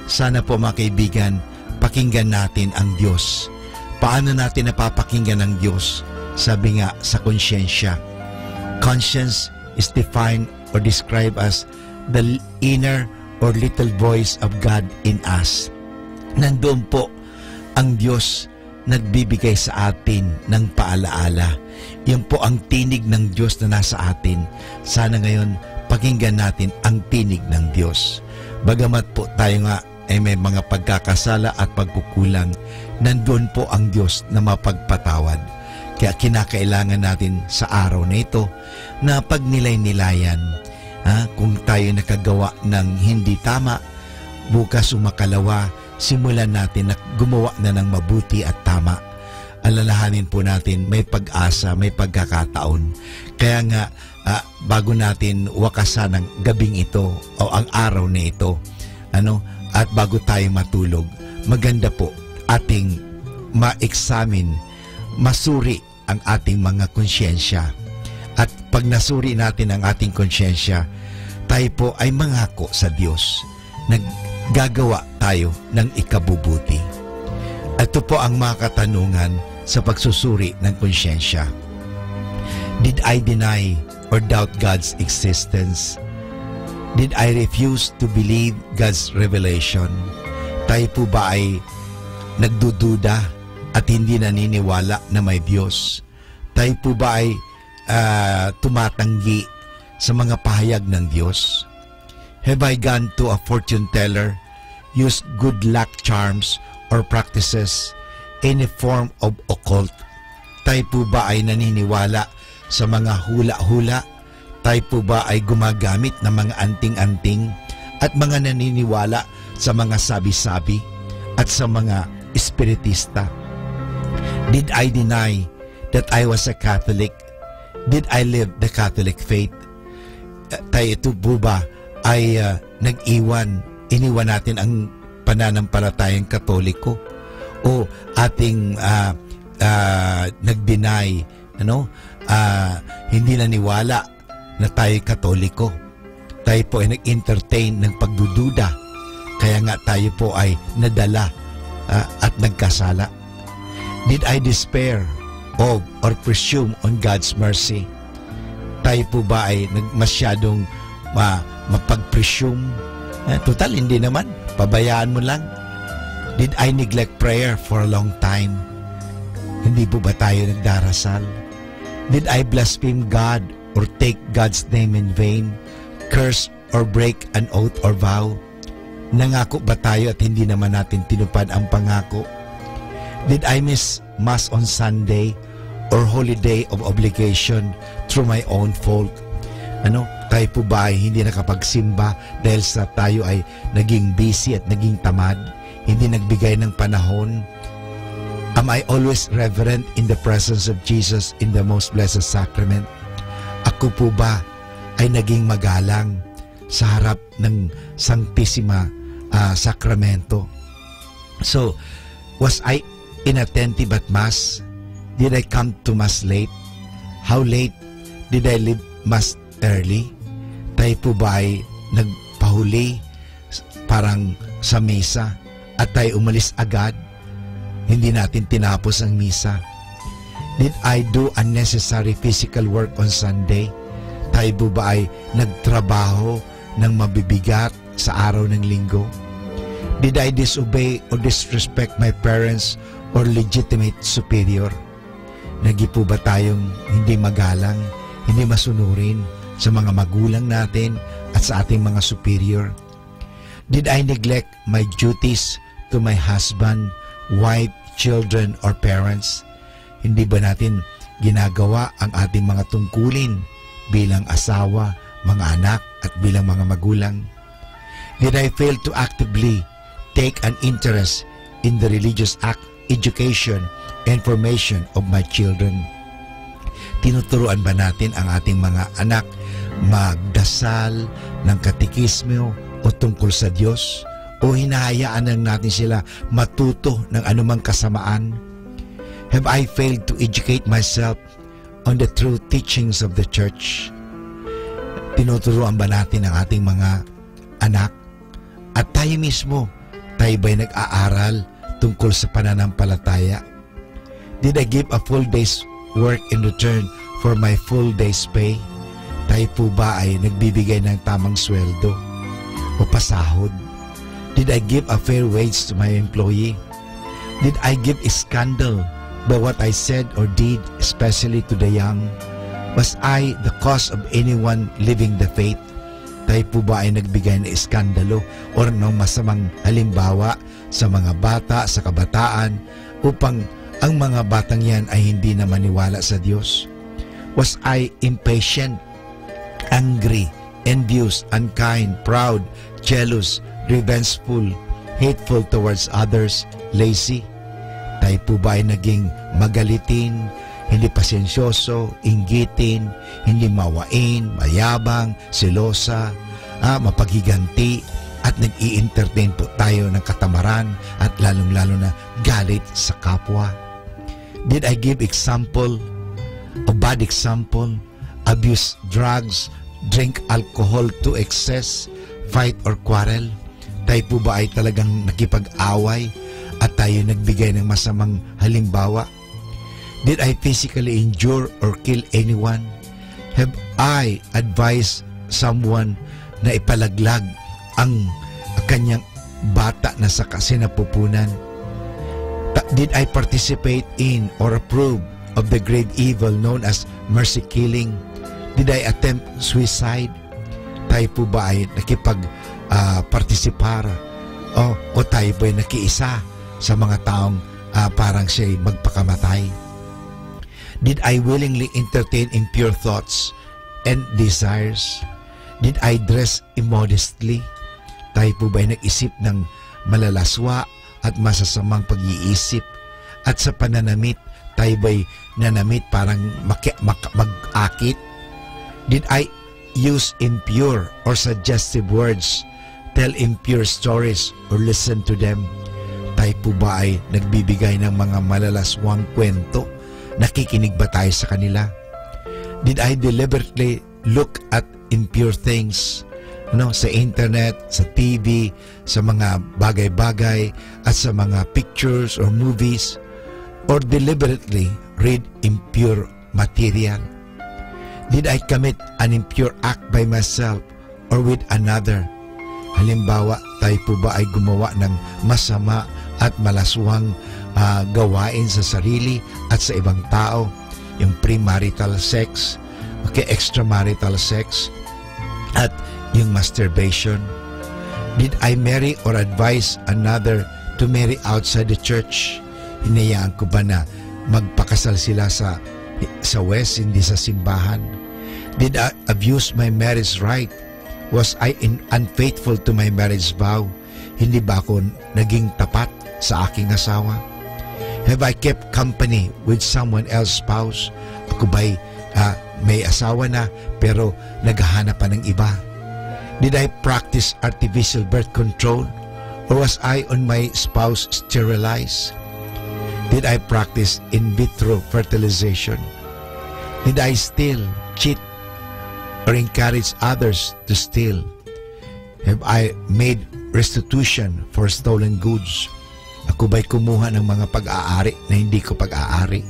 Sana po mga kaibigan, pakinggan natin ang Diyos. Paano natin napapakinggan ang Diyos? Sabi nga sa konsyensya. Conscience is defined or described as the inner or little voice of God in us. Nandoon po ang Diyos nagbibigay sa atin ng paalaala. Yan po ang tinig ng Diyos na nasa atin. Sana ngayon pakinggan natin ang tinig ng Diyos. Bagamat po tayo nga ay may mga pagkakasala at pagkukulang, nandoon po ang Diyos na mapagpatawad. Kaya kinakailangan natin sa araw na ito na pagnilay-nilayan. Kung tayo nakagawa ng hindi tama, bukas o makalawa, simulan natin na gumawa na ng mabuti at tama. Alalahanin po natin may pag-asa, may pagkakataon. Kaya nga, bago natin wakasan ang gabing ito o ang araw na ito, at bago tayo matulog, maganda po ating ma-examine, masuri ang ating mga konsyensya. At pag nasuri natin ang ating konsyensya, tayo po ay mangako sa Diyos. Naggagawa tayo ng ikabubuti. Ito po ang mga katanungan sa pagsusuri ng konsyensya. Did I deny or doubt God's existence? Did I refuse to believe God's revelation? Tayo po ba ay nagdududa at hindi naniniwala na may Diyos? Tayo po ba ay tumatanggi sa mga pahayag ng Diyos? Have I gone to a fortune teller, used good luck charms, or practices any form of occult? Tayo po ba ay naniniwala sa mga hula-hula? Tayo po ba ay gumagamit ng mga anting-anting at mga naniniwala sa mga sabi-sabi at sa mga espiritista? Did I deny that I was a Catholic? Did I live the Catholic faith? Tayo ito po ba ay iniwan natin ang pananampalatayang Katoliko? O ating nag-deny, hindi naniwala na tayo Katoliko. Tayo po ay nag-entertain ng pagdududa. Kaya nga tayo po ay nadala at nagkasala. Did I despair of or presume on God's mercy? Tayo po ba ay masyadong mapag-presume? Total, hindi naman. Pabayaan mo lang. Did I neglect prayer for a long time? Hindi po ba tayo nagdarasal? Did I blaspheme God or take God's name in vain? Curse or break an oath or vow? Nangako ba tayo at hindi naman natin tinupad ang pangako? Did I miss Mass on Sunday or holiday of obligation through my own fault? Tayo po ba ay hindi nakapagsimba dahil sa tayo ay naging busy at naging tamad? Hindi nagbigay ng panahon? Am I always reverent in the presence of Jesus in the most blessed sacrament? Ako po ba ay naging magalang sa harap ng Sanctissima Sacramento? So, was I inattentive at Mass? Did I come to Mass late? How late did I leave Mass early? Tayo po ba ay nagpahuli parang sa misa at tayo umalis agad? Hindi natin tinapos ang misa. Did I do unnecessary physical work on Sunday? Tayo po ba ay nagtrabaho ng mabibigat sa araw ng linggo? Did I disobey or disrespect my parents or legitimate superior? Nagi po ba tayong hindi magalang, hindi masunurin sa mga magulang natin at sa ating mga superior? Did I neglect my duties to my husband, wife, children, or parents? Hindi ba natin ginagawa ang ating mga tungkulin bilang asawa, mga anak, at bilang mga magulang? Did I fail to actively take an interest in the religious education and formation of my children? Tinuturuan ba natin ang ating mga anak magdasal ng katekismo o tungkol sa Diyos? O hinahayaan lang natin sila matuto ng anumang kasamaan? Have I failed to educate myself on the true teachings of the church? Tinuturuan ba natin ang ating mga anak? At tayo mismo, tayo ba'y nag-aaral tungkol sa pananampalataya? Did I give a full day's work in return for my full day's pay? Tayo po ba ay nagbibigay ng tamang sweldo o pasahod? Did I give a fair wage to my employee? Did I give a scandal by what I said or did, especially to the young? Was I the cause of anyone leaving the faith? Tayo po ba ay nagbigay ng iskandalo o ng masamang halimbawa sa mga bata, sa kabataan, upang ang mga batang yan ay hindi na maniwala sa Diyos? Was I impatient, angry, envious, unkind, proud, jealous, revengeful, hateful towards others, lazy? Tayo po ba ay naging magalitin, hindi pasensyoso, inggitin, hindi mawain, mayabang, selosa, mapagiganti, at nag-i-entertain po tayo ng katamaran at lalong-lalo na galit sa kapwa? Did I give example, o bad example, abuse drugs, drink alcohol to excess, fight or quarrel? Tayo po ba ay talagang nakipag-away at tayo nagbigay ng masamang halimbawa? Did I physically injure or kill anyone? Have I advised someone na ipalaglag ang kanyang bata na sa kasinapupunan? Did I participate in or approve of the grave evil known as mercy killing? Did I attempt suicide? Tayo po ba ay nakipag-partisipar o tayo po ay nakiisa sa mga taong parang siya'y magpakamatay? Did I willingly entertain impure thoughts and desires? Did I dress immodestly? Tayo po ba'y nag-isip ng malalaswa at masasamang pag-iisip? At sa pananamit, tayo ba'y nanamit parang mag-akit? Did I use impure or suggestive words, tell impure stories, or listen to them? Tayo po ba ay nagbibigay ng mga malalaswang kwento? Nakikinig ba tayo sa kanila? Did I deliberately look at impure things sa internet, sa TV, sa mga bagay-bagay, at sa mga pictures or movies? Or deliberately read impure material? Did I commit an impure act by myself or with another? Halimbawa, tayo po ba ay gumawa ng masama at malaswang gawain sa sarili at sa ibang tao? Yung premarital sex, extramarital sex, at yung masturbation. Did I marry or advise another to marry outside the church? Hinayaan ko ba na magpakasal sila sa West, hindi sa simbahan? Did I abuse my marriage right? Was I unfaithful to my marriage vow? Hindi ba ako naging tapat sa aking asawa? Have I kept company with someone else's spouse? Ako ba'y may asawa na pero naghahanap pa ng iba? Did I practice artificial birth control? Or was I on my spouse sterilized? Did I practice in vitro fertilization? Did I steal, cheat, or encourage others to steal? Have I made restitution for stolen goods? Ako ba'y kumuha ng mga pag-aari na hindi ko pag-aari?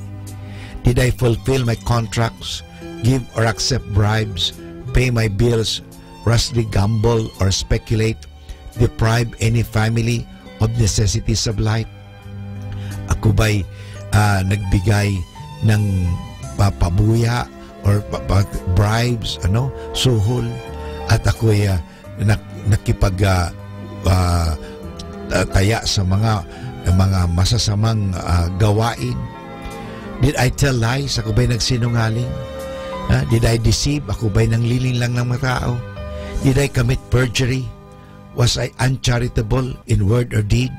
Did I fulfill my contracts, give or accept bribes, pay my bills, rashly gamble or speculate, deprive any family of necessities of life? Ako ba'y nagbigay ng pabuya or bribes, suhol, at ako'y taya sa mga masasamang gawain? Did I tell lies? Ako ba'y nagsinungaling? Did I deceive? Ako ba'y nangliling lang ng mga tao? Did I commit perjury? Was I uncharitable in word or deed?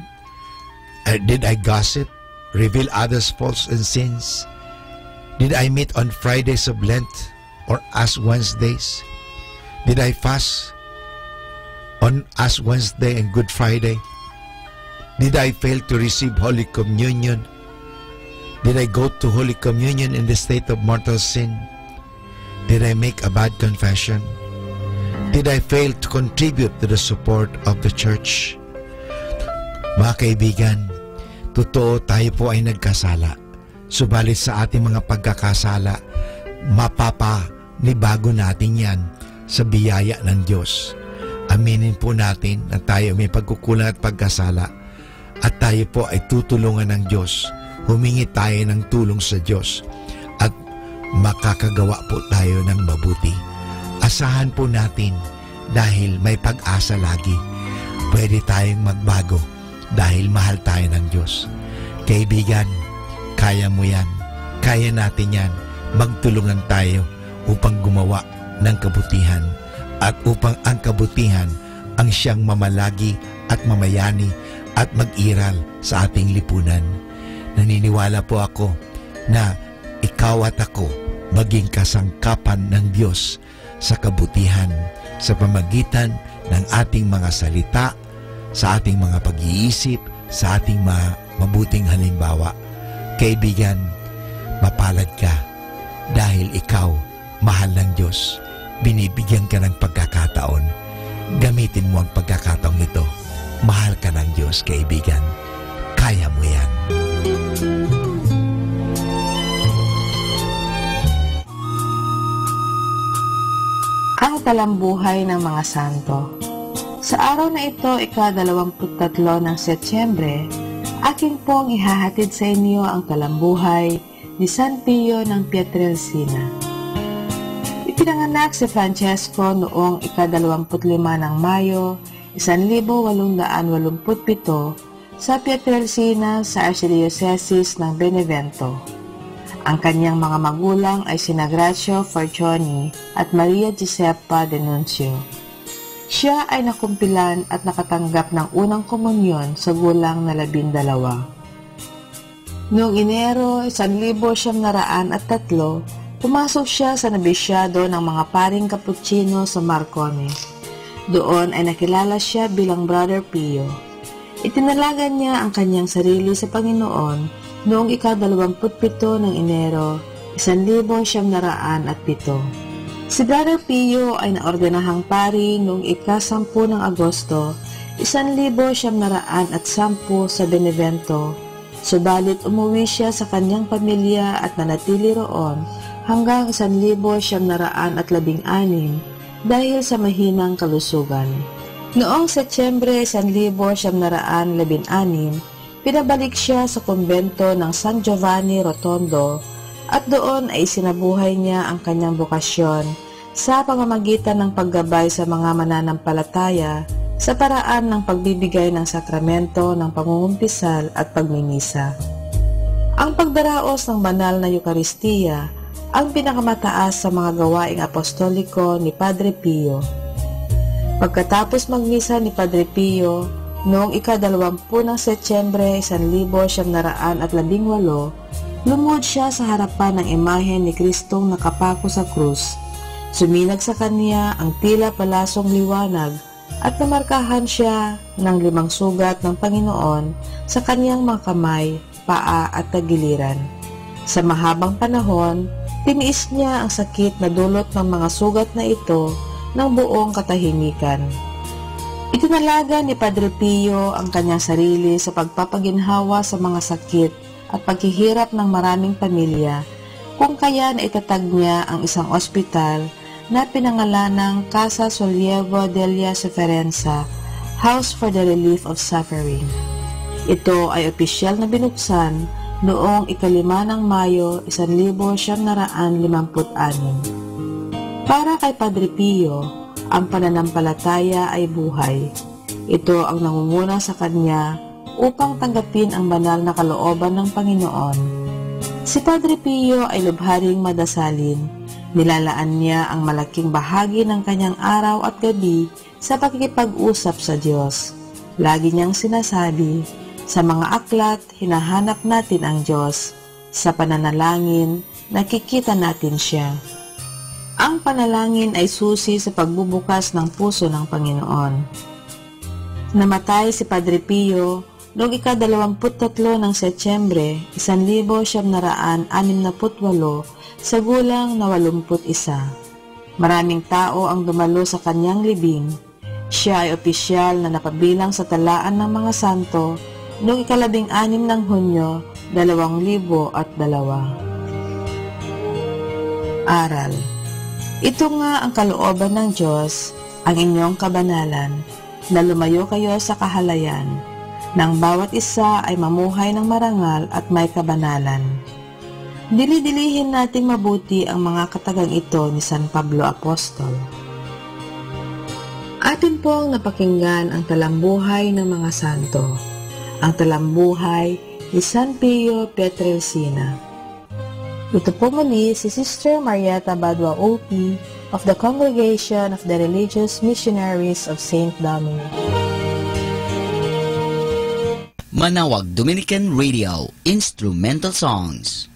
Did I gossip? Reveal others' faults and sins? Did I meet on Fridays of Lent or Ash Wednesdays? Did I fast on Ash Wednesday and Good Friday? Did I fail to receive Holy Communion? Did I go to Holy Communion in the state of mortal sin? Did I make a bad confession? Did I fail to contribute to the support of the church? Mga kaibigan, totoo tayo po ay nagkasala. Subalit sa ating mga pagkakasala, mapapanibago natin yan sa biyaya ng Diyos. Aminin po natin na tayo may pagkukulang at pagkasala at tayo po ay tutulungan ng Diyos. Humingi tayo ng tulong sa Diyos at makakagawa po tayo ng mabuti. Asahan po natin dahil may pag-asa lagi. Pwede tayong magbago dahil mahal tayo ng Diyos. Kaibigan, kaya mo yan. Kaya natin yan. Magtulungan tayo upang gumawa ng kabutihan at upang ang kabutihan ang siyang mamalagi at mamayani at mag-iral sa ating lipunan. Naniniwala po ako na ikaw at ako maging kasangkapan ng Diyos sa kabutihan sa pamagitan ng ating mga salita, sa ating mga pag-iisip, sa ating mga mabuting halimbawa. Kaibigan, mapalad ka dahil ikaw mahal ng Diyos. Binibigyan ka ng pagkakataon. Gamitin mo ang pagkakataong ito. Mahal ka ng Diyos, kaibigan. Kaya mo yan. Ang talambuhay ng mga santo. Sa araw na ito, ika-23 ng Setyembre, aking pong ihahatid sa inyo ang talambuhay ni San Pio ng Pietrelcina. Ipinanganak si Francesco noong ika-25 ng Mayo, 1887 sa Pietrelcina sa Archdiocese ng Benevento. Ang kanyang mga magulang ay sina Grazio Forcioni at Maria Giuseppa de Nuncio. Siya ay nakumpilan at nakatanggap ng unang komunyon sa gulang na 12. Noong Enero 1903, pumasok siya sa nobisyado ng mga paring Cappuccino sa Marconi. Doon ay nakilala siya bilang Brother Pio. Itinalagan niya ang kanyang sarili sa Panginoon noong ika-27 ng Enero 1907. Si Brother Pio ay naordinahang pari noong ika-10 ng Agosto 1910 sa Benevento, subalit umuwi siya sa kanyang pamilya at nanatili roon hanggang 1916 dahil sa mahinang kalusugan. Noong Setyembre 1916, pinabalik siya sa kumbento ng San Giovanni Rotondo at doon ay sinabuhay niya ang kanyang bokasyon sa pamamagitan ng paggabay sa mga mananampalataya sa paraan ng pagbibigay ng sakramento ng pangungumpisal at pagmimisa. Ang pagdaraos ng banal na Eukaristiya ang pinakamataas sa mga gawaing apostoliko ni Padre Pio. Pagkatapos magmisa ni Padre Pio, noong ika-20 ng Setyembre 1918, lumuhod siya sa harapan ng imahe ni Kristong nakapako sa krus. Suminag sa kanya ang tila palasong liwanag at namarkahan siya ng 5 sugat ng Panginoon sa kanyang mga kamay, paa at tagiliran. Sa mahabang panahon, tiniis niya ang sakit na dulot ng mga sugat na ito ng buong katahimikan. Itinalaga ni Padre Pio ang kanyang sarili sa pagpapaginhawa sa mga sakit at paghihirap ng maraming pamilya, kung kaya naitatag niya ang isang ospital na pinangalanang Casa Sollievo della Sofferenza House for the Relief of Suffering. Ito ay opisyal na binuksan noong 5 ng Mayo 1956. Para kay Padre Pio, ang pananampalataya ay buhay. Ito ang nangunguna sa kanya upang tanggapin ang banal na kalooban ng Panginoon. Si Padre Pio ay lubharing madasalin. Nilalaan niya ang malaking bahagi ng kanyang araw at gabi sa pakikipag-usap sa Diyos. Lagi niyang sinasabi, sa mga aklat, hinahanap natin ang Diyos. Sa pananalangin, nakikita natin Siya. Ang panalangin ay susi sa pagbubukas ng puso ng Panginoon. Namatay si Padre Pio noong ika-23 ng Setyembre 1968 sa gulang na 81. Maraming tao ang dumalo sa kanyang libing. Siya ay opisyal na napabilang sa talaan ng mga santo noong ika-16 ng Hunyo 2002. Aral. Ito nga ang kalooban ng Diyos, ang inyong kabanalan, na lumayo kayo sa kahalayan, nang bawat isa ay mamuhay ng marangal at may kabanalan. Dili-dilihin nating mabuti ang mga katagang ito ni San Pablo Apostol. Atin pong napakinggan ang talambuhay ng mga santo, ang talambuhay ni San Pio Pietrelcina. Ito po muli si Sister Marieta Badua OP of the Congregation of the Religious Missionaries of St. Dominic. Manawag Dominican Radio Instrumental Songs.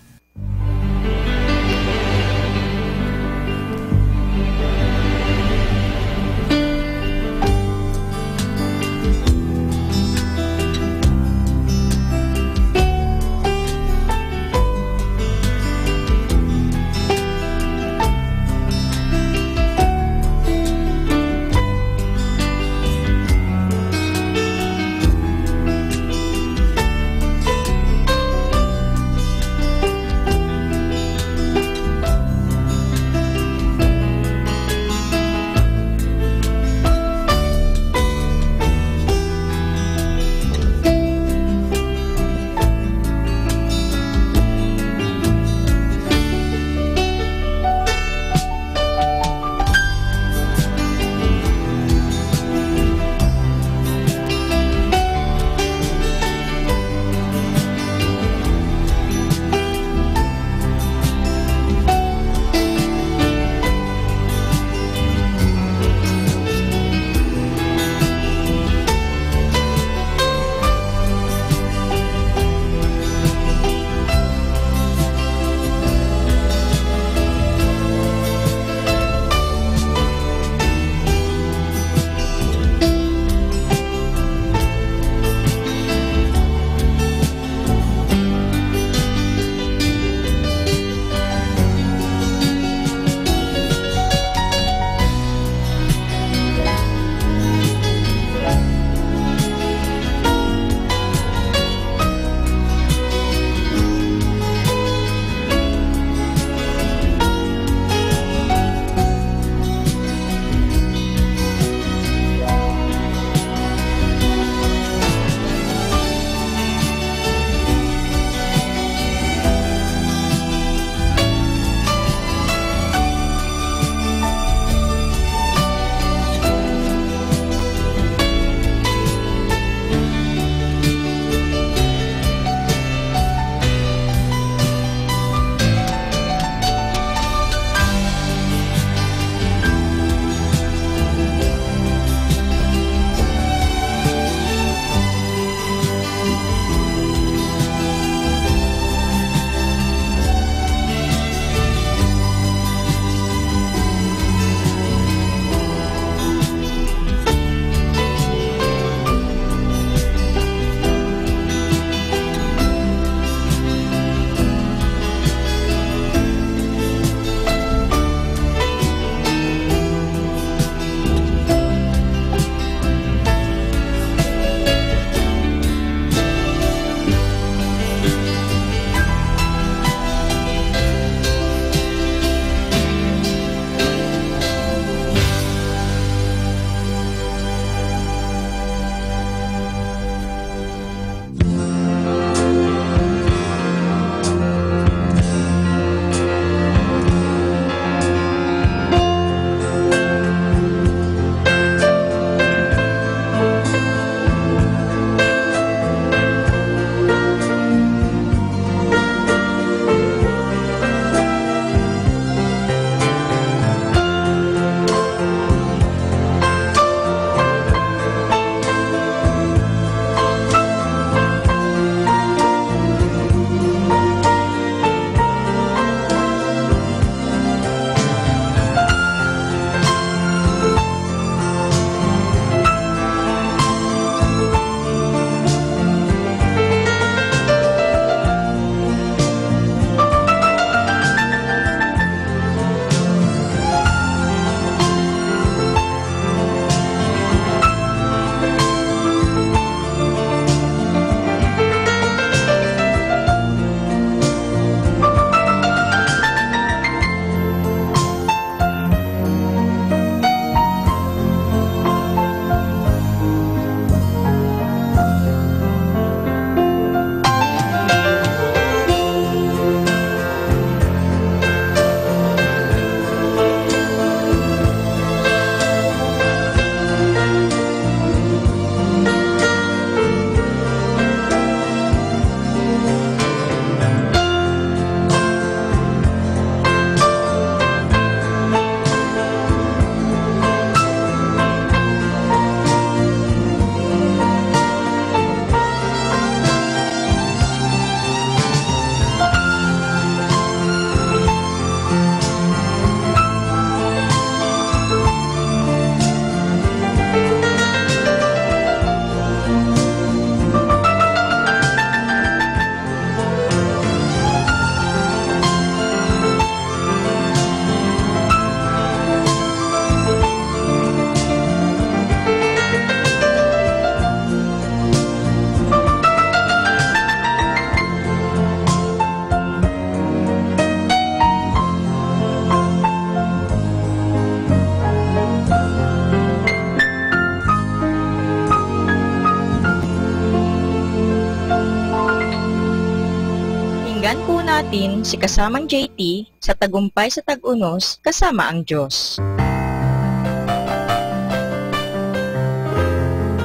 natin si kasamang JT sa Tagumpay sa Tag-Unos kasama ang Diyos.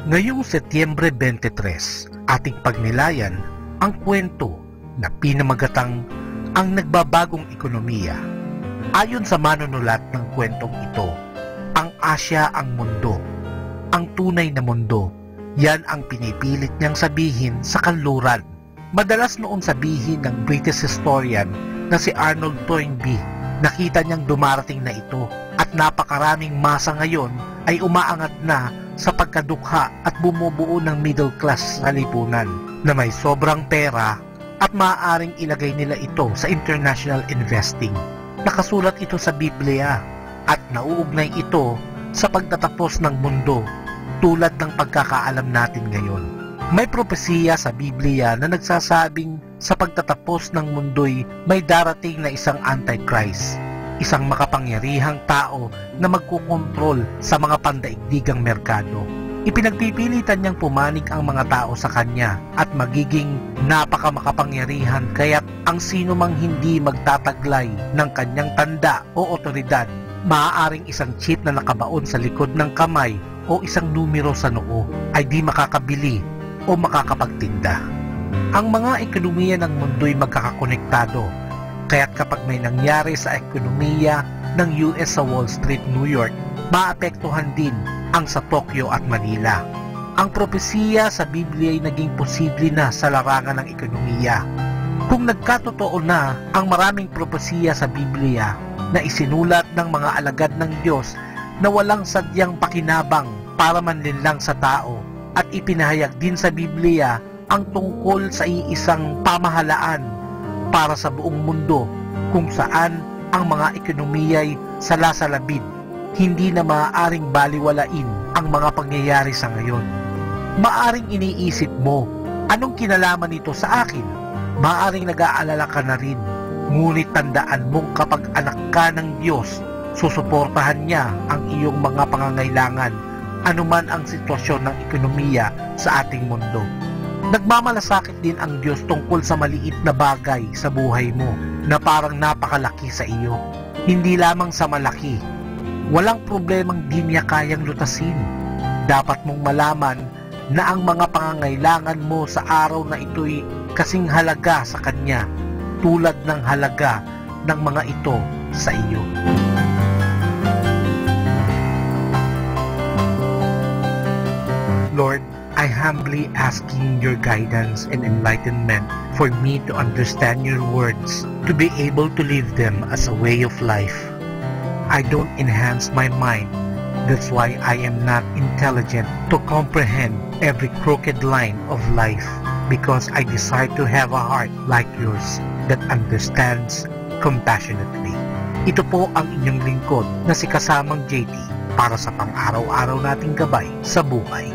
Ngayong Setyembre 23, ating pagnilayan ang kwento na pinamagatang ang nagbabagong ekonomiya. Ayon sa manunulat ng kwentong ito, ang Asya ang mundo, ang tunay na mundo. Yan ang pinipilit niyang sabihin sa kanluran. Madalas noon sabihin ng British historian na si Arnold Toynbee, nakita niyang dumarating na ito at napakaraming masa ngayon ay umaangat na sa pagkadukha at bumubuo ng middle class sa lipunan na may sobrang pera at maaaring ilagay nila ito sa international investing. Nakasulat ito sa Biblia at nauugnay ito sa pagtatapos ng mundo tulad ng pagkakaalam natin ngayon. May propesiya sa Biblia na nagsasabing sa pagtatapos ng mundo'y may darating na isang Antichrist, isang makapangyarihang tao na magkukontrol sa mga pandaigdigang merkado. Ipinagpipilitan niyang pumanig ang mga tao sa kanya at magiging napakamakapangyarihan kaya't ang sino mang hindi magtataglay ng kanyang tanda o otoridad, maaaring isang chip na nakabaon sa likod ng kamay o isang numero sa noo ay di makakabili o makakapagtinda. Ang mga ekonomiya ng mundo'y magkakakonektado, kaya't kapag may nangyari sa ekonomiya ng US sa Wall Street, New York, maapektuhan din ang sa Tokyo at Manila. Ang propesiya sa Biblia ay naging posible na sa larangan ng ekonomiya. Kung nagkatotoo na ang maraming propesiya sa Biblia na isinulat ng mga alagad ng Diyos na walang sadyang pakinabang para manlinlang sa tao at ipinahayag din sa Biblia ang tungkol sa iisang pamahalaan para sa buong mundo kung saan ang mga ekonomiya'y salasalabid, hindi na maaaring baliwalain ang mga pangyayari sa ngayon. Maaring iniisip mo, anong kinalaman nito sa akin? Maaring nag-aalala ka na rin, ngunit tandaan mong kapag anak ka ng Diyos, susuportahan niya ang iyong mga pangangailangan, anuman ang sitwasyon ng ekonomiya sa ating mundo. Nagmamalasakit din ang Diyos tungkol sa maliit na bagay sa buhay mo na parang napakalaki sa iyo. Hindi lamang sa malaki, walang problemang di niya kayang lutasin. Dapat mong malaman na ang mga pangangailangan mo sa araw na ito'y kasing halaga sa Kanya, tulad ng halaga ng mga ito sa iyo. Lord, I humbly asking your guidance and enlightenment for me to understand your words, to be able to live them as a way of life. I don't enhance my mind. That's why I am not intelligent to comprehend every crooked line of life, because I desire to have a heart like yours that understands compassionately. Ito po ang inyong lingkod na si kasamang JT para sa pang-araw-araw nating gabay sa buhay.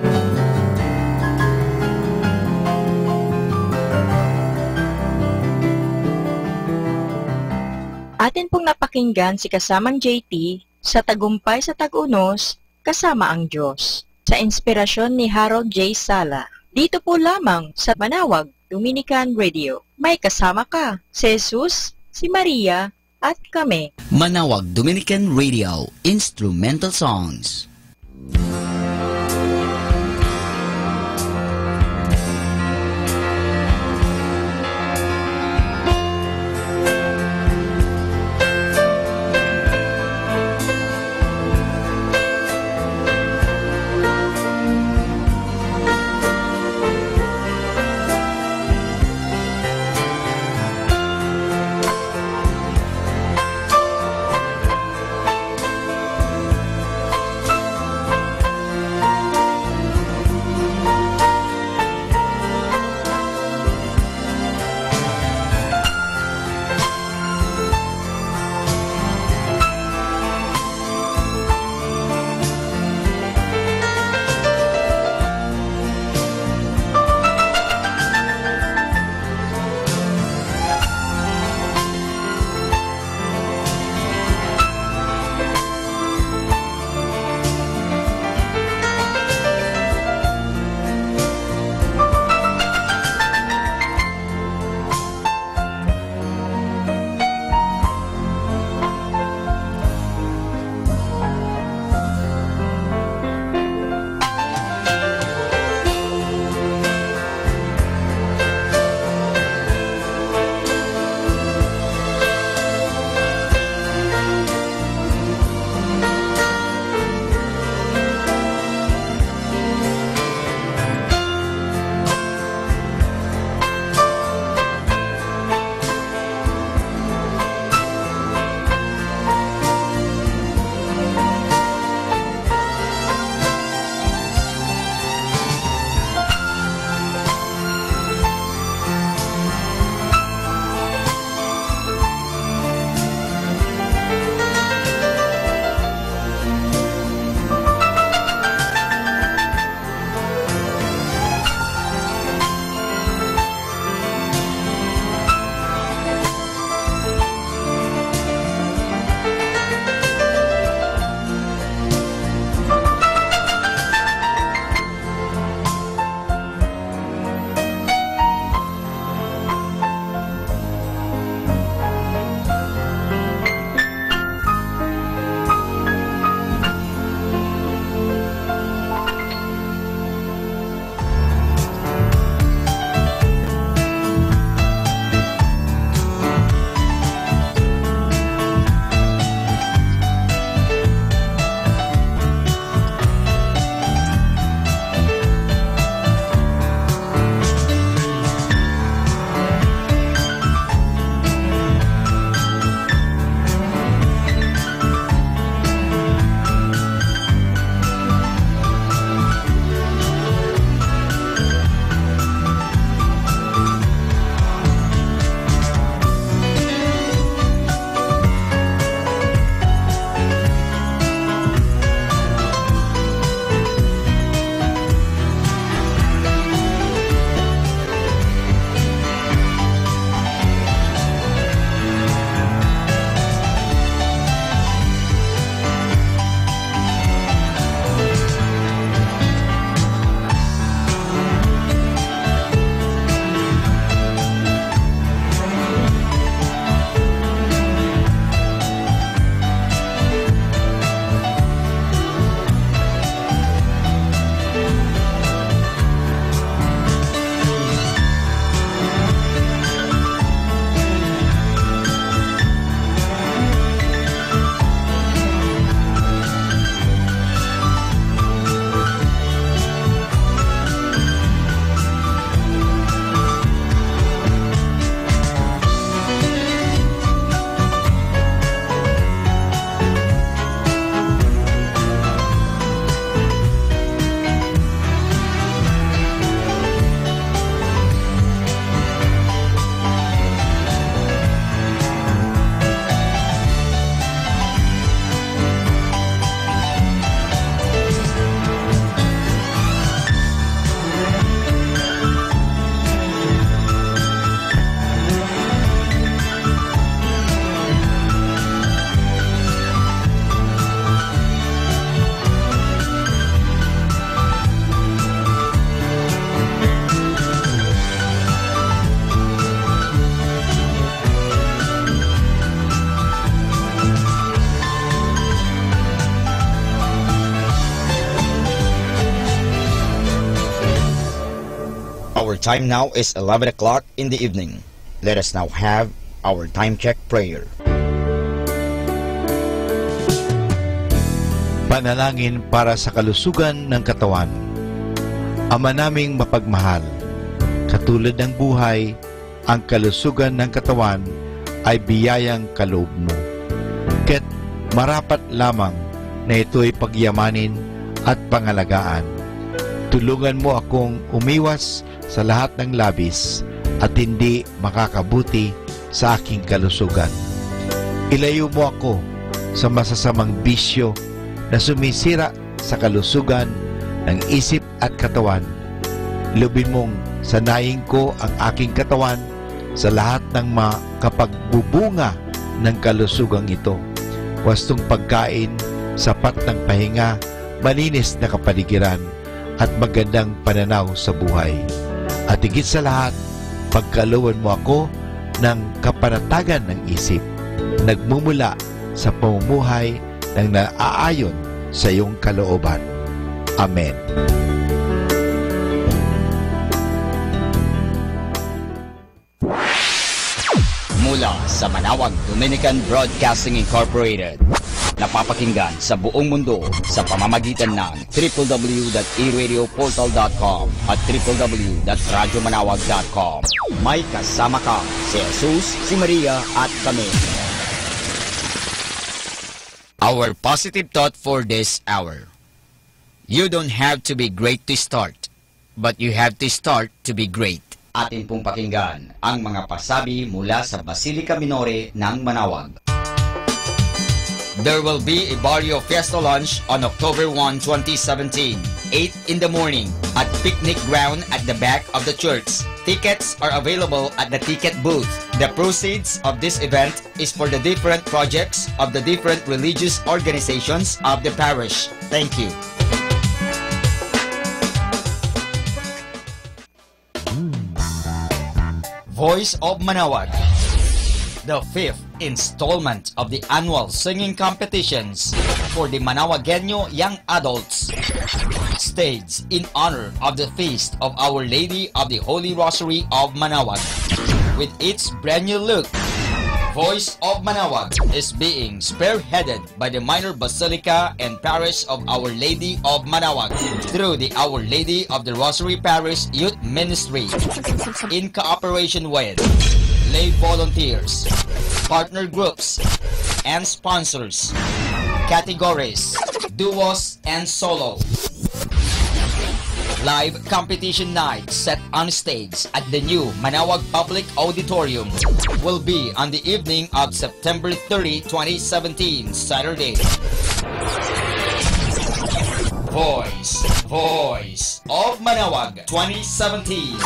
Atin pong napakinggan si kasamang JT sa Tagumpay sa Tag-Unos kasama ang Diyos sa inspirasyon ni Harold J. Sala. Dito po lamang sa Manawag Dominican Radio. May kasama ka, si Jesus, si Maria, at kami. Manawag Dominican Radio Instrumental Songs. time now is 11 o'clock in the evening. Let us now have our time check prayer. Panalangin para sa kalusugan ng katawan. Ama naming mapagmahal, katulad ng buhay, ang kalusugan ng katawan ay biyayang kaloob mo. Kaya't marapat lamang na ito'y pagyamanin at pangalagaan. Tulungan mo akong umiwas sa lahat ng labis at hindi makakabuti sa aking kalusugan. Ilayo mo ako sa masasamang bisyo na sumisira sa kalusugan ng isip at katawan. Lubin mong sanayin ko ang aking katawan sa lahat ng makapagbubunga ng kalusugang ito. Wastong pagkain, sapat ng pahinga, malinis na kapaligiran, at magandang pananaw sa buhay. At higit sa lahat, pagkalooban mo ako ng kapanatagan ng isip, nagmumula sa pamumuhay ng naaayon sa iyong kalooban. Amen. Mula sa Manawag Dominican Broadcasting Incorporated, napapakinggan sa buong mundo sa pamamagitan ng www.eradioportal.com at www.radyomanawag.com. May kasama ka si Jesus, si Maria at kami. Our positive thought for this hour. You don't have to be great to start, but you have to start to be great. Atin pong pakinggan ang mga pasabi mula sa Basilica Minore ng Manawag. There will be a Barrio Fiesta lunch on October 1, 2017, 8 in the morning at picnic ground at the back of the church. Tickets are available at the ticket booth. The proceeds of this event is for the different projects of the different religious organizations of the parish. Thank you. Voice of Manawag. The fifth installment of the annual singing competitions for the Manawagueño young adults, staged in honor of the feast of Our Lady of the Holy Rosary of Manawag. With its brand new look, Voice of Manawag is being spearheaded by the Minor Basilica and Parish of Our Lady of Manawag through the Our Lady of the Rosary Parish Youth Ministry in cooperation with lay volunteers, partner groups, and sponsors, categories, duos, and solo. Live competition night set on stage at the new Manawag Public Auditorium will be on the evening of September 30, 2017, Saturday. Voice of Manawag 2017.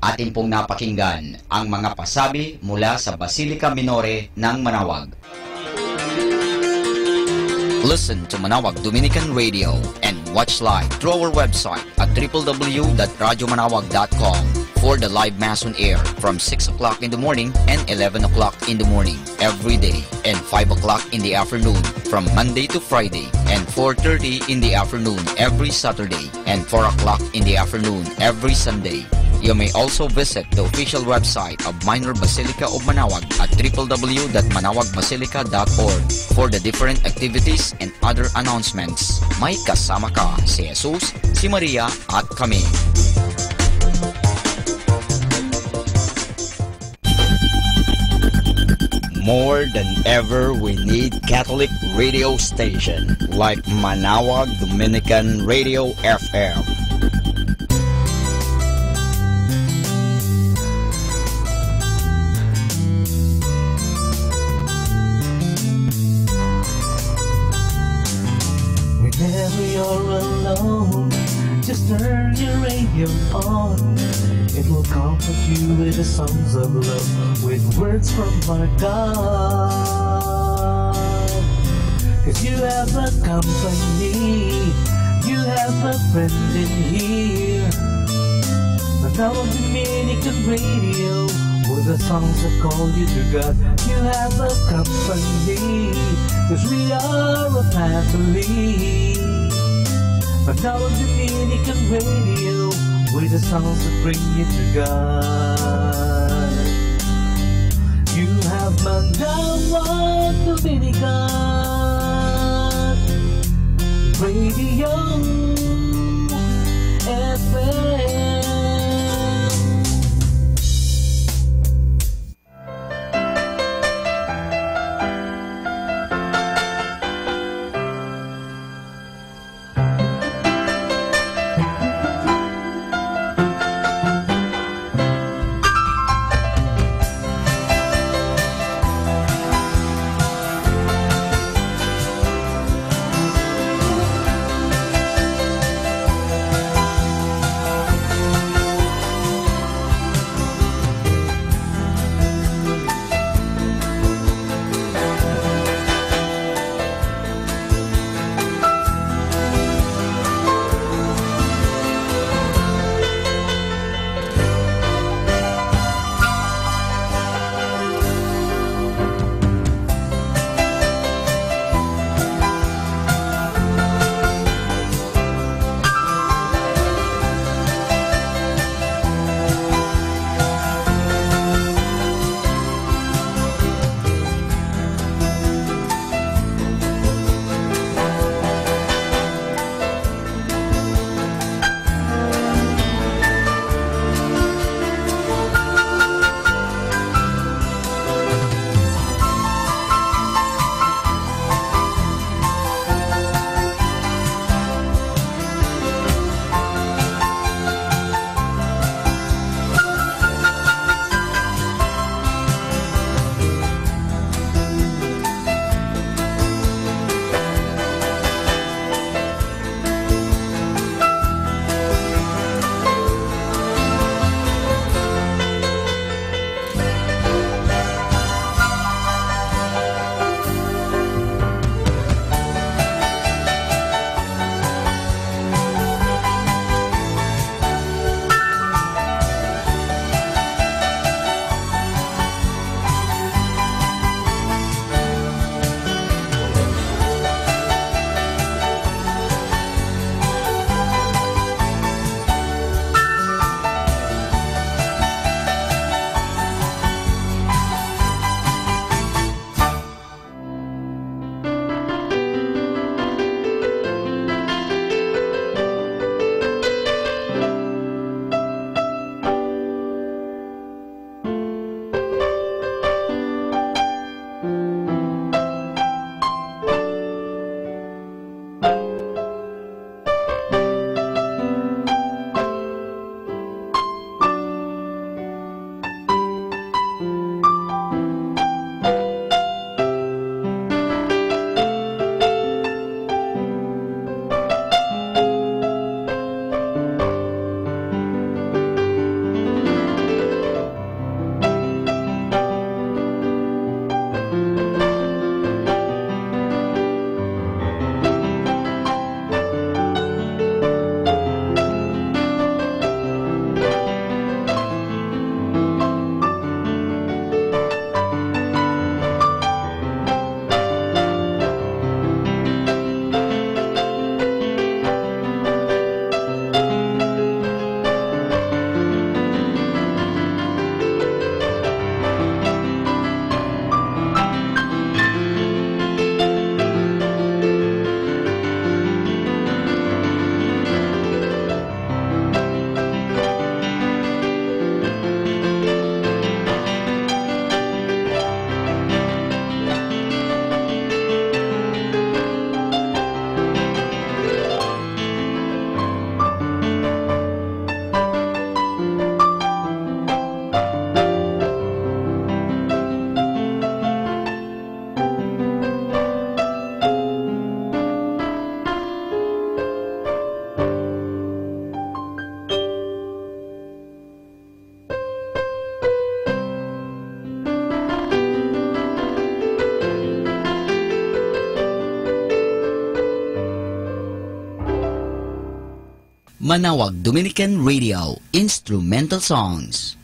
Atin pong napakinggan ang mga pasabi mula sa Basilica Minore ng Manawag. Listen to Manawag Dominican Radio and watch live through our website at www.radyomanawag.com for the live mass on air from 6 o'clock in the morning and 11 o'clock in the morning every day, and 5 o'clock in the afternoon from Monday to Friday, and 4:30 in the afternoon every Saturday, and 4 o'clock in the afternoon every Sunday. You may also visit the official website of Minor Basilica of Manawag at www.manawagbasilica.org for the different activities and other announcements. May kasama ka si Jesus, si Maria at kami. More than ever, we need Catholic radio station like Manawag Dominican Radio FM. Whenever you're alone, just turn your radio on. It will comfort you with the songs of love, with words from our God. 'Cause you have a company, you have a friend in here. Manawag Dominican Radio, with the songs that call you to God. You have a company, 'cause we are a family. Manawag Dominican Radio, with the songs that bring you to God. You have Manawag Dominican Radio FM. Manawag Dominican Radio Instrumental Songs.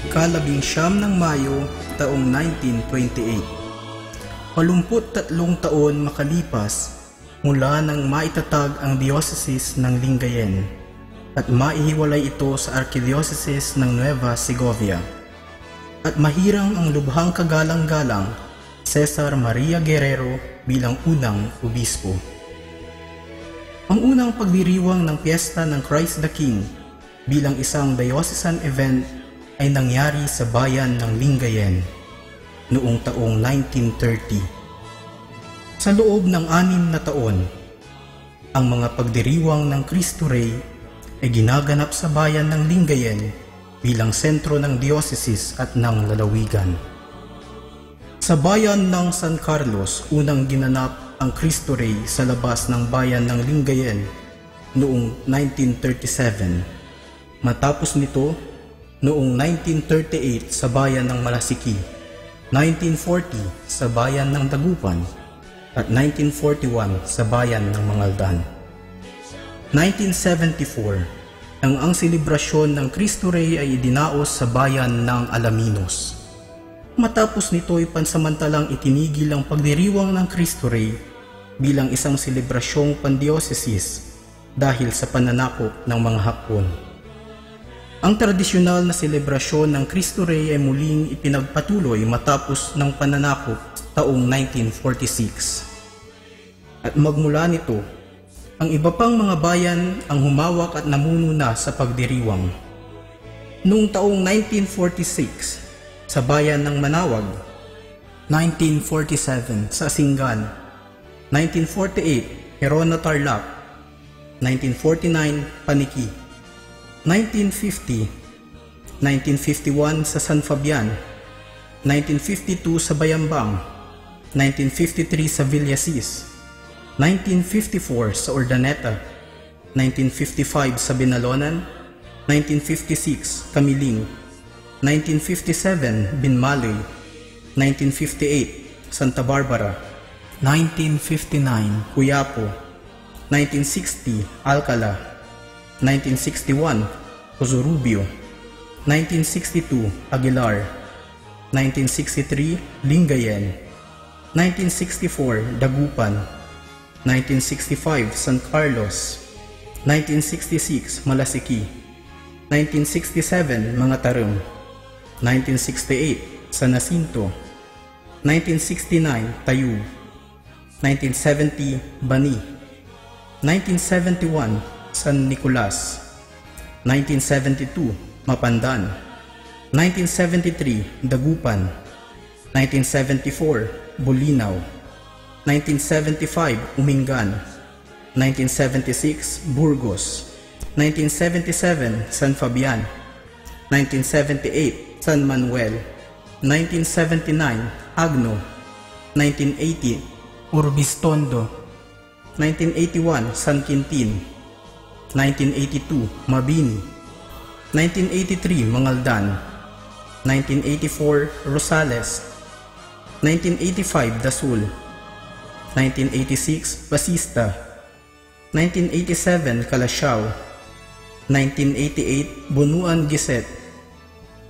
ika-19 ng Mayo, taong 1928. 83 taon makalipas mula nang maitatag ang Diocese ng Lingayen at maihiwalay ito sa Archdiocese ng Nueva Segovia. At mahirang ang lubhang kagalang-galang Cesar Maria Guerrero bilang unang obispo. Ang unang pagdiriwang ng piyesta ng Christ the King bilang isang diocesan event ay nangyari sa bayan ng Lingayen noong taong 1930. Sa loob ng 6 na taon, ang mga pagdiriwang ng Cristo Rey ay ginaganap sa bayan ng Lingayen bilang sentro ng diocese at ng lalawigan. Sa bayan ng San Carlos, unang ginanap ang Cristo Rey sa labas ng bayan ng Lingayen noong 1937. Matapos nito, noong 1938 sa bayan ng Malasiki, 1940 sa bayan ng Dagupan, at 1941 sa bayan ng Mangaldan. 1974 nang ang selebrasyon ng Cristo Rey ay idinaos sa bayan ng Alaminos. Matapos nito ay pansamantalang itinigil ang pagdiriwang ng Cristo Rey bilang isang selebrasyong pandiocesis dahil sa pananakop ng mga Hapon. Ang tradisyonal na selebrasyon ng Cristo Rey ay muling ipinagpatuloy matapos ng pananakop taong 1946. At magmula nito, ang iba pang mga bayan ang humawak at namumuna sa pagdiriwang. Noong taong 1946, sa bayan ng Manawag, 1947 sa Singan, 1948 Herona Tarlac, 1949 Paniki, 1950, 1951 sa San Fabian, 1952 sa Bayambang, 1953 sa Villasis, 1954 sa Urdaneta, 1955 sa Binalonan, 1956 Kamiling, 1957 Binmaloy, 1958 Santa Barbara, 1959 Cuyapo, 1960 Alcala, 1961 Cosurubio, 1962 Aguilar, 1963 Lingayen, 1964 Dagupan, 1965 San Carlos, 1966 Malasiki, 1967 Mga Tarong, 1968 San Jacinto, 1969 Tayub, 1970 Bani, 1971 San Nicolas, 1972 Mapandan, 1973 Dagupan, 1974 Bulinaw, 1975 Umingan, 1976 Burgos, 1977 San Fabian, 1978 San Manuel, 1979 Agno, 1980 Urbistondo, 1981 San Quintin, 1982 Mabini, 1983 Mangaldan, 1984 Rosales, 1985 Dasul, 1986 Basista, 1987 Calasiao, 1988 Bunuan Giset,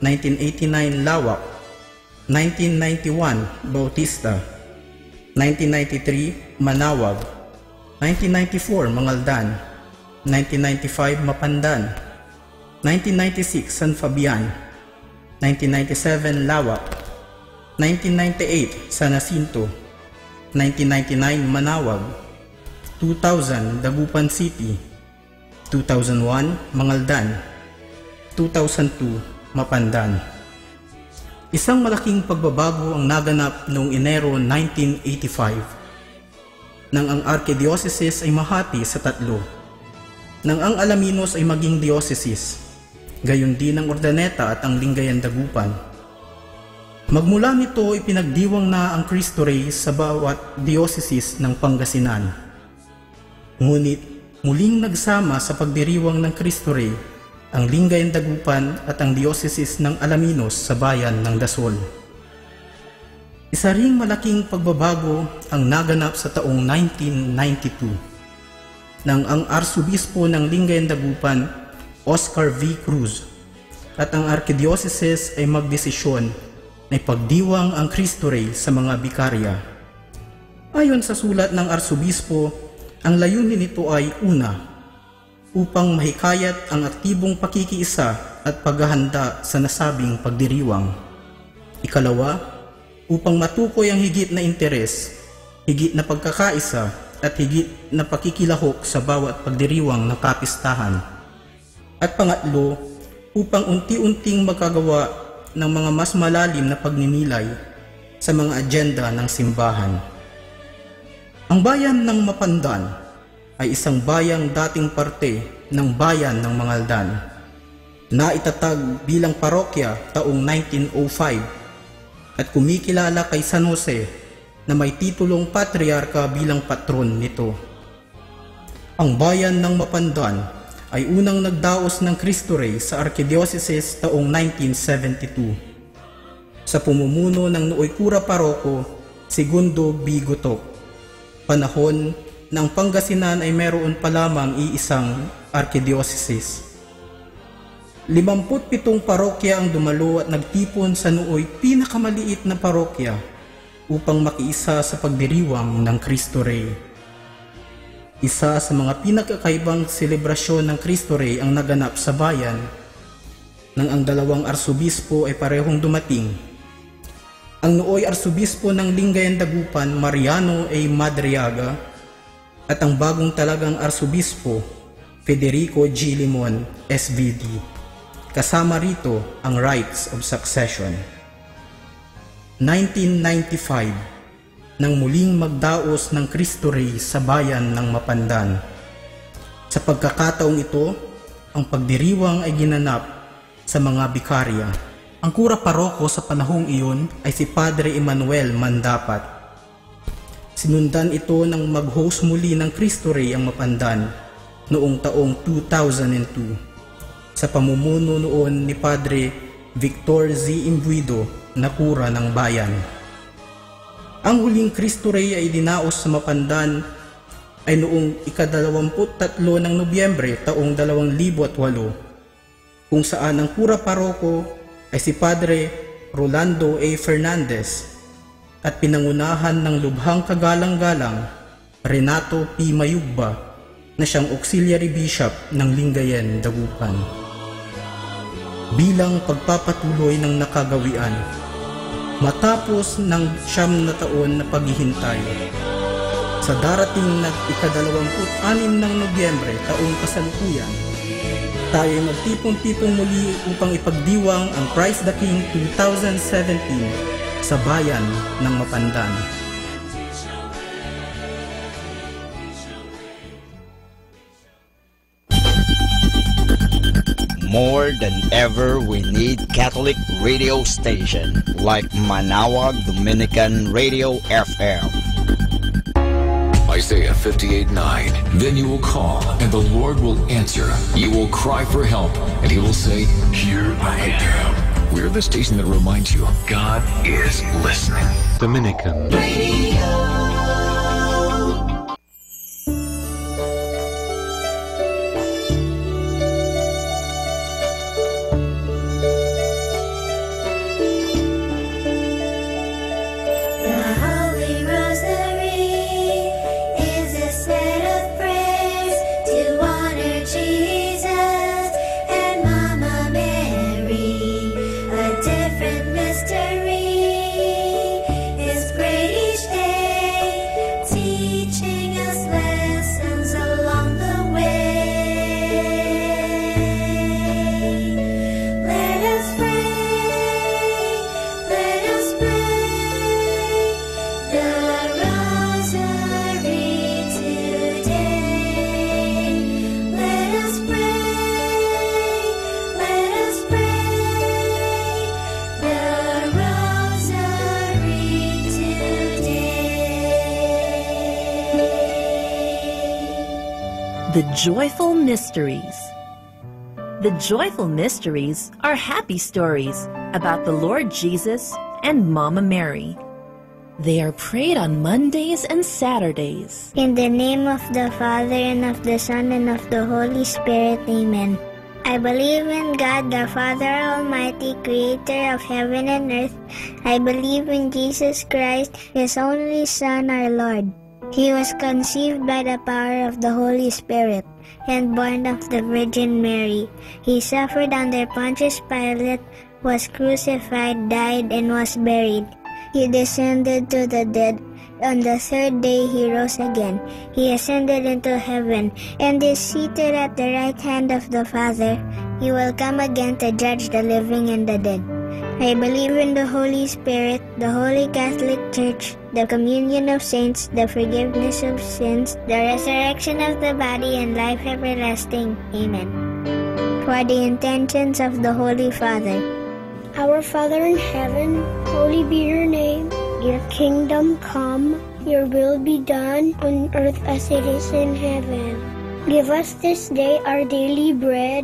1989 Lawak, 1991 Bautista, 1993 Manawag, 1994 Mangaldan, 1995 Mapandan, 1996 San Fabian, 1997 Lawak, 1998 San Jacinto, 1999 Manawag, 2000 Dagupan City, 2001 Mangaldan, 2002 Mapandan. Isang malaking pagbabago ang naganap noong Enero 1985 nang ang Archdiocese ay mahati sa tatlo, nang ang Alaminos ay maging diocese, gayon din ang Urdaneta at ang Lingayen Dagupan. Magmula nito ipinagdiwang na ang Cristo Rey sa bawat diocese ng Pangasinan. Ngunit muling nagsama sa pagdiriwang ng Cristo Rey ang Lingayen Dagupan at ang diocese ng Alaminos sa bayan ng Dasol. Isa ring malaking pagbabago ang naganap sa taong 1992 nang ang Arsobispo ng Lingayen Dagupan, Oscar V. Cruz, at ang Arkidiocese ay magdesisyon na ipagdiwang ang Cristo Rey sa mga bikarya. Ayon sa sulat ng Arsobispo, ang layunin nito ay una, upang mahikayat ang aktibong pakikiisa at paghahanda sa nasabing pagdiriwang. Ikalawa, upang matukoy ang higit na interes, higit na pagkakaisa at higit na pakikilahok sa bawat pagdiriwang ng kapistahan. At pangatlo, upang unti-unting magkagawa ng mga mas malalim na pagninilay sa mga agenda ng simbahan. Ang bayan ng Mapandan ay isang bayang dating parte ng bayan ng Mangaldan na itatag bilang parokya taong 1905 at kumikilala kay San Jose na may titulong patriarka bilang patron nito. Ang bayan ng Mapandan ay unang nagdaos ng Cristo Rey sa Arkidiocese taong 1972 sa pumumuno ng nooy Kura Paroko Segundo B. Gutok. Panahon ng Pangasinan ay meron pa lamang iisang Arkidiocese. 57 parokya ang dumalo at nagtipon sa nooy pinakamaliit na parokya upang makiisa sa pagdiriwang ng Cristo Rey. Isa sa mga pinakakaibang selebrasyon ng Cristo Rey ang naganap sa bayan nang ang dalawang arsobispo ay parehong dumating. Ang nooy arsobispo ng Lingayen Dagupan, Mariano A. Madriaga, at ang bagong talagang arsobispo, Federico G. Limon, SVD. Kasama rito ang rights of succession. 1995, nang muling magdaos ng Cristo Rey sa bayan ng Mapandan. Sa pagkakataong ito, ang pagdiriwang ay ginanap sa mga bikarya. Ang kura paroko sa panahong iyon ay si Padre Emmanuel Mandapat. Sinundan ito ng mag-host muli ng Cristo Rey ang Mapandan noong taong 2002 sa pamumuno noon ni Padre Victor Z. Imbuido na kura ng bayan. Ang huling Cristo Rey ay dinaos sa Mapandan ay noong ika-23 ng Nobyembre taong 2008 kung saan ang kura paroko ay si Padre Rolando A. Fernandez at pinangunahan ng lubhang kagalang-galang Renato P. Mayugba na siyang auxiliary bishop ng Lingayen, Dagupan. Bilang pagpapatuloy ng nakagawian, matapos ng 9 na taon na paghihintay, sa darating na ika-26 ng Nobyembre taong kasalukuyan, tayo ay magtipon-tipong muli upang ipagdiwang ang Christ the King 2017 sa bayan ng Mapandan. More than ever, we need Catholic radio station like Manawag Dominican Radio FM. Isaiah 58:9. Then you will call, and the Lord will answer. You will cry for help, and He will say, "Here I am." We're the station that reminds you God is listening. Dominican Radio. The Joyful Mysteries. The Joyful Mysteries are happy stories about the Lord Jesus and Mama Mary. They are prayed on Mondays and Saturdays. In the name of the Father, and of the Son, and of the Holy Spirit, Amen. I believe in God, the Father Almighty, creator of heaven and earth. I believe in Jesus Christ, His only Son, our Lord. He was conceived by the power of the Holy Spirit and born of the Virgin Mary. He suffered under Pontius Pilate, was crucified, died, and was buried. He descended to the dead. On the third day he rose again. He ascended into heaven and is seated at the right hand of the Father. He will come again to judge the living and the dead. I believe in the Holy Spirit, the Holy Catholic Church, the communion of saints, the forgiveness of sins, the resurrection of the body, and life everlasting. Amen. For the intentions of the Holy Father. Our Father in heaven, holy be your name. Your kingdom come, your will be done on earth as it is in heaven. Give us this day our daily bread,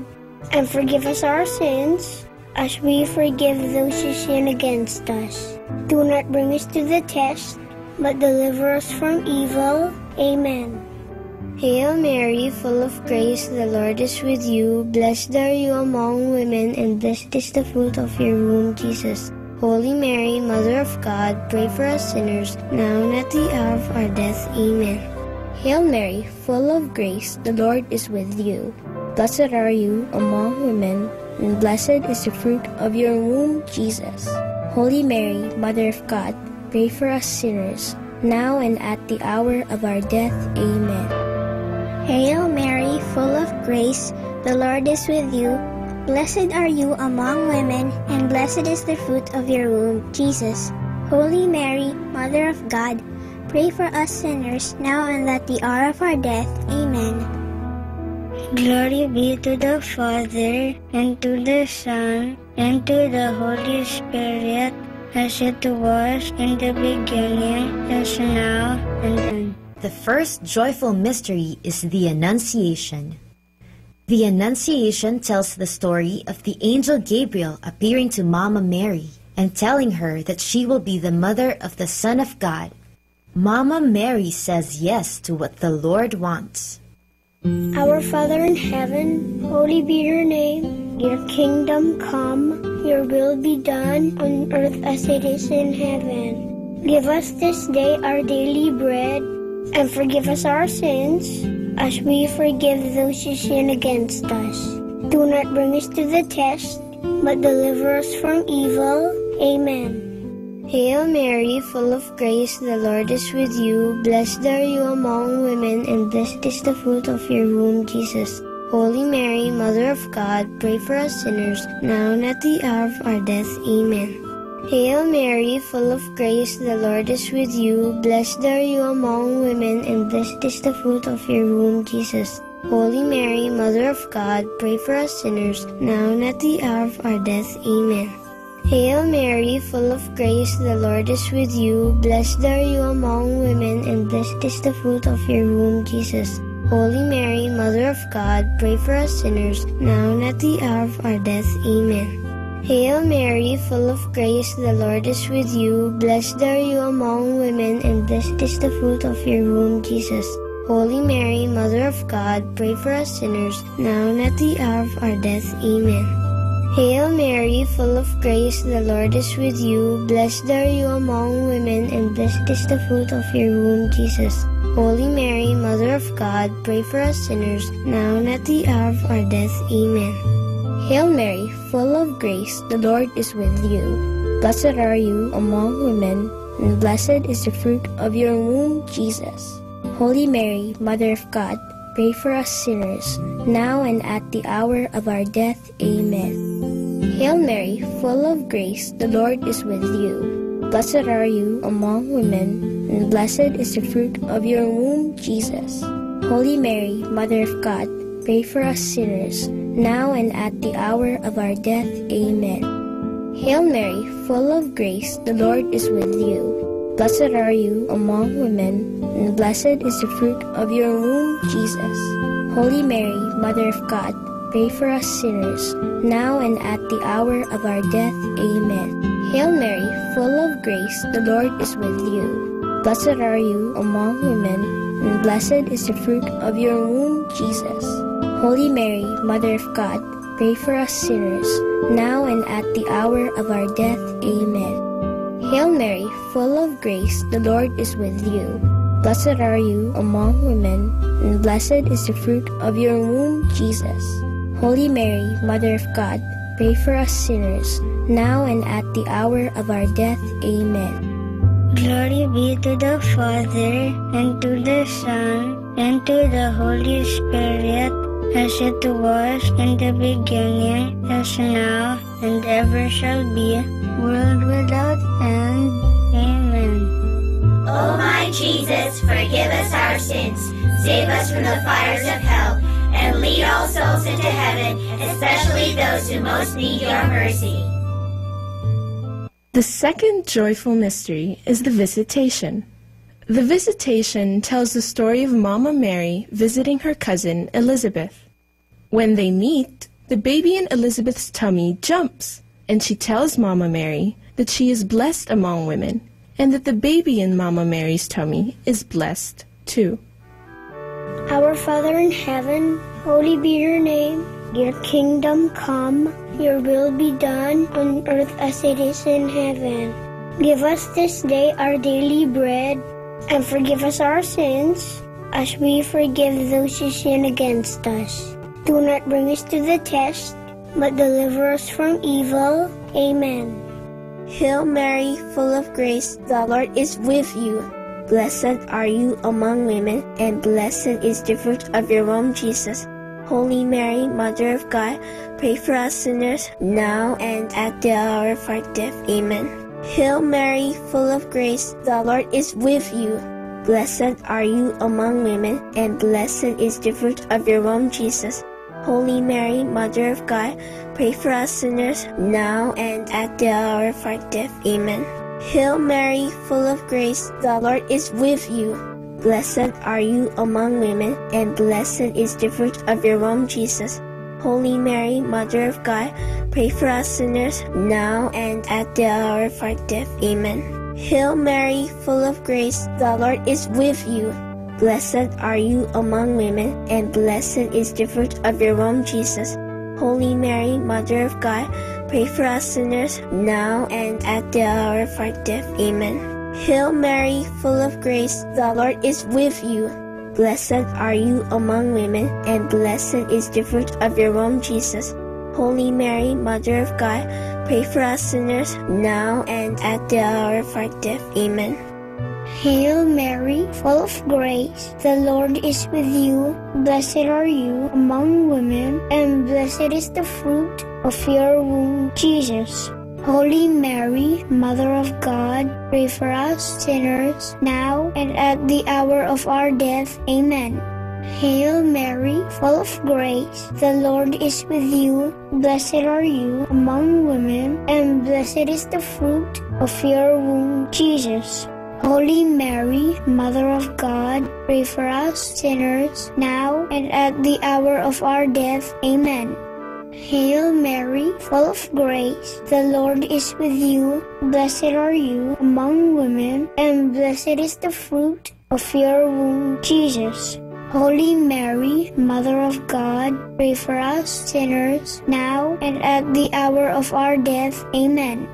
and forgive us our sins, as we forgive those who sin against us. Do not bring us to the test, but deliver us from evil. Amen. Hail Mary, full of grace, the Lord is with you. Blessed are you among women, and blessed is the fruit of your womb, Jesus. Holy Mary, Mother of God, pray for us sinners, now and at the hour of our death. Amen. Hail Mary, full of grace, the Lord is with you. Blessed are you among women, and blessed is the fruit of your womb, Jesus. Holy Mary, Mother of God, pray for us sinners, now and at the hour of our death. Amen. Hail Mary, full of grace, the Lord is with you. Blessed are you among women, and blessed is the fruit of your womb, Jesus. Holy Mary, Mother of God, pray for us sinners, now and at the hour of our death. Amen. Glory be to the Father, and to the Son, and to the Holy Spirit, as it was in the beginning, as now, and then. The first joyful mystery is the Annunciation. The Annunciation tells the story of the angel Gabriel appearing to Mama Mary and telling her that she will be the mother of the Son of God. Mama Mary says yes to what the Lord wants. Our Father in heaven, holy be your name. Your kingdom come, your will be done on earth as it is in heaven. Give us this day our daily bread, and forgive us our sins, as we forgive those who sin against us. Do not bring us to the test, but deliver us from evil. Amen. Hail Mary, full of grace, the Lord is with you. Blessed are you among women, and blessed is the fruit of your womb, Jesus. Holy Mary, Mother of God, pray for us sinners, now and at the hour of our death. Amen. Hail Mary, full of grace, the Lord is with you. Blessed are you among women, and blessed is the fruit of your womb, Jesus. Holy Mary, Mother of God, pray for us sinners, now and at the hour of our death. Amen. Hail Mary, full of grace, the Lord is with you. Blessed are you among women, and blessed is the fruit of your womb, Jesus. Holy Mary, Mother of God, pray for us sinners, now and at the hour of our death. Amen. Hail Mary, full of grace, the Lord is with you. Blessed are you among women, and blessed is the fruit of your womb, Jesus. Holy Mary, Mother of God, pray for us sinners, now and at the hour of our death. Amen. Hail Mary, full of grace, the Lord is with you. Blessed are you among women, and blessed is the fruit of your womb, Jesus. Holy Mary, Mother of God, pray for us sinners, now and at the hour of our death. Amen. Hail Mary, full of grace, the Lord is with you. Blessed are you among women, and blessed is the fruit of your womb, Jesus. Holy Mary, Mother of God, pray for us sinners, now and at the hour of our death. Amen. Hail Mary, full of grace, the Lord is with you. Blessed are you among women, and blessed is the fruit of your womb, Jesus. Holy Mary, Mother of God, pray for us sinners, now and at the hour of our death. Amen. Hail Mary, full of grace, the Lord is with you. Blessed are you among women, and blessed is the fruit of your womb, Jesus. Holy Mary, Mother of God, pray for us sinners, now and at the hour of our death. Amen. Hail Mary, full of grace, the Lord is with you. Blessed are you among women, and blessed is the fruit of your womb, Jesus. Holy Mary, Mother of God, pray for us sinners, now and at the hour of our death. Amen. Hail Mary, full of grace, the Lord is with you. Blessed are you among women, and blessed is the fruit of your womb, Jesus. Holy Mary, Mother of God, pray for us sinners, now and at the hour of our death. Amen. Glory be to the Father, and to the Son, and to the Holy Spirit, as it was in the beginning, as now, and ever shall be, world without end. Amen. O my Jesus, forgive us our sins, save us from the fires of hell, and lead all souls into heaven, especially those who most need your mercy. The second joyful mystery is the Visitation. The Visitation tells the story of Mama Mary visiting her cousin Elizabeth. When they meet, the baby in Elizabeth's tummy jumps, and she tells Mama Mary that she is blessed among women, and that the baby in Mama Mary's tummy is blessed too. Our Father in heaven, holy be your name. Your kingdom come, your will be done on earth as it is in heaven. Give us this day our daily bread, and forgive us our sins, as we forgive those who sin against us. Do not bring us to the test, but deliver us from evil. Amen. Hail Mary, full of grace, the Lord is with you. Blessed are you among women, and blessed is the fruit of your womb, Jesus. Holy Mary, Mother of God, pray for us sinners, now and at the hour of our death. Amen. Hail Mary, full of grace, the Lord is with you. Blessed are you among women, and blessed is the fruit of your womb, Jesus. Holy Mary, Mother of God, pray for us sinners, now and at the hour of our death. Amen. Hail Mary, full of grace, the Lord is with you. Blessed are you among women, and blessed is the fruit of your womb, Jesus. Holy Mary, Mother of God, pray for us sinners, now and at the hour of our death. Amen. Hail Mary, full of grace, the Lord is with you. Blessed are you among women, and blessed is the fruit of your womb, Jesus. Holy Mary, Mother of God, pray for us sinners, now and at the hour of our death. Amen. Hail Mary, full of grace, the Lord is with you. Blessed are you among women, and blessed is the fruit of your womb, Jesus. Holy Mary, Mother of God, pray for us sinners, now and at the hour of our death. Amen. Hail Mary, full of grace, the Lord is with you. Blessed are you among women, and blessed is the fruit of your womb, Jesus. Holy Mary, Mother of God, pray for us sinners, now and at the hour of our death. Amen. Hail Mary, full of grace, the Lord is with you. Blessed are you among women, and blessed is the fruit of your womb, Jesus. Holy Mary, Mother of God, pray for us sinners, now and at the hour of our death. Amen. Hail Mary, full of grace, the Lord is with you. Blessed are you among women, and blessed is the fruit of your womb, Jesus. Holy Mary, Mother of God, pray for us sinners, now and at the hour of our death. Amen.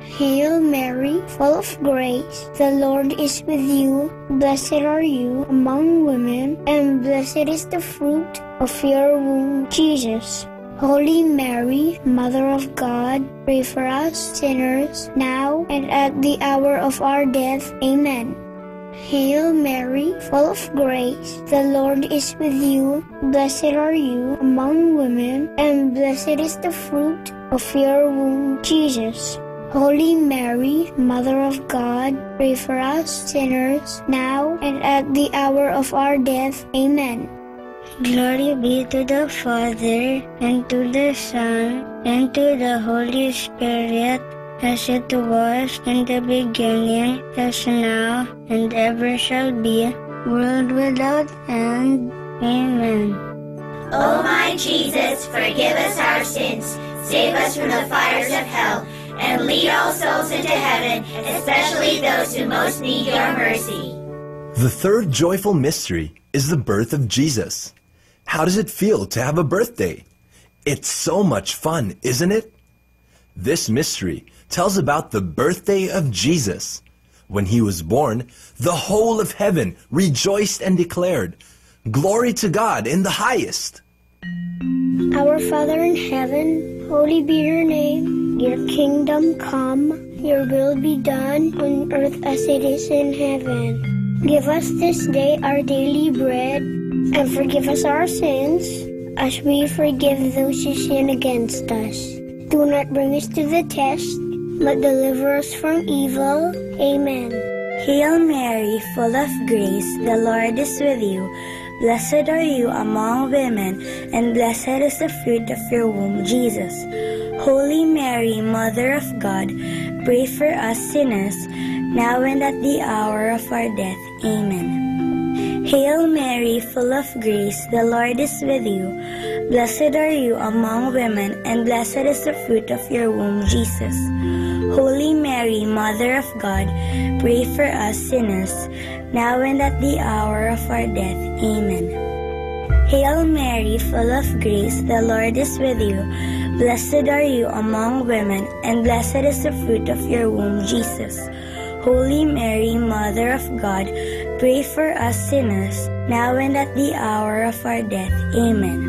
Hail Mary, full of grace, the Lord is with you. Blessed are you among women, and blessed is the fruit of your womb, Jesus. Holy Mary, Mother of God, pray for us sinners, now and at the hour of our death. Amen. Hail Mary, full of grace, the Lord is with you. Blessed are you among women, and blessed is the fruit of your womb, Jesus. Holy Mary, Mother of God, pray for us sinners, now and at the hour of our death. Amen. Glory be to the Father, and to the Son, and to the Holy Spirit, as it was in the beginning, as now, and ever shall be, world without end. Amen. O my Jesus, forgive us our sins, save us from the fires of hell, and lead all souls into heaven, especially those who most need your mercy. The third joyful mystery is the birth of Jesus. How does it feel to have a birthday? It's so much fun, isn't it? This mystery tells about the birthday of Jesus. When he was born, the whole of heaven rejoiced and declared, "Glory to God in the highest." Our Father in heaven, holy be your name. Your kingdom come, your will be done on earth as it is in heaven. Give us this day our daily bread, and forgive us our sins, as we forgive those who sin against us. Do not bring us to the test, but deliver us from evil. Amen. Hail Mary, full of grace, the Lord is with you. Blessed are you among women, and blessed is the fruit of your womb, Jesus. Holy Mary, Mother of God, pray for us sinners, now and at the hour of our death. Amen. Hail Mary, full of grace, the Lord is with you. Blessed are you among women, and blessed is the fruit of your womb, Jesus. Holy Mary, Mother of God, pray for us sinners, now and at the hour of our death. Amen. Hail Mary, full of grace, the Lord is with you. Blessed are you among women, and blessed is the fruit of your womb, Jesus. Holy Mary, Mother of God, pray for us sinners, now and at the hour of our death. Amen.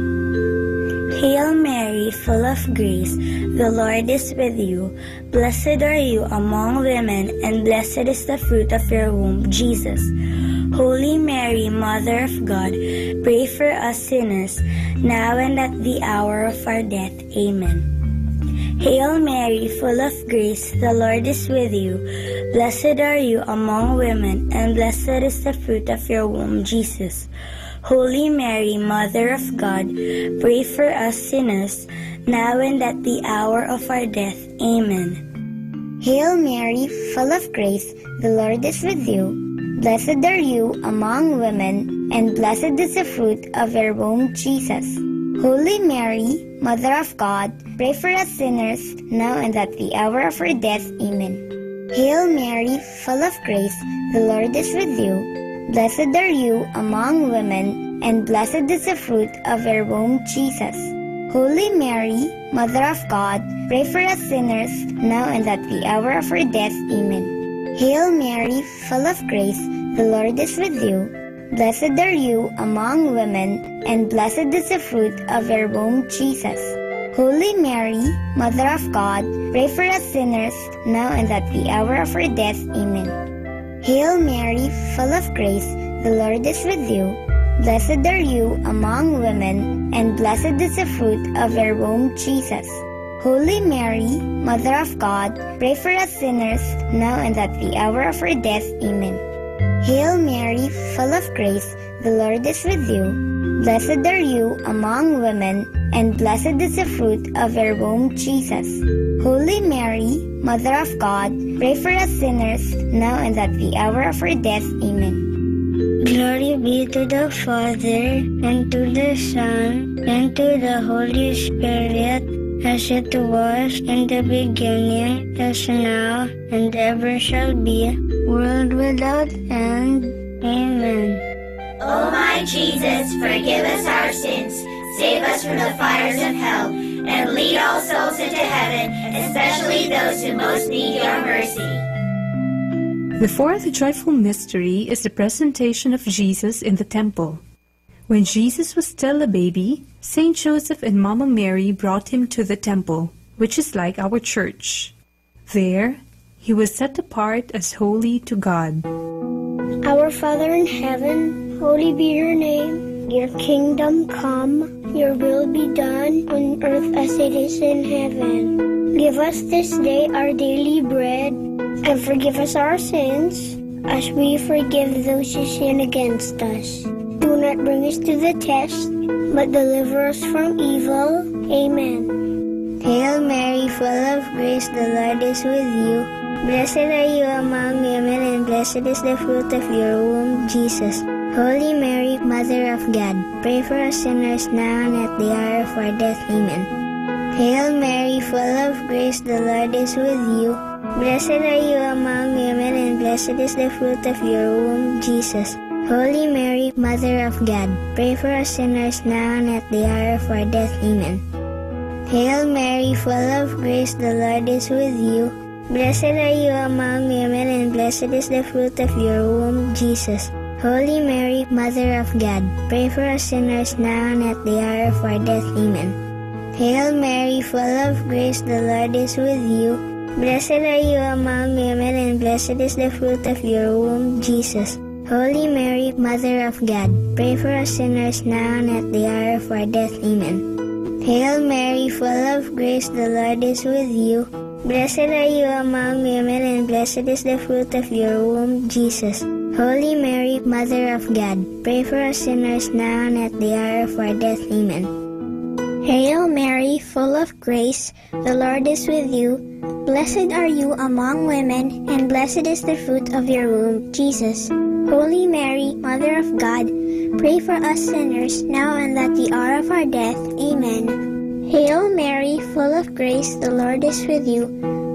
Hail Mary, full of grace, the Lord is with you. Blessed are you among women, and blessed is the fruit of your womb, Jesus. Holy Mary, Mother of God, pray for us sinners, now and at the hour of our death. Amen. Hail Mary, full of grace, the Lord is with you. Blessed are you among women, and blessed is the fruit of your womb, Jesus. Holy Mary, Mother of God, pray for us sinners, now and at the hour of our death. Amen. Hail Mary, full of grace, the Lord is with you. Blessed are you among women, and blessed is the fruit of your womb, Jesus. Holy Mary, Mother of God, pray for us sinners, now and at the hour of our death. Amen. Hail Mary, full of grace, the Lord is with you. Blessed are you among women, and blessed is the fruit of your womb, Jesus. Holy Mary, Mother of God, pray for us sinners, now and at the hour of our death. Amen. Hail Mary, full of grace, the Lord is with you. Blessed are you among women, and blessed is the fruit of your womb, Jesus. Holy Mary, Mother of God, pray for us sinners, now and at the hour of our death. Amen. Hail Mary, full of grace, the Lord is with you. Blessed are you among women, and blessed is the fruit of your womb, Jesus. Holy Mary, Mother of God, pray for us sinners, now and at the hour of our death. Amen. Hail Mary, full of grace, the Lord is with you. Blessed are you among women, and blessed is the fruit of your womb, Jesus. Holy Mary, Mother of God, pray for us sinners, now and at the hour of our death. Amen. Glory be to the Father, and to the Son, and to the Holy Spirit, as it was in the beginning, as now, and ever shall be, world without end. Amen. O my Jesus, forgive us our sins, save us from the fires of hell, and lead all souls into heaven, especially those who most need your mercy. The fourth joyful mystery is the presentation of Jesus in the temple. When Jesus was still a baby, Saint Joseph and Mama Mary brought him to the temple, which is like our church. There, he was set apart as holy to God. Our Father in heaven, holy be your name. Your kingdom come, your will be done on earth as it is in heaven. Give us this day our daily bread, and forgive us our sins, as we forgive those who sin against us. Do not bring us to the test, but deliver us from evil. Amen. Hail Mary, full of grace, the Lord is with you. Blessed are you among women, and blessed is the fruit of your womb, Jesus. Holy Mary, Mother of God, pray for us sinners now and at the hour of our death. Amen. Hail Mary, full of grace, the Lord is with you. Blessed are you among women, and blessed is the fruit of your womb, Jesus. Holy Mary, Mother of God, pray for us sinners now and at the hour of our death. Amen. Hail Mary, full of grace, the Lord is with you. Blessed are you among women, and blessed is the fruit of your womb, Jesus. Holy Mary, Mother of God, pray for us sinners now and at the hour of our death. Amen. Hail Mary, full of grace, the Lord is with you. Blessed are you among women, and blessed is the fruit of your womb, Jesus. Holy Mary, Mother of God, pray for us sinners now and at the hour of our death. Amen. Hail Mary, full of grace, the Lord is with you. Blessed are you among women, and blessed is the fruit of your womb, Jesus. Holy Mary, Mother of God, pray for us sinners now and at the hour of our death. Amen. Hail Mary, full of grace, the Lord is with you. Blessed are you among women, and blessed is the fruit of your womb, Jesus. Holy Mary, Mother of God, pray for us sinners, now and at the hour of our death. Amen. Hail Mary, full of grace, the Lord is with you.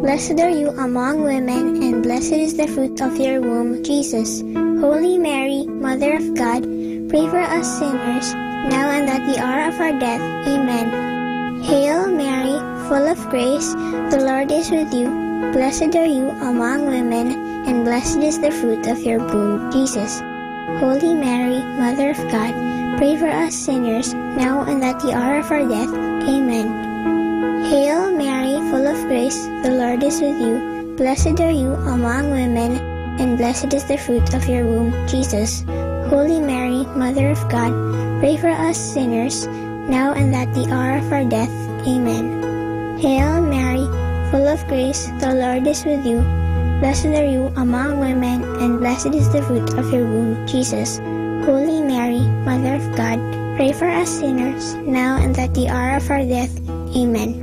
Blessed are you among women, and blessed is the fruit of your womb, Jesus. Holy Mary, Mother of God, pray for us sinners, now and at the hour of our death. Amen. Hail Mary, full of grace, the Lord is with you. Blessed are you among women, and blessed is the fruit of your womb, Jesus. Holy Mary, Mother of God, pray for us sinners, now and at the hour of our death. Amen. Hail Mary, full of grace, the Lord is with you. Blessed are you among women, and blessed is the fruit of your womb, Jesus. Holy Mary, Mother of God, pray for us sinners, now and at the hour of our death. Amen. Hail Mary, full of grace, the Lord is with you. Blessed are you among women, and blessed is the fruit of your womb, Jesus. Holy Mary, Mother of God, pray for us sinners, now and at the hour of our death. Amen.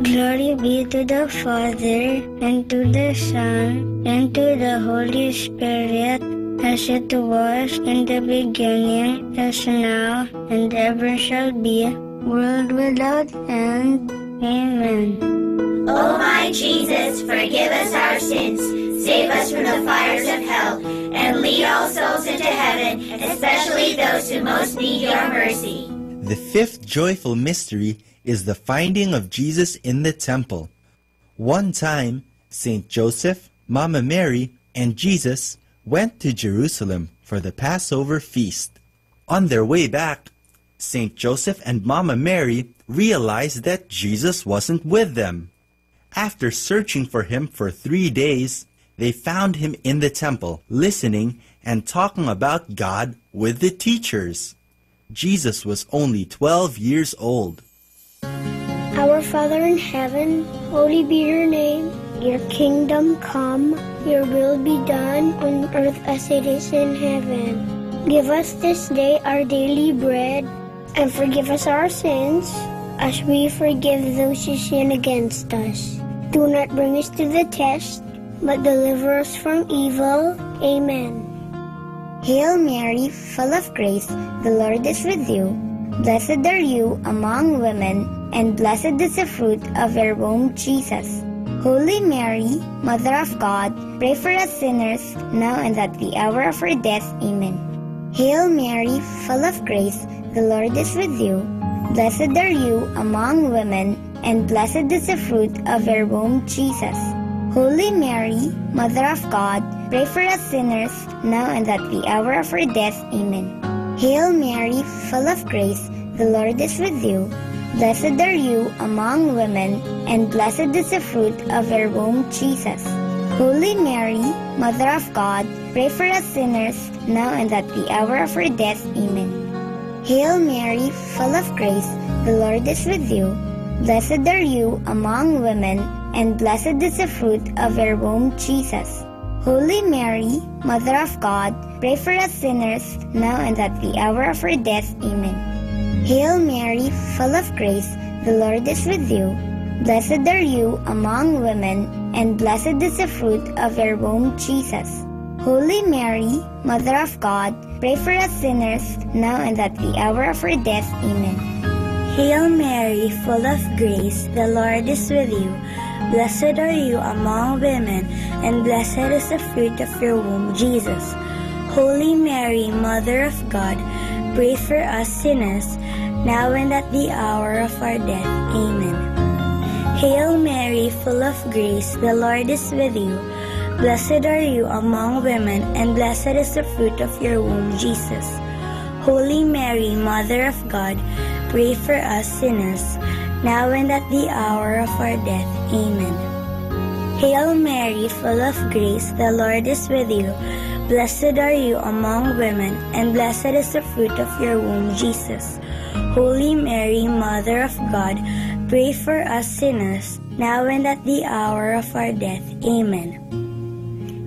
Glory be to the Father, and to the Son, and to the Holy Spirit, as it was in the beginning, as now, and ever shall be, world without end. Amen. O my Jesus, forgive us our sins, save us from the fires of hell, and lead all souls into heaven, especially those who most need your mercy. The fifth joyful mystery is the finding of Jesus in the temple. One time, Saint Joseph, Mama Mary, and Jesus went to Jerusalem for the Passover feast. On their way back, Saint Joseph and Mama Mary realized that Jesus wasn't with them. After searching for him for 3 days, they found him in the temple, listening and talking about God with the teachers. Jesus was only 12 years old. Our Father in heaven, holy be your name. Your kingdom come, your will be done on earth as it is in heaven. Give us this day our daily bread, and forgive us our sins, as we forgive those who sin against us. Do not bring us to the test, but deliver us from evil. Amen. Hail Mary, full of grace, the Lord is with you. Blessed are you among women, and blessed is the fruit of your womb, Jesus. Holy Mary, Mother of God, pray for us sinners, now and at the hour of our death. Amen. Hail Mary, full of grace, the Lord is with you. Blessed are you among women, and blessed is the fruit of your womb, Jesus. Holy Mary, Mother of God, pray for us sinners, now and at the hour of our death. Amen. Hail Mary, full of grace, the Lord is with you. Blessed are you among women, and blessed is the fruit of your womb, Jesus. Holy Mary, Mother of God, pray for us sinners, now and at the hour of our death. Amen. Hail Mary, full of grace, the Lord is with you. Blessed are you among women, and blessed is the fruit of your womb, Jesus. Holy Mary, Mother of God, pray for us sinners, now and at the hour of our death. Amen. Hail Mary, full of grace, the Lord is with you. Blessed are you among women, and blessed is the fruit of your womb, Jesus. Holy Mary, Mother of God, pray for us sinners, now and at the hour of our death. Amen. Hail Mary, full of grace, the Lord is with you. Blessed are you among women, and blessed is the fruit of your womb, Jesus. Holy Mary, Mother of God, pray for us sinners, now and at the hour of our death. Amen. Hail Mary, full of grace, the Lord is with you. Blessed are you among women, and blessed is the fruit of your womb, Jesus. Holy Mary, Mother of God, pray for us sinners, now and at the hour of our death. Amen. Hail Mary, full of grace, the Lord is with you. Blessed are you among women, and blessed is the fruit of your womb, Jesus. Holy Mary, Mother of God, pray for us sinners, now and at the hour of our death. Amen.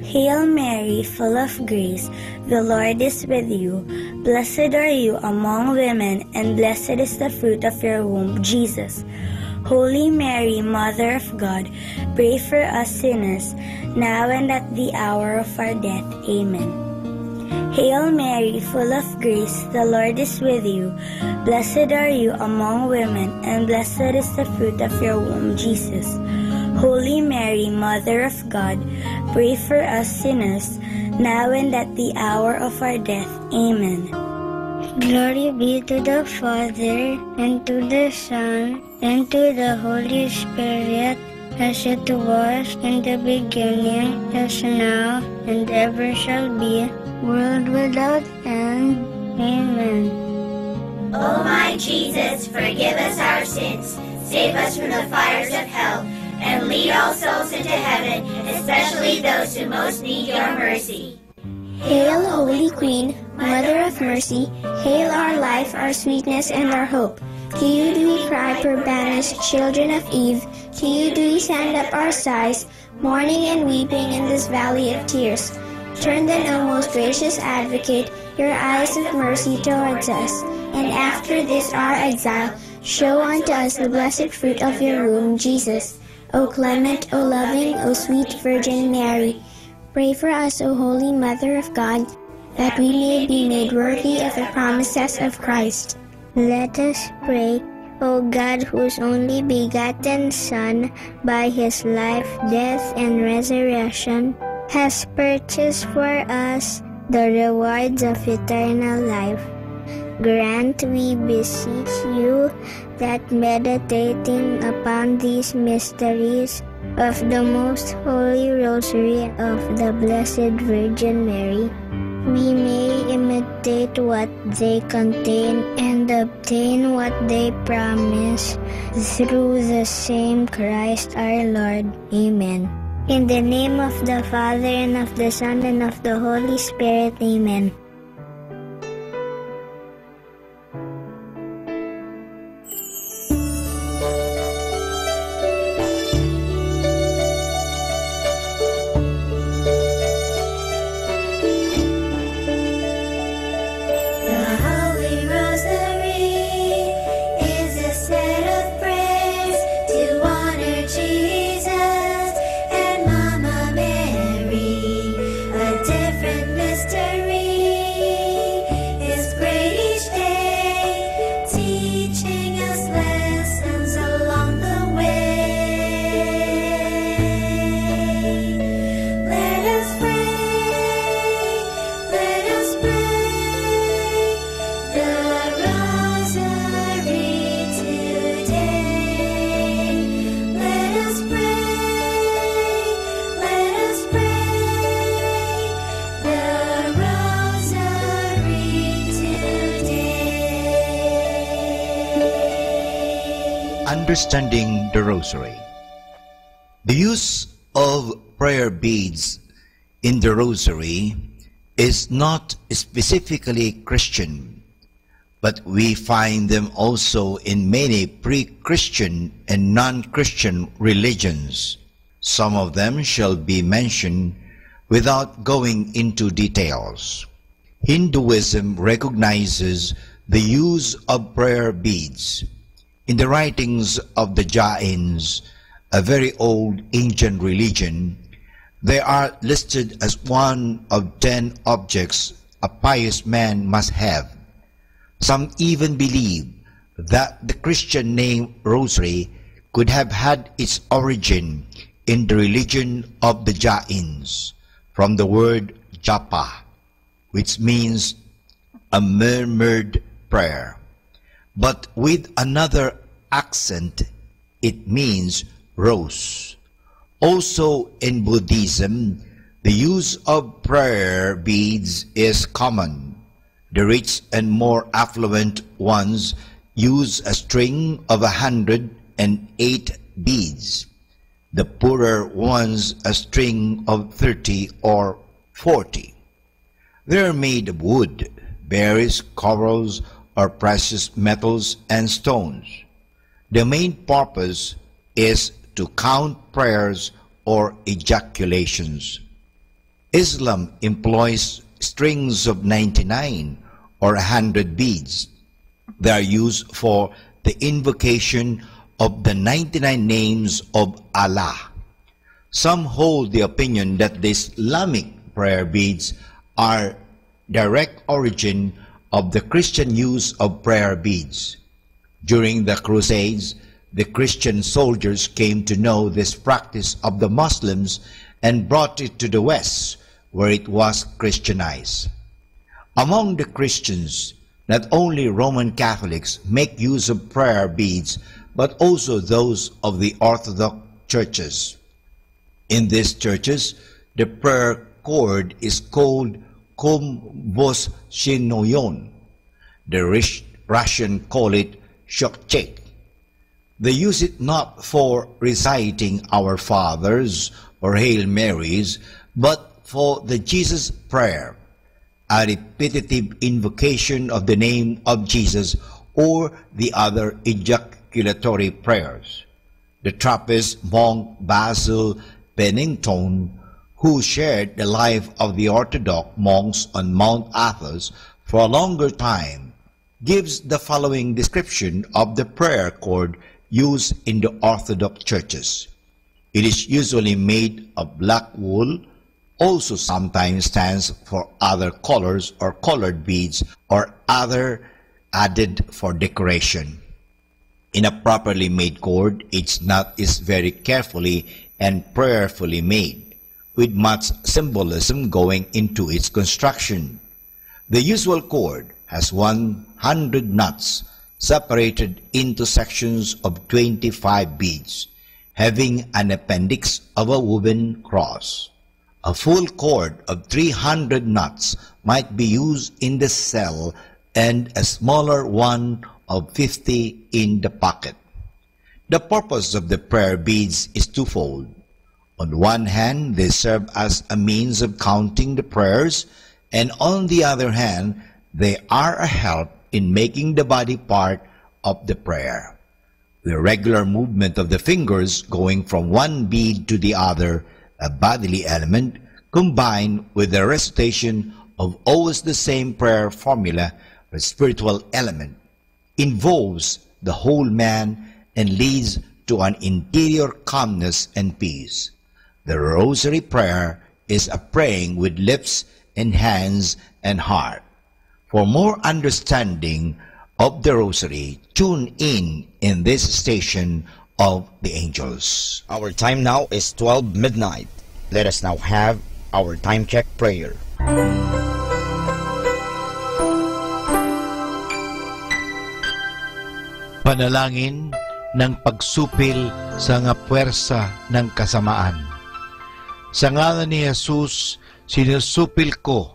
Hail Mary, full of grace, the Lord is with you. Blessed are you among women, and blessed is the fruit of your womb, Jesus. Holy Mary, Mother of God, pray for us sinners, now and at the hour of our death. Amen. Hail Mary, full of grace, the Lord is with you. Blessed are you among women, and blessed is the fruit of your womb, Jesus. Holy Mary, Mother of God, pray for us sinners, now and at the hour of our death. Amen. Glory be to the Father, and to the Son, and to the Holy Spirit, as it was in the beginning, as now, and ever shall be, world without end. Amen. O my Jesus, forgive us our sins, save us from the fires of hell, and lead all souls into heaven, especially those who most need your mercy. Hail, Holy Queen, Mother of Mercy, hail our life, our sweetness, and our hope. To you do we cry, poor banished children of Eve. To you do we send up our sighs, mourning and weeping in this valley of tears. Turn then, O most gracious Advocate, your eyes of mercy towards us, and after this our exile, show unto us the blessed fruit of your womb, Jesus. O clement, O loving, O sweet Virgin Mary, pray for us, O Holy Mother of God, that we may be made worthy of the promises of Christ. Let us pray. O God, whose only begotten Son, by his life, death, and resurrection, has purchased for us the rewards of eternal life, grant, we beseech you, that meditating upon these mysteries of the most holy rosary of the Blessed Virgin Mary, we may imitate what they contain and obtain what they promise, through the same Christ our Lord. Amen. In the name of the Father, and of the Son, and of the Holy Spirit. Amen. Understanding the Rosary. The use of prayer beads in the Rosary is not specifically Christian, but we find them also in many pre-Christian and non-Christian religions. Some of them shall be mentioned without going into details. Hinduism recognizes the use of prayer beads. In the writings of the Jains, a very old ancient religion, they are listed as one of 10 objects a pious man must have. Some even believe that the Christian name Rosary could have had its origin in the religion of the Jains, from the word japa, which means a murmured prayer. but with another accent, it means rose. Also in Buddhism, the use of prayer beads is common. The rich and more affluent ones use a string of 108 beads. The poorer ones a string of 30 or 40. They are made of wood, berries, corals, or precious metals and stones. The main purpose is to count prayers or ejaculations. Islam employs strings of 99 or 100 beads. They are used for the invocation of the 99 names of Allah. Some hold the opinion that the Islamic prayer beads are direct origin of the Christian use of prayer beads. During the Crusades, the Christian soldiers came to know this practice of the Muslims and brought it to the West, where it was Christianized. Among the Christians, not only Roman Catholics make use of prayer beads, but also those of the Orthodox churches. In these churches, the prayer cord is called komvoshchinoyon. The Russian call it shokchek. They use it not for reciting Our Fathers or Hail Marys, but for the Jesus prayer, a repetitive invocation of the name of Jesus or the other ejaculatory prayers. The Trappist monk Basil Pennington, who shared the life of the Orthodox monks on Mount Athos for a longer time, gives the following description of the prayer cord used in the Orthodox churches. It is usually made of black wool, also sometimes stands for other colors or colored beads or other added for decoration. In a properly made cord, its knot is very carefully and prayerfully made, with much symbolism going into its construction. The usual cord has 100 knots separated into sections of 25 beads, having an appendix of a woven cross. A full cord of 300 knots might be used in the cell and a smaller one of 50 in the pocket. The purpose of the prayer beads is twofold. On one hand, they serve as a means of counting the prayers, and on the other hand, they are a help in making the body part of the prayer. The regular movement of the fingers going from one bead to the other, a bodily element, combined with the recitation of always the same prayer formula, a spiritual element, involves the whole man and leads to an interior calmness and peace. The rosary prayer is a praying with lips and hands and heart. For more understanding of the rosary, tune in this station of the angels. Our time now is 12 midnight. Let us now have our time check prayer. Panalangin ng pagsupil sa nga puwersa ng kasamaan. Sa ngalan ni Jesus, sinusupil ko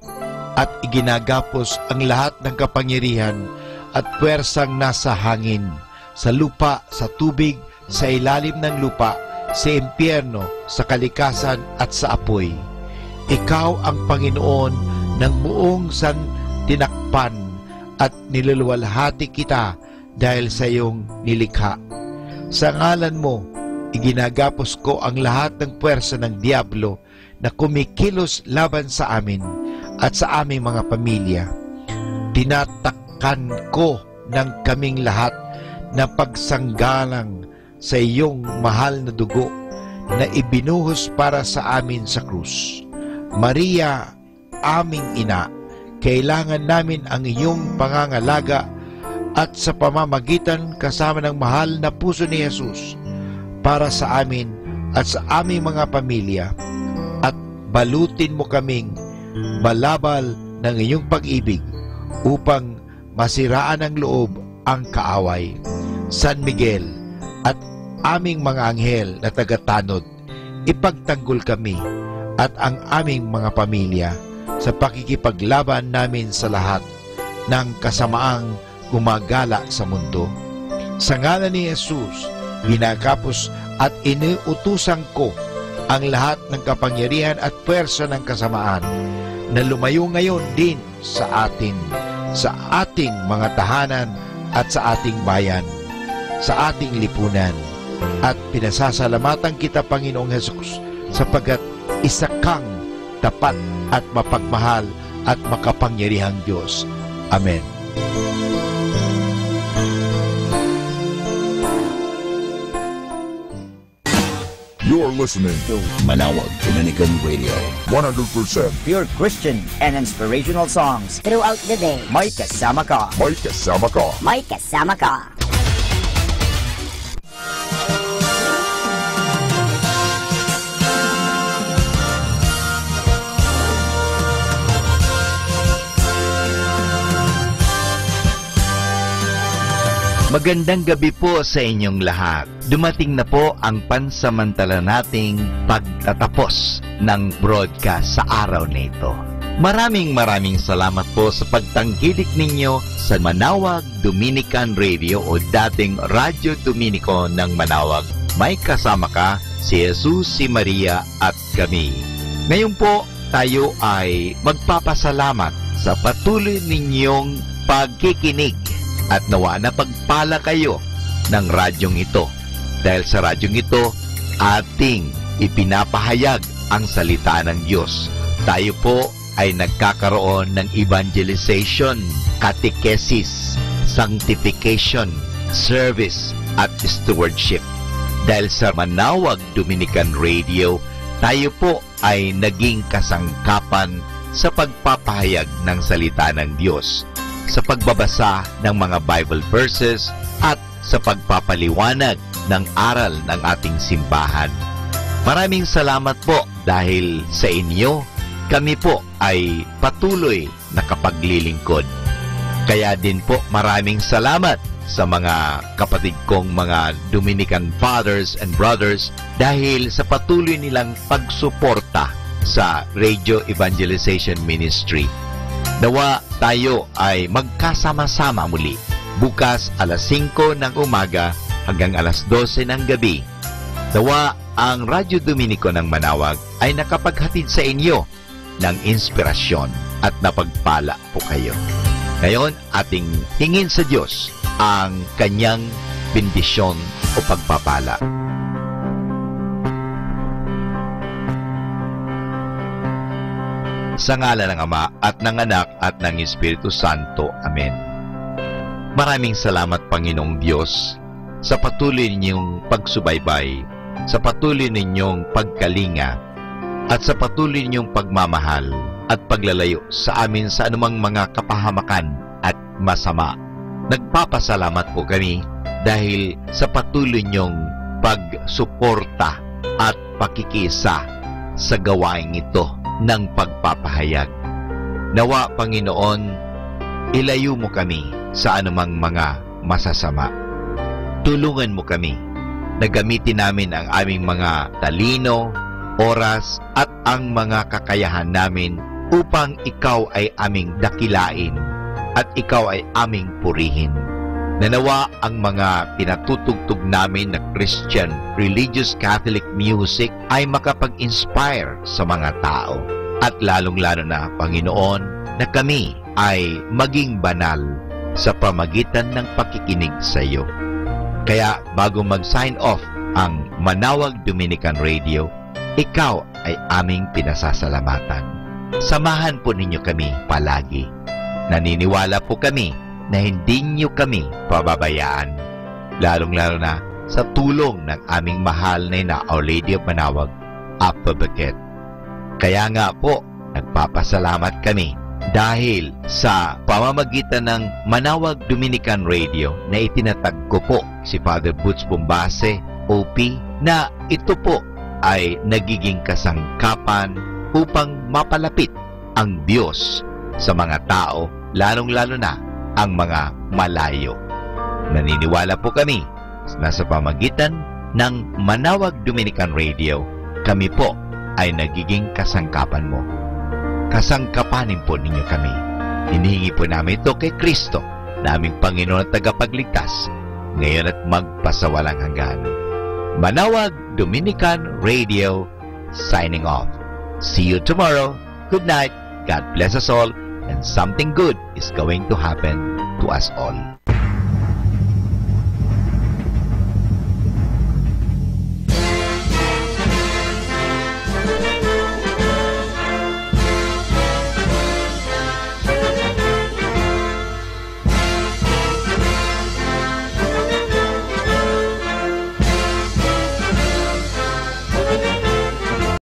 at iginagapos ang lahat ng kapangyarihan at puwersang nasa hangin, sa lupa, sa tubig, sa ilalim ng lupa, sa impyerno, sa kalikasan at sa apoy. Ikaw ang Panginoon ng buong santinakpan at niluluwalhati kita dahil sa iyong nilikha. Sa ngalan mo, iginagapos ko ang lahat ng puwersa ng diablo na kumikilos laban sa amin at sa aming mga pamilya. Tinatakpan ko ng kaming lahat na pagsanggalang sa iyong mahal na dugo na ibinuhos para sa amin sa krus. Maria, aming ina, kailangan namin ang iyong pangangalaga at sa pamamagitan kasama ng mahal na puso ni Jesus para sa amin at sa aming mga pamilya, at balutin mo kaming balabal ng iyong pag-ibig upang masiraan ang loob ang kaaway. San Miguel at aming mga anghel na tagatanod, ipagtanggol kami at ang aming mga pamilya sa pakikipaglaban namin sa lahat ng kasamaang gumagala sa mundo. Sa ngalan ni Jesus, ginagapos at iniutusan ko ang lahat ng kapangyarihan at pwersa ng kasamaan na lumayo ngayon din sa atin, sa ating mga tahanan at sa ating bayan, sa ating lipunan. At pinasasalamatan kita, Panginoong Jesus, sapagkat isa kang tapat at mapagmahal at makapangyarihang Diyos. Amen. You're listening to Manawag Dominican Radio. 100% pure Christian and inspirational songs throughout the day. May kasama ka. May kasama ka. May kasama ka. Magandang gabi po sa inyong lahat. Dumating na po ang pansamantala nating pagtatapos ng broadcast sa araw na ito. Maraming salamat po sa pagtangkilik ninyo sa Manawag Dominican Radio o dating Radyo Dominico ng Manawag. May kasama ka, si Jesus, si Maria at kami. Ngayon po, tayo ay magpapasalamat sa patuloy ninyong pagkikinig at nawa na pagpala kayo ng radyong ito. Dahil sa radyong ito, ating ipinapahayag ang salita ng Diyos. Tayo po ay nagkakaroon ng evangelization, catechesis, sanctification, service at stewardship. Dahil sa Manawag Dominican Radio, tayo po ay naging kasangkapan sa pagpapahayag ng salita ng Diyos, sa pagbabasa ng mga Bible verses at sa pagpapaliwanag ng aral ng ating simbahan. Maraming salamat po dahil sa inyo, kami po ay patuloy na kapaglilingkod. Kaya din po maraming salamat sa mga kapatid kong mga Dominican fathers and brothers dahil sa patuloy nilang pagsuporta sa Radio Evangelization Ministry. Nawa tayo ay magkasama-sama muli bukas alas 5 ng umaga hanggang alas 12 ng gabi. Nawa ang Radyo Dominico ng Manawag ay nakapaghatid sa inyo ng inspirasyon at napagpala po kayo. Ngayon, ating hingin sa Diyos ang kanyang bendisyon o pagpapala. Sa ngalan ng Ama at ng Anak at ng Espiritu Santo. Amen. Maraming salamat, Panginoong Diyos, sa patuloy ninyong pagsubaybay, sa patuloy ninyong pagkalinga, at sa patuloy ninyong pagmamahal at paglalayo sa amin sa anumang mga kapahamakan at masama. Nagpapasalamat po kami dahil sa patuloy ninyong pagsuporta at pakikisa sa gawain ito ng pagpapahayag. Nawa, Panginoon, ilayo mo kami sa anumang mga masasama. Tulungan mo kami na gamitin namin ang aming mga talino, oras at ang mga kakayahan namin upang ikaw ay aming dakilain at ikaw ay aming purihin. Nanawa ang mga pinatutugtog namin na Christian religious Catholic music ay makapag-inspire sa mga tao. At lalong-lalo na, Panginoon, na kami ay maging banal sa pamagitan ng pakikinig sa iyo. Kaya bago mag-sign off ang Manawag Dominican Radio, ikaw ay aming pinasasalamatan. Samahan po ninyo kami palagi. Naniniwala po kami na hindi niyo kami pababayaan, lalong-lalo na sa tulong ng aming mahal na Our Lady of Manawag, Apabaket. Kaya nga po, nagpapasalamat kami dahil sa pamamagitan ng Manawag Dominican Radio na itinatag ko po si Father Butch Bombase, OP, na ito po ay nagiging kasangkapan upang mapalapit ang Diyos sa mga tao, lalong-lalo na ang mga malayo. Naniniwala po kami na sa pamagitan ng Manawag Dominican Radio, kami po ay nagiging kasangkapan mo. Kasangkapanin po ninyo kami. Hinihingi po namin ito kay Kristo, na aming Panginoon at tagapagligtas, ngayon at magpasawalang hanggan. Manawag Dominican Radio, signing off. See you tomorrow. Good night. God bless us all, and something good is going to happen to us all.